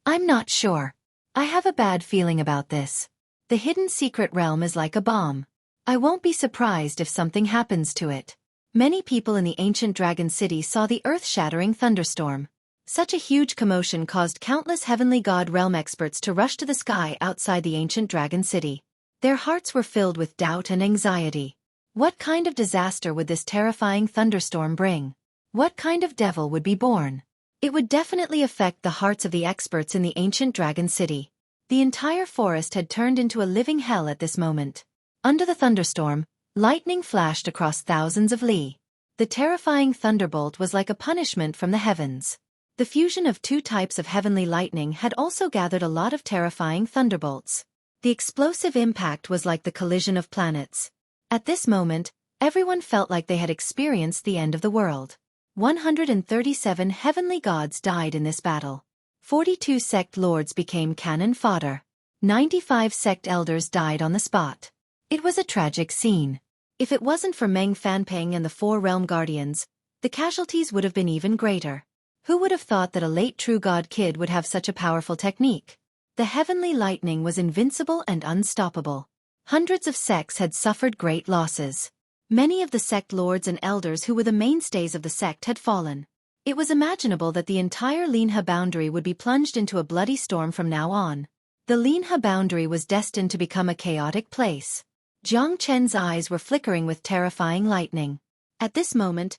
I'm not sure. I have a bad feeling about this. The hidden secret realm is like a bomb. I won't be surprised if something happens to it. Many people in the ancient dragon city saw the earth-shattering thunderstorm. Such a huge commotion caused countless heavenly god realm experts to rush to the sky outside the ancient dragon city. Their hearts were filled with doubt and anxiety. What kind of disaster would this terrifying thunderstorm bring? What kind of devil would be born? It would definitely affect the hearts of the experts in the ancient dragon city. The entire forest had turned into a living hell at this moment. Under the thunderstorm, lightning flashed across thousands of li. The terrifying thunderbolt was like a punishment from the heavens. The fusion of two types of heavenly lightning had also gathered a lot of terrifying thunderbolts. The explosive impact was like the collision of planets. At this moment, everyone felt like they had experienced the end of the world. 137 heavenly gods died in this battle. 42 sect lords became cannon fodder. 95 sect elders died on the spot. It was a tragic scene. If it wasn't for Meng Fanping and the four realm guardians, the casualties would have been even greater. Who would have thought that a late true god kid would have such a powerful technique? The heavenly lightning was invincible and unstoppable. Hundreds of sects had suffered great losses. Many of the sect lords and elders who were the mainstays of the sect had fallen. It was imaginable that the entire Linha boundary would be plunged into a bloody storm from now on. The Linha boundary was destined to become a chaotic place. Jiang Chen's eyes were flickering with terrifying lightning. At this moment,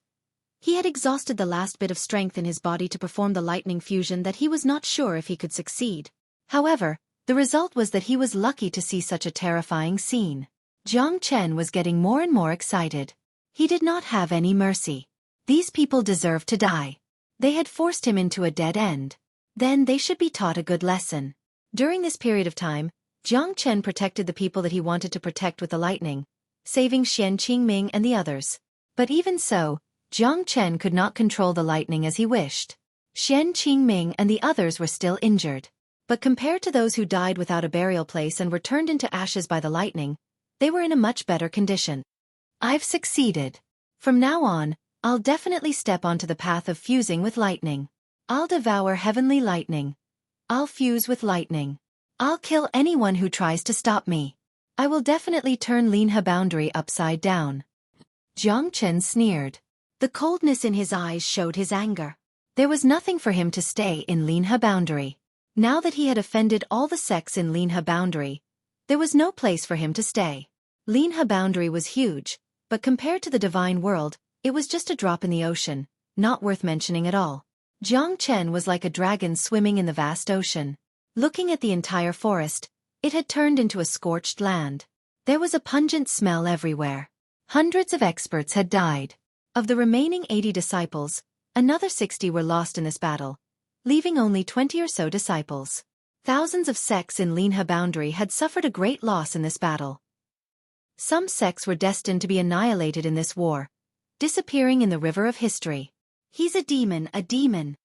he had exhausted the last bit of strength in his body to perform the lightning fusion that he was not sure if he could succeed. However, the result was that he was lucky to see such a terrifying scene. Jiang Chen was getting more and more excited. He did not have any mercy. These people deserved to die. They had forced him into a dead end. Then they should be taught a good lesson. During this period of time, Jiang Chen protected the people that he wanted to protect with the lightning, saving Xian Qingming and the others. But even so, Jiang Chen could not control the lightning as he wished. Xian Qingming and the others were still injured. But compared to those who died without a burial place and were turned into ashes by the lightning, they were in a much better condition. I've succeeded. From now on, I'll definitely step onto the path of fusing with lightning. I'll devour heavenly lightning. I'll fuse with lightning. I'll kill anyone who tries to stop me. I will definitely turn Linha boundary upside down. Jiang Chen sneered. The coldness in his eyes showed his anger. There was nothing for him to stay in Linha boundary. Now that he had offended all the sects in Linha boundary, there was no place for him to stay. Linha boundary was huge, but compared to the divine world, it was just a drop in the ocean, not worth mentioning at all. Jiang Chen was like a dragon swimming in the vast ocean. Looking at the entire forest, it had turned into a scorched land. There was a pungent smell everywhere. Hundreds of experts had died. Of the remaining 80 disciples, another 60 were lost in this battle, leaving only 20 or so disciples. Thousands of sects in Linha boundary had suffered a great loss in this battle. Some sects were destined to be annihilated in this war, disappearing in the river of history. He's a demon, a demon.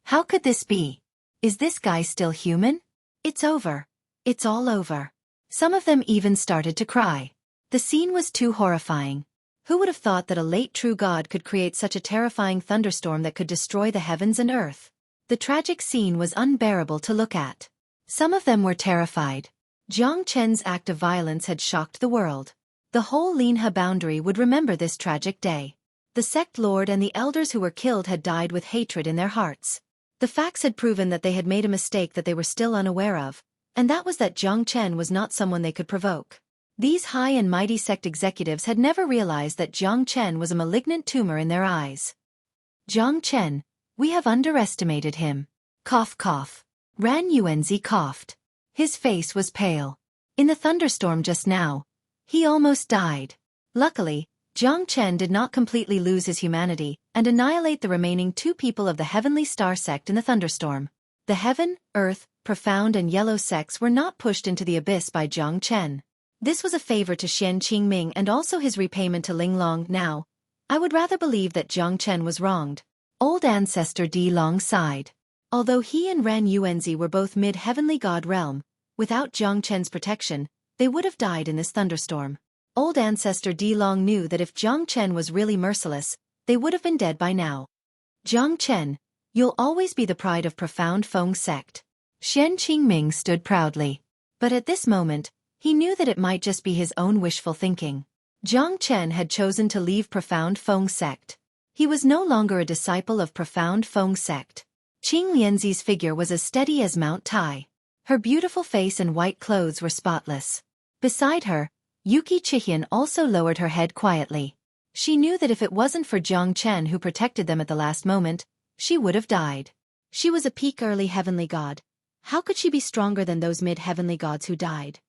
How could this be? Is this guy still human? It's over. It's all over. Some of them even started to cry. The scene was too horrifying. Who would have thought that a late true god could create such a terrifying thunderstorm that could destroy the heavens and earth? The tragic scene was unbearable to look at. Some of them were terrified. Jiang Chen's act of violence had shocked the world. The whole Linha boundary would remember this tragic day. The sect lord and the elders who were killed had died with hatred in their hearts. The facts had proven that they had made a mistake that they were still unaware of, and that was that Jiang Chen was not someone they could provoke. These high and mighty sect executives had never realized that Jiang Chen was a malignant tumor in their eyes. Jiang Chen, we have underestimated him. Cough cough. Ran Yuanzi coughed. His face was pale. In the thunderstorm just now, he almost died. Luckily, Jiang Chen did not completely lose his humanity and annihilate the remaining 2 people of the Heavenly Star sect in the thunderstorm. The Heaven, Earth, Profound and Yellow sects were not pushed into the abyss by Jiang Chen. This was a favor to Xian Qingming and also his repayment to Ling Long. Now, I would rather believe that Jiang Chen was wronged. Old ancestor Di Long sighed. Although he and Ran Yuanzi were both mid-heavenly god realm, without Jiang Chen's protection, they would have died in this thunderstorm. Old ancestor Di Long knew that if Jiang Chen was really merciless, they would have been dead by now. Jiang Chen, you'll always be the pride of Profound Feng sect. Xian Qingming stood proudly. But at this moment, he knew that it might just be his own wishful thinking. Jiang Chen had chosen to leave Profound Feng sect. He was no longer a disciple of Profound Feng sect. Qing Lianzi's figure was as steady as Mount Tai. Her beautiful face and white clothes were spotless. Beside her, Yuki Chihian also lowered her head quietly. She knew that if it wasn't for Jiang Chen who protected them at the last moment, she would have died. She was a peak early heavenly god. How could she be stronger than those mid-heavenly gods who died?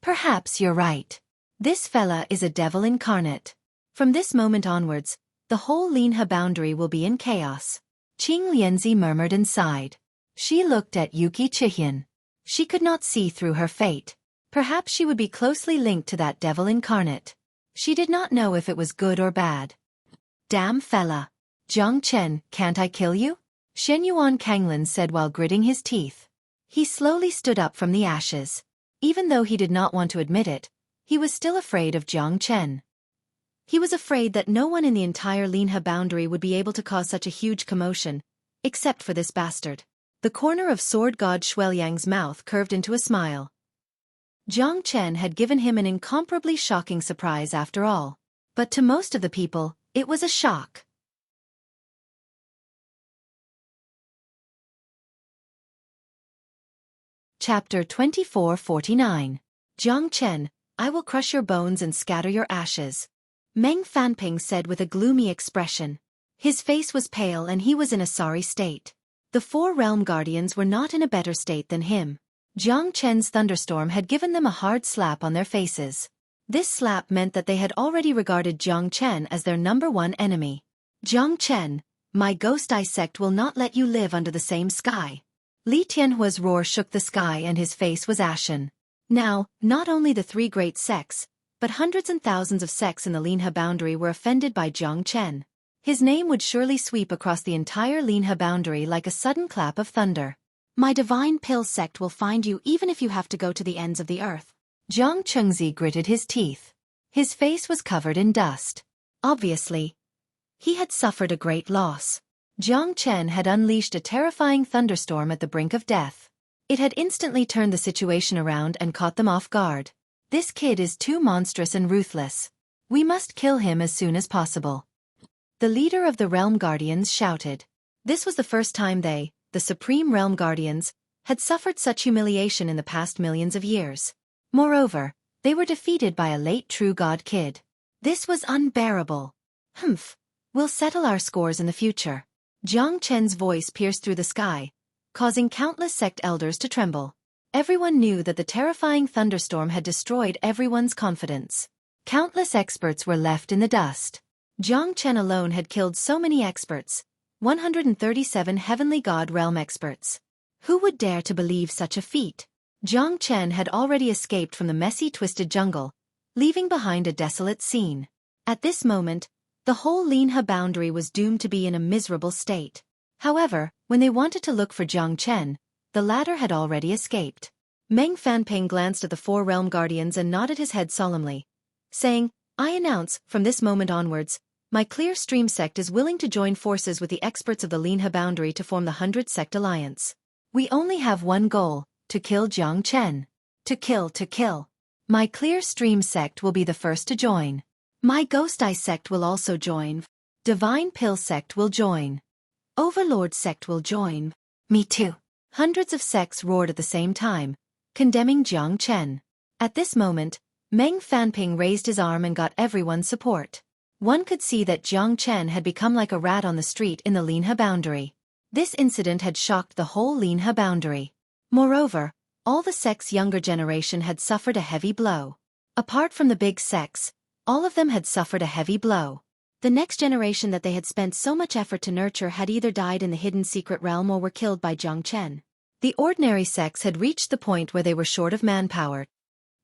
Perhaps you're right. This fella is a devil incarnate. From this moment onwards, the whole Linha boundary will be in chaos. Qing Lianzi murmured and sighed. She looked at Yuki Chihian. She could not see through her fate. Perhaps she would be closely linked to that devil incarnate. She did not know if it was good or bad. Damn fella. Jiang Chen, can't I kill you? Shenyuan Kanglin said while gritting his teeth. He slowly stood up from the ashes. Even though he did not want to admit it, he was still afraid of Jiang Chen. He was afraid that no one in the entire Linha boundary would be able to cause such a huge commotion, except for this bastard. The corner of sword god Shueliang's mouth curved into a smile. Jiang Chen had given him an incomparably shocking surprise after all. But to most of the people, it was a shock. Chapter 2449. Jiang Chen, I will crush your bones and scatter your ashes. Meng Fanping said with a gloomy expression. His face was pale and he was in a sorry state. The 4 realm guardians were not in a better state than him. Jiang Chen's thunderstorm had given them a hard slap on their faces. This slap meant that they had already regarded Jiang Chen as their #1 enemy. Jiang Chen, my ghost eye sect will not let you live under the same sky. Li Tianhua's roar shook the sky and his face was ashen. Now, not only the 3 great sects, but hundreds and thousands of sects in the Linha boundary were offended by Jiang Chen. His name would surely sweep across the entire Linha boundary like a sudden clap of thunder. My divine pill sect will find you even if you have to go to the ends of the earth. Jiang Chengzi gritted his teeth. His face was covered in dust. Obviously, he had suffered a great loss. Jiang Chen had unleashed a terrifying thunderstorm at the brink of death. It had instantly turned the situation around and caught them off guard. This kid is too monstrous and ruthless. We must kill him as soon as possible. The leader of the Realm Guardians shouted. This was the first time they, the Supreme Realm Guardians, had suffered such humiliation in the past millions of years. Moreover, they were defeated by a late true god kid. This was unbearable. Humph. We'll settle our scores in the future. Jiang Chen's voice pierced through the sky, causing countless sect elders to tremble. Everyone knew that the terrifying thunderstorm had destroyed everyone's confidence. Countless experts were left in the dust. Jiang Chen alone had killed so many experts, 137 heavenly god realm experts. Who would dare to believe such a feat? Jiang Chen had already escaped from the messy twisted jungle, leaving behind a desolate scene. At this moment, the whole Linhe boundary was doomed to be in a miserable state. However, when they wanted to look for Jiang Chen, the latter had already escaped. Meng Fanping glanced at the four realm guardians and nodded his head solemnly, saying, I announce, from this moment onwards, my Clear Stream sect is willing to join forces with the experts of the Linhe boundary to form the 100 Sect Alliance. We only have one goal, to kill Jiang Chen. To kill. My Clear Stream sect will be the first to join. My Ghost Eye sect will also join. Divine Pill sect will join. Overlord sect will join. Me too. Hundreds of sects roared at the same time, condemning Jiang Chen. At this moment, Meng Fanping raised his arm and got everyone's support. One could see that Jiang Chen had become like a rat on the street in the Linhe boundary. This incident had shocked the whole Linhe boundary. Moreover, all the sect's younger generation had suffered a heavy blow. Apart from the big sects, all of them had suffered a heavy blow. The next generation that they had spent so much effort to nurture had either died in the hidden secret realm or were killed by Jiang Chen. The ordinary sects had reached the point where they were short of manpower.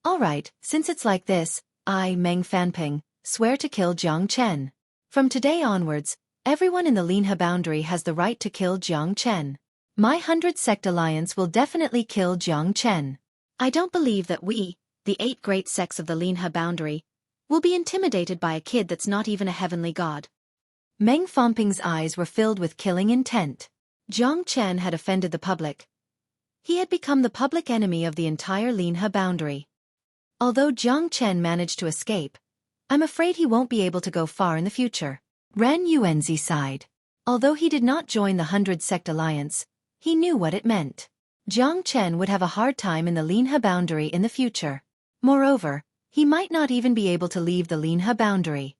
Alright, since it's like this, I, Meng Fanping, swear to kill Jiang Chen. From today onwards, everyone in the Linhe boundary has the right to kill Jiang Chen. My 100 Sect Alliance will definitely kill Jiang Chen. I don't believe that we, the 8 great sects of the Linhe boundary, will be intimidated by a kid that's not even a heavenly god. Meng Fanping's eyes were filled with killing intent. Jiang Chen had offended the public. He had become the public enemy of the entire Linhe boundary. Although Jiang Chen managed to escape, I'm afraid he won't be able to go far in the future. Ren Yuanzi sighed. Although he did not join the 100 Sect Alliance, he knew what it meant. Jiang Chen would have a hard time in the Linhe boundary in the future. Moreover, he might not even be able to leave the Linhe boundary.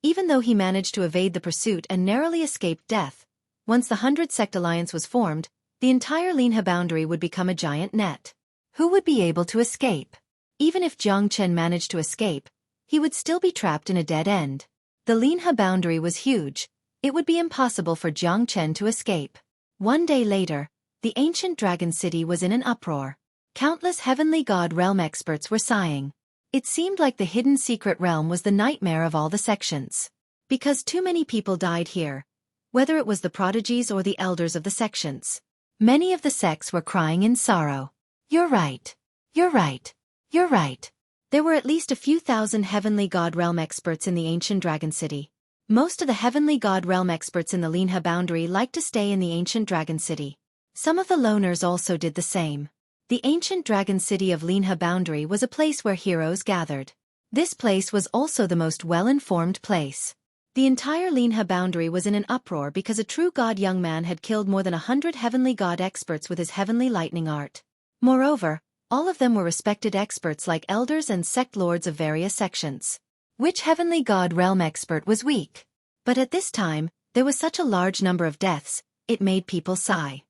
Even though he managed to evade the pursuit and narrowly escaped death, once the 100 Sect Alliance was formed, the entire Linhe boundary would become a giant net. Who would be able to escape? Even if Jiang Chen managed to escape, he would still be trapped in a dead end. The Linhe boundary was huge. It would be impossible for Jiang Chen to escape. One day later, the ancient dragon city was in an uproar. Countless heavenly god realm experts were sighing. It seemed like the hidden secret realm was the nightmare of all the sections. Because too many people died here, whether it was the prodigies or the elders of the sections. Many of the sects were crying in sorrow. You're right. You're right. You're right. There were at least a few thousand heavenly god realm experts in the ancient dragon city. Most of the heavenly god realm experts in the Linhe boundary liked to stay in the ancient dragon city. Some of the loners also did the same. The ancient dragon city of Linhe boundary was a place where heroes gathered. This place was also the most well-informed place. The entire Linhe boundary was in an uproar because a true god young man had killed more than 100 heavenly god experts with his heavenly lightning art. Moreover, all of them were respected experts like elders and sect lords of various sections. Which heavenly god realm expert was weak? But at this time, there was such a large number of deaths, it made people sigh.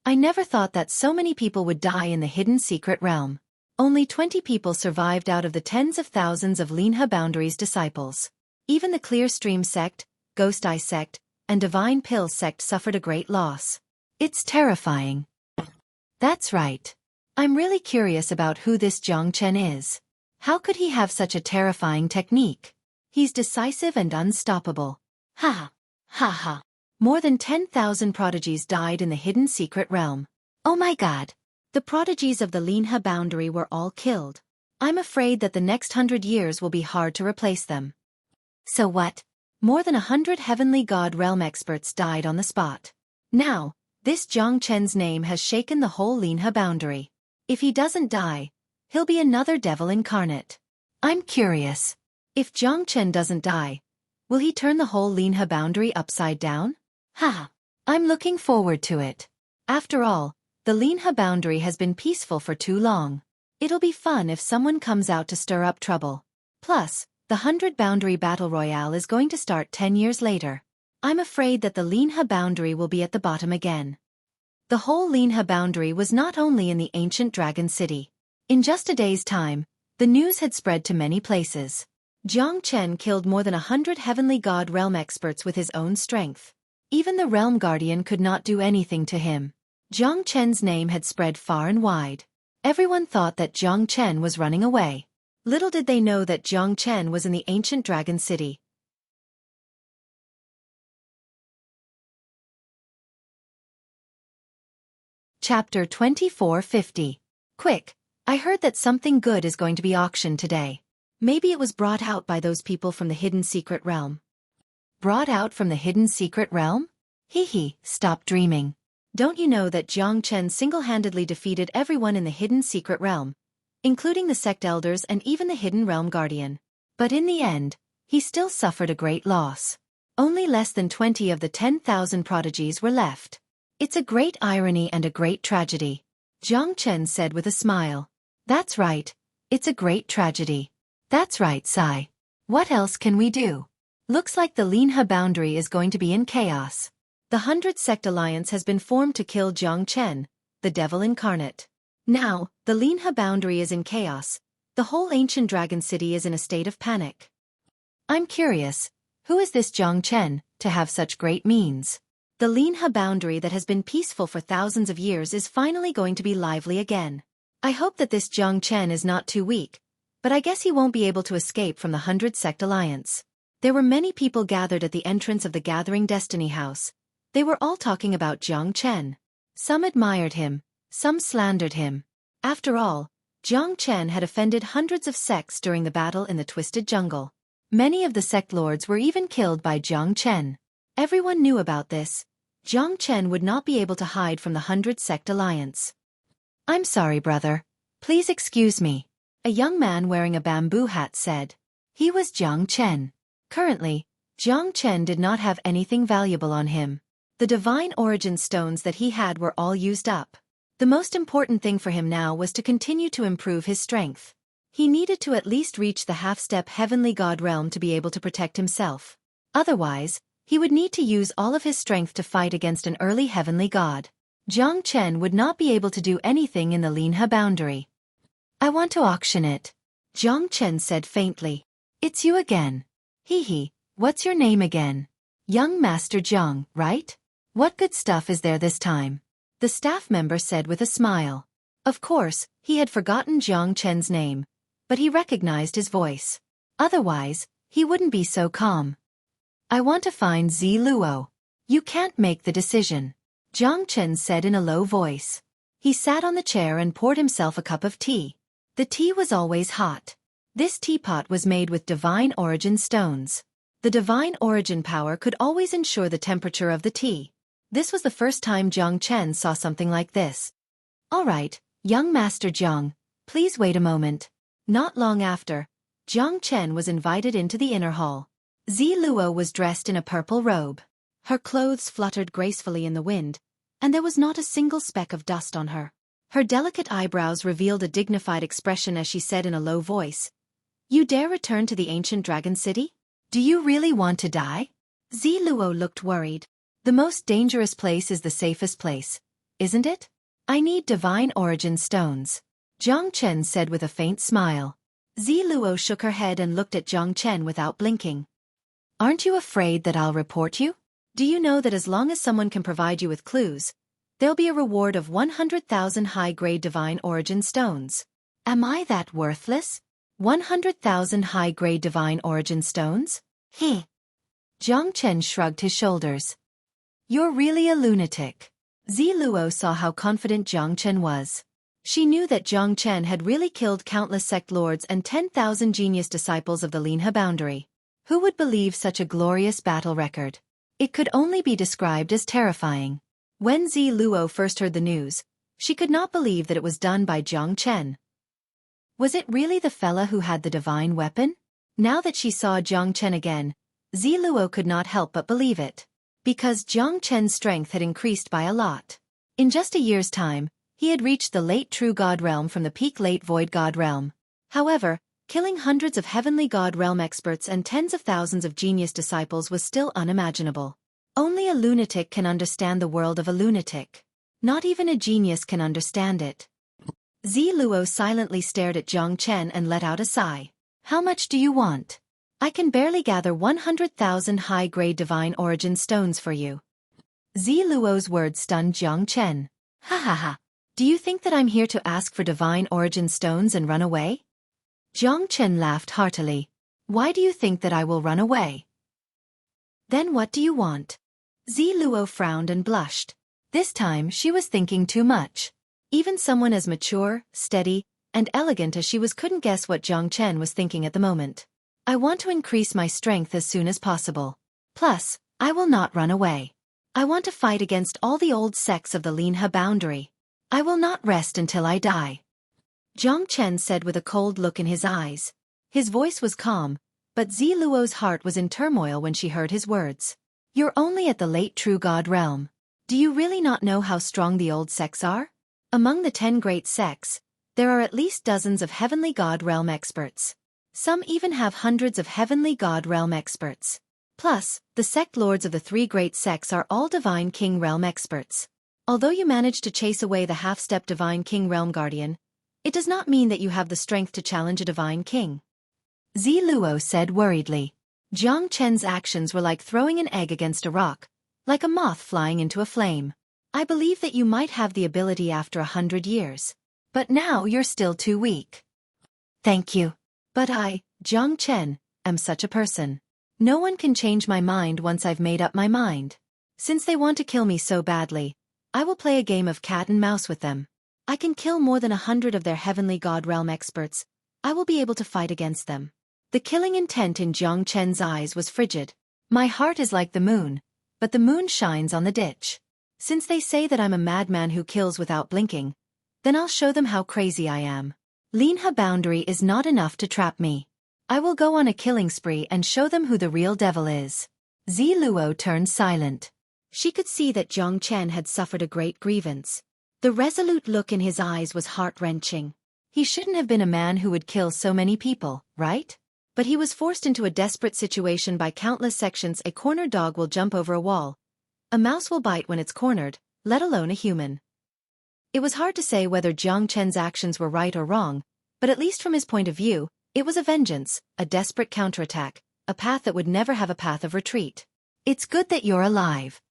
I never thought that so many people would die in the hidden secret realm. Only 20 people survived out of the tens of thousands of Linhe boundary's disciples. Even the Clear Stream sect, Ghost Eye sect, and Divine Pill sect suffered a great loss. It's terrifying. That's right. I'm really curious about who this Jiang Chen is. How could he have such a terrifying technique? He's decisive and unstoppable. Ha ha. Ha ha. More than 10,000 prodigies died in the hidden secret realm. Oh my god. The prodigies of the Linha boundary were all killed. I'm afraid that the next 100 years will be hard to replace them. So what? More than 100 heavenly god realm experts died on the spot. Now, this Zhang Chen's name has shaken the whole Linha boundary. If he doesn't die, he'll be another devil incarnate. I'm curious. If Zhang Chen doesn't die, will he turn the whole Linha boundary upside down? Haha. I'm looking forward to it. After all, the Linha boundary has been peaceful for too long. It'll be fun if someone comes out to stir up trouble. Plus, the 100 boundary battle royale is going to start 10 years later. I'm afraid that the Linha boundary will be at the bottom again. The whole Linha boundary was not only in the ancient dragon city. In just a day's time, the news had spread to many places. Zhang Chen killed more than 100 heavenly god realm experts with his own strength. Even the realm guardian could not do anything to him. Zhang Chen's name had spread far and wide. Everyone thought that Zhang Chen was running away. Little did they know that Zhang Chen was in the ancient dragon city. Chapter 2450. Quick, I heard that something good is going to be auctioned today. Maybe it was brought out by those people from the hidden secret realm. Brought out from the hidden secret realm? Hee, stop dreaming. Don't you know that Zhang Chen single-handedly defeated everyone in the hidden secret realm, including the sect elders and even the hidden realm guardian? But in the end, he still suffered a great loss. Only less than 20 of the 10,000 prodigies were left. It's a great irony and a great tragedy, Zhang Chen said with a smile. That's right, it's a great tragedy. That's right, Sai. What else can we do? Looks like the Linha boundary is going to be in chaos. The 100 Sect Alliance has been formed to kill Zhang Chen, the devil incarnate. Now, the Linha boundary is in chaos. The whole ancient dragon city is in a state of panic. I'm curious, who is this Zhang Chen, to have such great means? The Linha boundary that has been peaceful for thousands of years is finally going to be lively again. I hope that this Zhang Chen is not too weak, but I guess he won't be able to escape from the 100 Sect Alliance. There were many people gathered at the entrance of the Gathering Destiny House. They were all talking about Zhang Chen. Some admired him, some slandered him. After all, Zhang Chen had offended hundreds of sects during the battle in the Twisted Jungle. Many of the sect lords were even killed by Zhang Chen. Everyone knew about this. Zhang Chen would not be able to hide from the 100 Sect Alliance. I'm sorry, brother. Please excuse me. A young man wearing a bamboo hat said. He was Zhang Chen. Currently, Zhang Chen did not have anything valuable on him. The divine origin stones that he had were all used up. The most important thing for him now was to continue to improve his strength. He needed to at least reach the half-step heavenly god realm to be able to protect himself. Otherwise, he would need to use all of his strength to fight against an early heavenly god. Zhang Chen would not be able to do anything in the Linha boundary. I want to auction it, Zhang Chen said faintly. It's you again. Hee, what's your name again? Young Master Zhang, right? What good stuff is there this time? The staff member said with a smile. Of course, he had forgotten Zhang Chen's name, but he recognized his voice. Otherwise, he wouldn't be so calm. I want to find Zi Luo. You can't make the decision, Zhang Chen said in a low voice. He sat on the chair and poured himself a cup of tea. The tea was always hot. This teapot was made with divine origin stones. The divine origin power could always ensure the temperature of the tea. This was the first time Zhang Chen saw something like this. All right, young Master Zhang, please wait a moment. Not long after, Zhang Chen was invited into the inner hall. Zi Luo was dressed in a purple robe. Her clothes fluttered gracefully in the wind, and there was not a single speck of dust on her. Her delicate eyebrows revealed a dignified expression as she said in a low voice, You dare return to the ancient dragon city? Do you really want to die? Zi Luo looked worried. The most dangerous place is the safest place, isn't it? I need divine origin stones, Zhang Chen said with a faint smile. Zi Luo shook her head and looked at Zhang Chen without blinking. Aren't you afraid that I'll report you? Do you know that as long as someone can provide you with clues, there'll be a reward of 100,000 high-grade divine origin stones? Am I that worthless? 100,000 high-grade divine origin stones? Zhang Chen shrugged his shoulders. You're really a lunatic. Ziluo saw how confident Jiang Chen was. She knew that Jiang Chen had really killed countless sect lords and 10,000 genius disciples of the Linhe boundary. Who would believe such a glorious battle record? It could only be described as terrifying. When Ziluo first heard the news, she could not believe that it was done by Jiang Chen. Was it really the fella who had the divine weapon? Now that she saw Jiang Chen again, Ziluo could not help but believe it. Because Jiang Chen's strength had increased by a lot. In just a year's time, he had reached the late true god realm from the peak late void god realm. However, killing hundreds of heavenly god realm experts and tens of thousands of genius disciples was still unimaginable. Only a lunatic can understand the world of a lunatic. Not even a genius can understand it. Ziluo silently stared at Jiang Chen and let out a sigh. How much do you want? I can barely gather 100,000 high-grade divine origin stones for you. Ziluo's words stunned Jiang Chen. Ha ha ha. Do you think that I'm here to ask for divine origin stones and run away? Jiang Chen laughed heartily. Why do you think that I will run away? Then what do you want? Ziluo frowned and blushed. This time she was thinking too much. Even someone as mature, steady, and elegant as she was couldn't guess what Jiang Chen was thinking at the moment. I want to increase my strength as soon as possible. Plus, I will not run away. I want to fight against all the old sects of the Linhe boundary. I will not rest until I die. Jiang Chen said with a cold look in his eyes. His voice was calm, but Ziluo's heart was in turmoil when she heard his words. You're only at the late true god realm. Do you really not know how strong the old sects are? Among the 10 great sects, there are at least dozens of heavenly god realm experts. Some even have hundreds of heavenly god realm experts. Plus, the sect lords of the 3 great sects are all divine king realm experts. Although you managed to chase away the half-step divine king realm guardian, it does not mean that you have the strength to challenge a divine king. Ziluo said worriedly. Jiang Chen's actions were like throwing an egg against a rock, like a moth flying into a flame. I believe that you might have the ability after 100 years. But now you're still too weak. Thank you. But I, Jiang Chen, am such a person. No one can change my mind once I've made up my mind. Since they want to kill me so badly, I will play a game of cat and mouse with them. I can kill more than 100 of their heavenly god realm experts. I will be able to fight against them. The killing intent in Jiang Chen's eyes was frigid. My heart is like the moon, but the moon shines on the ditch. Since they say that I'm a madman who kills without blinking, then I'll show them how crazy I am. Linhe boundary is not enough to trap me. I will go on a killing spree and show them who the real devil is. Ziluo turned silent. She could see that Jiang Chen had suffered a great grievance. The resolute look in his eyes was heart-wrenching. He shouldn't have been a man who would kill so many people, right? But he was forced into a desperate situation by countless sections. A cornered dog will jump over a wall. A mouse will bite when it's cornered, let alone a human. It was hard to say whether Jiang Chen's actions were right or wrong, but at least from his point of view, it was a vengeance, a desperate counterattack, a path that would never have a path of retreat. It's good that you're alive.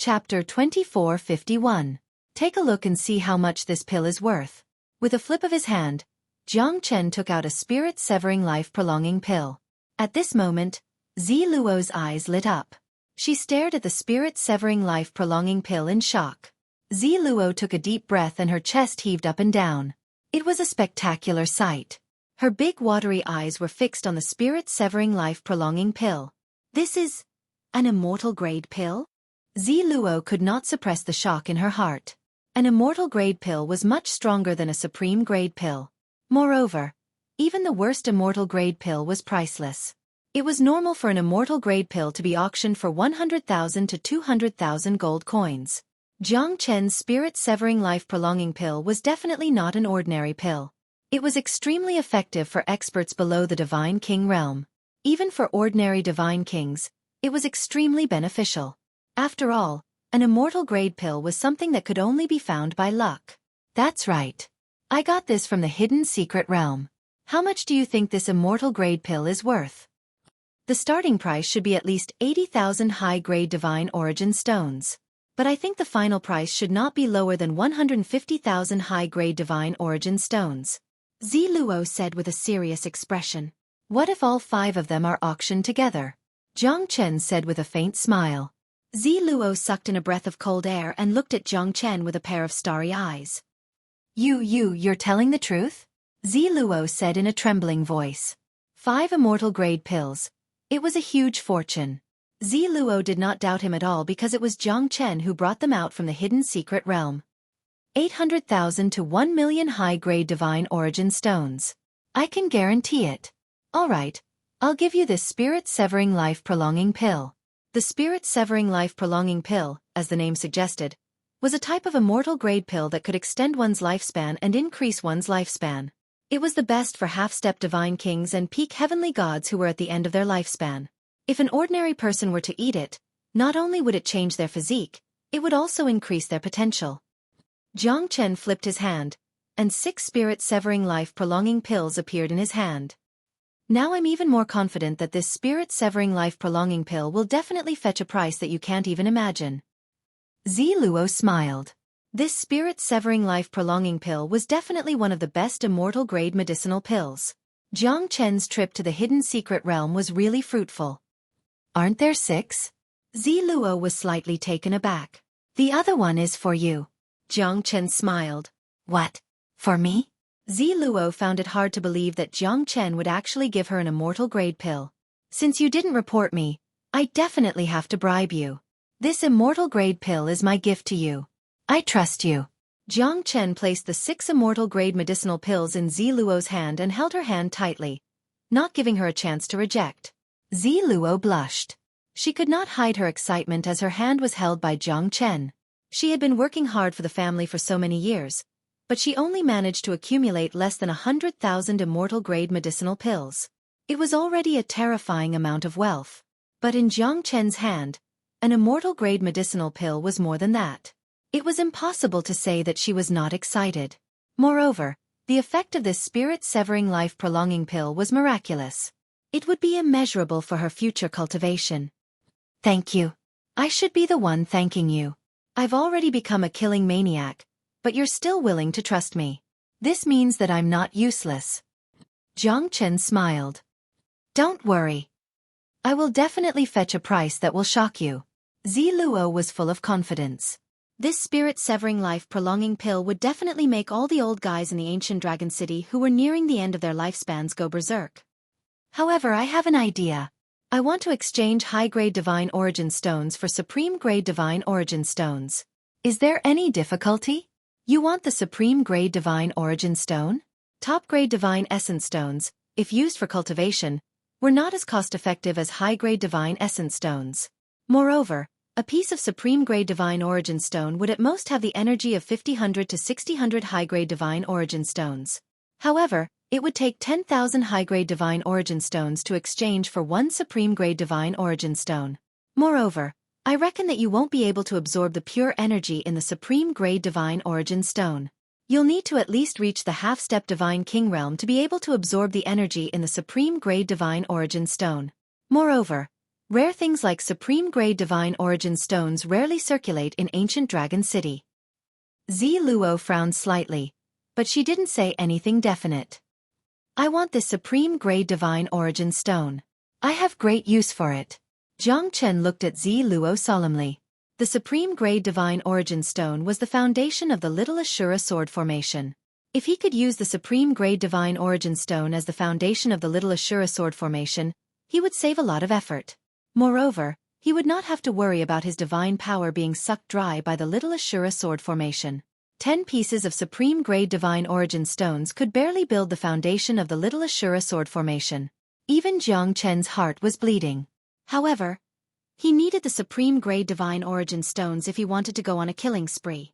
Chapter 2451. Take a look and see how much this pill is worth. With a flip of his hand, Jiang Chen took out a spirit-severing life-prolonging pill. At this moment, Ziluo's eyes lit up. She stared at the spirit-severing life-prolonging pill in shock. Ziluo took a deep breath and her chest heaved up and down. It was a spectacular sight. Her big watery eyes were fixed on the spirit-severing life-prolonging pill. This is an immortal-grade pill? Ziluo could not suppress the shock in her heart. An immortal-grade pill was much stronger than a supreme-grade pill. Moreover, even the worst immortal-grade pill was priceless. It was normal for an immortal-grade pill to be auctioned for 100,000 to 200,000 gold coins. Jiang Chen's spirit-severing life-prolonging pill was definitely not an ordinary pill. It was extremely effective for experts below the Divine King realm. Even for ordinary Divine Kings, it was extremely beneficial. After all, an immortal-grade pill was something that could only be found by luck. That's right. I got this from the hidden secret realm. How much do you think this immortal-grade pill is worth? The starting price should be at least 80,000 high-grade divine origin stones. But I think the final price should not be lower than 150,000 high-grade divine origin stones. Ziluo said with a serious expression. What if all 5 of them are auctioned together? Jiang Chen said with a faint smile. Zi Luo sucked in a breath of cold air and looked at Jiang Chen with a pair of starry eyes. You're telling the truth? Zi Luo said in a trembling voice. 5 immortal-grade pills. It was a huge fortune. Zi Luo did not doubt him at all because it was Jiang Chen who brought them out from the hidden secret realm. 800,000 to 1 million high-grade divine origin stones. I can guarantee it. All right, I'll give you this spirit-severing life-prolonging pill. The spirit-severing life-prolonging pill, as the name suggested, was a type of immortal-grade pill that could extend one's lifespan and increase one's lifespan. It was the best for half-step divine kings and peak heavenly gods who were at the end of their lifespan. If an ordinary person were to eat it, not only would it change their physique, it would also increase their potential. Jiang Chen flipped his hand, and 6 spirit-severing life-prolonging pills appeared in his hand. Now I'm even more confident that this spirit-severing life-prolonging pill will definitely fetch a price that you can't even imagine. Zi Luo smiled. This spirit-severing life-prolonging pill was definitely one of the best immortal-grade medicinal pills. Jiang Chen's trip to the hidden secret realm was really fruitful. Aren't there 6? Zi Luo was slightly taken aback. The other one is for you. Jiang Chen smiled. What? For me? Zi Luo found it hard to believe that Jiang Chen would actually give her an immortal-grade pill. Since you didn't report me, I definitely have to bribe you. This immortal-grade pill is my gift to you. I trust you. Jiang Chen placed the 6 immortal-grade medicinal pills in Zi Luo's hand and held her hand tightly, not giving her a chance to reject. Zi Luo blushed. She could not hide her excitement as her hand was held by Jiang Chen. She had been working hard for the family for so many years, but she only managed to accumulate less than 100,000 immortal-grade medicinal pills. It was already a terrifying amount of wealth. But in Jiang Chen's hand, an immortal-grade medicinal pill was more than that. It was impossible to say that she was not excited. Moreover, the effect of this spirit-severing life-prolonging pill was miraculous. It would be immeasurable for her future cultivation. Thank you. I should be the one thanking you. I've already become a killing maniac, but you're still willing to trust me. This means that I'm not useless. Jiang Chen smiled. Don't worry. I will definitely fetch a price that will shock you. Zi Luo was full of confidence. This spirit-severing life-prolonging pill would definitely make all the old guys in the ancient Dragon City who were nearing the end of their lifespans go berserk. However, I have an idea. I want to exchange high-grade divine origin stones for supreme-grade divine origin stones. Is there any difficulty? You want the supreme-grade divine origin stone? Top-grade divine essence stones, if used for cultivation, were not as cost-effective as high-grade divine essence stones. Moreover, a piece of supreme-grade divine origin stone would at most have the energy of 50-100 to 60-100 high-grade divine origin stones. However, it would take 10,000 high-grade divine origin stones to exchange for 1 supreme-grade divine origin stone. Moreover, I reckon that you won't be able to absorb the pure energy in the supreme-grade divine origin stone. You'll need to at least reach the half-step divine king realm to be able to absorb the energy in the supreme-grade divine origin stone. Moreover, rare things like supreme-grade divine origin stones rarely circulate in ancient Dragon City. Zi Luo frowned slightly, but she didn't say anything definite. I want this supreme-grade divine origin stone. I have great use for it. Jiang Chen looked at Zi Luo solemnly. The supreme-grade divine origin stone was the foundation of the Little Ashura sword formation. If he could use the supreme-grade divine origin stone as the foundation of the Little Ashura sword formation, he would save a lot of effort. Moreover, he would not have to worry about his divine power being sucked dry by the Little Ashura sword formation. 10 pieces of supreme-grade divine origin stones could barely build the foundation of the Little Ashura sword formation. Even Jiang Chen's heart was bleeding. However, he needed the supreme-grade divine origin stones if he wanted to go on a killing spree.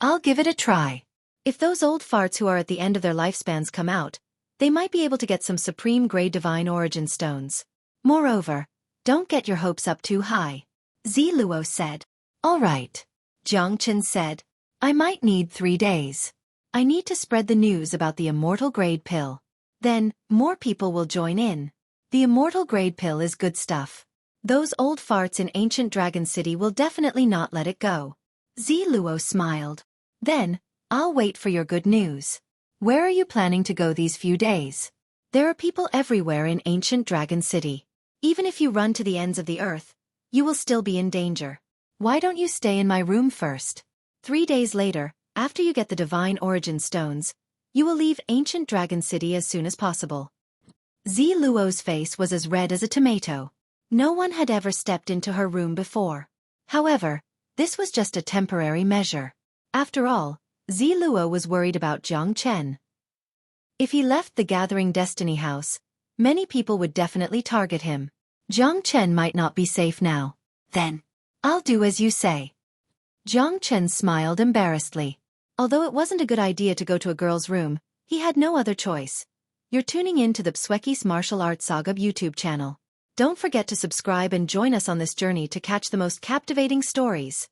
I'll give it a try. If those old farts who are at the end of their lifespans come out, they might be able to get some supreme-grade divine origin stones. Moreover, don't get your hopes up too high. Zi Luo said. All right. Jiang Chen said. I might need 3 days. I need to spread the news about the immortal grade pill. Then, more people will join in. The immortal grade pill is good stuff. Those old farts in ancient Dragon City will definitely not let it go. Zi Luo smiled. Then, I'll wait for your good news. Where are you planning to go these few days? There are people everywhere in ancient Dragon City. Even if you run to the ends of the earth, you will still be in danger. Why don't you stay in my room first? 3 days later, after you get the Divine Origin Stones, you will leave Ancient Dragon City as soon as possible. Zi Luo's face was as red as a tomato. No one had ever stepped into her room before. However, this was just a temporary measure. After all, Zi Luo was worried about Jiang Chen. If he left the Gathering Destiny House, many people would definitely target him. Jiang Chen might not be safe now. Then, I'll do as you say. Jiang Chen smiled embarrassedly. Although it wasn't a good idea to go to a girl's room, he had no other choice. You're tuning in to the Xueqi's Martial Arts Saga YouTube channel. Don't forget to subscribe and join us on this journey to catch the most captivating stories.